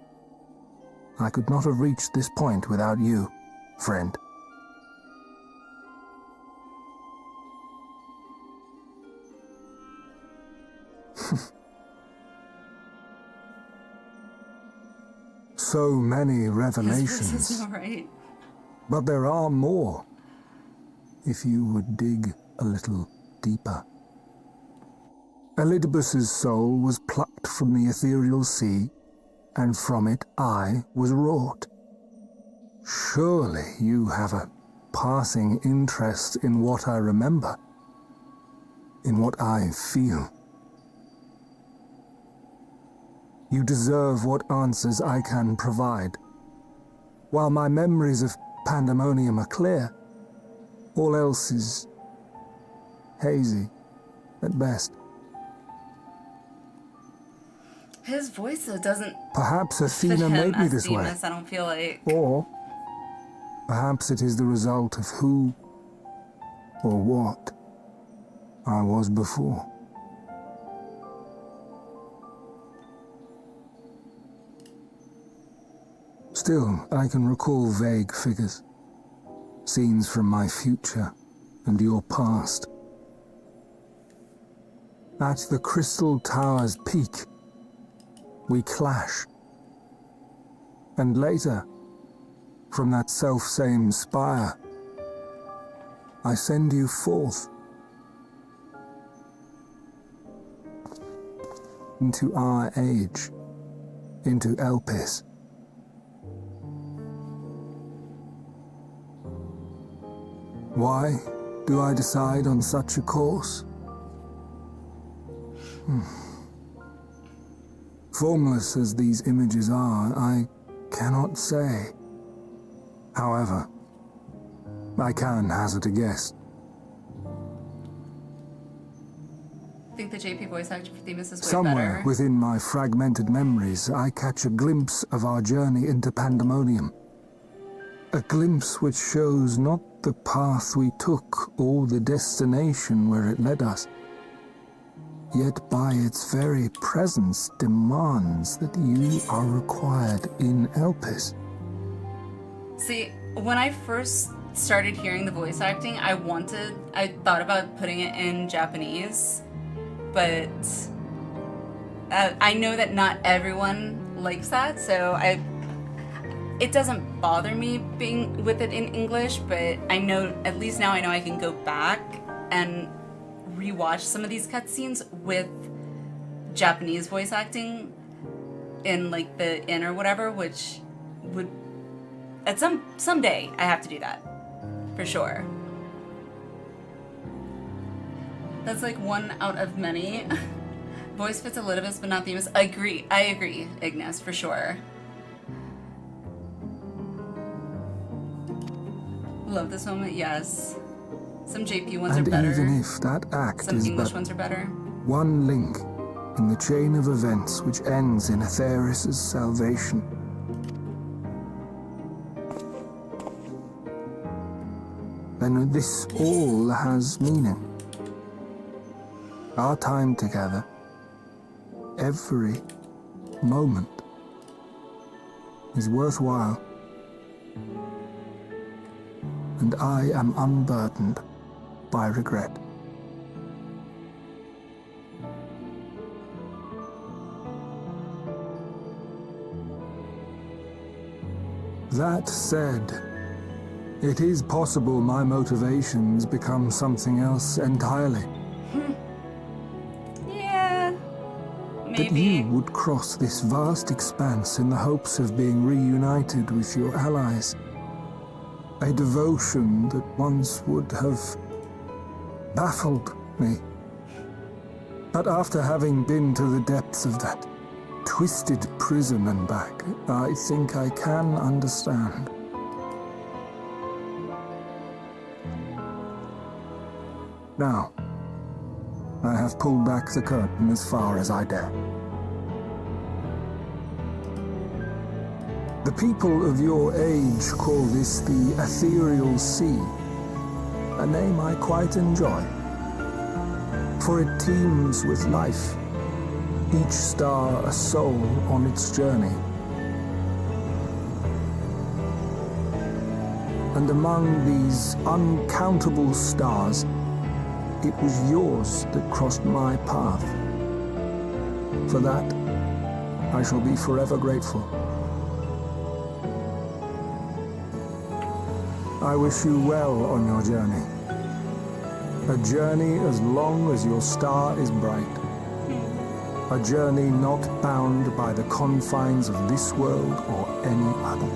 I could not have reached this point without you, friend. So many revelations. This is not right. But there are more, if you would dig a little deeper. Elidibus's soul was plucked from the ethereal sea, and from it I was wrought. Surely you have a passing interest in what I remember, in what I feel. You deserve what answers I can provide. While my memories of Pandæmonium are clear, all else is hazy at best. His voice though doesn't Perhaps fit Athena him made me as this way. Demas, I don't feel like. Or perhaps it is the result of who or what I was before. Still, I can recall vague figures, scenes from my future and your past. At the Crystal Tower's peak, we clash. And later, from that self-same spire, I send you forth into our age, into Elpis. Why do I decide on such a course? Formless as these images are, I cannot say. However, I can hazard a guess. I think the JP voice actor for Themis is way Somewhere better. within my fragmented memories, I catch a glimpse of our journey into Pandæmonium. A glimpse which shows not the path we took or the destination where it led us, yet by its very presence demands that you are required in Elpis. See, when I first started hearing the voice acting, I thought about putting it in Japanese, but I know that not everyone likes that, so it doesn't bother me being with it in English, but I know, at least now I know I can go back and rewatch some of these cutscenes with Japanese voice acting in like the inn or whatever, which would, at someday I have to do that, for sure. That's like one out of many Voice fits Elidibus, but not Themis. I agree, Ignis, for sure. Love this moment, yes. Some JP ones are better. And even if that act Some is English but ones are better. one link in the chain of events which ends in Atheris' salvation, then this all has meaning. Our time together, every moment, is worthwhile. And I am unburdened by regret. That said, it is possible my motivations become something else entirely. Yeah, maybe. That you would cross this vast expanse in the hopes of being reunited with your allies. A devotion that once would have baffled me. But after having been to the depths of that twisted prison and back, I think I can understand. Now, I have pulled back the curtain as far as I dare. The people of your age call this the ethereal sea, a name I quite enjoy, for it teems with life, each star a soul on its journey. And among these uncountable stars, it was yours that crossed my path. For that, I shall be forever grateful. I wish you well on your journey. A journey as long as your star is bright. A journey not bound by the confines of this world or any other.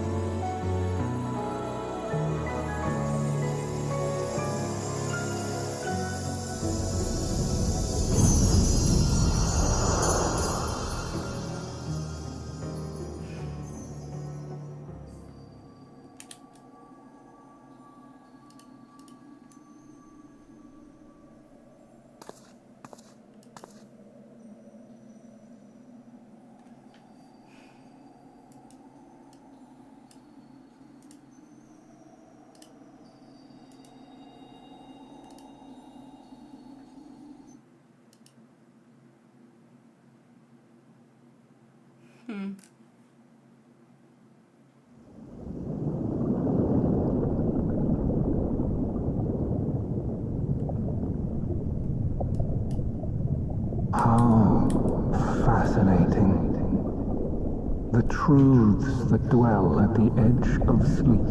How fascinating. The truths that dwell at the edge of sleep.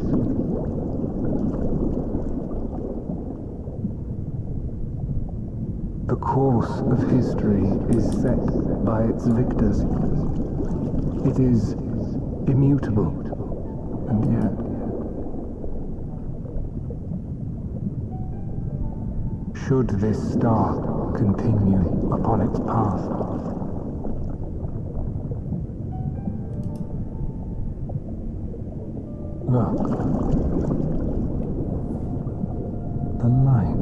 The course of history is set by its victors. It is immutable, and yet should this star continue upon its path, look, the light.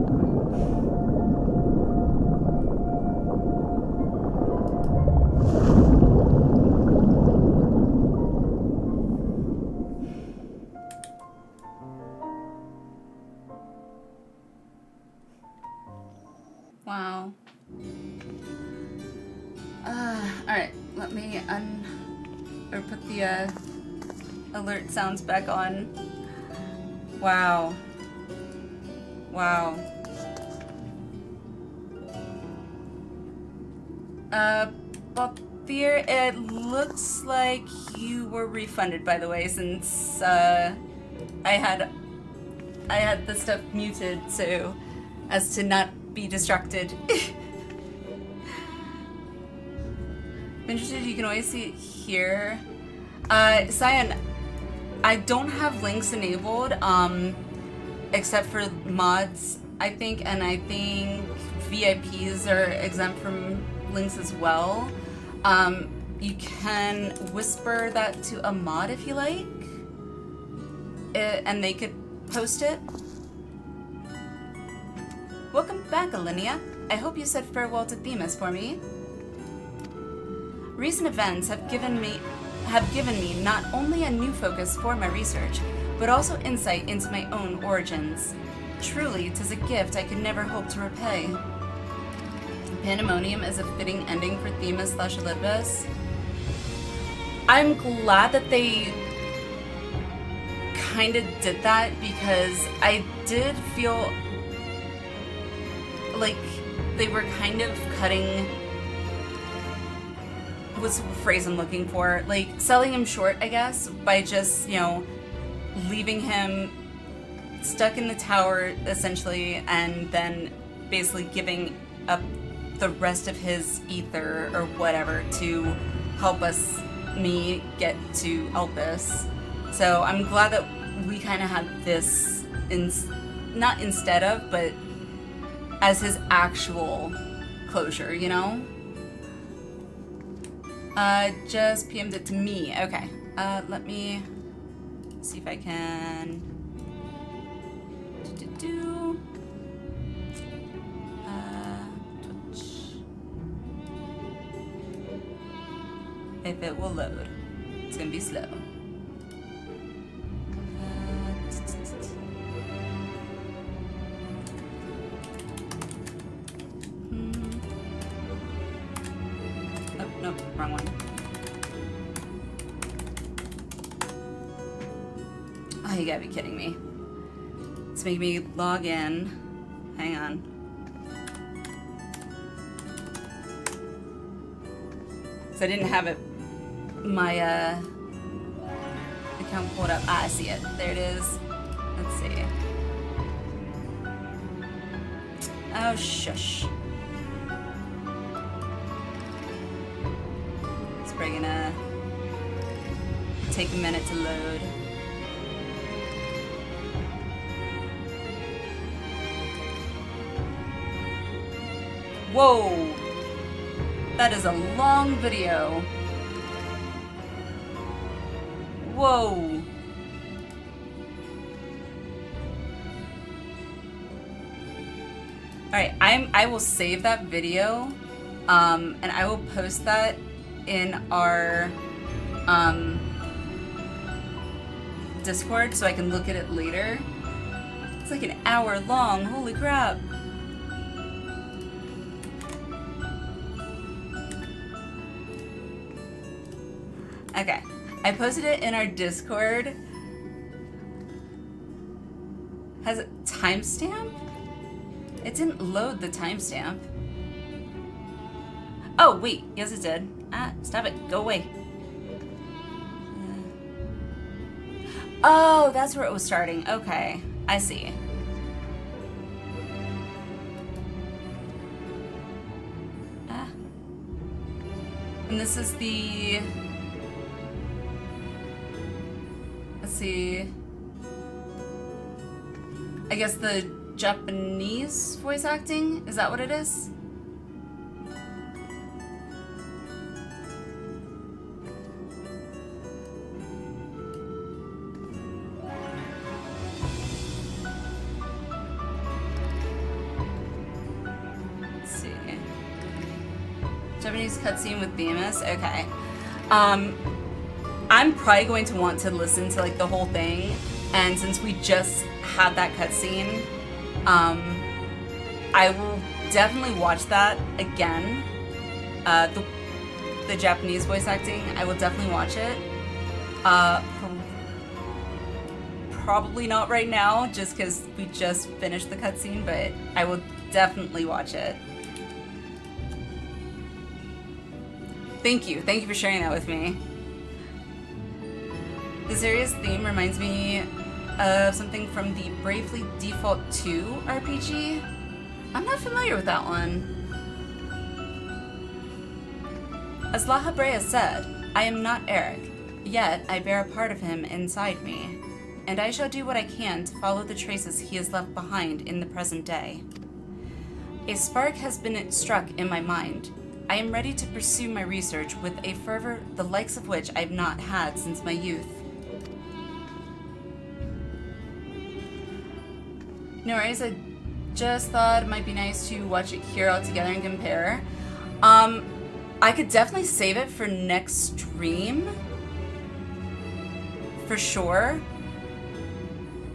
Wow. Alright, let me put the alert sounds back on. Wow. Wow. Balthier, it looks like you were refunded, by the way, since I had the stuff muted so as to not be distracted. Interested, you can always see it here. Cyan, I don't have links enabled, except for mods, I think, and I think VIPs are exempt from links as well. You can whisper that to a mod if you like, and they could post it. Welcome back, Alinea. I hope you said farewell to Themis for me. Recent events have given me not only a new focus for my research, but also insight into my own origins. Truly, 'tis a gift I could never hope to repay. Pandæmonium is a fitting ending for Themis/Olympus. I'm glad that they kind of did that, because I did feel like they were kind of cutting, what's the phrase I'm looking for? Like, selling him short, I guess, by just, you know, leaving him stuck in the tower, essentially, and then basically giving up the rest of his ether or whatever to help me get to Elpis. So I'm glad that we kind of had this, not instead of, but as his actual closure, you know? Just PM'd it to me. Okay. Let me see if I can Twitch. If it will load. It's gonna be slow. Oh, nope, wrong one. Oh, you gotta be kidding me. It's making me log in. Hang on. So I didn't have it, my account pulled up. Ah, I see it. There it is. Let's see. Oh, shush. It's probably gonna take a minute to load. Whoa! That is a long video. Whoa! Alright, I will save that video, and I will post that in our Discord so I can look at it later. It's like an hour long, holy crap! Okay, I posted it in our Discord. Has a timestamp? It didn't load the timestamp. Oh, wait, yes it did. Ah, stop it, go away. Oh, that's where it was starting. Okay, I see. Ah. And this is the... Let's see. I guess the Japanese voice acting? Is that what it is? Let's see. Japanese cutscene with Themis? Okay. I'm probably going to want to listen to like the whole thing, and since we just had that cutscene, I will definitely watch that again. The Japanese voice acting, I will definitely watch it. Probably not right now, just because we just finished the cutscene, but I will definitely watch it. Thank you for sharing that with me. The series theme reminds me of something from the Bravely Default 2 RPG. I'm not familiar with that one. As La Habrea said, I am not Eric, yet I bear a part of him inside me, and I shall do what I can to follow the traces he has left behind in the present day. A spark has been struck in my mind. I am ready to pursue my research with a fervor the likes of which I have not had since my youth. No worries, I just thought it might be nice to watch it here all together and compare. I could definitely save it for next stream. For sure.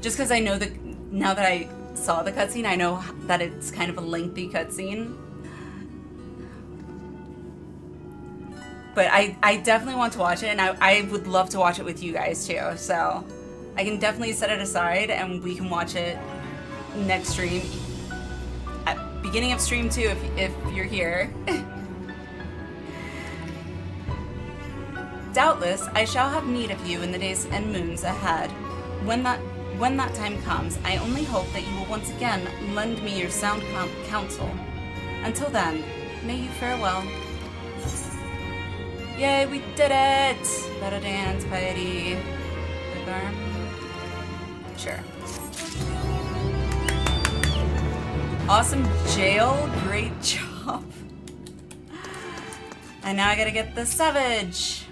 Just because I know that now that I saw the cutscene, I know that it's kind of a lengthy cutscene. But I definitely want to watch it, and I would love to watch it with you guys too. So I can definitely set it aside and we can watch it next stream. At beginning of stream 2 if you're here. Doubtless, I shall have need of you in the days and moons ahead. When that time comes, I only hope that you will once again lend me your sound counsel. Until then, may you farewell. Yay, we did it! Better dance, piety. Big arm. Sure. Awesome jail, great job. And now I gotta get the Savage.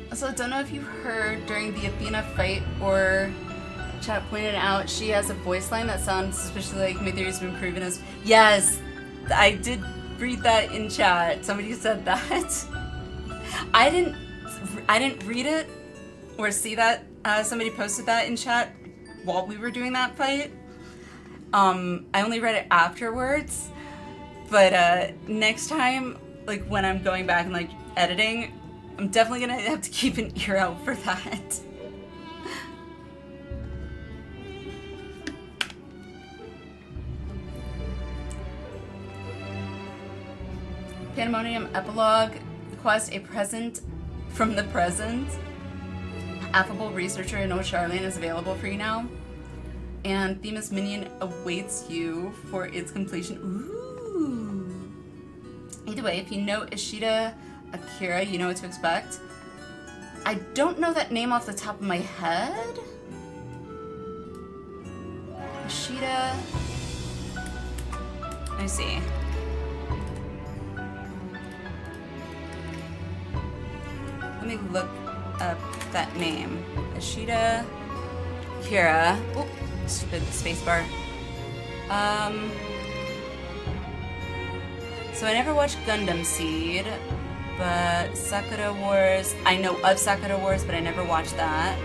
Also, don't know if you heard during the Athena fight or chat pointed out, she has a voice line that sounds suspiciously like my theory's been proven as. Yes, I did read that in chat. Somebody said that. I didn't read it or see that. Somebody posted that in chat while we were doing that fight. I only read it afterwards. But next time, like when I'm going back and like editing, I'm definitely gonna have to keep an ear out for that. Pandemonium Epilogue quest: a present from the present. Affable researcher in Old Charlene is available for you now. And Themis Minion awaits you for its completion. Ooh. Either way, if you know Ishida Akira, you know what to expect. I don't know that name off the top of my head. Ishida. Let me see. Let me look up that name. Ishida Akira. Oop, stupid spacebar. So I never watched Gundam Seed. But Sakura Wars, I know of Sakura Wars, but I never watched that.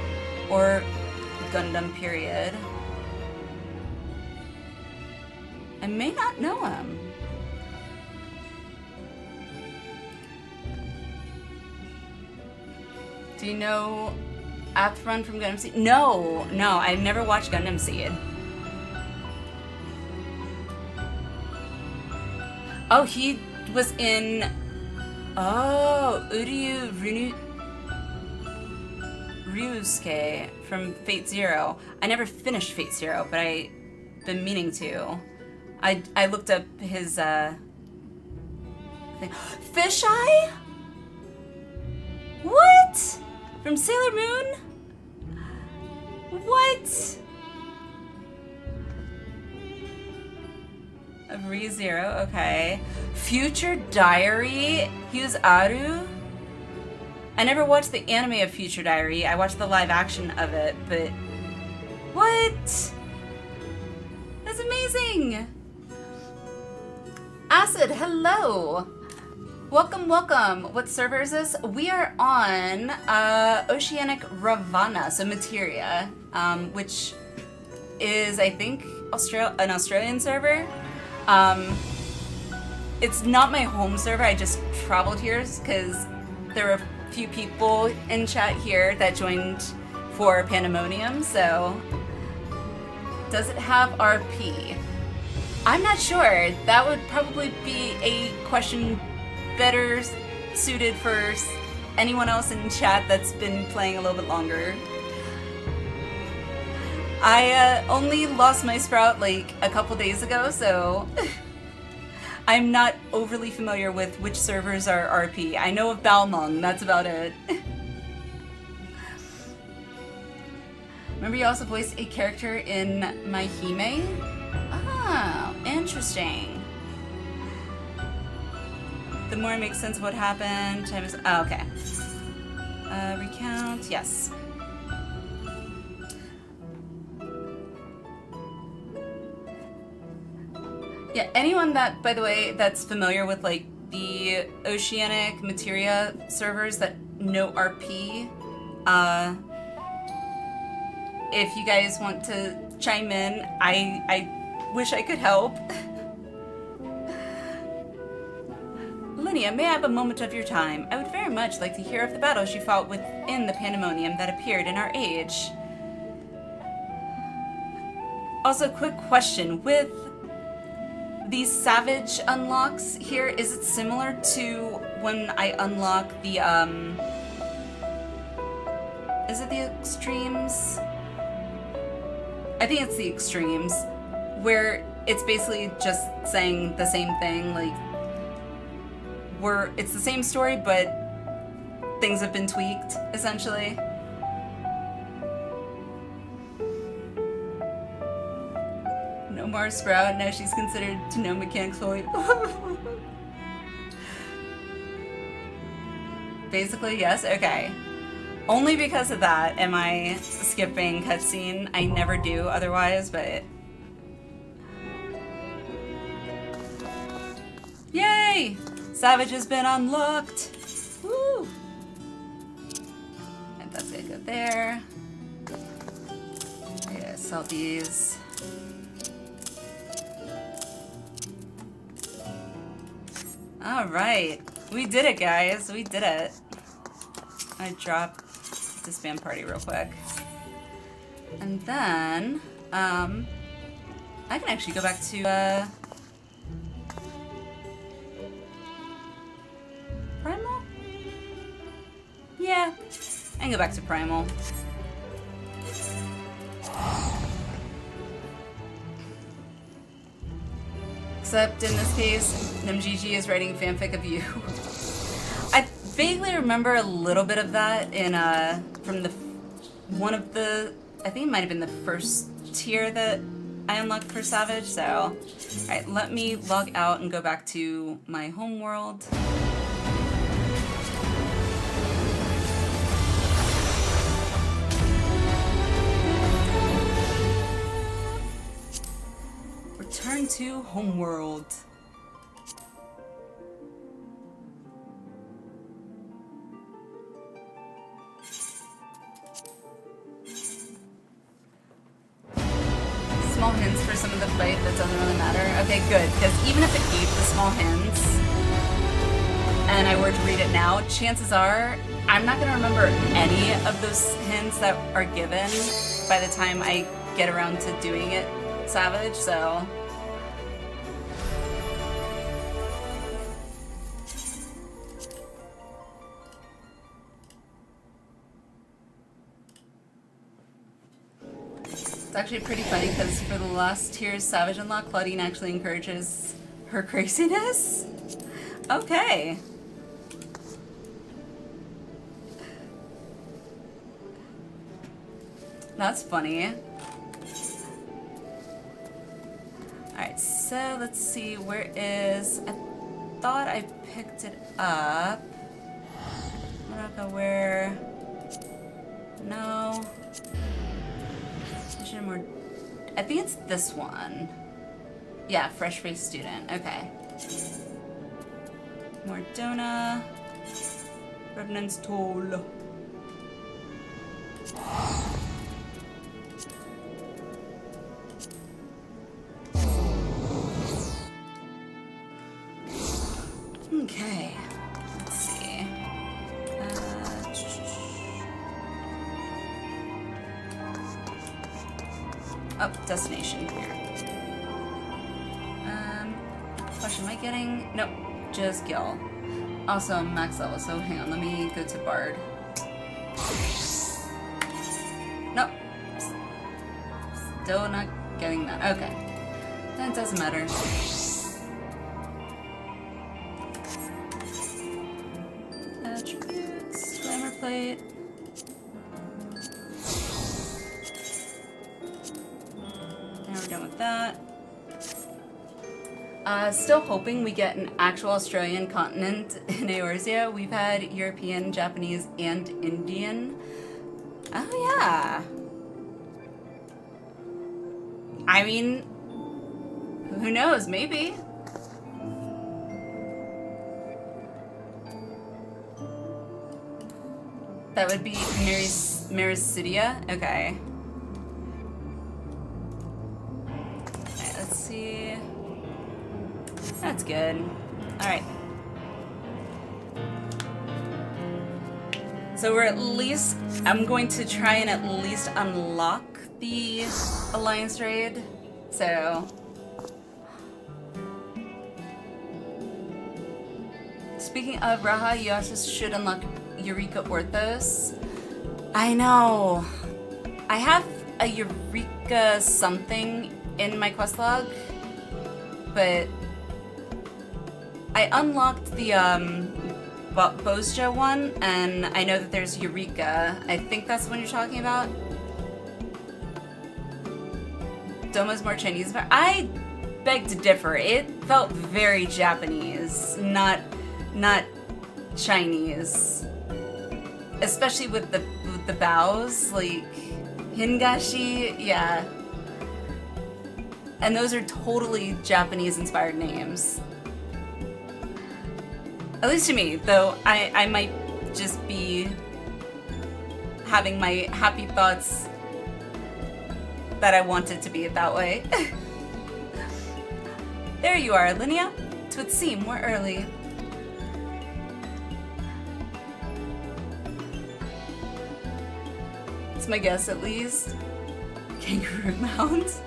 Or Gundam period. I may not know him. Do you know Athron from Gundam Seed? No, I've never watched Gundam Seed. Oh, he was in... Oh, Uryu Ryusuke from Fate Zero. I never finished Fate Zero, but I've been meaning to. I looked up his thing. Fisheye? What? From Sailor Moon? What? Of ReZero, okay. Future Diary, Hughes Aru. I never watched the anime of Future Diary. I watched the live action of it, but what? That's amazing. Acid, hello. Welcome, welcome. What server is this? We are on Oceanic Ravana, so Materia, which is, I think, an Australian server. It's not my home server, I just traveled here because there were a few people in chat here that joined for Pandemonium, so... Does it have RP? I'm not sure. That would probably be a question better suited for anyone else in chat that's been playing a little bit longer. I only lost my Sprout like a couple days ago, so I'm not overly familiar with which servers are RP. I know of Balmung, that's about it. Remember you also voiced a character in My Hime? Oh, interesting. The more it makes sense of what happened. Time is. Oh, okay. Recount. Yes. Yeah, anyone that, by the way, that's familiar with like the Oceanic Materia servers that know RP, if you guys want to chime in, I wish I could help. Linnea, may I have a moment of your time? I would very much like to hear of the battles you fought within the Pandæmonium that appeared in our age. Also, quick question. With these Savage unlocks here, is it similar to when I unlock the, is it the Extremes? I think it's the Extremes, where it's basically just saying the same thing, like, it's the same story, but things have been tweaked, essentially. No more Sprout, now she's considered to know mechanics fully. Basically, yes, okay. Only because of that am I skipping cutscene. I never do otherwise, but... Yay! Savage has been unlocked! Woo! And that's gonna go there. Yeah, sell these. Alright. We did it, guys. We did it. I dropped disband party real quick. And then, I can actually go back to, Primal? Yeah, I can go back to Primal. Except in this case, NMGG is writing fanfic of you. I vaguely remember a little bit of that in, from the, one of the, I think it might have been the first tier that I unlocked for Savage, so. Alright, let me log out and go back to my home world. Return to homeworld. Small hints for some of the fight that doesn't really matter. Okay, good, because even if it gave the small hints and I were to read it now, chances are I'm not going to remember any of those hints that are given by the time I get around to doing it Savage, so. It's actually pretty funny because for the last tier's Savage unlock, Claudine actually encourages her craziness. Okay. That's funny. Alright, so let's see, where is... I thought I picked it up. Morocco, where... No. More... I think it's this one. Yeah, fresh-faced student. Okay. Mordona. Revenant's Toll. Okay. Let's see. Oh, destination here. Question, am I getting... Nope, just Gil. Also, I'm max level, so hang on, let me go to Bard. Nope. Still not getting that. Okay. Then it doesn't matter. Attributes, glamour plate. Now we're done with that. Still hoping we get an actual Australian continent in Eorzea. We've had European, Japanese, and Indian. Oh yeah. I mean, who knows, maybe. That would be Mericidia? Okay. Alright, let's see. That's good. Alright. So we're at least... I'm going to try and at least unlock the Alliance raid. So... Speaking of Raha, you also should unlock Eureka Orthos. I know. I have a Eureka something in my quest log, but I unlocked the Bozja one, and I know that there's Eureka. I think that's the one you're talking about. Doma's more Chinese, but I beg to differ. It felt very Japanese, not Chinese. Especially with the bows, like Hingashi, yeah. And those are totally Japanese-inspired names. At least to me, though I might just be having my happy thoughts that I want it to be that way. There you are, Linnea. 'Twould seem more early. It's my guess, at least. Kangaroo mount.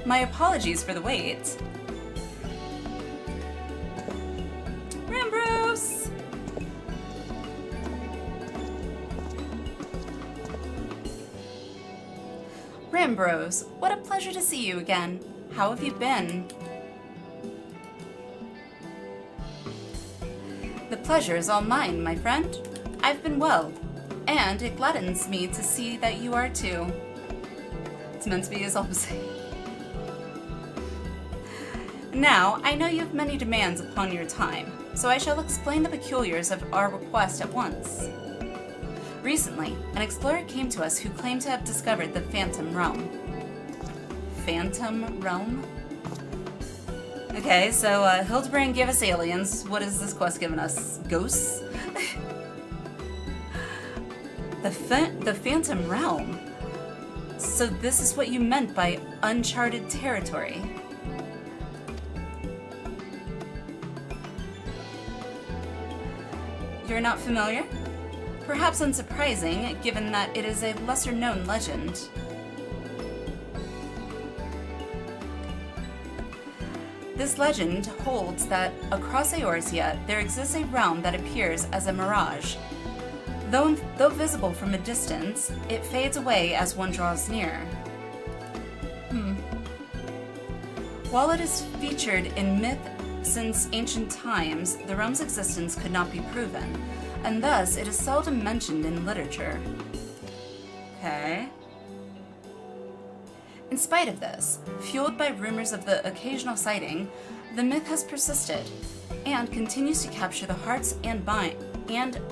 My apologies for the wait. Rambros! Rambros, what a pleasure to see you again. How have you been? The pleasure is all mine, my friend. I've been well, and it gladdens me to see that you are too. It's meant to be as opposite. Now, I know you have many demands upon your time, so I shall explain the peculiars of our request at once. Recently, an explorer came to us who claimed to have discovered the Phantom Realm. Phantom Realm? Okay, so Hildebrand gave us aliens. What is this quest giving us? Ghosts? The Phantom Realm? So this is what you meant by uncharted territory. You're not familiar? Perhaps unsurprising, given that it is a lesser-known legend. This legend holds that across Eorzea there exists a realm that appears as a mirage. Though visible from a distance, it fades away as one draws near. While it is featured in myth since ancient times, the realm's existence could not be proven, and thus it is seldom mentioned in literature. Okay. In spite of this, fueled by rumors of the occasional sighting, the myth has persisted and continues to capture the hearts and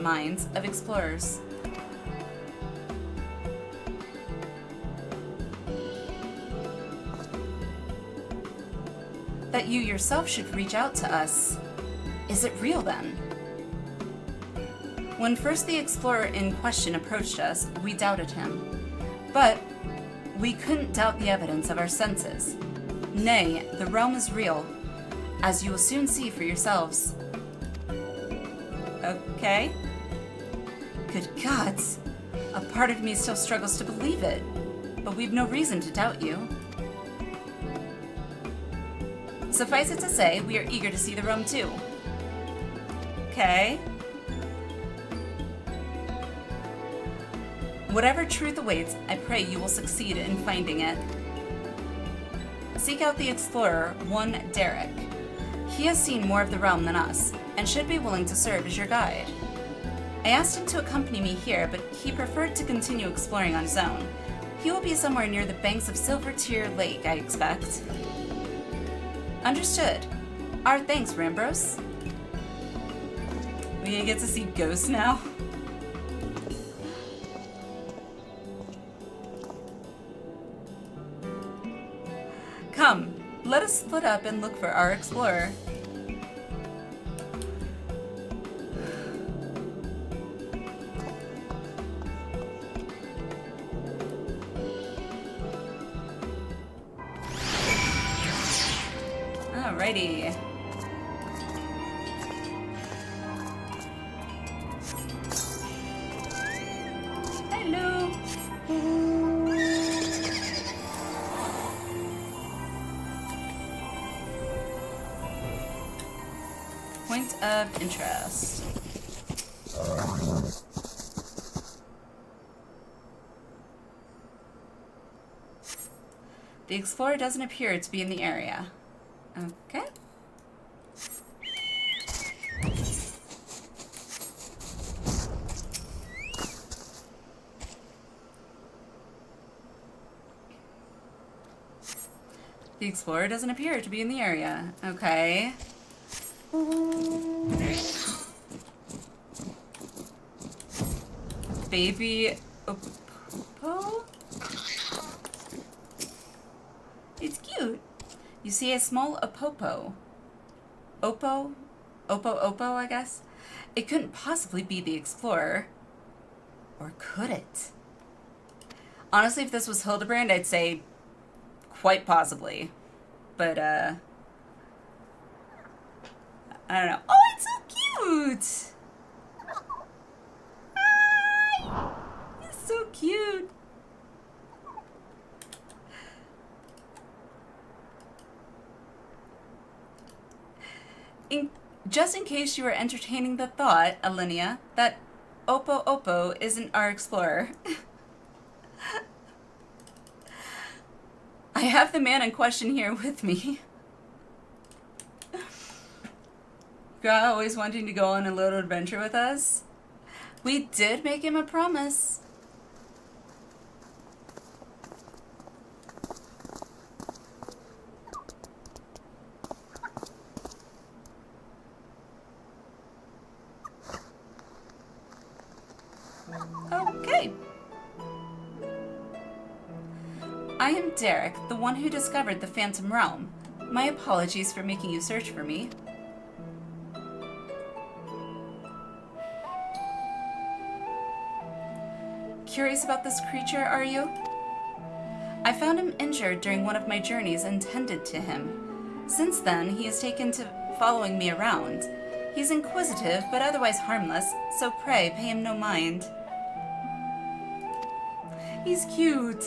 minds of explorers. That you yourself should reach out to us. Is it real then? When first the explorer in question approached us, we doubted him. But we couldn't doubt the evidence of our senses. Nay, the realm is real, as you will soon see for yourselves. Okay. Good gods. A part of me still struggles to believe it, but we've no reason to doubt you. Suffice it to say, we are eager to see the realm too. Okay. Whatever truth awaits, I pray you will succeed in finding it. Seek out the explorer, one Derek. He has seen more of the realm than us, and should be willing to serve as your guide. I asked him to accompany me here, but he preferred to continue exploring on his own. He will be somewhere near the banks of Silver Tear Lake, I expect. Understood. Our thanks, Rambros. We get to see ghosts now? Come, let us split up and look for our explorer. Alrighty. Hello. Point of interest. The explorer doesn't appear to be in the area. Okay. The explorer doesn't appear to be in the area. Okay. Baby Opopo? It's cute. You see a small Opopo. Oppo, I guess? It couldn't possibly be the explorer. Or could it? Honestly, if this was Hildebrand, I'd say quite possibly. But, I don't know. Oh, it's so cute! Hi! It's so cute. Just in case you were entertaining the thought, Alinea, that Oppo isn't our explorer. I have the man in question here with me. Gra always wanting to go on a little adventure with us. We did make him a promise. Okay. I am Derek, the one who discovered the Phantom Realm. My apologies for making you search for me. Curious about this creature, are you? I found him injured during one of my journeys and tended to him. Since then, he has taken to following me around. He's inquisitive, but otherwise harmless, so pray pay him no mind. He's cute.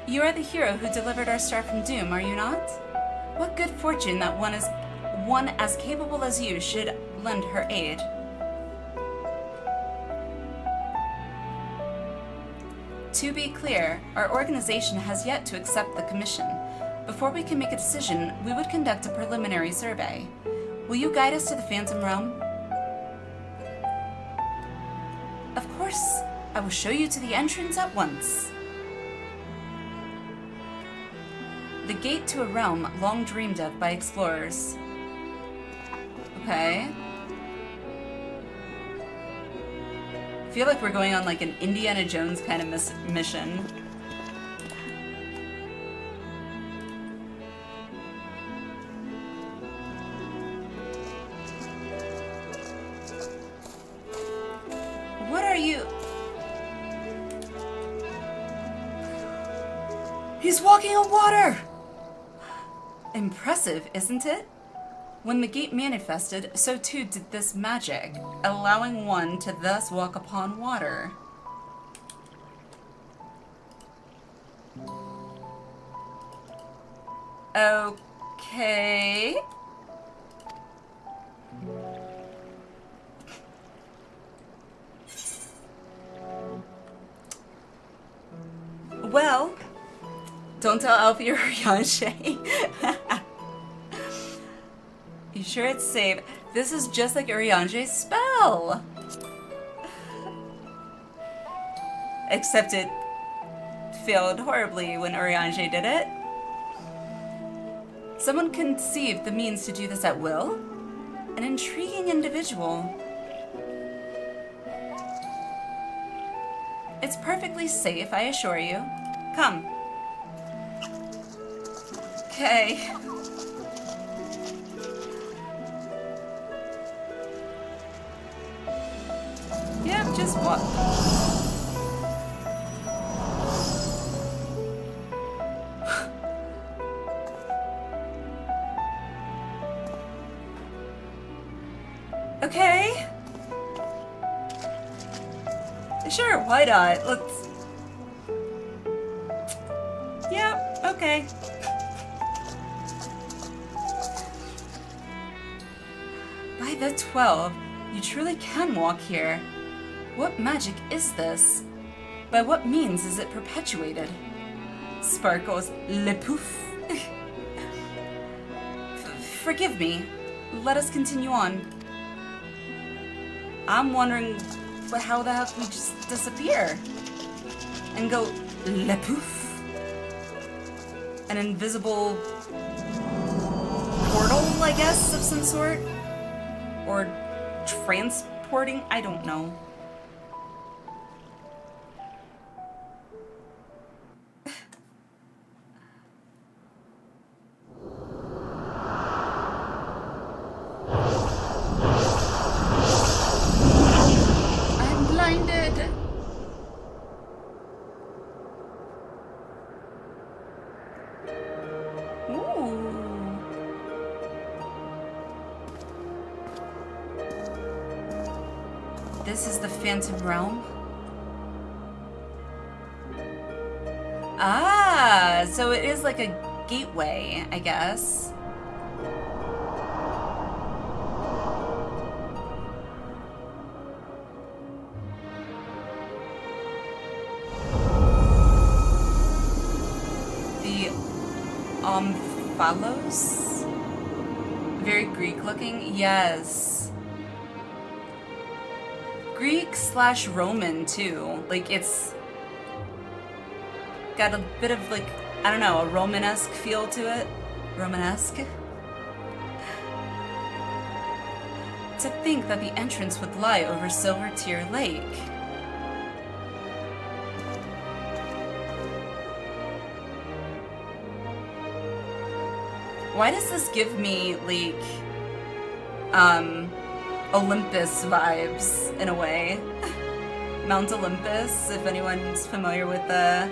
You are the hero who delivered our star from doom, are you not? What good fortune that one as capable as you should lend her aid. To be clear, our organization has yet to accept the commission. Before we can make a decision, we would conduct a preliminary survey. Will you guide us to the Phantom Realm? Of course, I will show you to the entrance at once. The gate to a realm long dreamed of by explorers. Okay. I feel like we're going on like an Indiana Jones kind of mission. What are you? He's walking on water! Impressive, isn't it? When the gate manifested, so too did this magic, allowing one to thus walk upon water. Okay. Well, don't tell Alfie or Yanshe. You sure it's safe? This is just like Urianje's spell! Except it failed horribly when Urianger did it. Someone conceived the means to do this at will? An intriguing individual. It's perfectly safe, I assure you. Come. Okay. Yeah, just walk. Okay. Sure, why not? Let's... Yeah, okay. By the 12, you truly can walk here. What magic is this? By what means is it perpetuated? Sparkles le pouf. Forgive me. Let us continue on. I'm wondering how the heck we just disappear and go le pouf. An invisible portal, I guess, of some sort? Or transporting? I don't know. I'm blinded. Ooh. This is the Phantom Realm? Ah, so it is like a gateway, I guess. The Omphalos? Very Greek looking? Yes. Greek/Roman too. Like it's got a bit of like, I don't know, a Romanesque feel to it. Romanesque? To think that the entrance would lie over Silver Tear Lake. Why does this give me like Olympus vibes in a way? Mount Olympus, if anyone's familiar with the,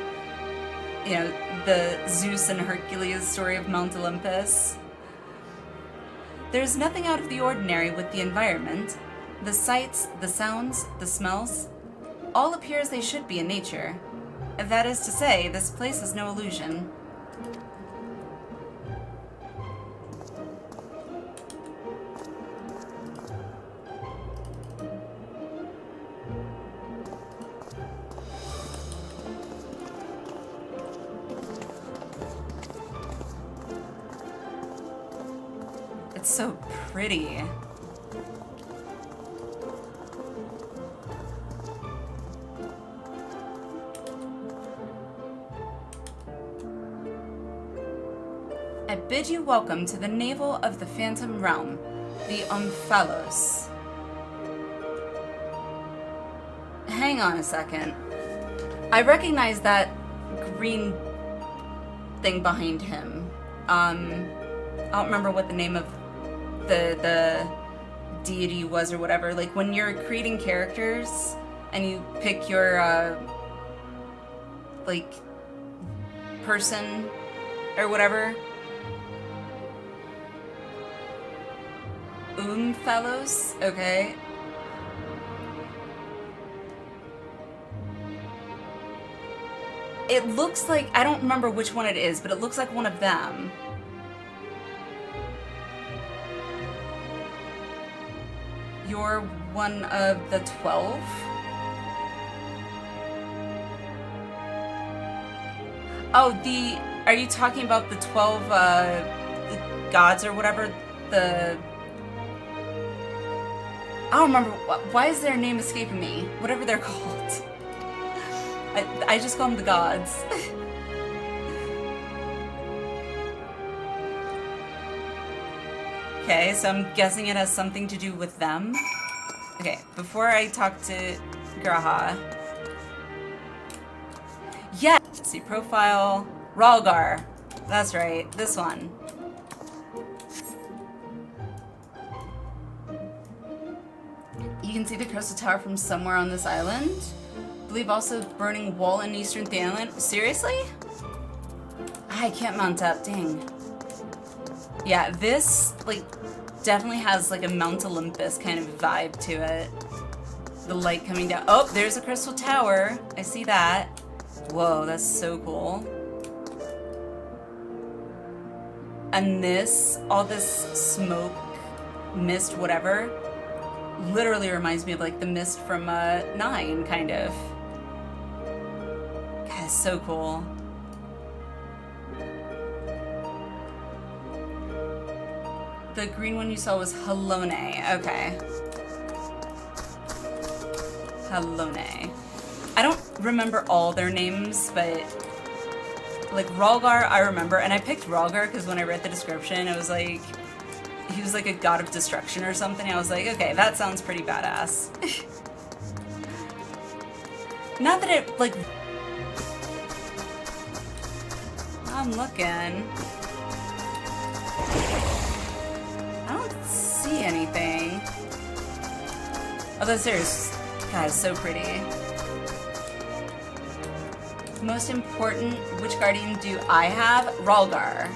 you know, the Zeus and Hercules story of Mount Olympus. There's nothing out of the ordinary with the environment. The sights, the sounds, the smells, all appear as they should be in nature. That is to say, this place is no illusion. It's so pretty. I bid you welcome to the navel of the Phantom Realm, the Omphalos. Hang on a second. I recognize that green thing behind him. I don't remember what the name of the deity was or whatever. Like when you're creating characters and you pick your like person or whatever. Omphalos, okay. It looks like, I don't remember which one it is, but it looks like one of them. You're one of the 12? Oh, are you talking about the 12 the gods or whatever? I don't remember, why is their name escaping me? Whatever they're called. I just call them the gods. Okay, so I'm guessing it has something to do with them. Okay, before I talk to Graha. Yeah! See, profile. Ralgar. That's right, this one. You can see the Crystal Tower from somewhere on this island. I believe also burning wall in Eastern Thailand. Seriously? I can't mount up, dang. Yeah, this, like, definitely has, like, a Mount Olympus kind of vibe to it. The light coming down. Oh, there's a Crystal Tower. I see that. Whoa, that's so cool. And this, all this smoke, mist, whatever, literally reminds me of, like, the mist from 9, kind of. God, it's so cool. The green one you saw was Halone. Okay. Halone. I don't remember all their names, but like Ralgar I remember, and I picked Ralgar because when I read the description, it was like he was like a god of destruction or something. I was like, okay, that sounds pretty badass. Not that it like I'm looking. I don't see anything. Oh, that's serious. God, it's so pretty. Most important, which guardian do I have? Ralgar.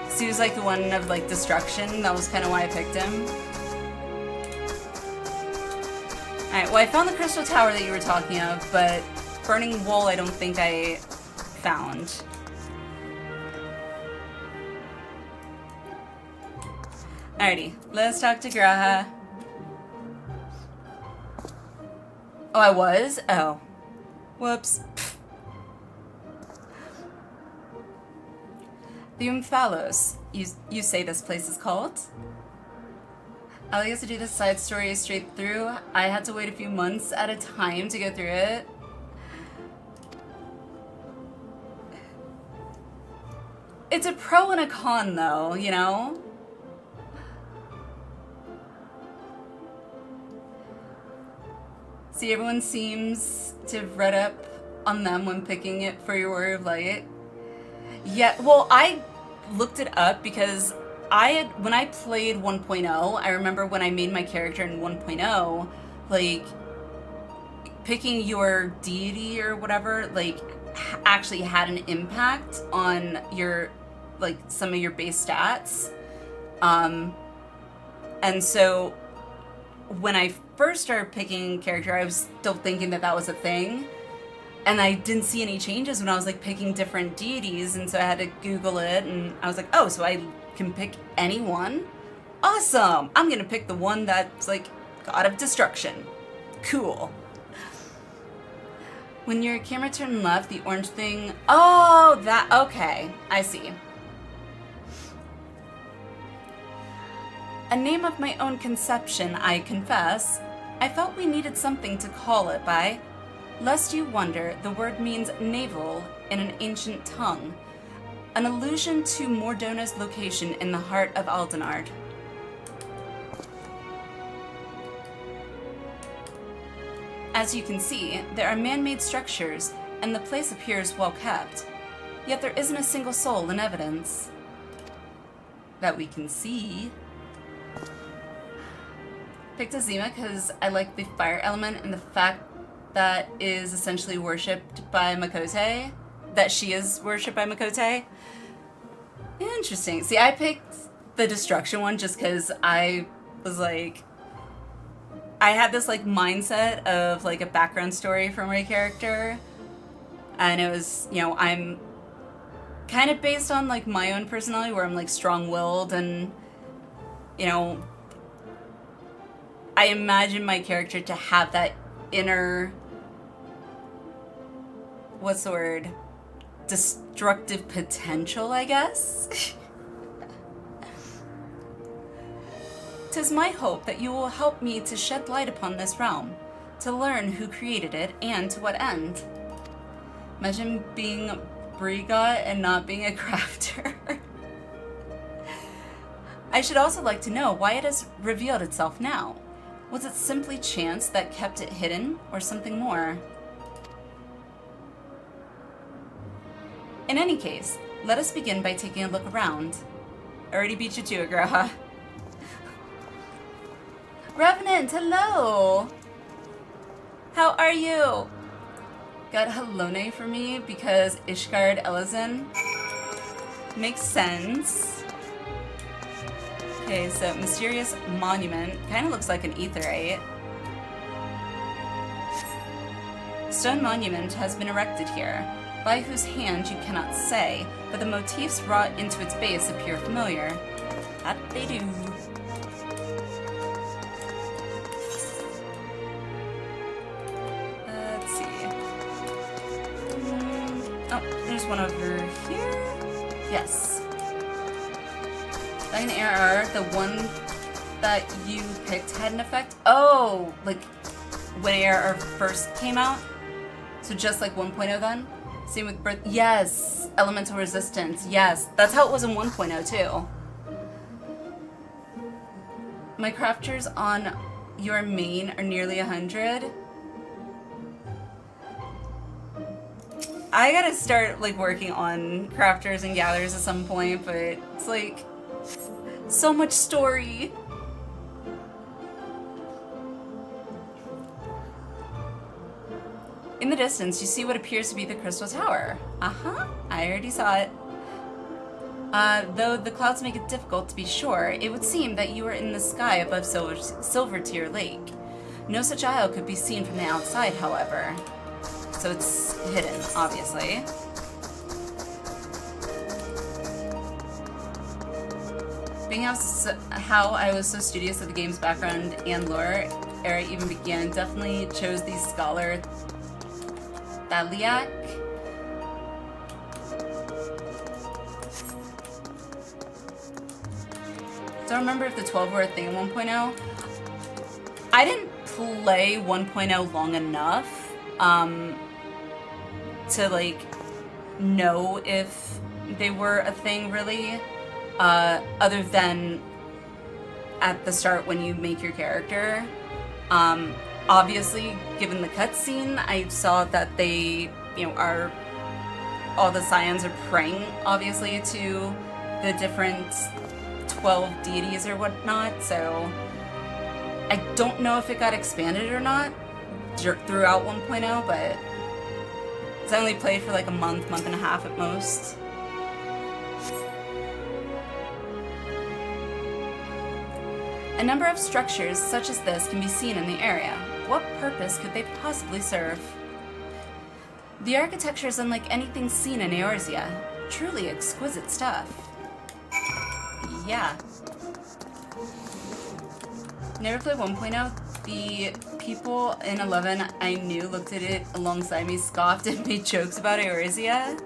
So he was like the one of like destruction. That was kind of why I picked him. Alright, well I found the Crystal Tower that you were talking of, but Burning Wool I don't think I found. Alrighty, let's talk to Graha. Oh, I was? Oh. Whoops. The Umphalos. You say this place is called? I used to do this side story straight through. I had to wait a few months at a time to go through it. It's a pro and a con though, you know? See, everyone seems to have read up on them when picking it for your Warrior of Light. Yeah, well, I looked it up because when I played 1.0, I remember when I made my character in 1.0, like, picking your deity or whatever, like, actually had an impact on your, like, some of your base stats. And so when I first started picking character, I was still thinking that that was a thing. And I didn't see any changes when I was like picking different deities, and so I had to Google it, and I was like, oh, so I can pick anyone? Awesome! I'm gonna pick the one that's like God of Destruction. Cool. When your camera turned left, the orange thing... Oh, that... Okay, I see. A name of my own conception, I confess. I felt we needed something to call it by. Lest you wonder, the word means navel in an ancient tongue, an allusion to Mordona's location in the heart of Aldenard. As you can see, there are man-made structures, and the place appears well kept. Yet there isn't a single soul in evidence that we can see. Picked Azima because I like the fire element and the fact that is essentially worshipped by Makote. That she is worshipped by Makote. Interesting. See, I picked the destruction one just because I was like... I had this like mindset of like a background story for my character. And it was, you know, I'm kind of based on like my own personality where I'm like strong-willed and, you know... I imagine my character to have that inner, what's the word, destructive potential, I guess? 'Tis my hope that you will help me to shed light upon this realm, to learn who created it and to what end. Imagine being Brigot and not being a crafter. I should also like to know why it has revealed itself now. Was it simply chance that kept it hidden, or something more? In any case, let us begin by taking a look around. Already beat you to it, girl. Revenant, hello! How are you? Got Helone for me because Ishgard Elizin. Makes sense. Okay, so Mysterious Monument. Kind of looks like an aetherite. Stone monument has been erected here, by whose hand you cannot say, but the motifs wrought into its base appear familiar. That they do. Let's see. Oh, there's one over here. Yes. Dying ARR, the one that you picked had an effect? Oh, like when ARR first came out? So just like 1.0 then? Same with Birth. Yes! Elemental Resistance. Yes. That's how it was in 1.0 too. My crafters on your main are nearly 100. I gotta start like working on crafters and gatherers at some point, but it's like so much story. In the distance, you see what appears to be the Crystal Tower. Uh-huh, I already saw it. Though the clouds make it difficult to be sure, it would seem that you are in the sky above Silvertear Lake. No such isle could be seen from the outside, however. So it's hidden, obviously. Being how I was so studious of the game's background and lore ere I even began, definitely chose the Scholar Thaliak. Don't remember if the 12 were a thing in 1.0. I didn't play 1.0 long enough to like know if they were a thing really, other than at the start when you make your character. Obviously, given the cutscene, I saw that they, you know, are all the Scions are praying, obviously, to the different 12 deities or whatnot. So I don't know if it got expanded or not throughout 1.0, but I only played for like a month and a half at most. A number of structures such as this can be seen in the area. What purpose could they possibly serve? The architecture is unlike anything seen in Eorzea. Truly exquisite stuff. Yeah. Never played 1.0. The people in 11 I knew looked at it alongside me, scoffed, and made jokes about Eorzea.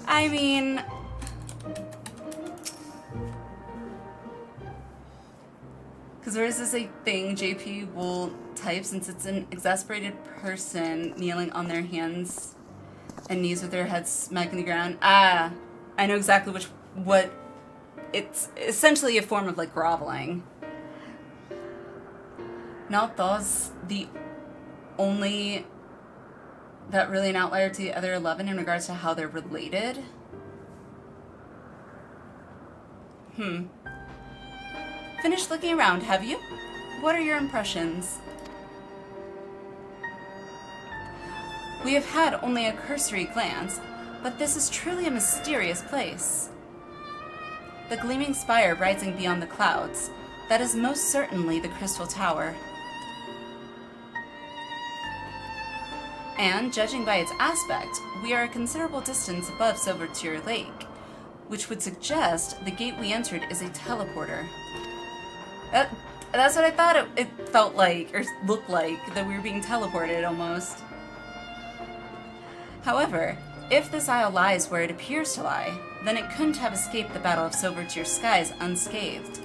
I mean... Because there is this thing JP will type since it's an exasperated person kneeling on their hands and knees with their heads smacking the ground. Ah, I know exactly what it's essentially a form of like groveling. Not those the only that really an outlier to the other 11 in regards to how they're related. Finished looking around, have you? What are your impressions? We have had only a cursory glance, but this is truly a mysterious place. The gleaming spire rising beyond the clouds, that is most certainly the Crystal Tower. And, judging by its aspect, we are a considerable distance above Silvertear Lake, which would suggest the gate we entered is a teleporter. That's what I thought it felt like, or looked like, that we were being teleported almost. However, if this isle lies where it appears to lie, then it couldn't have escaped the Battle of Silvertear Skies unscathed.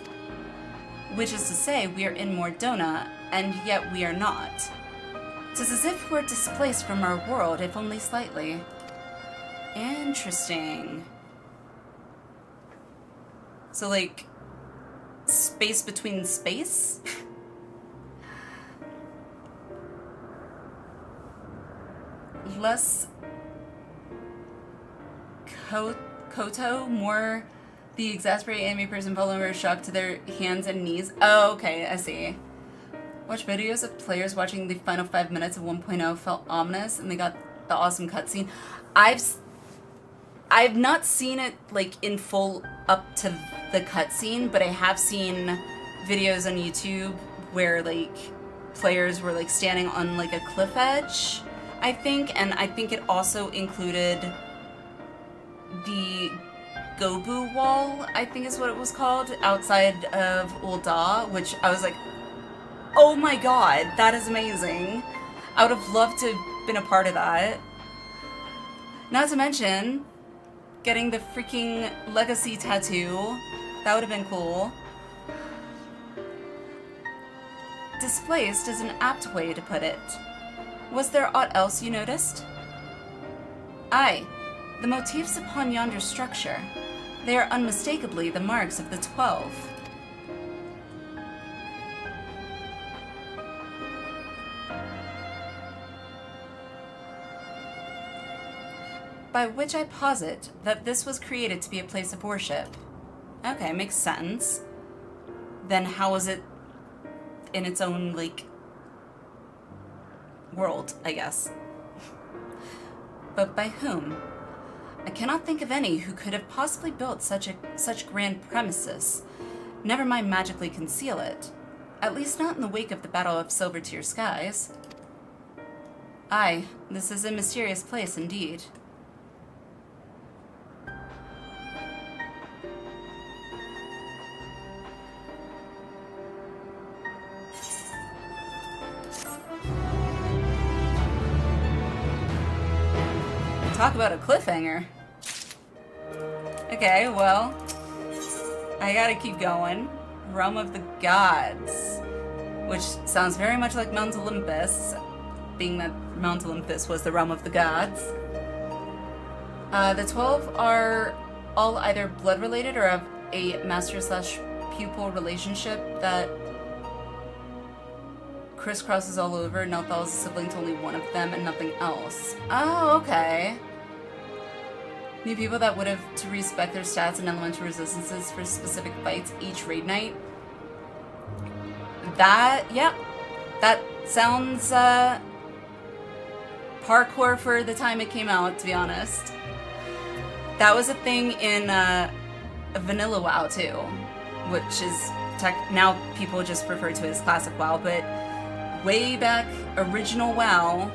Which is to say, we are in Mordona, and yet we are not. It's as if we're displaced from our world, if only slightly. Interesting. So, like, space between space? Less Koto, more the exasperated enemy person falling over shocked to their hands and knees. Oh, okay, I see. Watch videos of players watching the final 5 minutes of 1.0 felt ominous, and they got the awesome cutscene. I've not seen it like in full up to the cutscene, but I have seen videos on YouTube where like players were like standing on like a cliff edge, I think, and I think it also included the Gobu wall, I think is what it was called, outside of Ul'dah, which I was like, oh my god, that is amazing. I would have loved to have been a part of that. Not to mention getting the freaking legacy tattoo. That would have been cool. Displaced is an apt way to put it. Was there aught else you noticed? Aye, the motifs upon yonder structure. They are unmistakably the marks of the 12. By which I posit that this was created to be a place of worship. Okay, makes sense. Then how was it in its own, like, world, I guess? But by whom? I cannot think of any who could have possibly built such grand premises. Never mind magically conceal it. At least not in the wake of the Battle of Silvertear Skies. Aye, this is a mysterious place indeed. Talk about a cliffhanger. Okay, well, I gotta keep going. Realm of the Gods, which sounds very much like Mount Olympus, being that Mount Olympus was the realm of the gods. The 12 are all either blood-related or have a master/pupil relationship that crisscrosses all over. Nelthal is a sibling to only one of them and nothing else. Oh, okay. New people that would have to respect their stats and elemental resistances for specific fights each raid night. That, yep. That sounds, parkour for the time it came out, to be honest. That was a thing in, Vanilla WoW, too. Which is, now people just refer to it as Classic WoW, but way back, original WoW,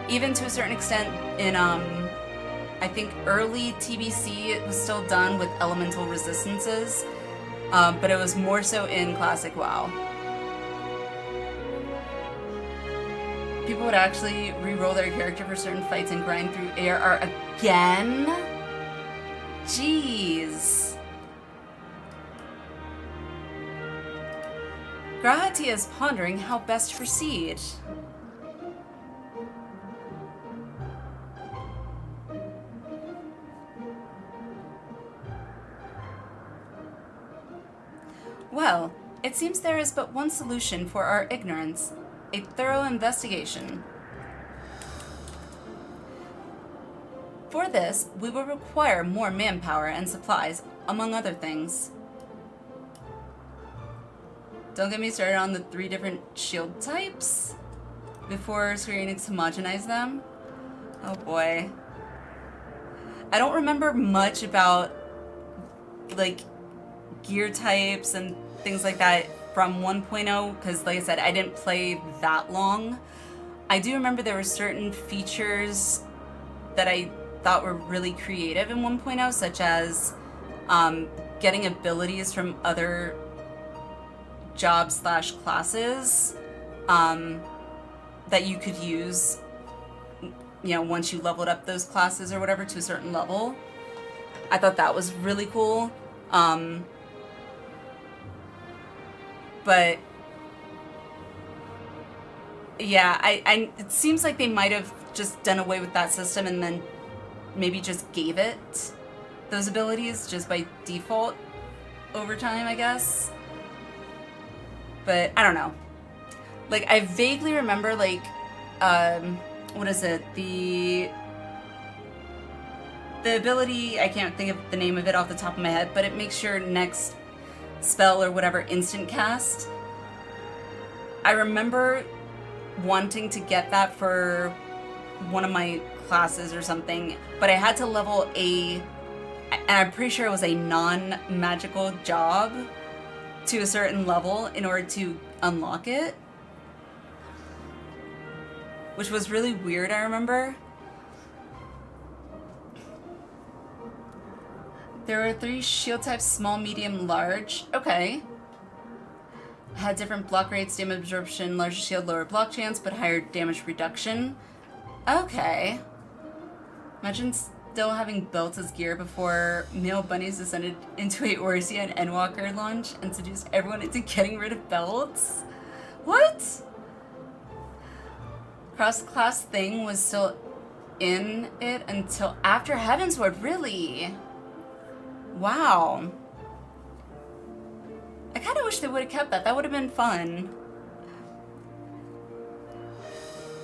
even to a certain extent in, I think early TBC, it was still done with elemental resistances, but it was more so in Classic WoW. People would actually re-roll their character for certain fights and grind through ARR again? Jeez. Grahati is pondering how best to proceed. Well, it seems there is but one solution for our ignorance. A thorough investigation. For this, we will require more manpower and supplies, among other things. Don't get me started on the 3 different shield types before Square Enix homogenize them. Oh boy. I don't remember much about, like, gear types and things like that from 1.0, because like I said, I didn't play that long. I do remember there were certain features that I thought were really creative in 1.0, such as getting abilities from other jobs/classes that you could use, you know, once you leveled up those classes or whatever to a certain level. I thought that was really cool. But Yeah, I it seems like they might have just done away with that system and then maybe just gave it those abilities just by default over time, I guess. But I don't know. Like, I vaguely remember, like, what is it? The ability, I can't think of the name of it off the top of my head, but it makes your next spell or whatever instant cast. I remember wanting to get that for one of my classes or something, but I had to level and I'm pretty sure it was a non-magical job to a certain level in order to unlock it. Which was really weird, I remember. There were 3 shield types, small, medium, large. Okay. Had different block rates, damage absorption, larger shield, lower block chance, but higher damage reduction. Okay. Imagine still having belts as gear before male bunnies descended into a Orisia and Endwalker launch and seduced everyone into getting rid of belts? What? Cross-class thing was still in it until after Heavensward, really? Wow. I kind of wish they would have kept that. That would have been fun.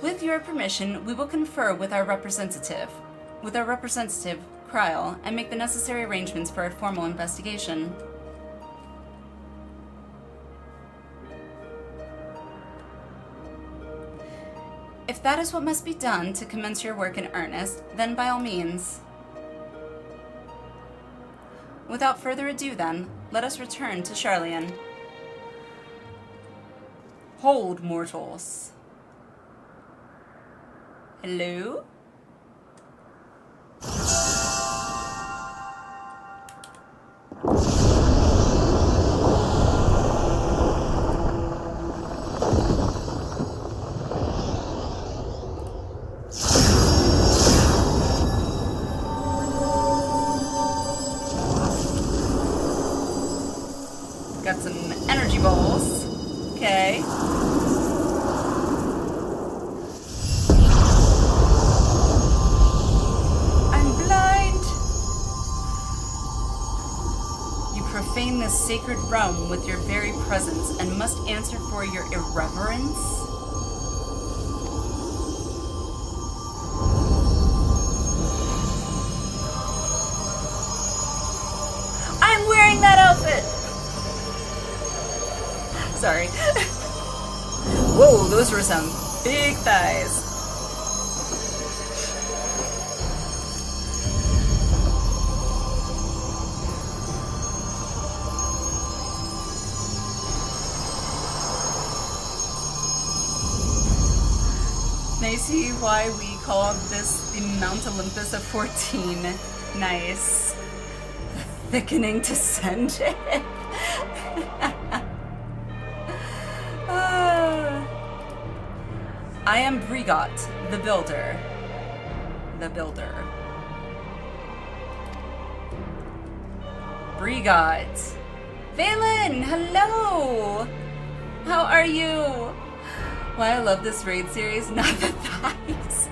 With your permission, we will confer with our representative, Kryl, and make the necessary arrangements for a formal investigation. If that is what must be done to commence your work in earnest, then by all means. Without further ado then, let us return to Charlian. Hold, mortals. Hello? Got some energy balls. Okay. I'm blind. You profane this sacred realm with your very presence and must answer for your irreverence. I'm wearing that outfit. Sorry. Whoa, those were some big thighs. Now you see why we call this the Mount Olympus of 14. Nice. The thickening descent. I am Brigot, the Builder. The Builder. Brigot. Valen, hello! How are you? Why I love this raid series, not the thighs.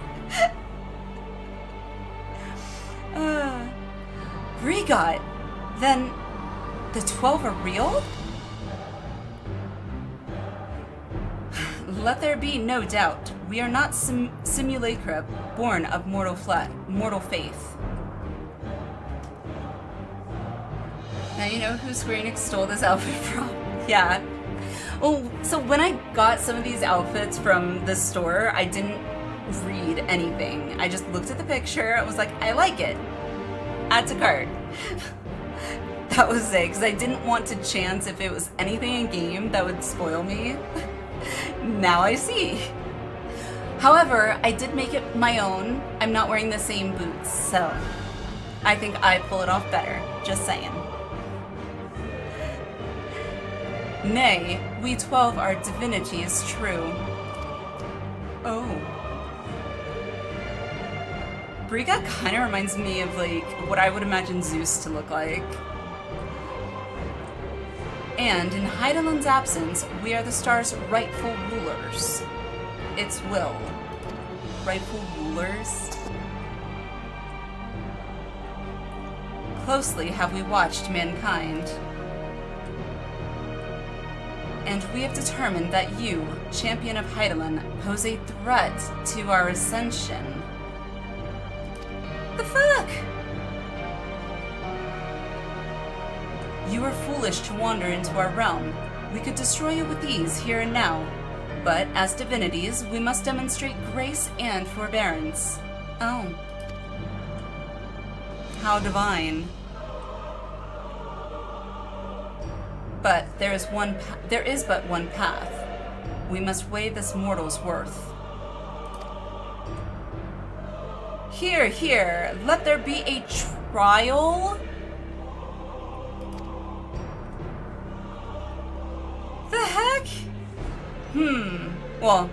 Brigot, then the 12 are real? Let there be no doubt, we are not simulacra born of mortal faith. Now you know who Square Enix stole this outfit from. Yeah. Well, so when I got some of these outfits from the store, I didn't read anything. I just looked at the picture, I was like, I like it. Add to cart. That was it, because I didn't want to chance if it was anything in game that would spoil me. Now I see. However, I did make it my own. I'm not wearing the same boots, so I think I pull it off better. Just saying. Nay, we 12 our divinity is true. Oh. Briga kind of reminds me of like what I would imagine Zeus to look like. And in Heidelin's absence, we are the star's rightful rulers. its will. Rightful rulers. Closely have we watched mankind. And we have determined that you, champion of Hydaelyn, pose a threat to our ascension. The fuck? You are foolish to wander into our realm. We could destroy you with ease here and now. But as divinities, we must demonstrate grace and forbearance. Oh. How divine. But there is but one path. We must weigh this mortal's worth. Here, here, let there be a trial? The heck? Well,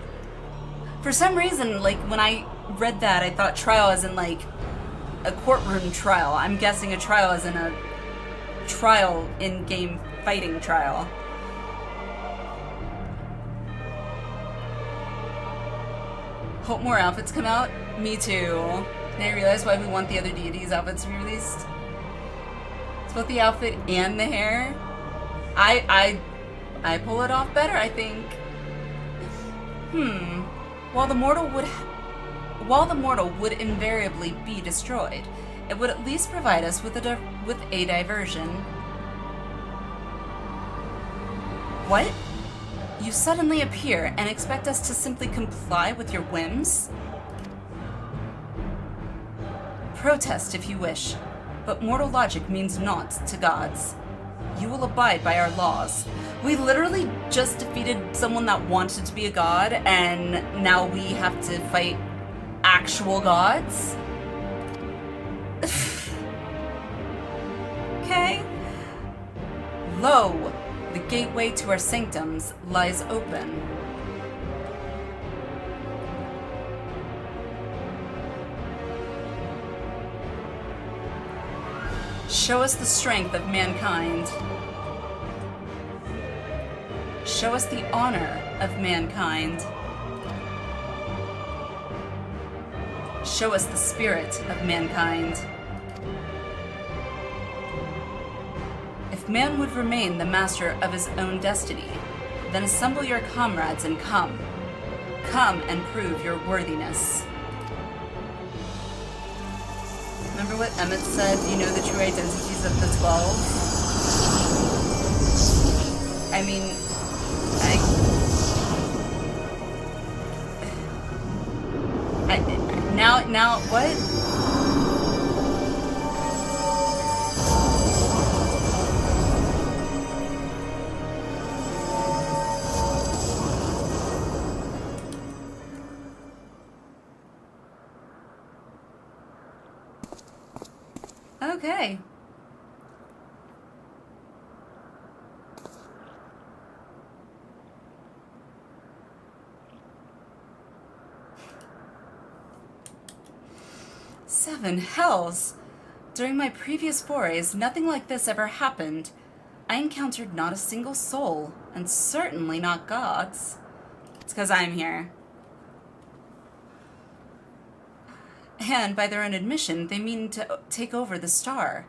for some reason, like, when I read that, I thought trial as in, like, a courtroom trial. I'm guessing a trial as in a trial in-game fighting trial. Hope more outfits come out? Me too. Now I realize why we want the other deities' outfits to be released. It's both the outfit and the hair. I pull it off better, I think. While the mortal would invariably be destroyed, it would at least provide us with a diversion. What? You suddenly appear and expect us to simply comply with your whims? Protest if you wish, but mortal logic means naught to gods. You will abide by our laws. We literally just defeated someone that wanted to be a god, and now we have to fight actual gods? Okay. Lo, the gateway to our sanctums lies open. Show us the strength of mankind. Show us the honor of mankind. Show us the spirit of mankind. If man would remain the master of his own destiny, then assemble your comrades and come. Come and prove your worthiness. Remember what Emmett said? You know the true identities of the 12? I mean, now what? Okay. Seven hells! During my previous forays, nothing like this ever happened. I encountered not a single soul, and certainly not gods. It's because I'm here. And by their own admission, they mean to take over the star.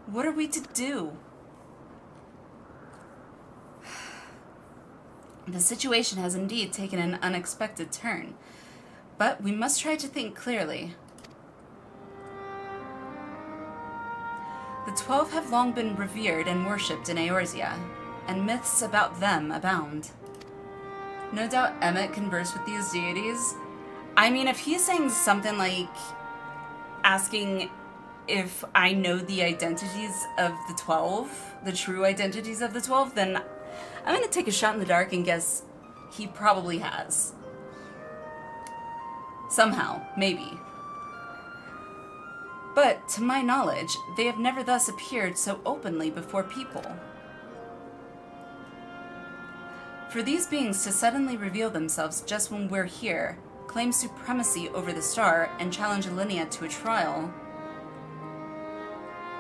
What are we to do? The situation has indeed taken an unexpected turn, but we must try to think clearly. The 12 have long been revered and worshipped in Eorzea, and myths about them abound. No doubt Emmett conversed with these deities. I mean, if he's saying something like asking if I know the identities of the 12, the true identities of the 12, then I'm gonna take a shot in the dark and guess he probably has. Somehow, maybe. But, to my knowledge, they have never thus appeared so openly before people. For these beings to suddenly reveal themselves just when we're here, claim supremacy over the star, and challenge Alinea to a trial.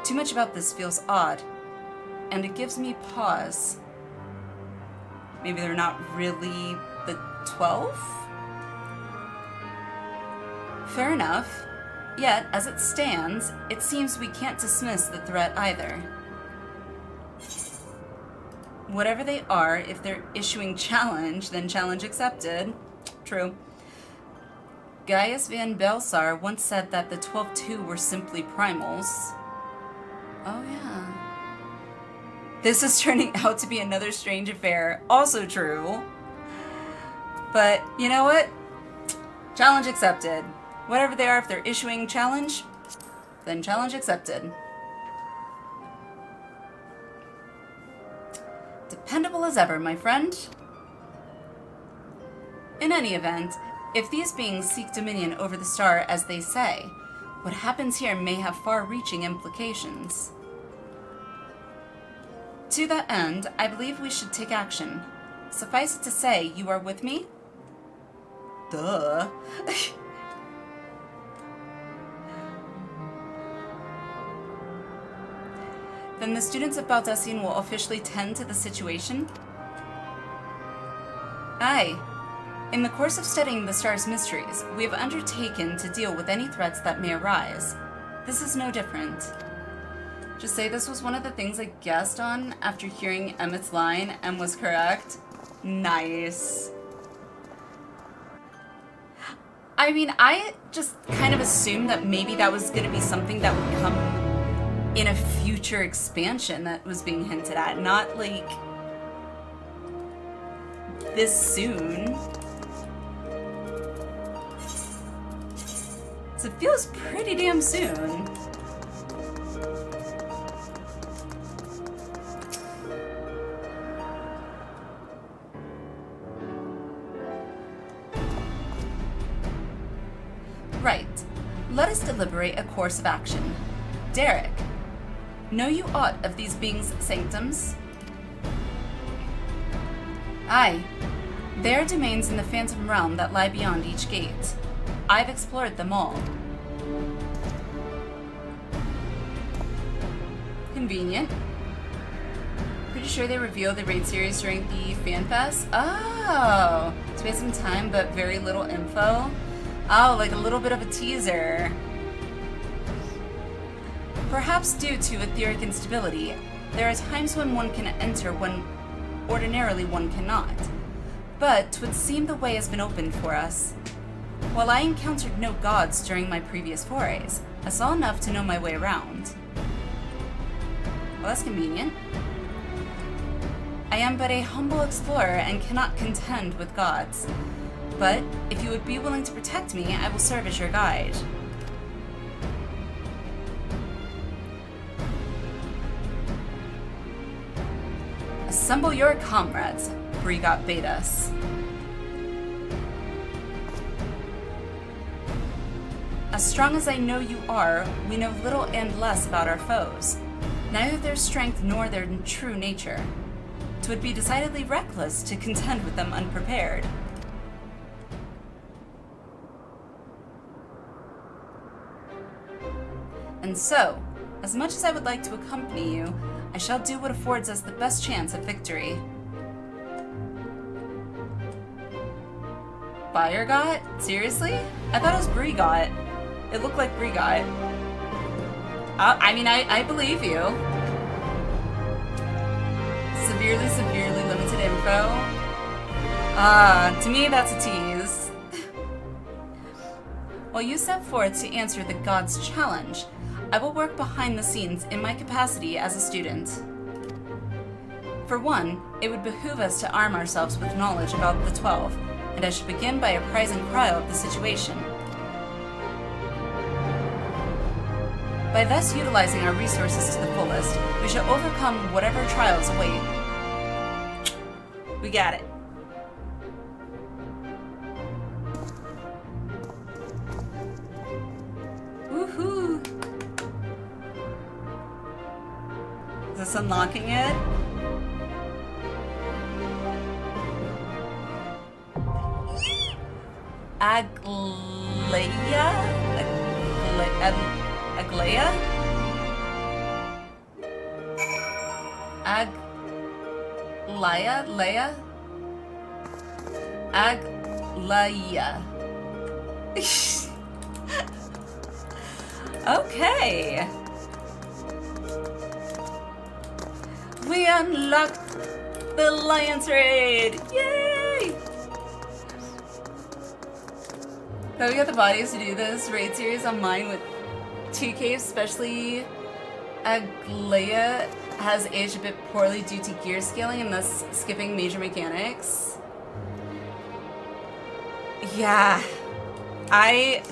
Too much about this feels odd, and it gives me pause. Maybe they're not really the 12? Fair enough. Yet, as it stands, it seems we can't dismiss the threat either. Whatever they are, if they're issuing challenge, then challenge accepted. True. Gaius van Belsar once said that the 12-2 were simply primals. Oh yeah. This is turning out to be another strange affair. Also true. But, you know what? Challenge accepted. Whatever they are, if they're issuing challenge, then challenge accepted. Dependable as ever, my friend. In any event, if these beings seek dominion over the star as they say, what happens here may have far-reaching implications. To that end, I believe we should take action. Suffice it to say, you are with me? Duh. Then the students of Baldesion will officially tend to the situation? Aye. In the course of studying the star's mysteries, we have undertaken to deal with any threats that may arise. This is no different. Just say this was one of the things I guessed on after hearing Emmett's line and was correct. Nice. I mean, I just kind of assumed that maybe that was going to be something that would come in a future expansion that was being hinted at, not like this soon. So it feels pretty damn soon. Right. Let us deliberate a course of action. Derek, know you aught of these beings' sanctums? Aye. They are domains in the phantom realm that lie beyond each gate. I've explored them all. Convenient. Pretty sure they reveal the raid series during the FanFest. Oh! So we had some time but very little info. Oh, like a little bit of a teaser. Perhaps due to etheric instability, there are times when one can enter when ordinarily one cannot. But 'twould seem the way has been opened for us. While I encountered no gods during my previous forays, I saw enough to know my way around. Well, that's convenient. I am but a humble explorer and cannot contend with gods. But if you would be willing to protect me, I will serve as your guide. Assemble your comrades, Brigot bade us. As strong as I know you are, we know little and less about our foes, neither their strength nor their true nature. 'Twould be decidedly reckless to contend with them unprepared. And so, as much as I would like to accompany you, I shall do what affords us the best chance of victory. Bayergot? Seriously? I thought it was Brigot. It looked like Brigot. I mean, I believe you. Severely, severely limited info. To me, that's a tease. While you set forth to answer the gods' challenge, I will work behind the scenes in my capacity as a student. For one, it would behoove us to arm ourselves with knowledge about the 12, and I should begin by apprising Cryo of the situation. By thus utilizing our resources to the fullest, we shall overcome whatever trials await. We got it. Woohoo! Is this unlocking it? Aglaia? Aglaia? Aglaia? Leia? Aglaia. Okay. We unlocked the Alliance raid! Yay! So we got the bodies to do this raid series on mine with 2K, especially Aglaya has aged a bit poorly due to gear scaling and thus skipping major mechanics. Yeah, I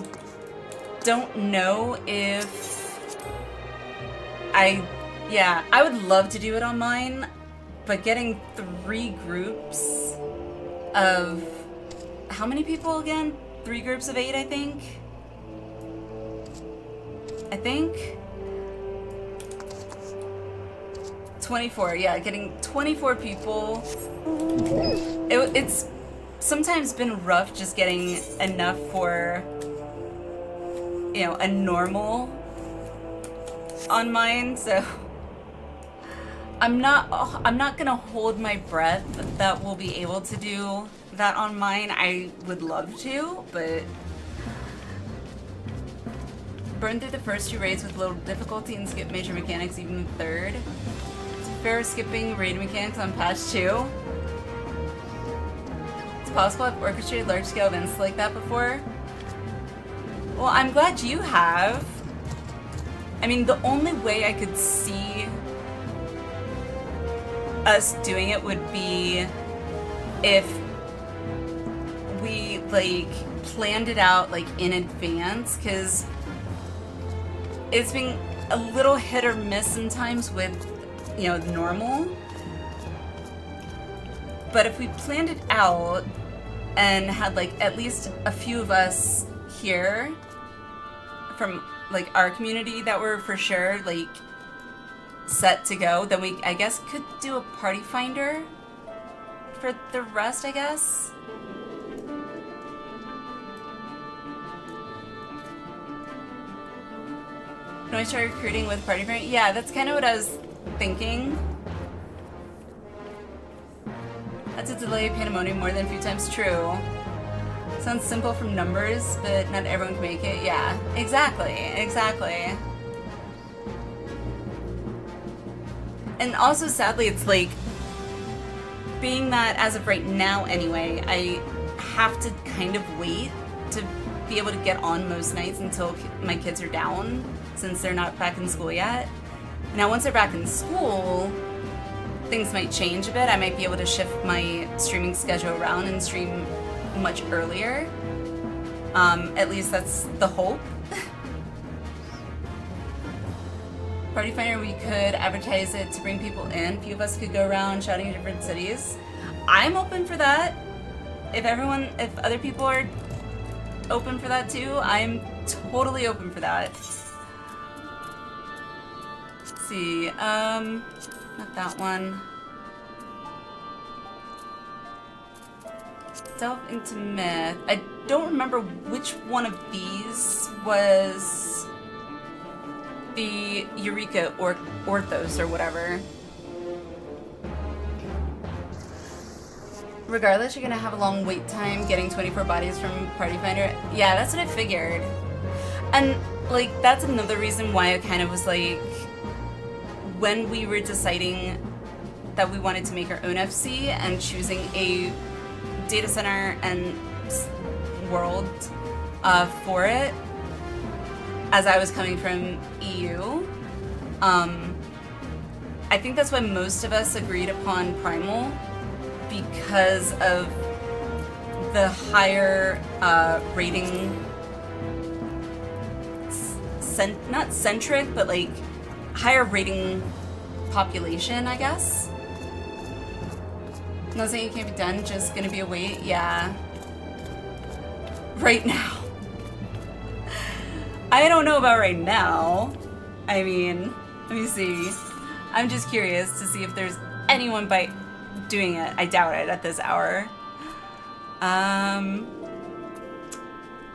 don't know if I would love to do it on mine, but getting 3 groups of, how many people again? 3 groups of 8, I think? 24, yeah, getting 24 people. It's sometimes been rough just getting enough for, you know, a normal on mine, so I'm not gonna hold my breath that we'll be able to do that on mine. I would love to, but burn through the first 2 raids with little difficulty and skip major mechanics even the 3rd. It's fair skipping raid mechanics on patch 2. It's possible I've orchestrated large-scale events like that before. Well, I'm glad you have. I mean, the only way I could see us doing it would be if we, like, planned it out, like, in advance, because it's been a little hit or miss sometimes with, you know, normal. But if we planned it out and had, like, at least a few of us here from, like, our community that were for sure, like, set to go, then we, I guess, could do a party finder for the rest, I guess. Can I start recruiting with party finder? Yeah, that's kind of what I was thinking. That's a delay Pandæmonium more than a few times. True. Sounds simple from numbers, but not everyone can make it. Yeah, exactly. And also, sadly, it's like, being that as of right now anyway, I have to kind of wait to be able to get on most nights until my kids are down, since they're not back in school yet. Now, once they're back in school, things might change a bit. I might be able to shift my streaming schedule around and stream much earlier. At least that's the hope. Party Finder, we could advertise it to bring people in. A few of us could go around shouting in different cities. I'm open for that. If other people are open for that too, I'm totally open for that. Let's see, not that one. Delve into myth. I don't remember which one of these was the Eureka or Orthos or whatever. Regardless, you're gonna have a long wait time getting 24 bodies from Party Finder. Yeah, that's what I figured. And, like, that's another reason why I kind of was like, when we were deciding that we wanted to make our own FC and choosing a data center and world for it, as I was coming from EU, I think that's why most of us agreed upon Primal, because of the higher rating, not centric, but like higher rating population, I guess. Not saying it can't be done, just gonna be a wait, yeah. Right now. I don't know about right now. I mean, let me see. I'm just curious to see if there's anyone doing it. I doubt it at this hour.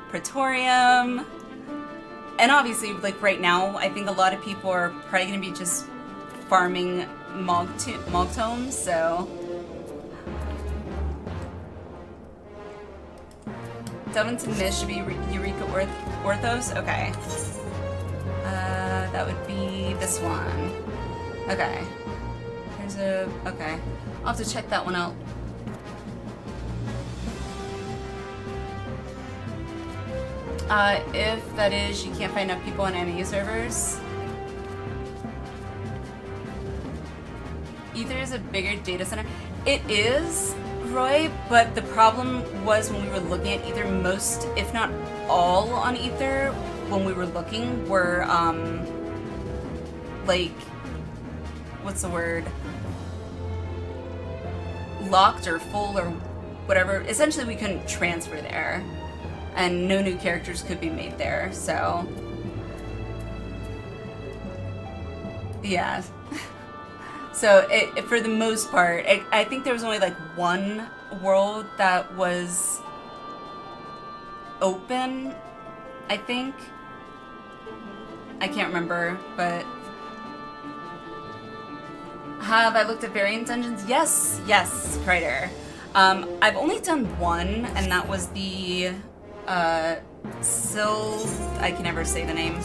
Praetorium. And obviously, like right now, I think a lot of people are probably gonna be just farming Mogtomes, so. Delve into Myth should be Eureka Orthos? Okay. That would be this one. Okay. There's a... Okay. I'll have to check that one out. If that is, you can't find enough people on NA servers. Ether is a bigger data center. It is, Roy, but the problem was when we were looking at Ether, most, if not all on Ether, when we were looking, were, like, what's the word? Locked or full or whatever. Essentially, we couldn't transfer there. And no new characters could be made there, so... Yeah. So, for the most part, I think there was only like one world that was open, I think. I can't remember, but... Have I looked at variant dungeons? Yes, yes, Crider. I've only done one, and that was the... I can never say the name.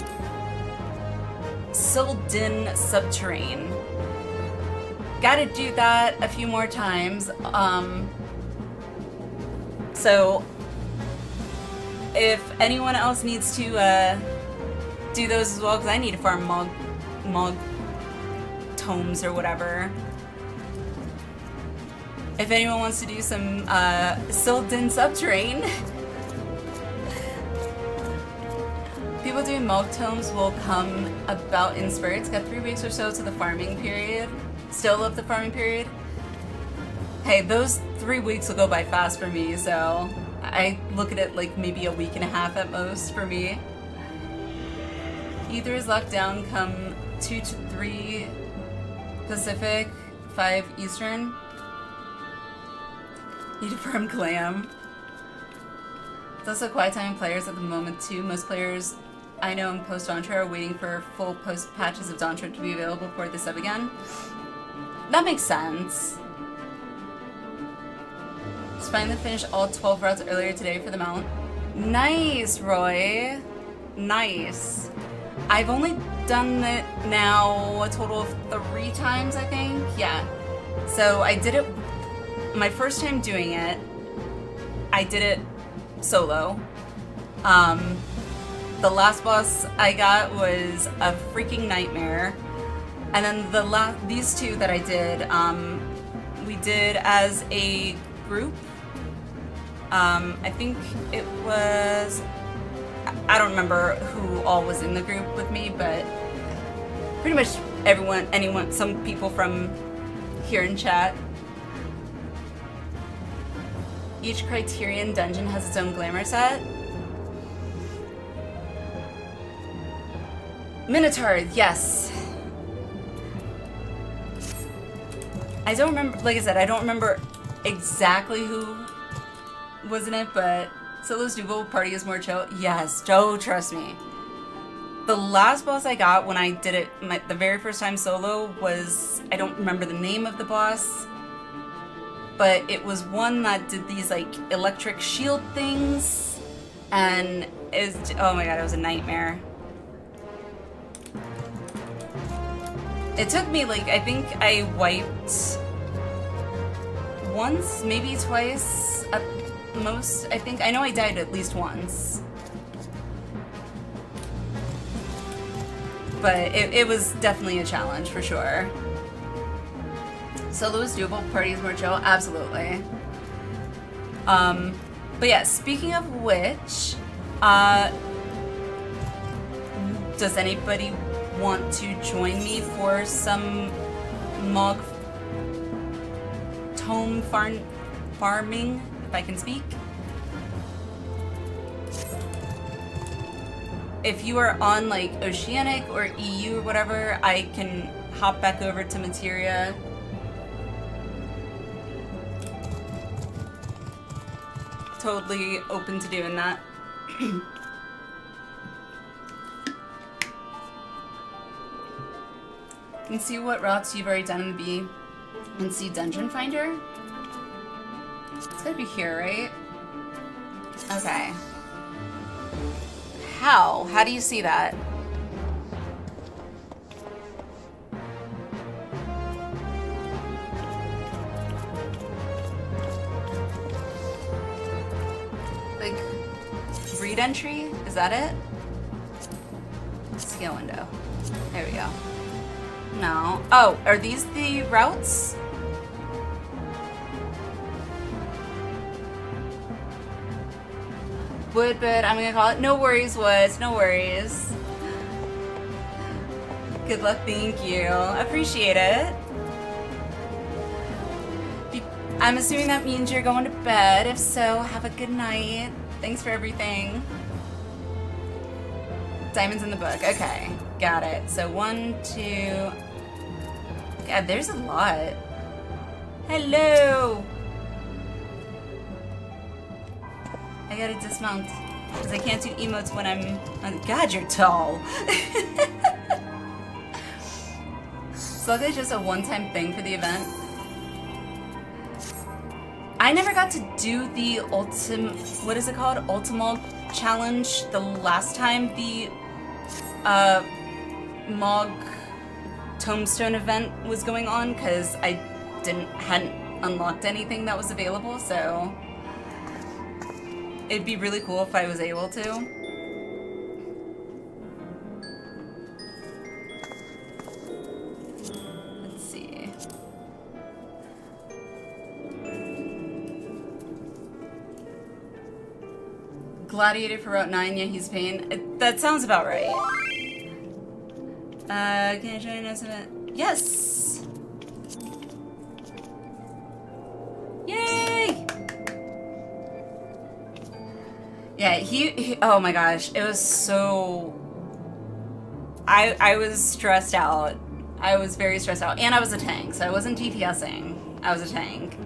Sildin Subterrane. Gotta do that a few more times. So if anyone else needs to do those as well, because I need to farm Mog tomes or whatever. If anyone wants to do some Sildin Subterrane, people doing Mog tomes will come about in spurts. Got 3 weeks or so to the farming period. Still love the farming period. Hey, those 3 weeks will go by fast for me, so I look at it like maybe a week and a half at most for me. Ether is locked down come 2 to 3 Pacific, 5 Eastern. Need to farm Glam. It's also quiet time players at the moment too. Most players I know in post-Dawntra are waiting for full post-patches of Dawntra to be available for the sub again. That makes sense. Just finally finished all 12 routes earlier today for the mount. Nice, Roy. Nice. I've only done it now a total of 3 times, I think. Yeah. So I did it, my first time doing it, I did it solo. The last boss I got was a freaking nightmare. And then these 2 that I did, we did as a group. I think it was, I don't remember who all was in the group with me, but pretty much anyone, some people from here in chat. Each Criterion dungeon has its own glamour set. Minotaur, yes. I don't remember, like I said, I don't remember exactly who was in it, but Solo's Duval Party is more chill. Yes, Joe, trust me. The last boss I got when I did it, the very first time solo was, I don't remember the name of the boss, but it was one that did these like electric shield things, and oh my god, it was a nightmare. It took me like, I think I wiped once, maybe twice at most, I think. I know I died at least once. But it was definitely a challenge for sure. Solo is doable, party is more chill, absolutely. But yeah, speaking of which, does anybody want to join me for some Mog tome farming, if I can speak? If you are on like Oceanic or EU or whatever, I can hop back over to Materia. Totally open to doing that. You can see what routes you've already done in the B and see Dungeon Finder. It's gotta be here, right? Okay. How? How do you see that? read entry? Is that it? Scale window. There we go. No. Oh, are these the routes? Wood, but I'm gonna call it. No worries, Woods. No worries. Good luck, thank you. Appreciate it. I'm assuming that means you're going to bed. If so, have a good night. Thanks for everything. Diamonds in the book. Okay, got it. So 1, 2. God, there's a lot. Hello. I gotta dismount because I can't do emotes when I'm. Oh, God, you're tall. Slug is just a one-time thing for the event. I never got to do the what is it called? Ultimo challenge the last time the Mog Tombstone event was going on because I hadn't unlocked anything that was available, so it'd be really cool if I was able to. Gladiator for Route 9, yeah, he's paying. That sounds about right. Can I join us event? Yes! Yay! Yeah, he oh my gosh, it was so... I was stressed out. I was very stressed out. And I was a tank, so I wasn't DPSing. I was a tank.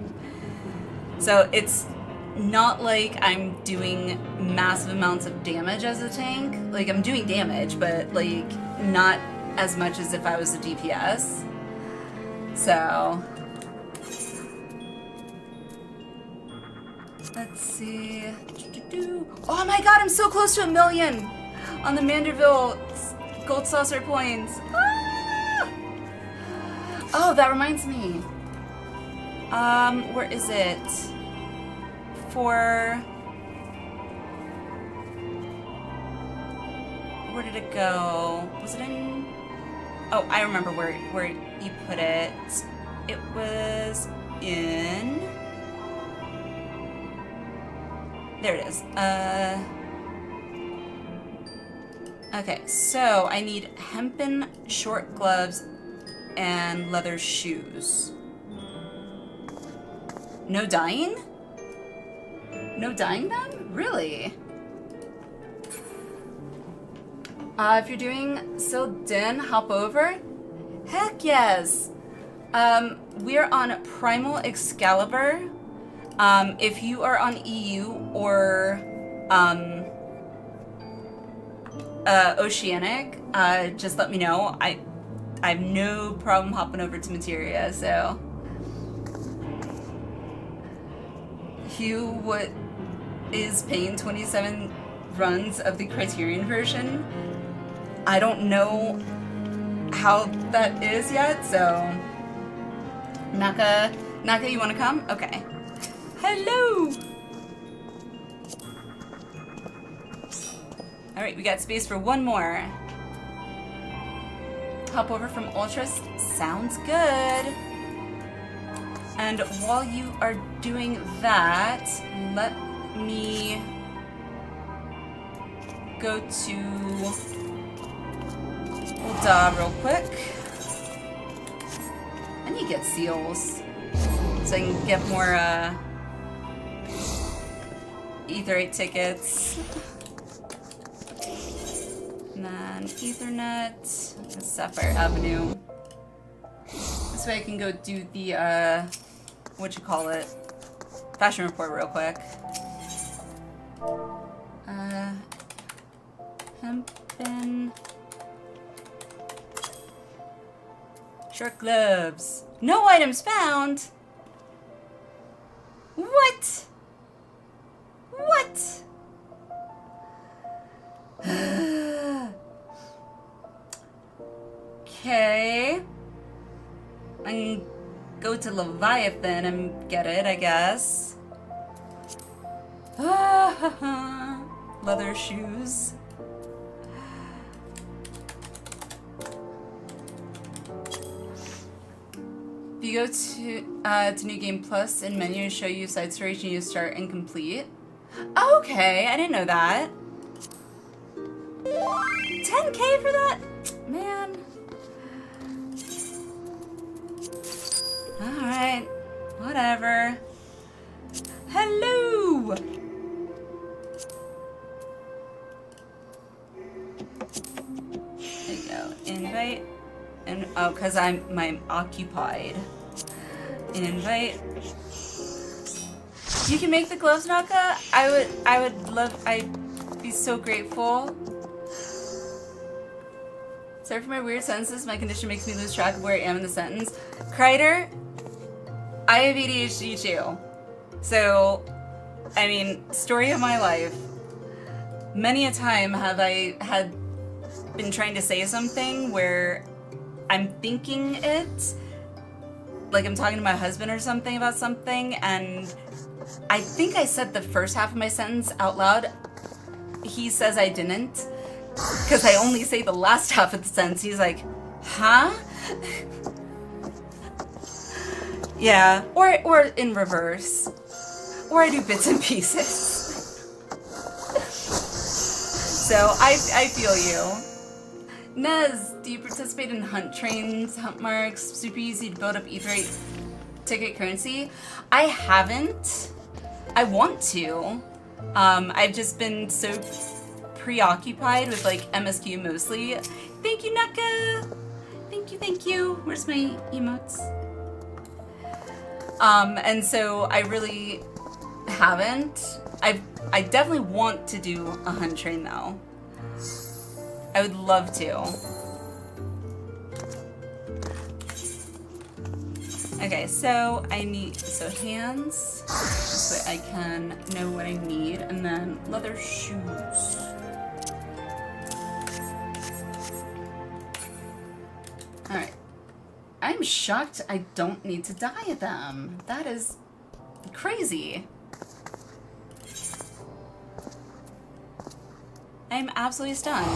So it's not like I'm doing massive amounts of damage as a tank. Like, I'm doing damage, but, like, not as much as if I was a DPS. So... let's see... Oh my god, I'm so close to 1 million! On the Manderville Gold Saucer points! Ah! Oh, that reminds me. Where is it? Where did it go? Was it in... Oh, I remember where you put it. It was in... There it is. Okay, so I need hempen short gloves and leather shoes. No dyeing? No dyeing them? Really? If you're doing Sildin, hop over. Heck yes! We're on Primal Excalibur. If you are on EU or Oceanic, just let me know. I have no problem hopping over to Materia, so. Hugh, what is paying 27 runs of the Criterion version? I don't know how that is yet, so. Naka, you wanna come? Okay. Hello! Alright, we got space for one more. Hop over from Ultras. Sounds good. And while you are doing that, let me go to Ulda real quick. I need to get seals so I can get more Etherite tickets. And then Ethernet, Sapphire Avenue. This way I can go do the, fashion report real quick. Hempen. Short gloves. No items found! What? What? Okay. I can go to Leviathan and get it, I guess. leather shoes. If you go to New Game Plus and menu show you side stories and you start and complete. Oh, okay, I didn't know that. 10K for that? Man. Alright, whatever. Hello! There you go. Invite. And oh, because I'm occupied. Invite. You can make the gloves, Naka? I would love, I'd be so grateful. Sorry for my weird sentences. My condition makes me lose track of where I am in the sentence. Kreider, I have ADHD too. So, I mean, story of my life. Many a time have I had been trying to say something where I'm thinking it, like I'm talking to my husband or something about something, and I think I said the first half of my sentence out loud. He says I didn't, because I only say the last half of the sentence. He's like, huh? Yeah, or in reverse. Or I do bits and pieces. So I feel you. Nez, do you participate in hunt trains, hunt marks? Super easy to build up Etherite ticket currency. I haven't. I want to. I've just been so preoccupied with like MSQ mostly. Thank you, Naka. Thank you. Where's my emotes? And so I really haven't. I definitely want to do a hunt train though. I would love to. Okay, so I need, so hands, this way I can know what I need, and then leather shoes. Alright. I'm shocked I don't need to dye them. That is crazy. I'm absolutely stunned.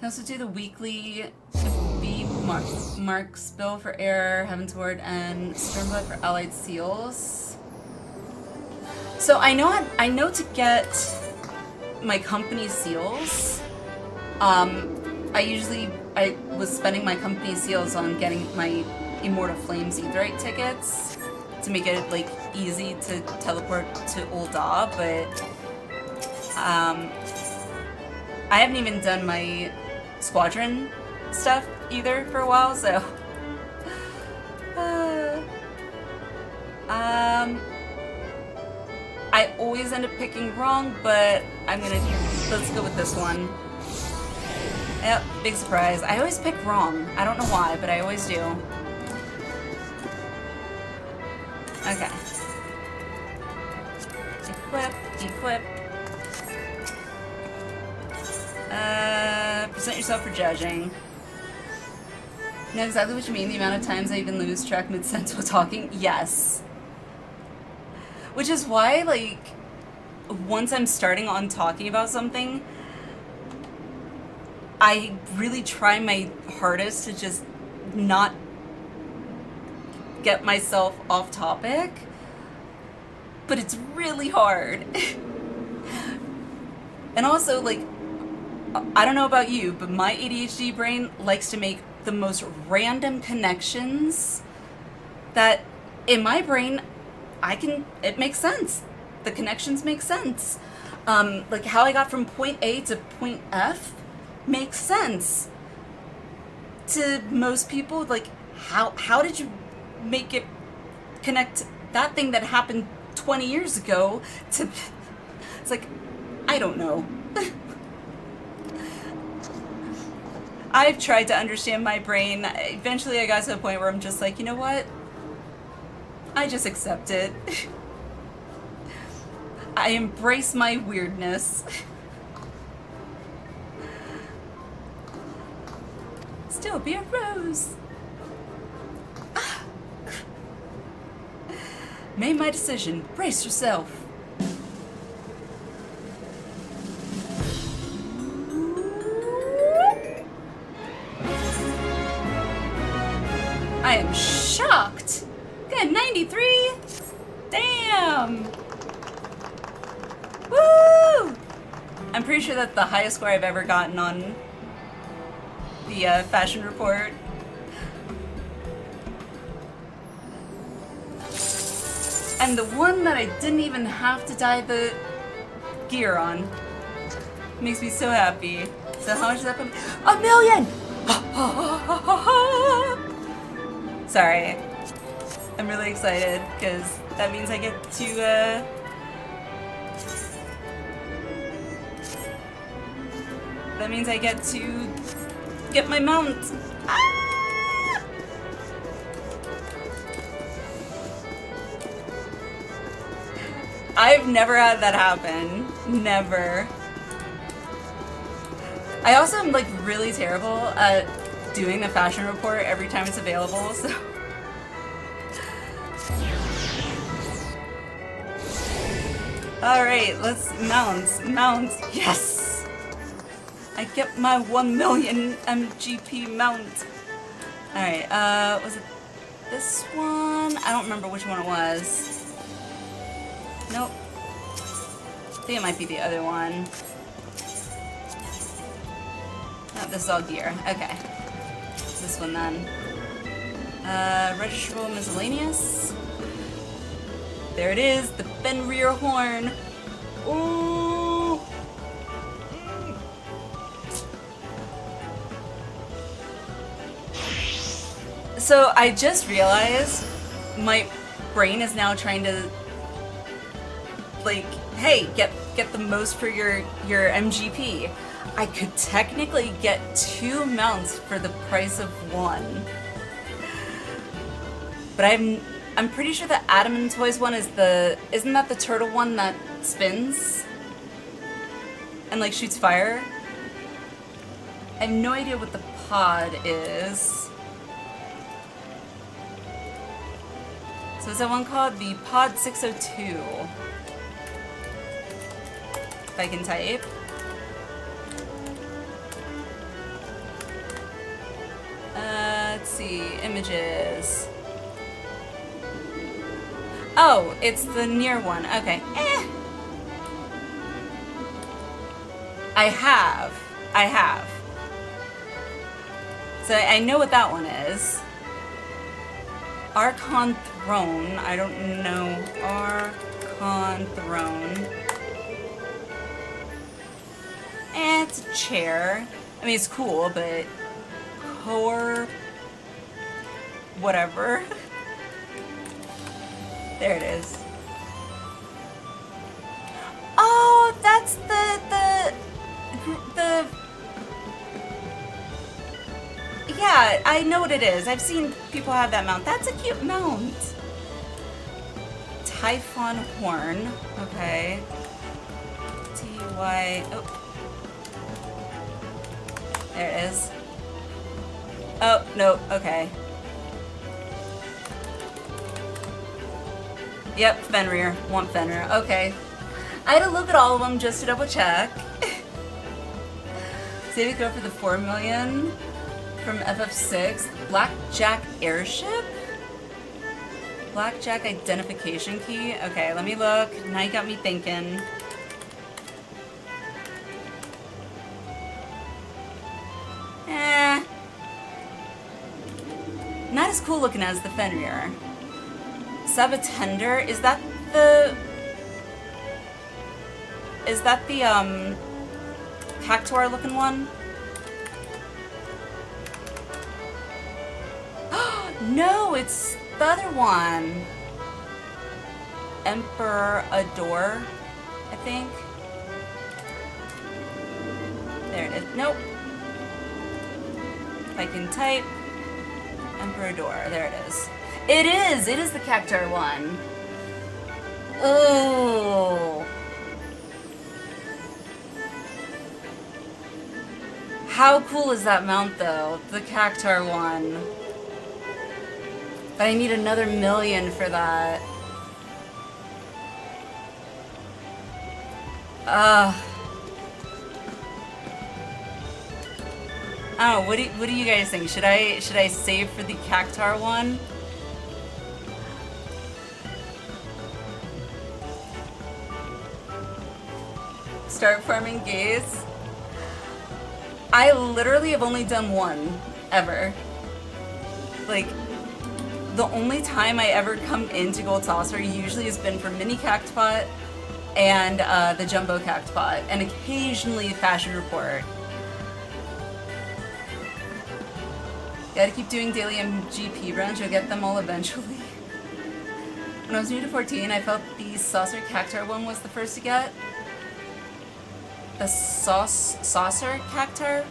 I also do the weekly B marks bill for air, Heavensward, and Stormblood for allied seals. So I know to get my company seals. I was spending my company seals on getting my Immortal Flames Aetherite tickets to make it like easy to teleport to Ul'dah, but I haven't even done my squadron stuff either for a while, so I always end up picking wrong, but let's go with this one. Yep, big surprise. I always pick wrong. I don't know why, but I always do. Okay. Equip. Present yourself for judging. Know exactly what you mean. The amount of times I even lose track mid-sentence while talking. Yes. Which is why, like, once I'm starting on talking about something, I really try my hardest to just not get myself off topic. But it's really hard. And also, like, I don't know about you, but my ADHD brain likes to make the most random connections that in my brain, it makes sense. The connections make sense. Like how I got from point A to point F makes sense. To most people, like, how did you make it connect that thing that happened 20 years ago to, it's like, I don't know. I've tried to understand my brain. Eventually I got to a point where I'm just like, you know what? I just accept it. I embrace my weirdness. Still be a rose. Made my decision. Brace yourself. I am shocked. Good, 93? Damn! Woo! I'm pretty sure that's the highest score I've ever gotten on the fashion report. And the one that I didn't even have to dye the gear on. Makes me so happy. So how much is that? $1 million! Sorry. I'm really excited because that means I get to that means I get to get my mount. Ah! I've never had that happen. Never. I also am like really terrible at doing the fashion report every time it's available, so. Alright, let's mount. Yes! I get my 1 million MGP mount. Alright, was it this one? I don't remember which one it was. Nope. I think it might be the other one. No, this is all gear. Okay. This one then. Registrable miscellaneous. There it is, the Fenrir horn. Ooh. So I just realized my brain is now trying to like, hey, get the most for your MGP. I could technically get 2 mounts for the price of 1. But I'm pretty sure the Adam and Toys one is isn't that the turtle one that spins? And like shoots fire? I have no idea what the pod is. So is that one called the Pod 602? If I can type. Let's see, images. Oh, it's the near one. Okay. I have. So I know what that one is. Archon Throne. I don't know. Archon Throne. It's a chair. I mean, it's cool, but core. Whatever. There it is. Oh, that's the yeah, I know what it is. I've seen people have that mount. That's a cute mount. Typhon horn. Okay. T-Y. Oh. There it is. Oh, no. Okay. Yep, Fenrir. Want Fenrir. Okay. I had to look at all of them just to double check. Say we go for the 4 million from FF6. Blackjack airship? Blackjack identification key? Okay, let me look. Now you got me thinking. Not as cool looking as the Fenrir. Sabatender, is that the Cactuar looking one? No, it's the other one. Emperor Adore, I think. There it is. Nope. If I can type Emperor Adore, there it is. It is the Cactuar one. Oh. How cool is that mount though? The Cactuar one. But I need another 1 million for that. I don't know, what do you guys think? Should I save for the Cactar one? Start farming gays? I literally have only done one, ever. Like, the only time I ever come into Gold Saucer usually has been for Mini Cactpot and the Jumbo Cactpot, and occasionally Fashion Report. Gotta keep doing daily MGP runs, you'll get them all eventually. When I was new to 14, I felt the Saucer Cactar one was the first to get. The Saucer Cactar?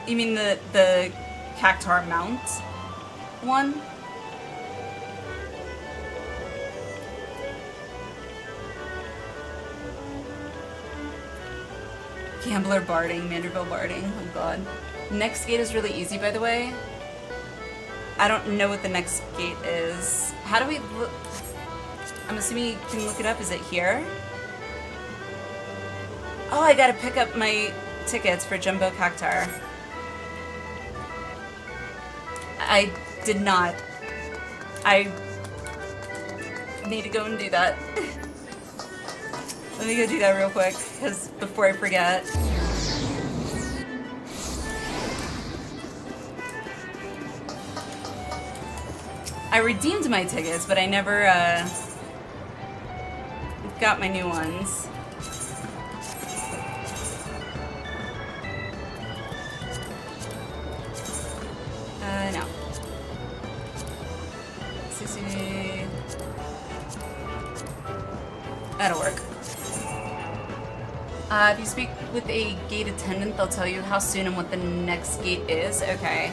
You mean the Cactar mount one? Gambler barding, Manderville barding, oh god. Next gate is really easy, by the way. I don't know what the next gate is. How do we look? I'm assuming you can look it up. Is it here? Oh, I gotta pick up my tickets for Jumbo Cactar. I did not. I need to go and do that. Let me go do that real quick, because before I forget. I redeemed my tickets, but I never got my new ones. No. CC. That'll work. If you speak with a gate attendant, they'll tell you how soon and what the next gate is. Okay.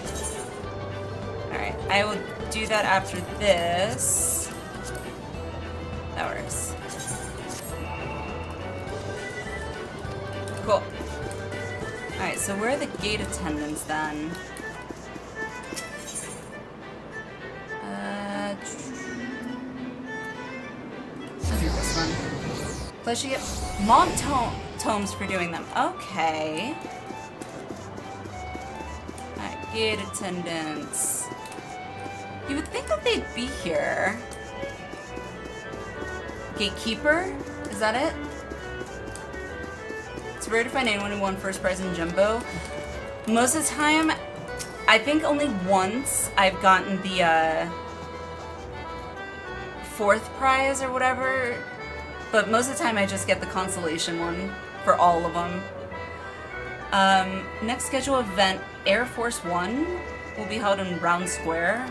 Alright, I will do that after this. That works. Cool. Alright, so where are the gate attendants then? I'll do this one. Plus you get mob tomes for doing them. Okay. Alright, gate attendants. You would think that they'd be here. Gatekeeper? Is that it? It's rare to find anyone who won first prize in Jumbo. Most of the time, I think only once I've gotten the fourth prize or whatever. But most of the time I just get the consolation one for all of them. Next scheduled event, Air Force One, will be held in Round Square.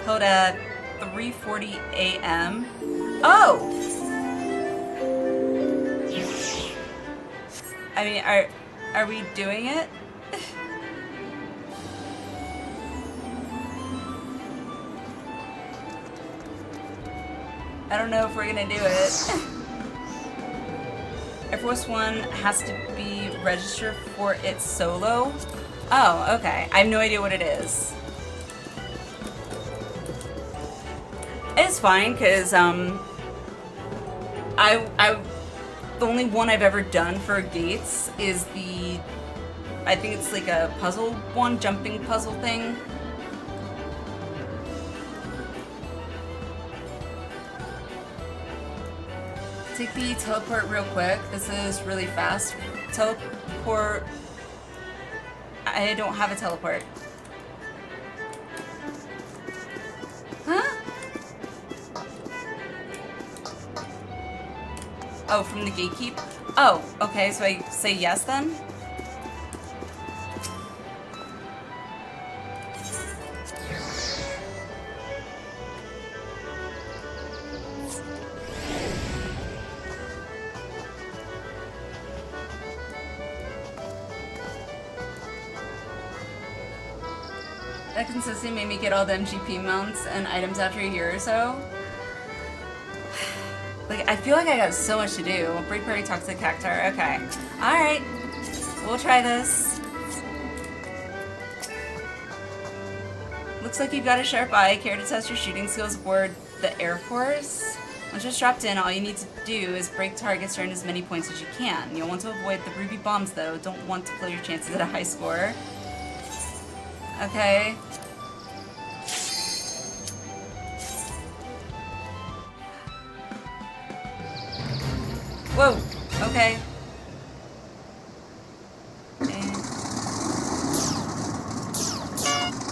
Held at 3:40 a.m. Oh! I mean, are we doing it? I don't know if we're gonna do it. Air Force One has to be registered for its solo. Oh, okay. I have no idea what it is. It's fine, cause the only one I've ever done for gates is the, I think it's like a puzzle one, jumping puzzle thing. Take the teleport real quick. This is really fast. Teleport. I don't have a teleport. Huh? Oh, from the gatekeep? Oh, okay, so I say yes then? That consistency made me get all the MGP mounts and items after a year or so. Like, I feel like I got so much to do. Break Party Toxic Cactar. Okay. Alright. We'll try this. Looks like you've got a sharp eye. Care to test your shooting skills aboard the Air Force? Once you're strapped in, all you need to do is break targets to earn as many points as you can. You'll want to avoid the ruby bombs though. Don't want to blow your chances at a high score. Okay. Whoa, okay. And...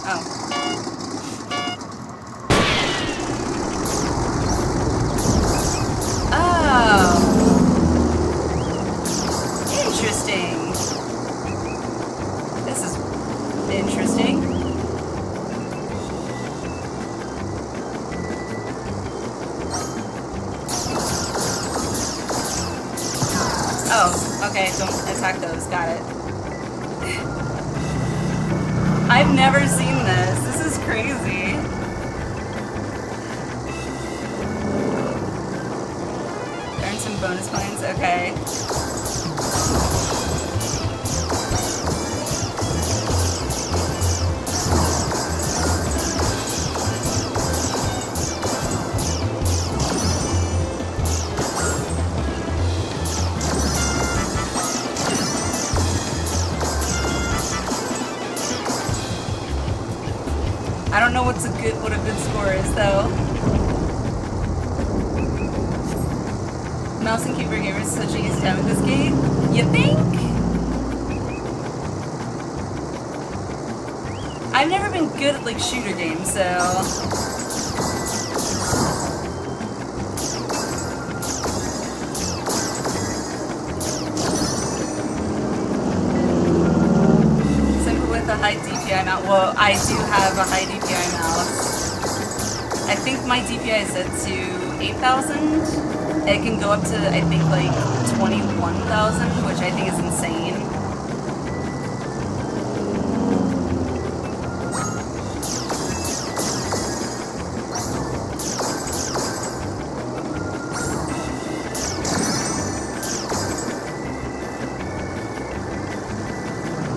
oh. Oh. Interesting. This is interesting. Oh, okay, don't attack those, got it. I've never seen this. This is crazy. Earn some bonus points, okay. I don't know what a good score is though. Mouse and keyboard gamers is such an easy time with this game. You think? I've never been good at like shooter games, so a high DPI mouse. Well, I do have a high DPI mouse. I think my DPI is set to 8,000. It can go up to, I think, like 21,000, which I think is insane.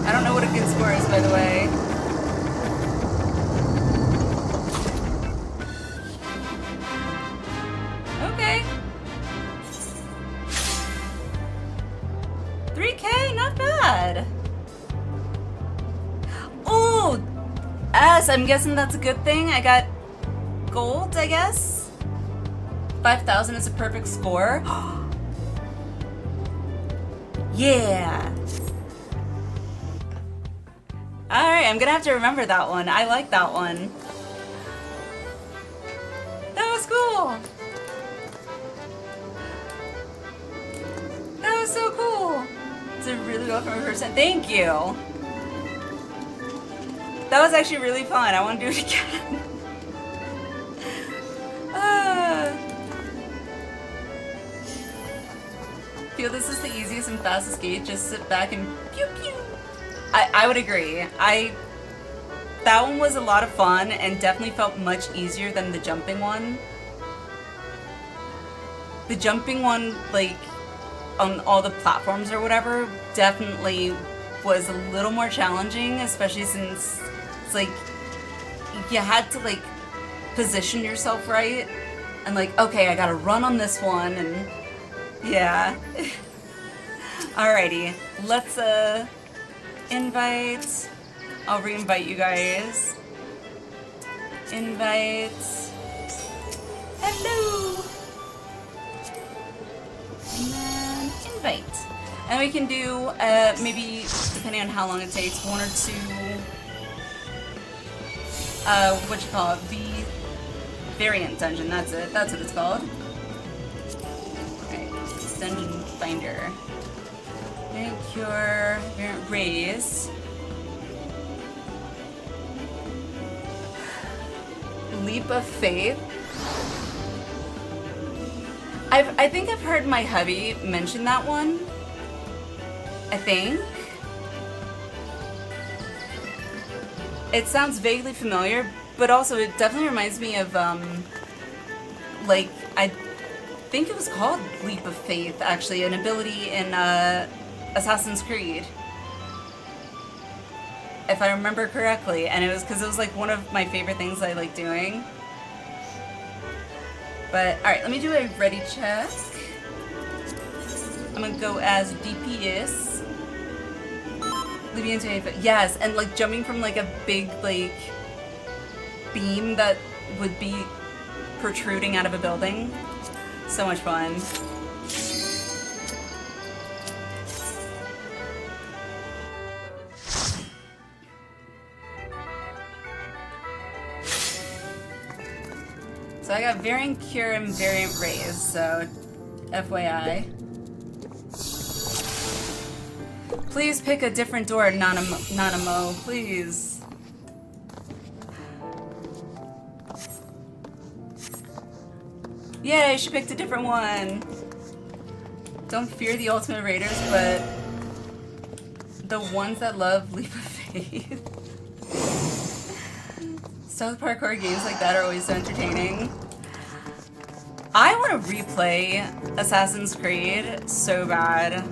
I don't know what a good score is, by the way. Okay. 3K, not bad. Oh, S, I'm guessing that's a good thing. I got gold, I guess. 5,000 is a perfect score. Yeah. Alright, I'm gonna have to remember that one. I like that one. That was cool! That was so cool! Did really well from a person. Thank you! That was actually really fun. I want to do it again. Feel this is the easiest and fastest gate. Just sit back and pew pew. I would agree. That one was a lot of fun and definitely felt much easier than the jumping one. The jumping one, like, on all the platforms or whatever, definitely was a little more challenging, especially since it's like, you had to, like, position yourself right, and like, okay, I gotta run on this one, and yeah. Alrighty, let's, invite. I'll re-invite you guys. Invite. Hello. And then invite. And we can do maybe, depending on how long it takes, one or two. What you call it? The variant dungeon. That's it. That's what it's called. Alright, dungeon finder. Cure, variant raise. Leap of faith. I think I've heard my hubby mention that one. I think. It sounds vaguely familiar, but also it definitely reminds me of like, I think it was called Leap of Faith, actually, an ability in Assassin's Creed, if I remember correctly, and it was because it was like one of my favorite things I like doing. But, alright, let me do a ready check. I'm gonna go as DPS. Leaving into a... Yes, and like jumping from like a big like beam that would be protruding out of a building. So much fun. So I got Variant Cure and Variant Raise, so FYI. Please pick a different door, Nanamo, please. Yay, she picked a different one. Don't fear the Ultimate Raiders, but the ones that love Leap of Faith. Stealth parkour games like that are always so entertaining. I want to replay Assassin's Creed so bad.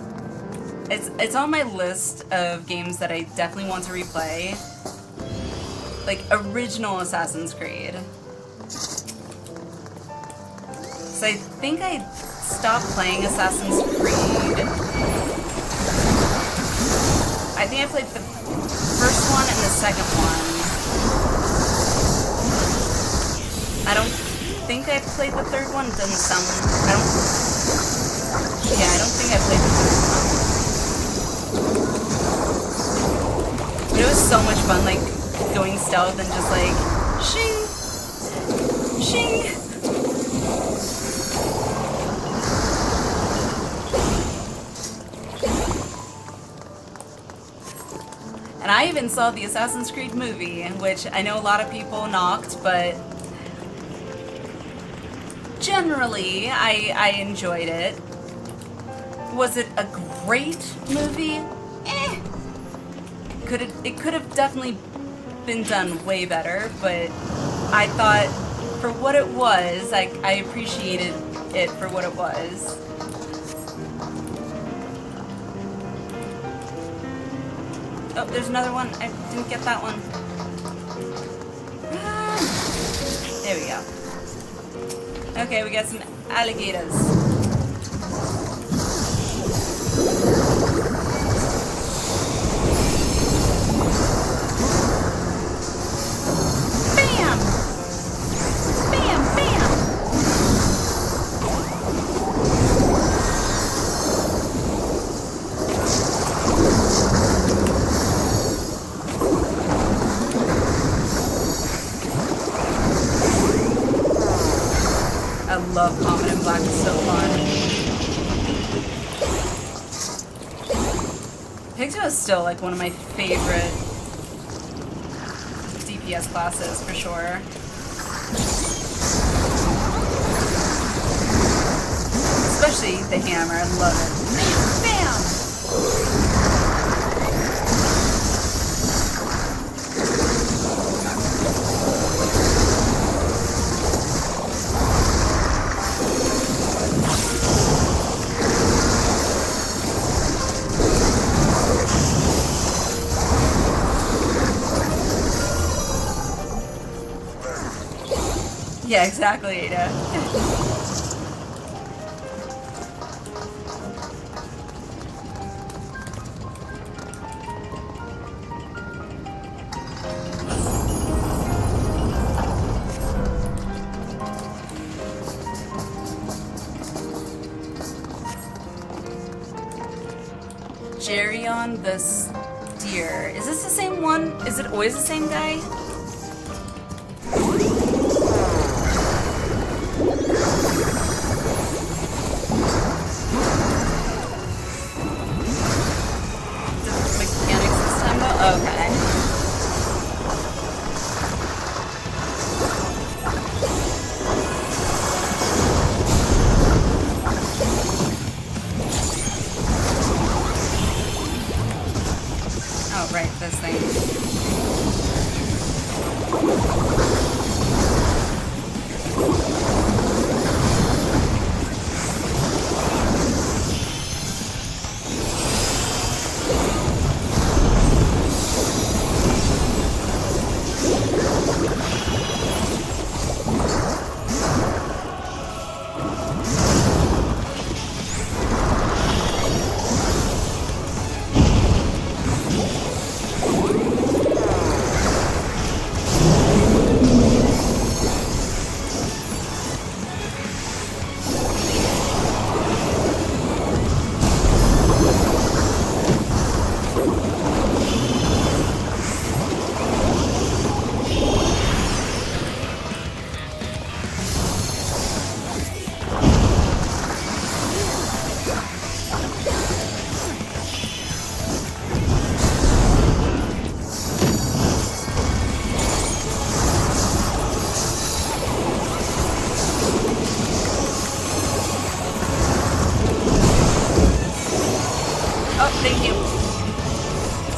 It's on my list of games that I definitely want to replay. Like original Assassin's Creed. So I think I stopped playing Assassin's Creed. I think I played the first one and the second one. I don't think I played the third one. It doesn't sound... Yeah, I don't think I played the third one. But it was so much fun, like, going stealth and just like... Shing! Shing! And I even saw the Assassin's Creed movie, which I know a lot of people knocked, but... generally, I enjoyed it. Was it a great movie? Eh. It could have definitely been done way better, but I thought for what it was, I appreciated it for what it was. Oh, there's another one. I didn't get that one. Ah. There we go. Okay, we got some alligators. Bam! Bam, bam! I love Common in Black, it's so fun. Pixel is still like one of my favorite DPS classes for sure. Especially the hammer, I love it. Bam! Yeah, exactly, Ada. Geryon the Steer. Is this the same one? Is it always the same guy? Okay. Oh, right, this thing.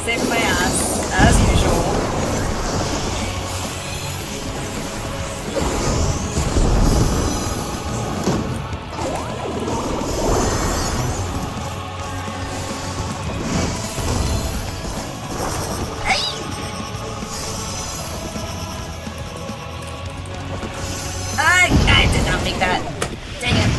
Saved my ass, as usual. I did not make that. Dang it.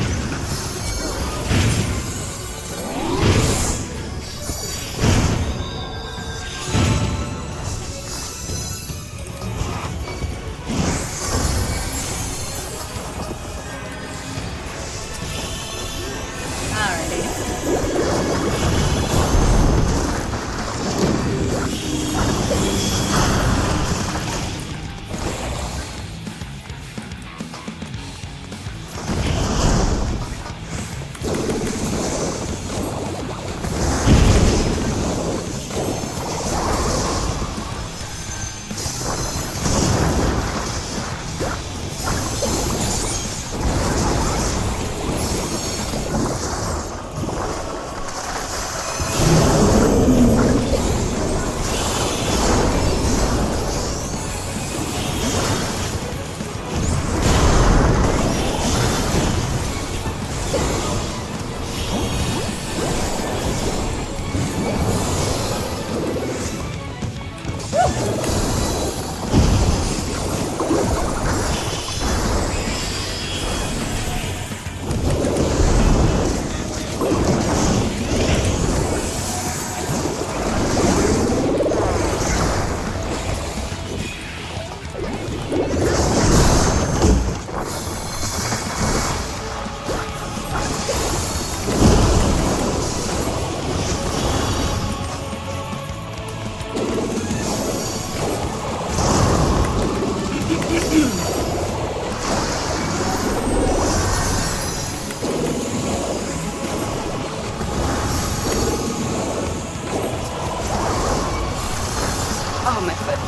Oh, my foot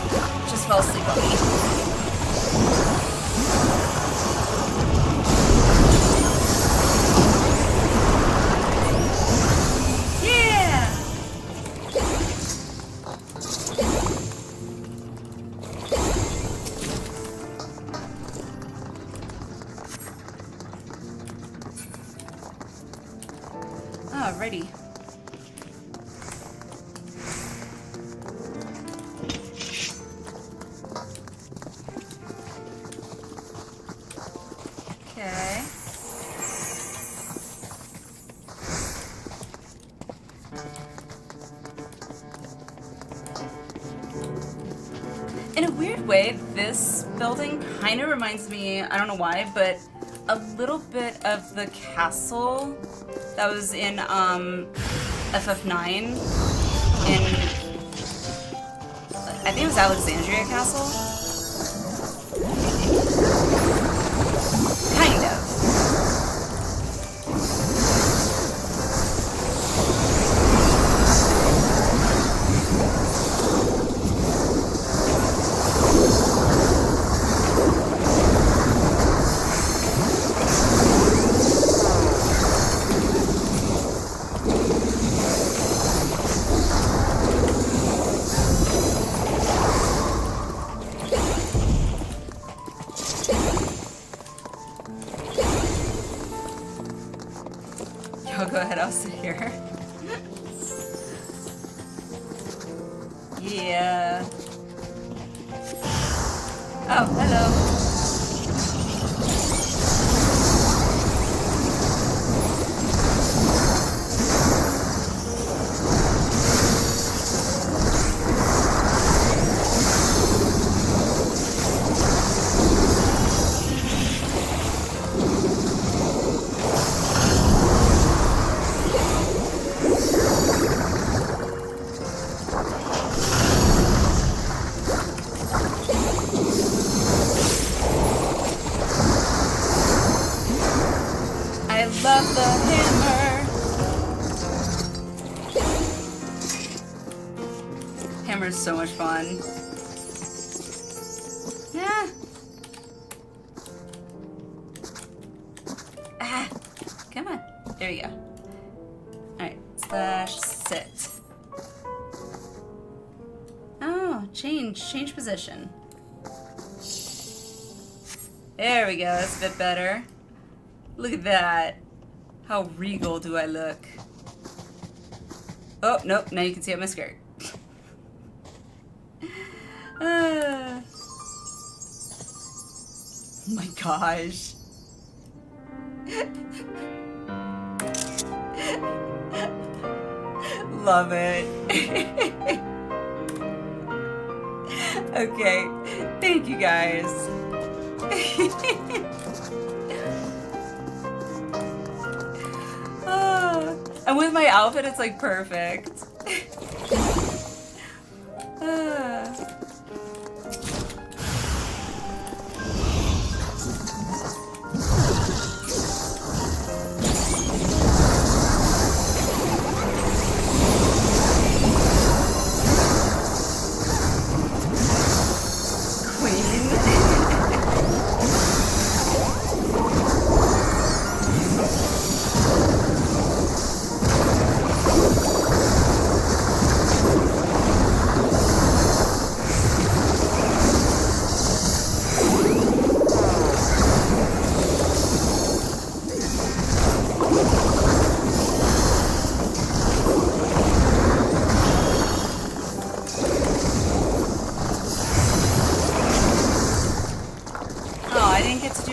just fell asleep on me. Alrighty. Okay. In a weird way, this building kind of reminds me, I don't know why, but a little bit of the castle that was in FF9 in, I think it was Alexandria Castle? Kind of. Go ahead, I'll sit here. Yeah. Oh, hello. I love the hammer. Hammer's so much fun. Yeah. Ah, come on. There you go. Alright, slash sit. Change position. There we go, that's a bit better. Look at that. How regal do I look? Oh, nope, now you can see up my skirt. Oh my gosh. Love it. Okay, thank you guys. And with my outfit, it's like perfect.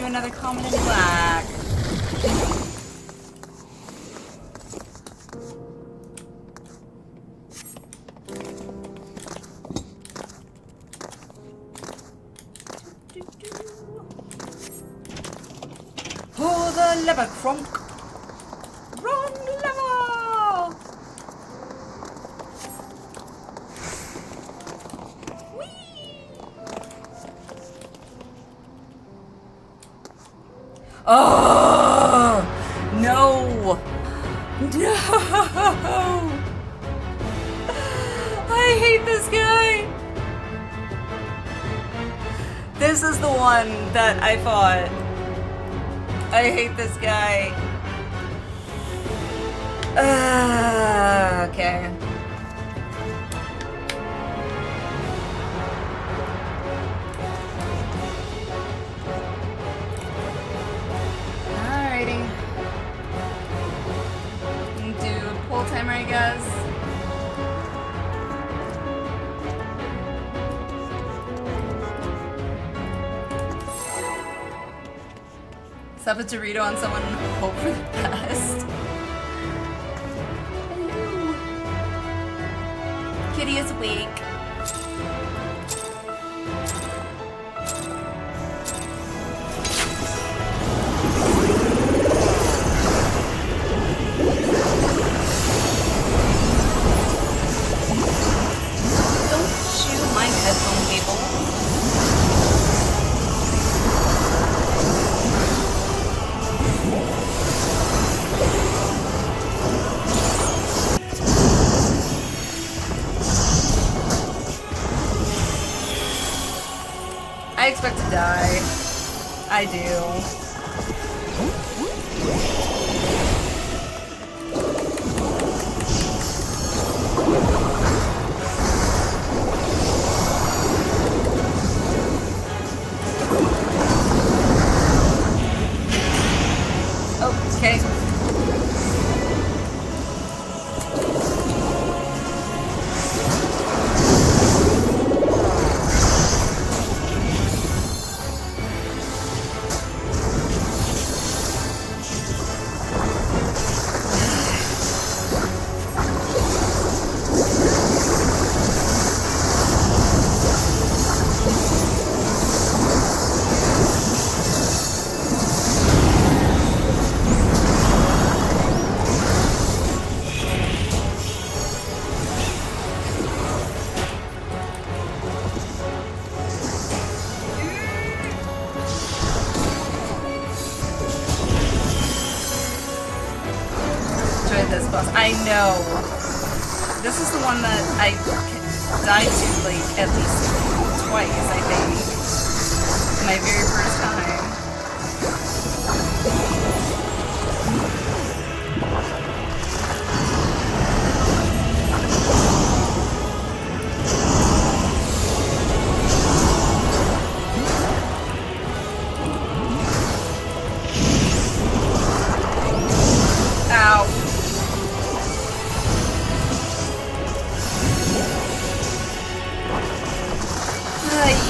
Another common in black. Pull the lever, Kronk. Run, lever. Oh no! No! I hate this guy. This is the one that I fought. I hate this guy. Okay. Timer, I guess. Stuff a Dorito on someone and hope for the best. Hello. Kitty is awake. I expect to die. I do. Oh, okay. This boss. I know. This is the one that I died to, like, at least twice, I think. My very first time.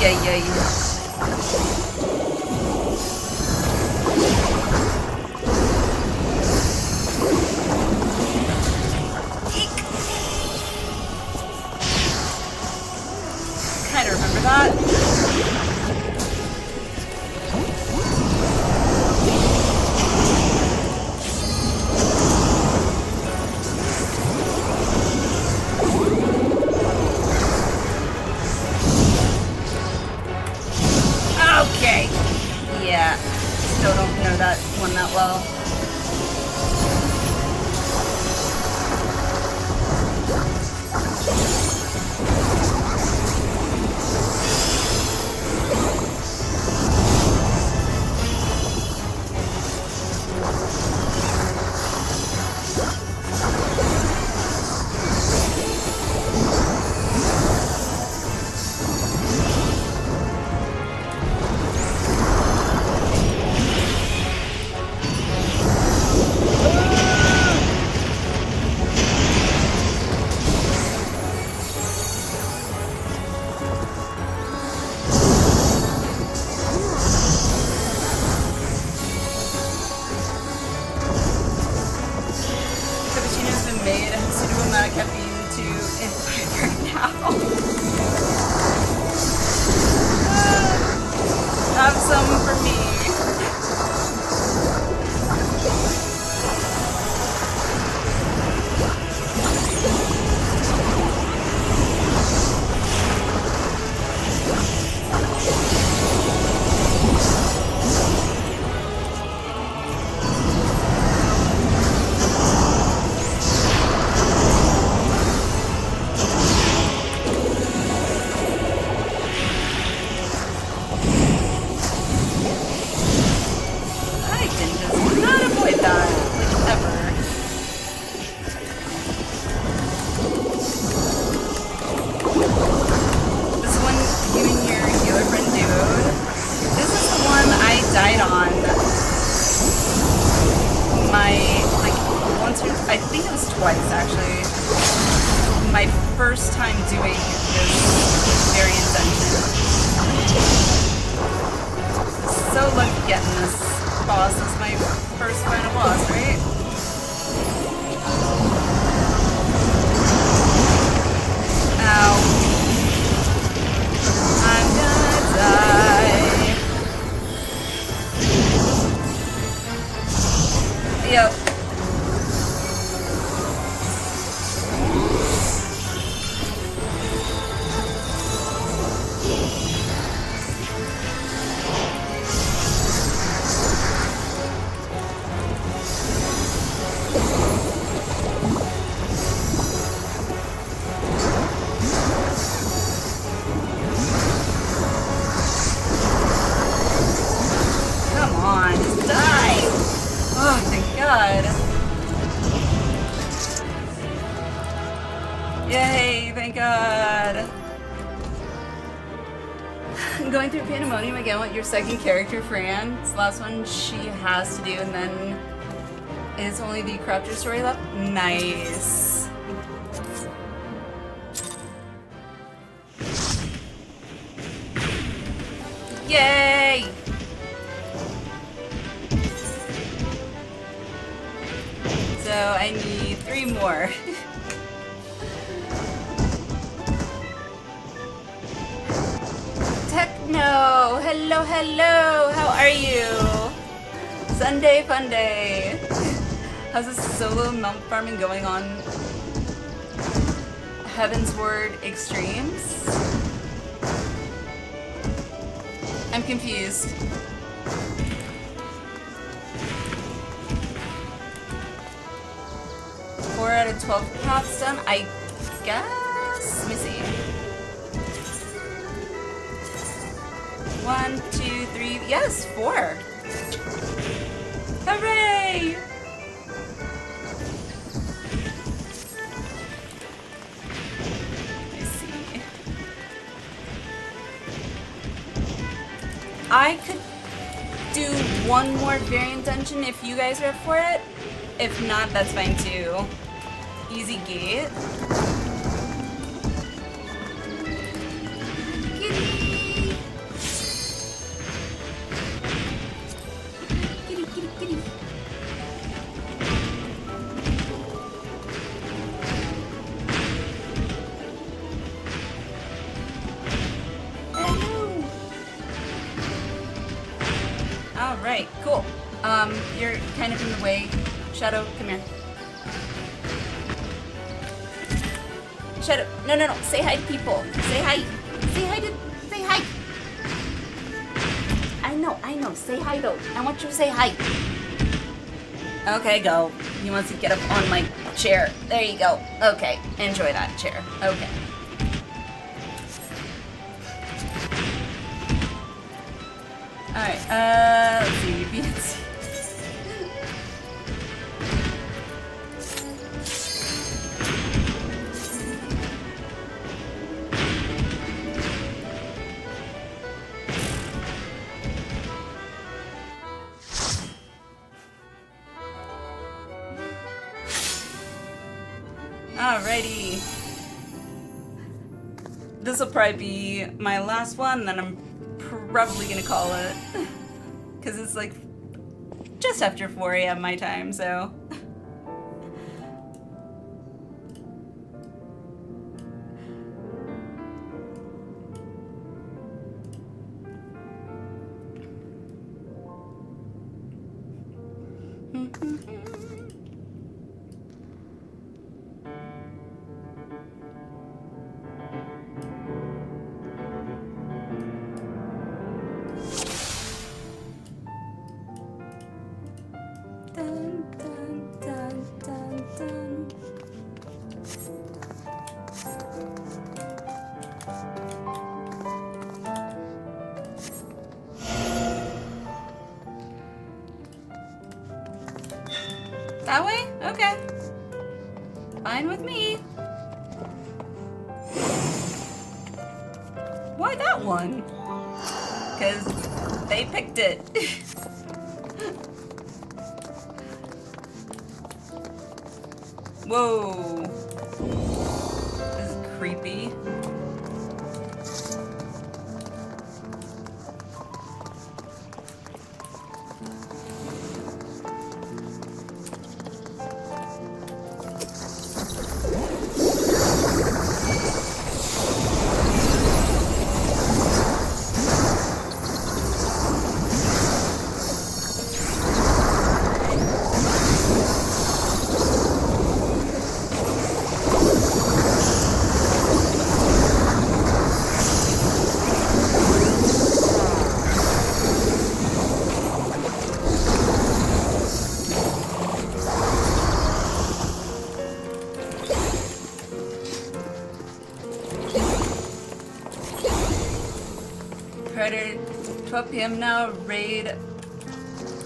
ay, ay. Kind of remember that. Okay. Yeah. Still don't know that one that well. Cappuccino's been made. A considerable amount of caffeine to imbibe right now. Have some for me. I can just not avoid that, like, ever. This one, you and your healer friend dude. This is the one I died on. Like, once or, I think it was twice, actually. My first time doing this variant dungeon. So lucky getting this boss as my first final boss, right? Ow. I'm gonna die. Yep. Come on, just die! Oh, thank God. Yay, thank God. Going through Pandæmonium again with your second character, Fran. It's the last one she has to do, and then it's only the Corruptor story left. Nice. Yay! So I need 3 more. Techno! Hello, hello! How are you? Sunday fun day! How's this solo mount farming going on Heaven's Word Extremes? I'm confused. 4 out of 12 paths done, I guess? Let me see. 1, 2, 3, yes, 4. Hooray! Let me see. I could do one more variant dungeon if you guys are up for it. If not, that's fine too. Easy gate. Kitty! Alright, cool. You're kind of in the way. Shadow, come here. Shadow, no, say hi to people. Say hi. Say hi. I know, say hi though. I want you to say hi. Okay, go. He wants to get up on my chair. There you go. Okay, enjoy that chair. Okay. Alright, let's see, BNC. Alrighty. This will probably be my last one, then I'm probably gonna call it. Because it's like just after 4 a.m. my time, so. That way? Okay. Fine with me. Why that one? Because they picked it. Whoa. This is creepy. Predator, 12 p.m. now, raid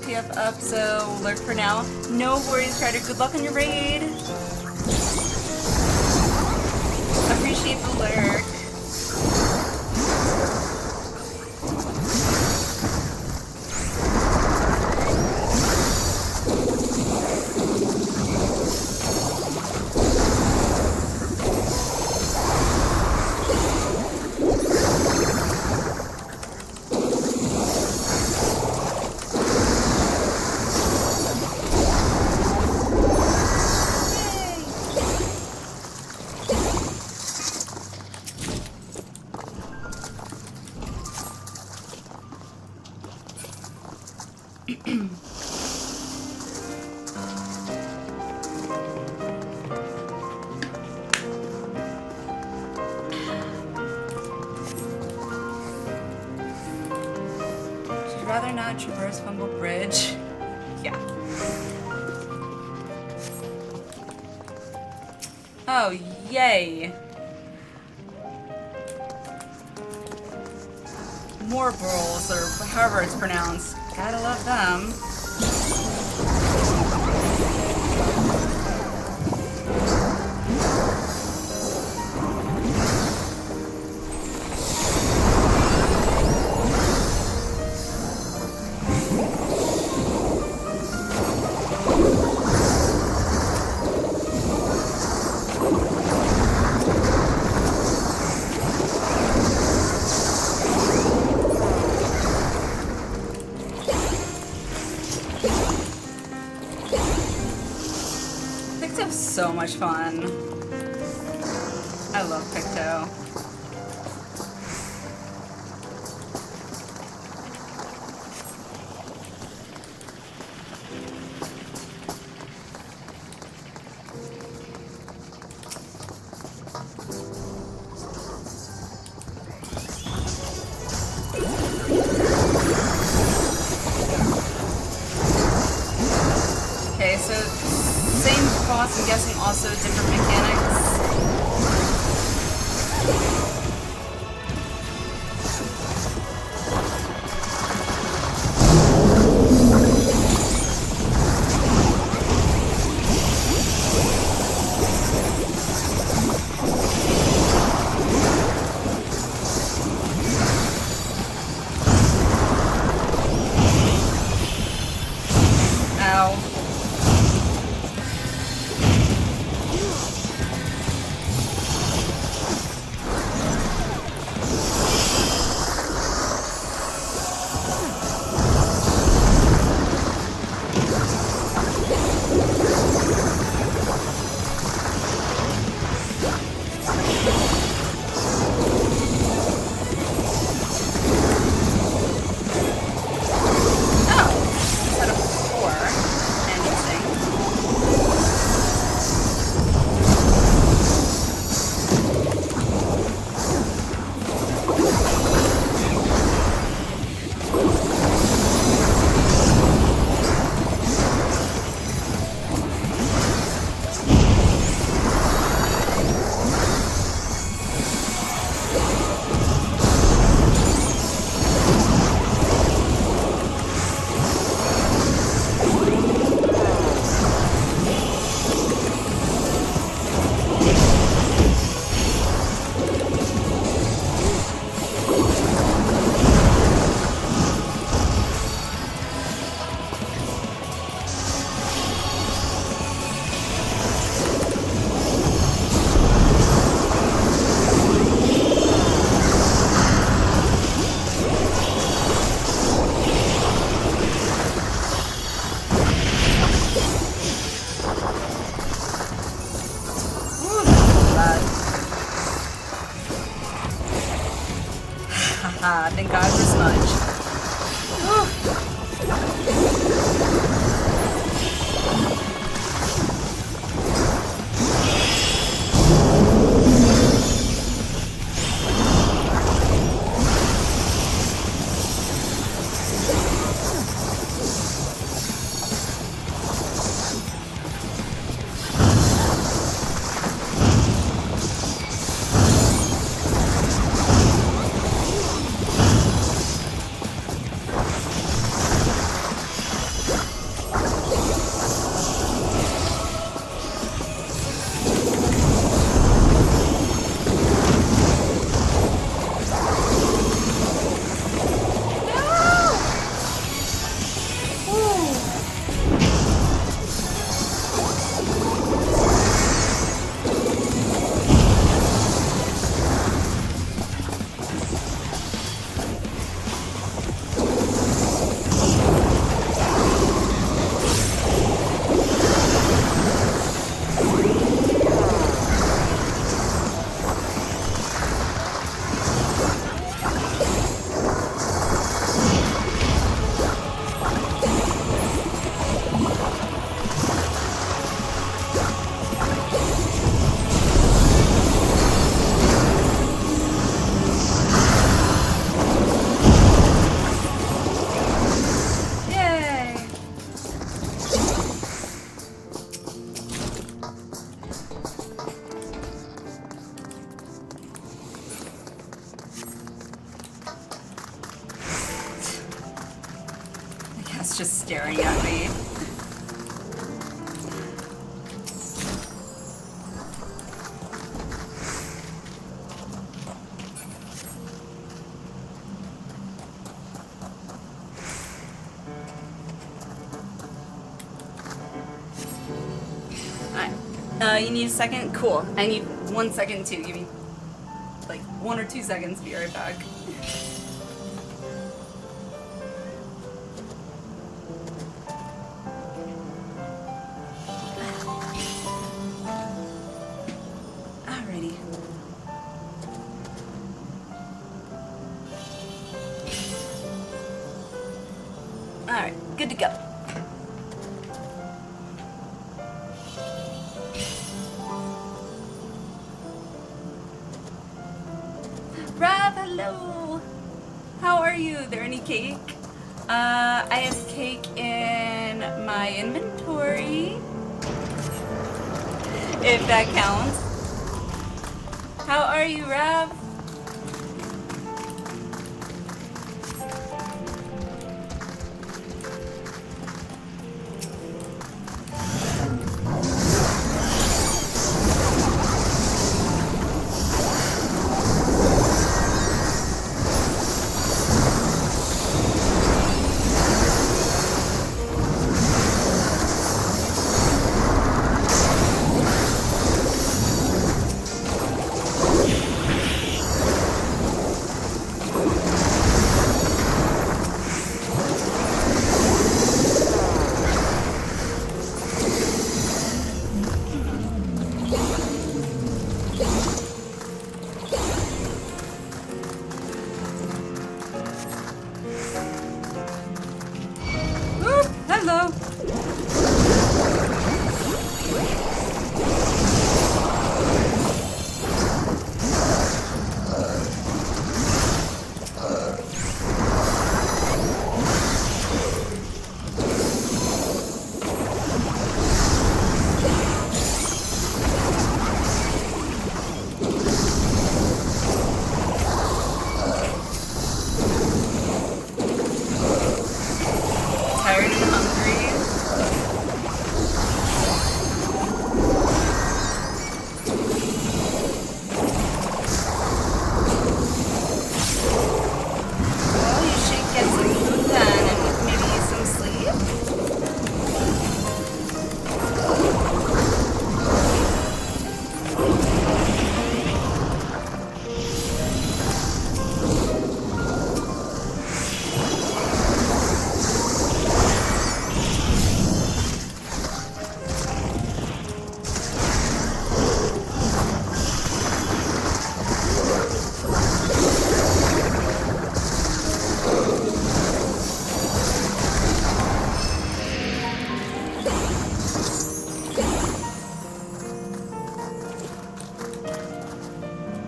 PF up, so lurk for now. No worries, Predator, good luck on your raid. Appreciate the lurk. Rather not traverse Fumble Bridge. Yeah. Oh, yay. Morbrels, or however it's pronounced. Gotta love them. So much fun. I love Picto. also different mechanics. Thank God for Smudge. Just staring at me. Alright. You need a second? Cool. I need 1 second too. Give me like 1 or 2 seconds. Be right back. Alright, good to go. Rav, hello! How are you? Is there any cake? I have cake in my inventory. If that counts. How are you, Rav? Hello. Tired and hungry. Well, you should get some food then and maybe some sleep.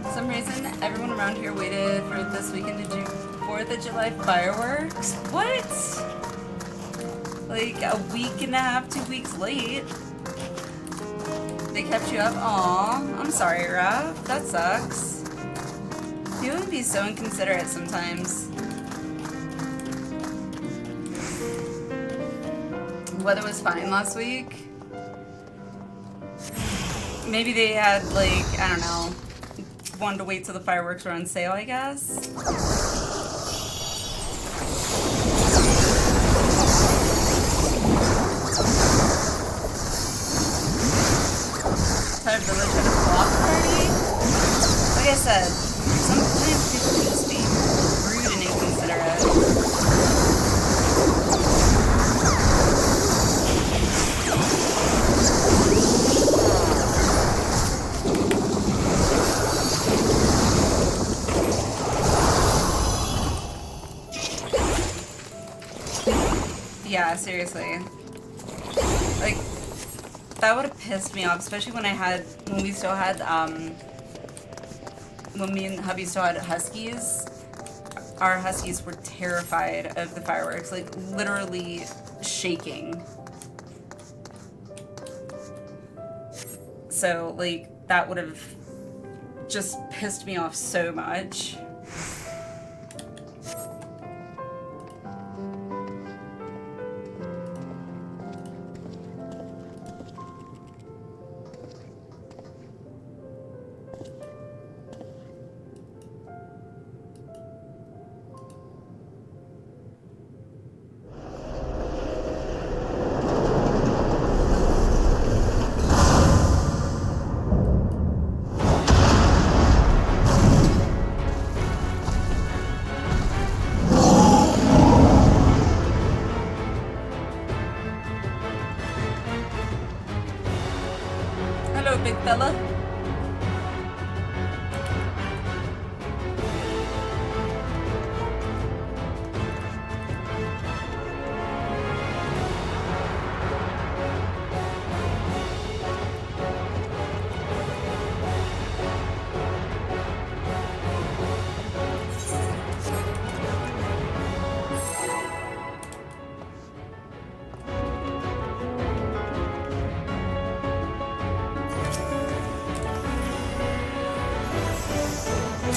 For some reason, everyone around here waited for this weekend to do 4th of July fireworks. What? Like a week and a half, 2 weeks late. They kept you up? Aw, I'm sorry, Rav. That sucks. People can be so inconsiderate sometimes. Weather was fine last week. Maybe they had, like, I don't know, wanted to wait till the fireworks were on sale, I guess. Entire village had a block party? Like I said, sometimes people can just be rude and inconsiderate. Yeah, seriously. Like, that would have pissed me off, especially when we still had, when me and hubby still had huskies. Our huskies were terrified of the fireworks, like, literally shaking. So, like, that would have just pissed me off so much.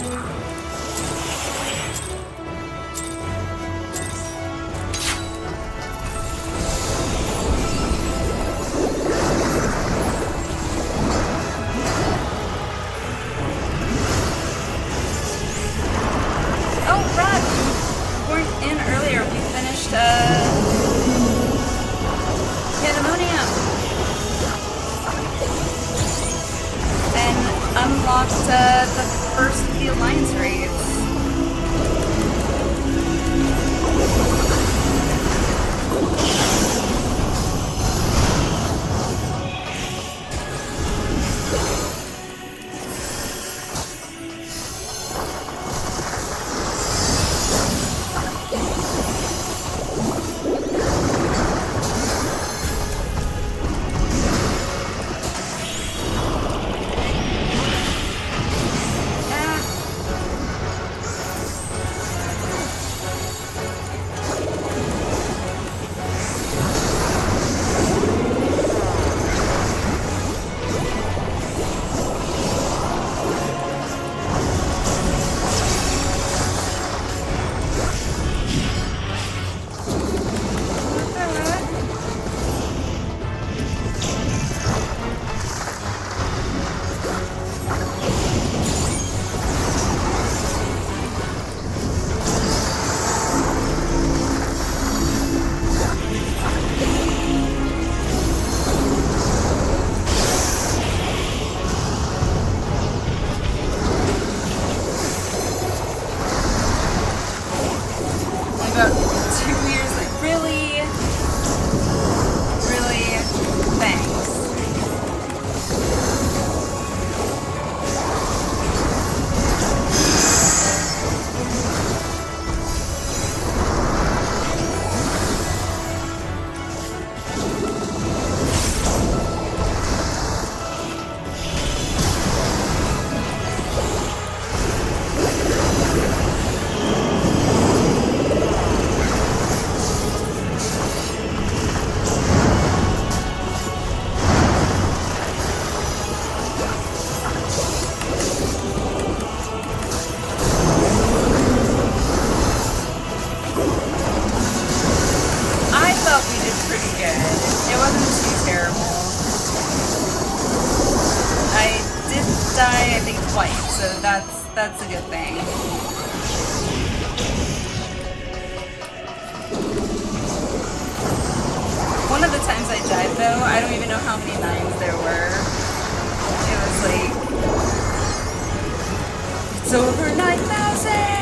Oh, Rod! You weren't in earlier. We finished, Pandæmonium! And unlocked, the first of the Alliance raids. About 2 years, like, really? Really? Thanks. I thought we did pretty good. It wasn't too terrible. I did die, I think, twice, so that's a good thing. One of the times I died, though, I don't even know how many 9s there were. It was like, it's over 9,000!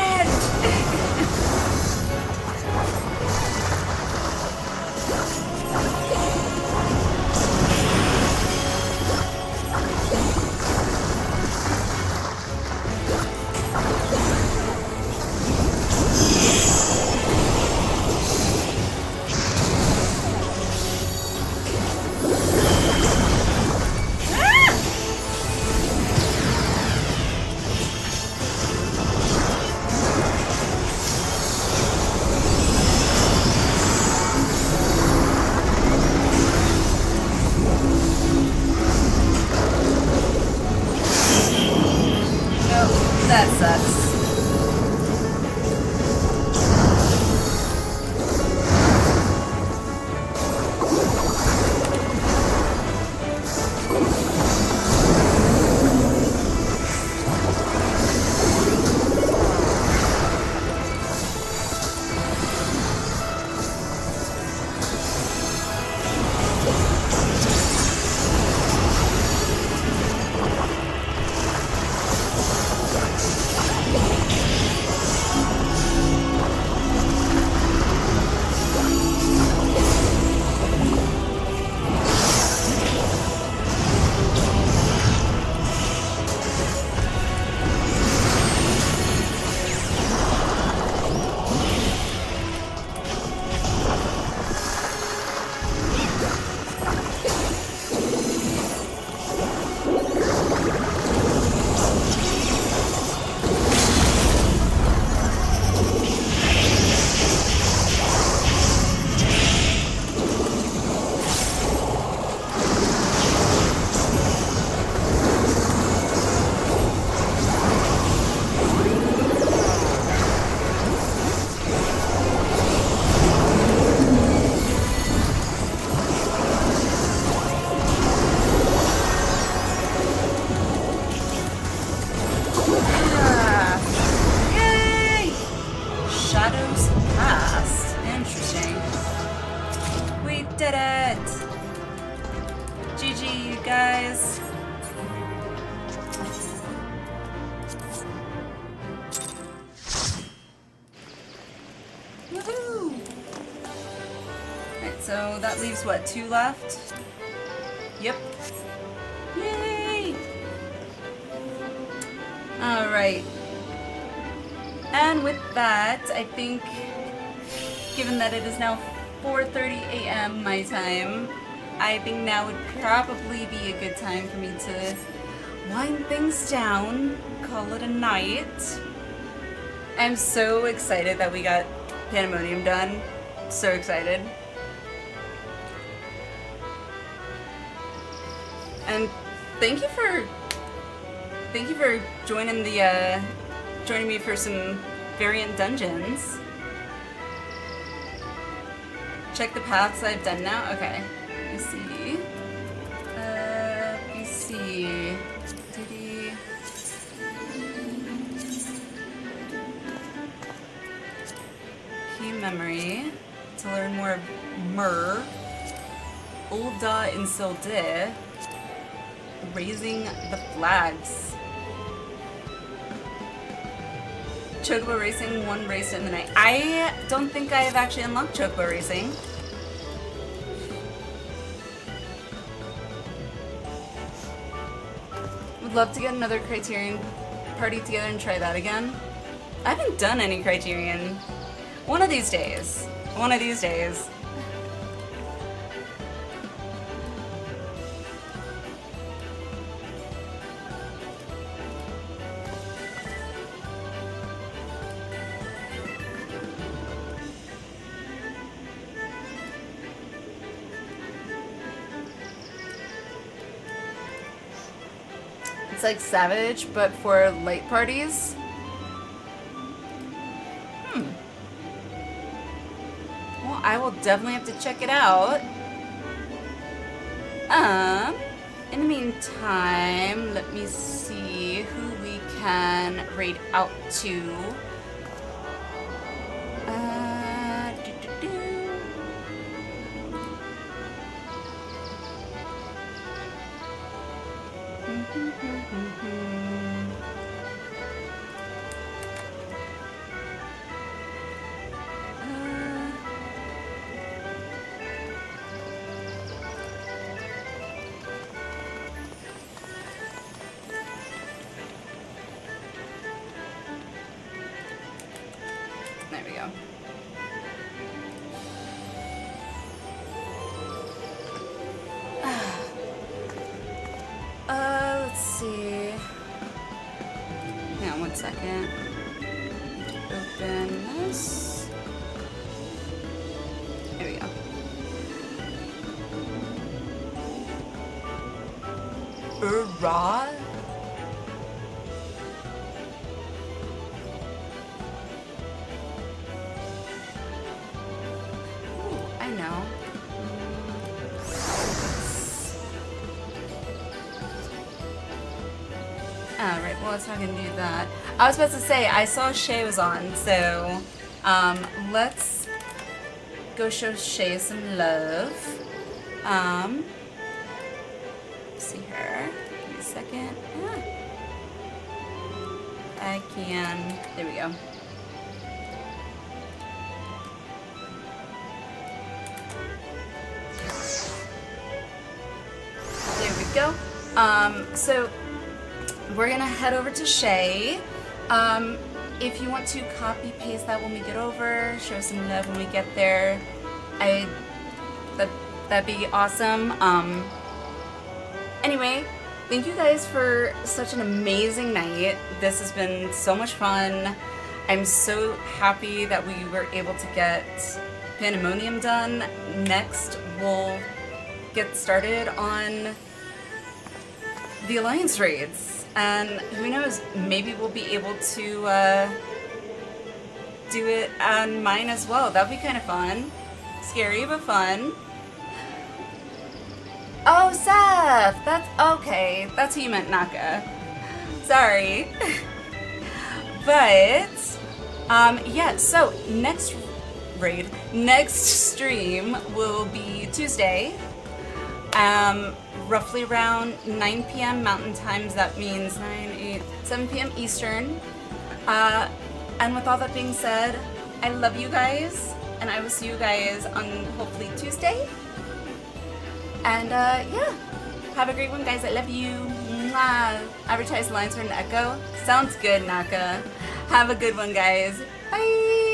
Woohoo! Alright, so that leaves what, 2 left? Yep. Yay! Alright. And with that, I think, given that it is now 4:30 a.m. my time, I think now would probably be a good time for me to wind things down, call it a night. I'm so excited that we got Pandæmonium done. So excited. And thank you for joining me for some variant dungeons. Check the paths I've done now. Okay, let me see. BC. DD. Key memory to learn more of Myrrh. Ulda and Silde. Raising the flags. Chocobo racing, 1 race in the night. I don't think I have actually unlocked Chocobo racing. Would love to get another Criterion party together and try that again. I haven't done any Criterion. One of these days. One of these days. It's like Savage, but for light parties. Well, I will definitely have to check it out. In the meantime, let me see who we can raid out to. There we go. Let's see. Hang on 1 second. Open this. Here we go. Raw? I know. Alright, well, it's not gonna do that. I was about to say, I saw Shay was on, so let's go show Shay some love. See her. Give me a second. I can. There we go. There we go. So we're gonna head over to Shay. If you want to copy paste that when we get over, show some love when we get there, that'd be awesome. Anyway, thank you guys for such an amazing night. This has been so much fun. I'm so happy that we were able to get Pandæmonium done. Next, we'll get started on the Alliance raids. And who knows, maybe we'll be able to do it on mine as well. That'd be kind of fun. Scary, but fun. Oh, Seth! That's okay. That's who you meant, Naka. Sorry. But, yeah, so next stream will be Tuesday. Roughly around 9 p.m. Mountain Times. That means 7 p.m. Eastern. And with all that being said, I love you guys, and I will see you guys on hopefully Tuesday. And yeah, have a great one, guys. I love you. Mwah. Advertise lines for an echo. Sounds good, Naka. Have a good one, guys. Bye.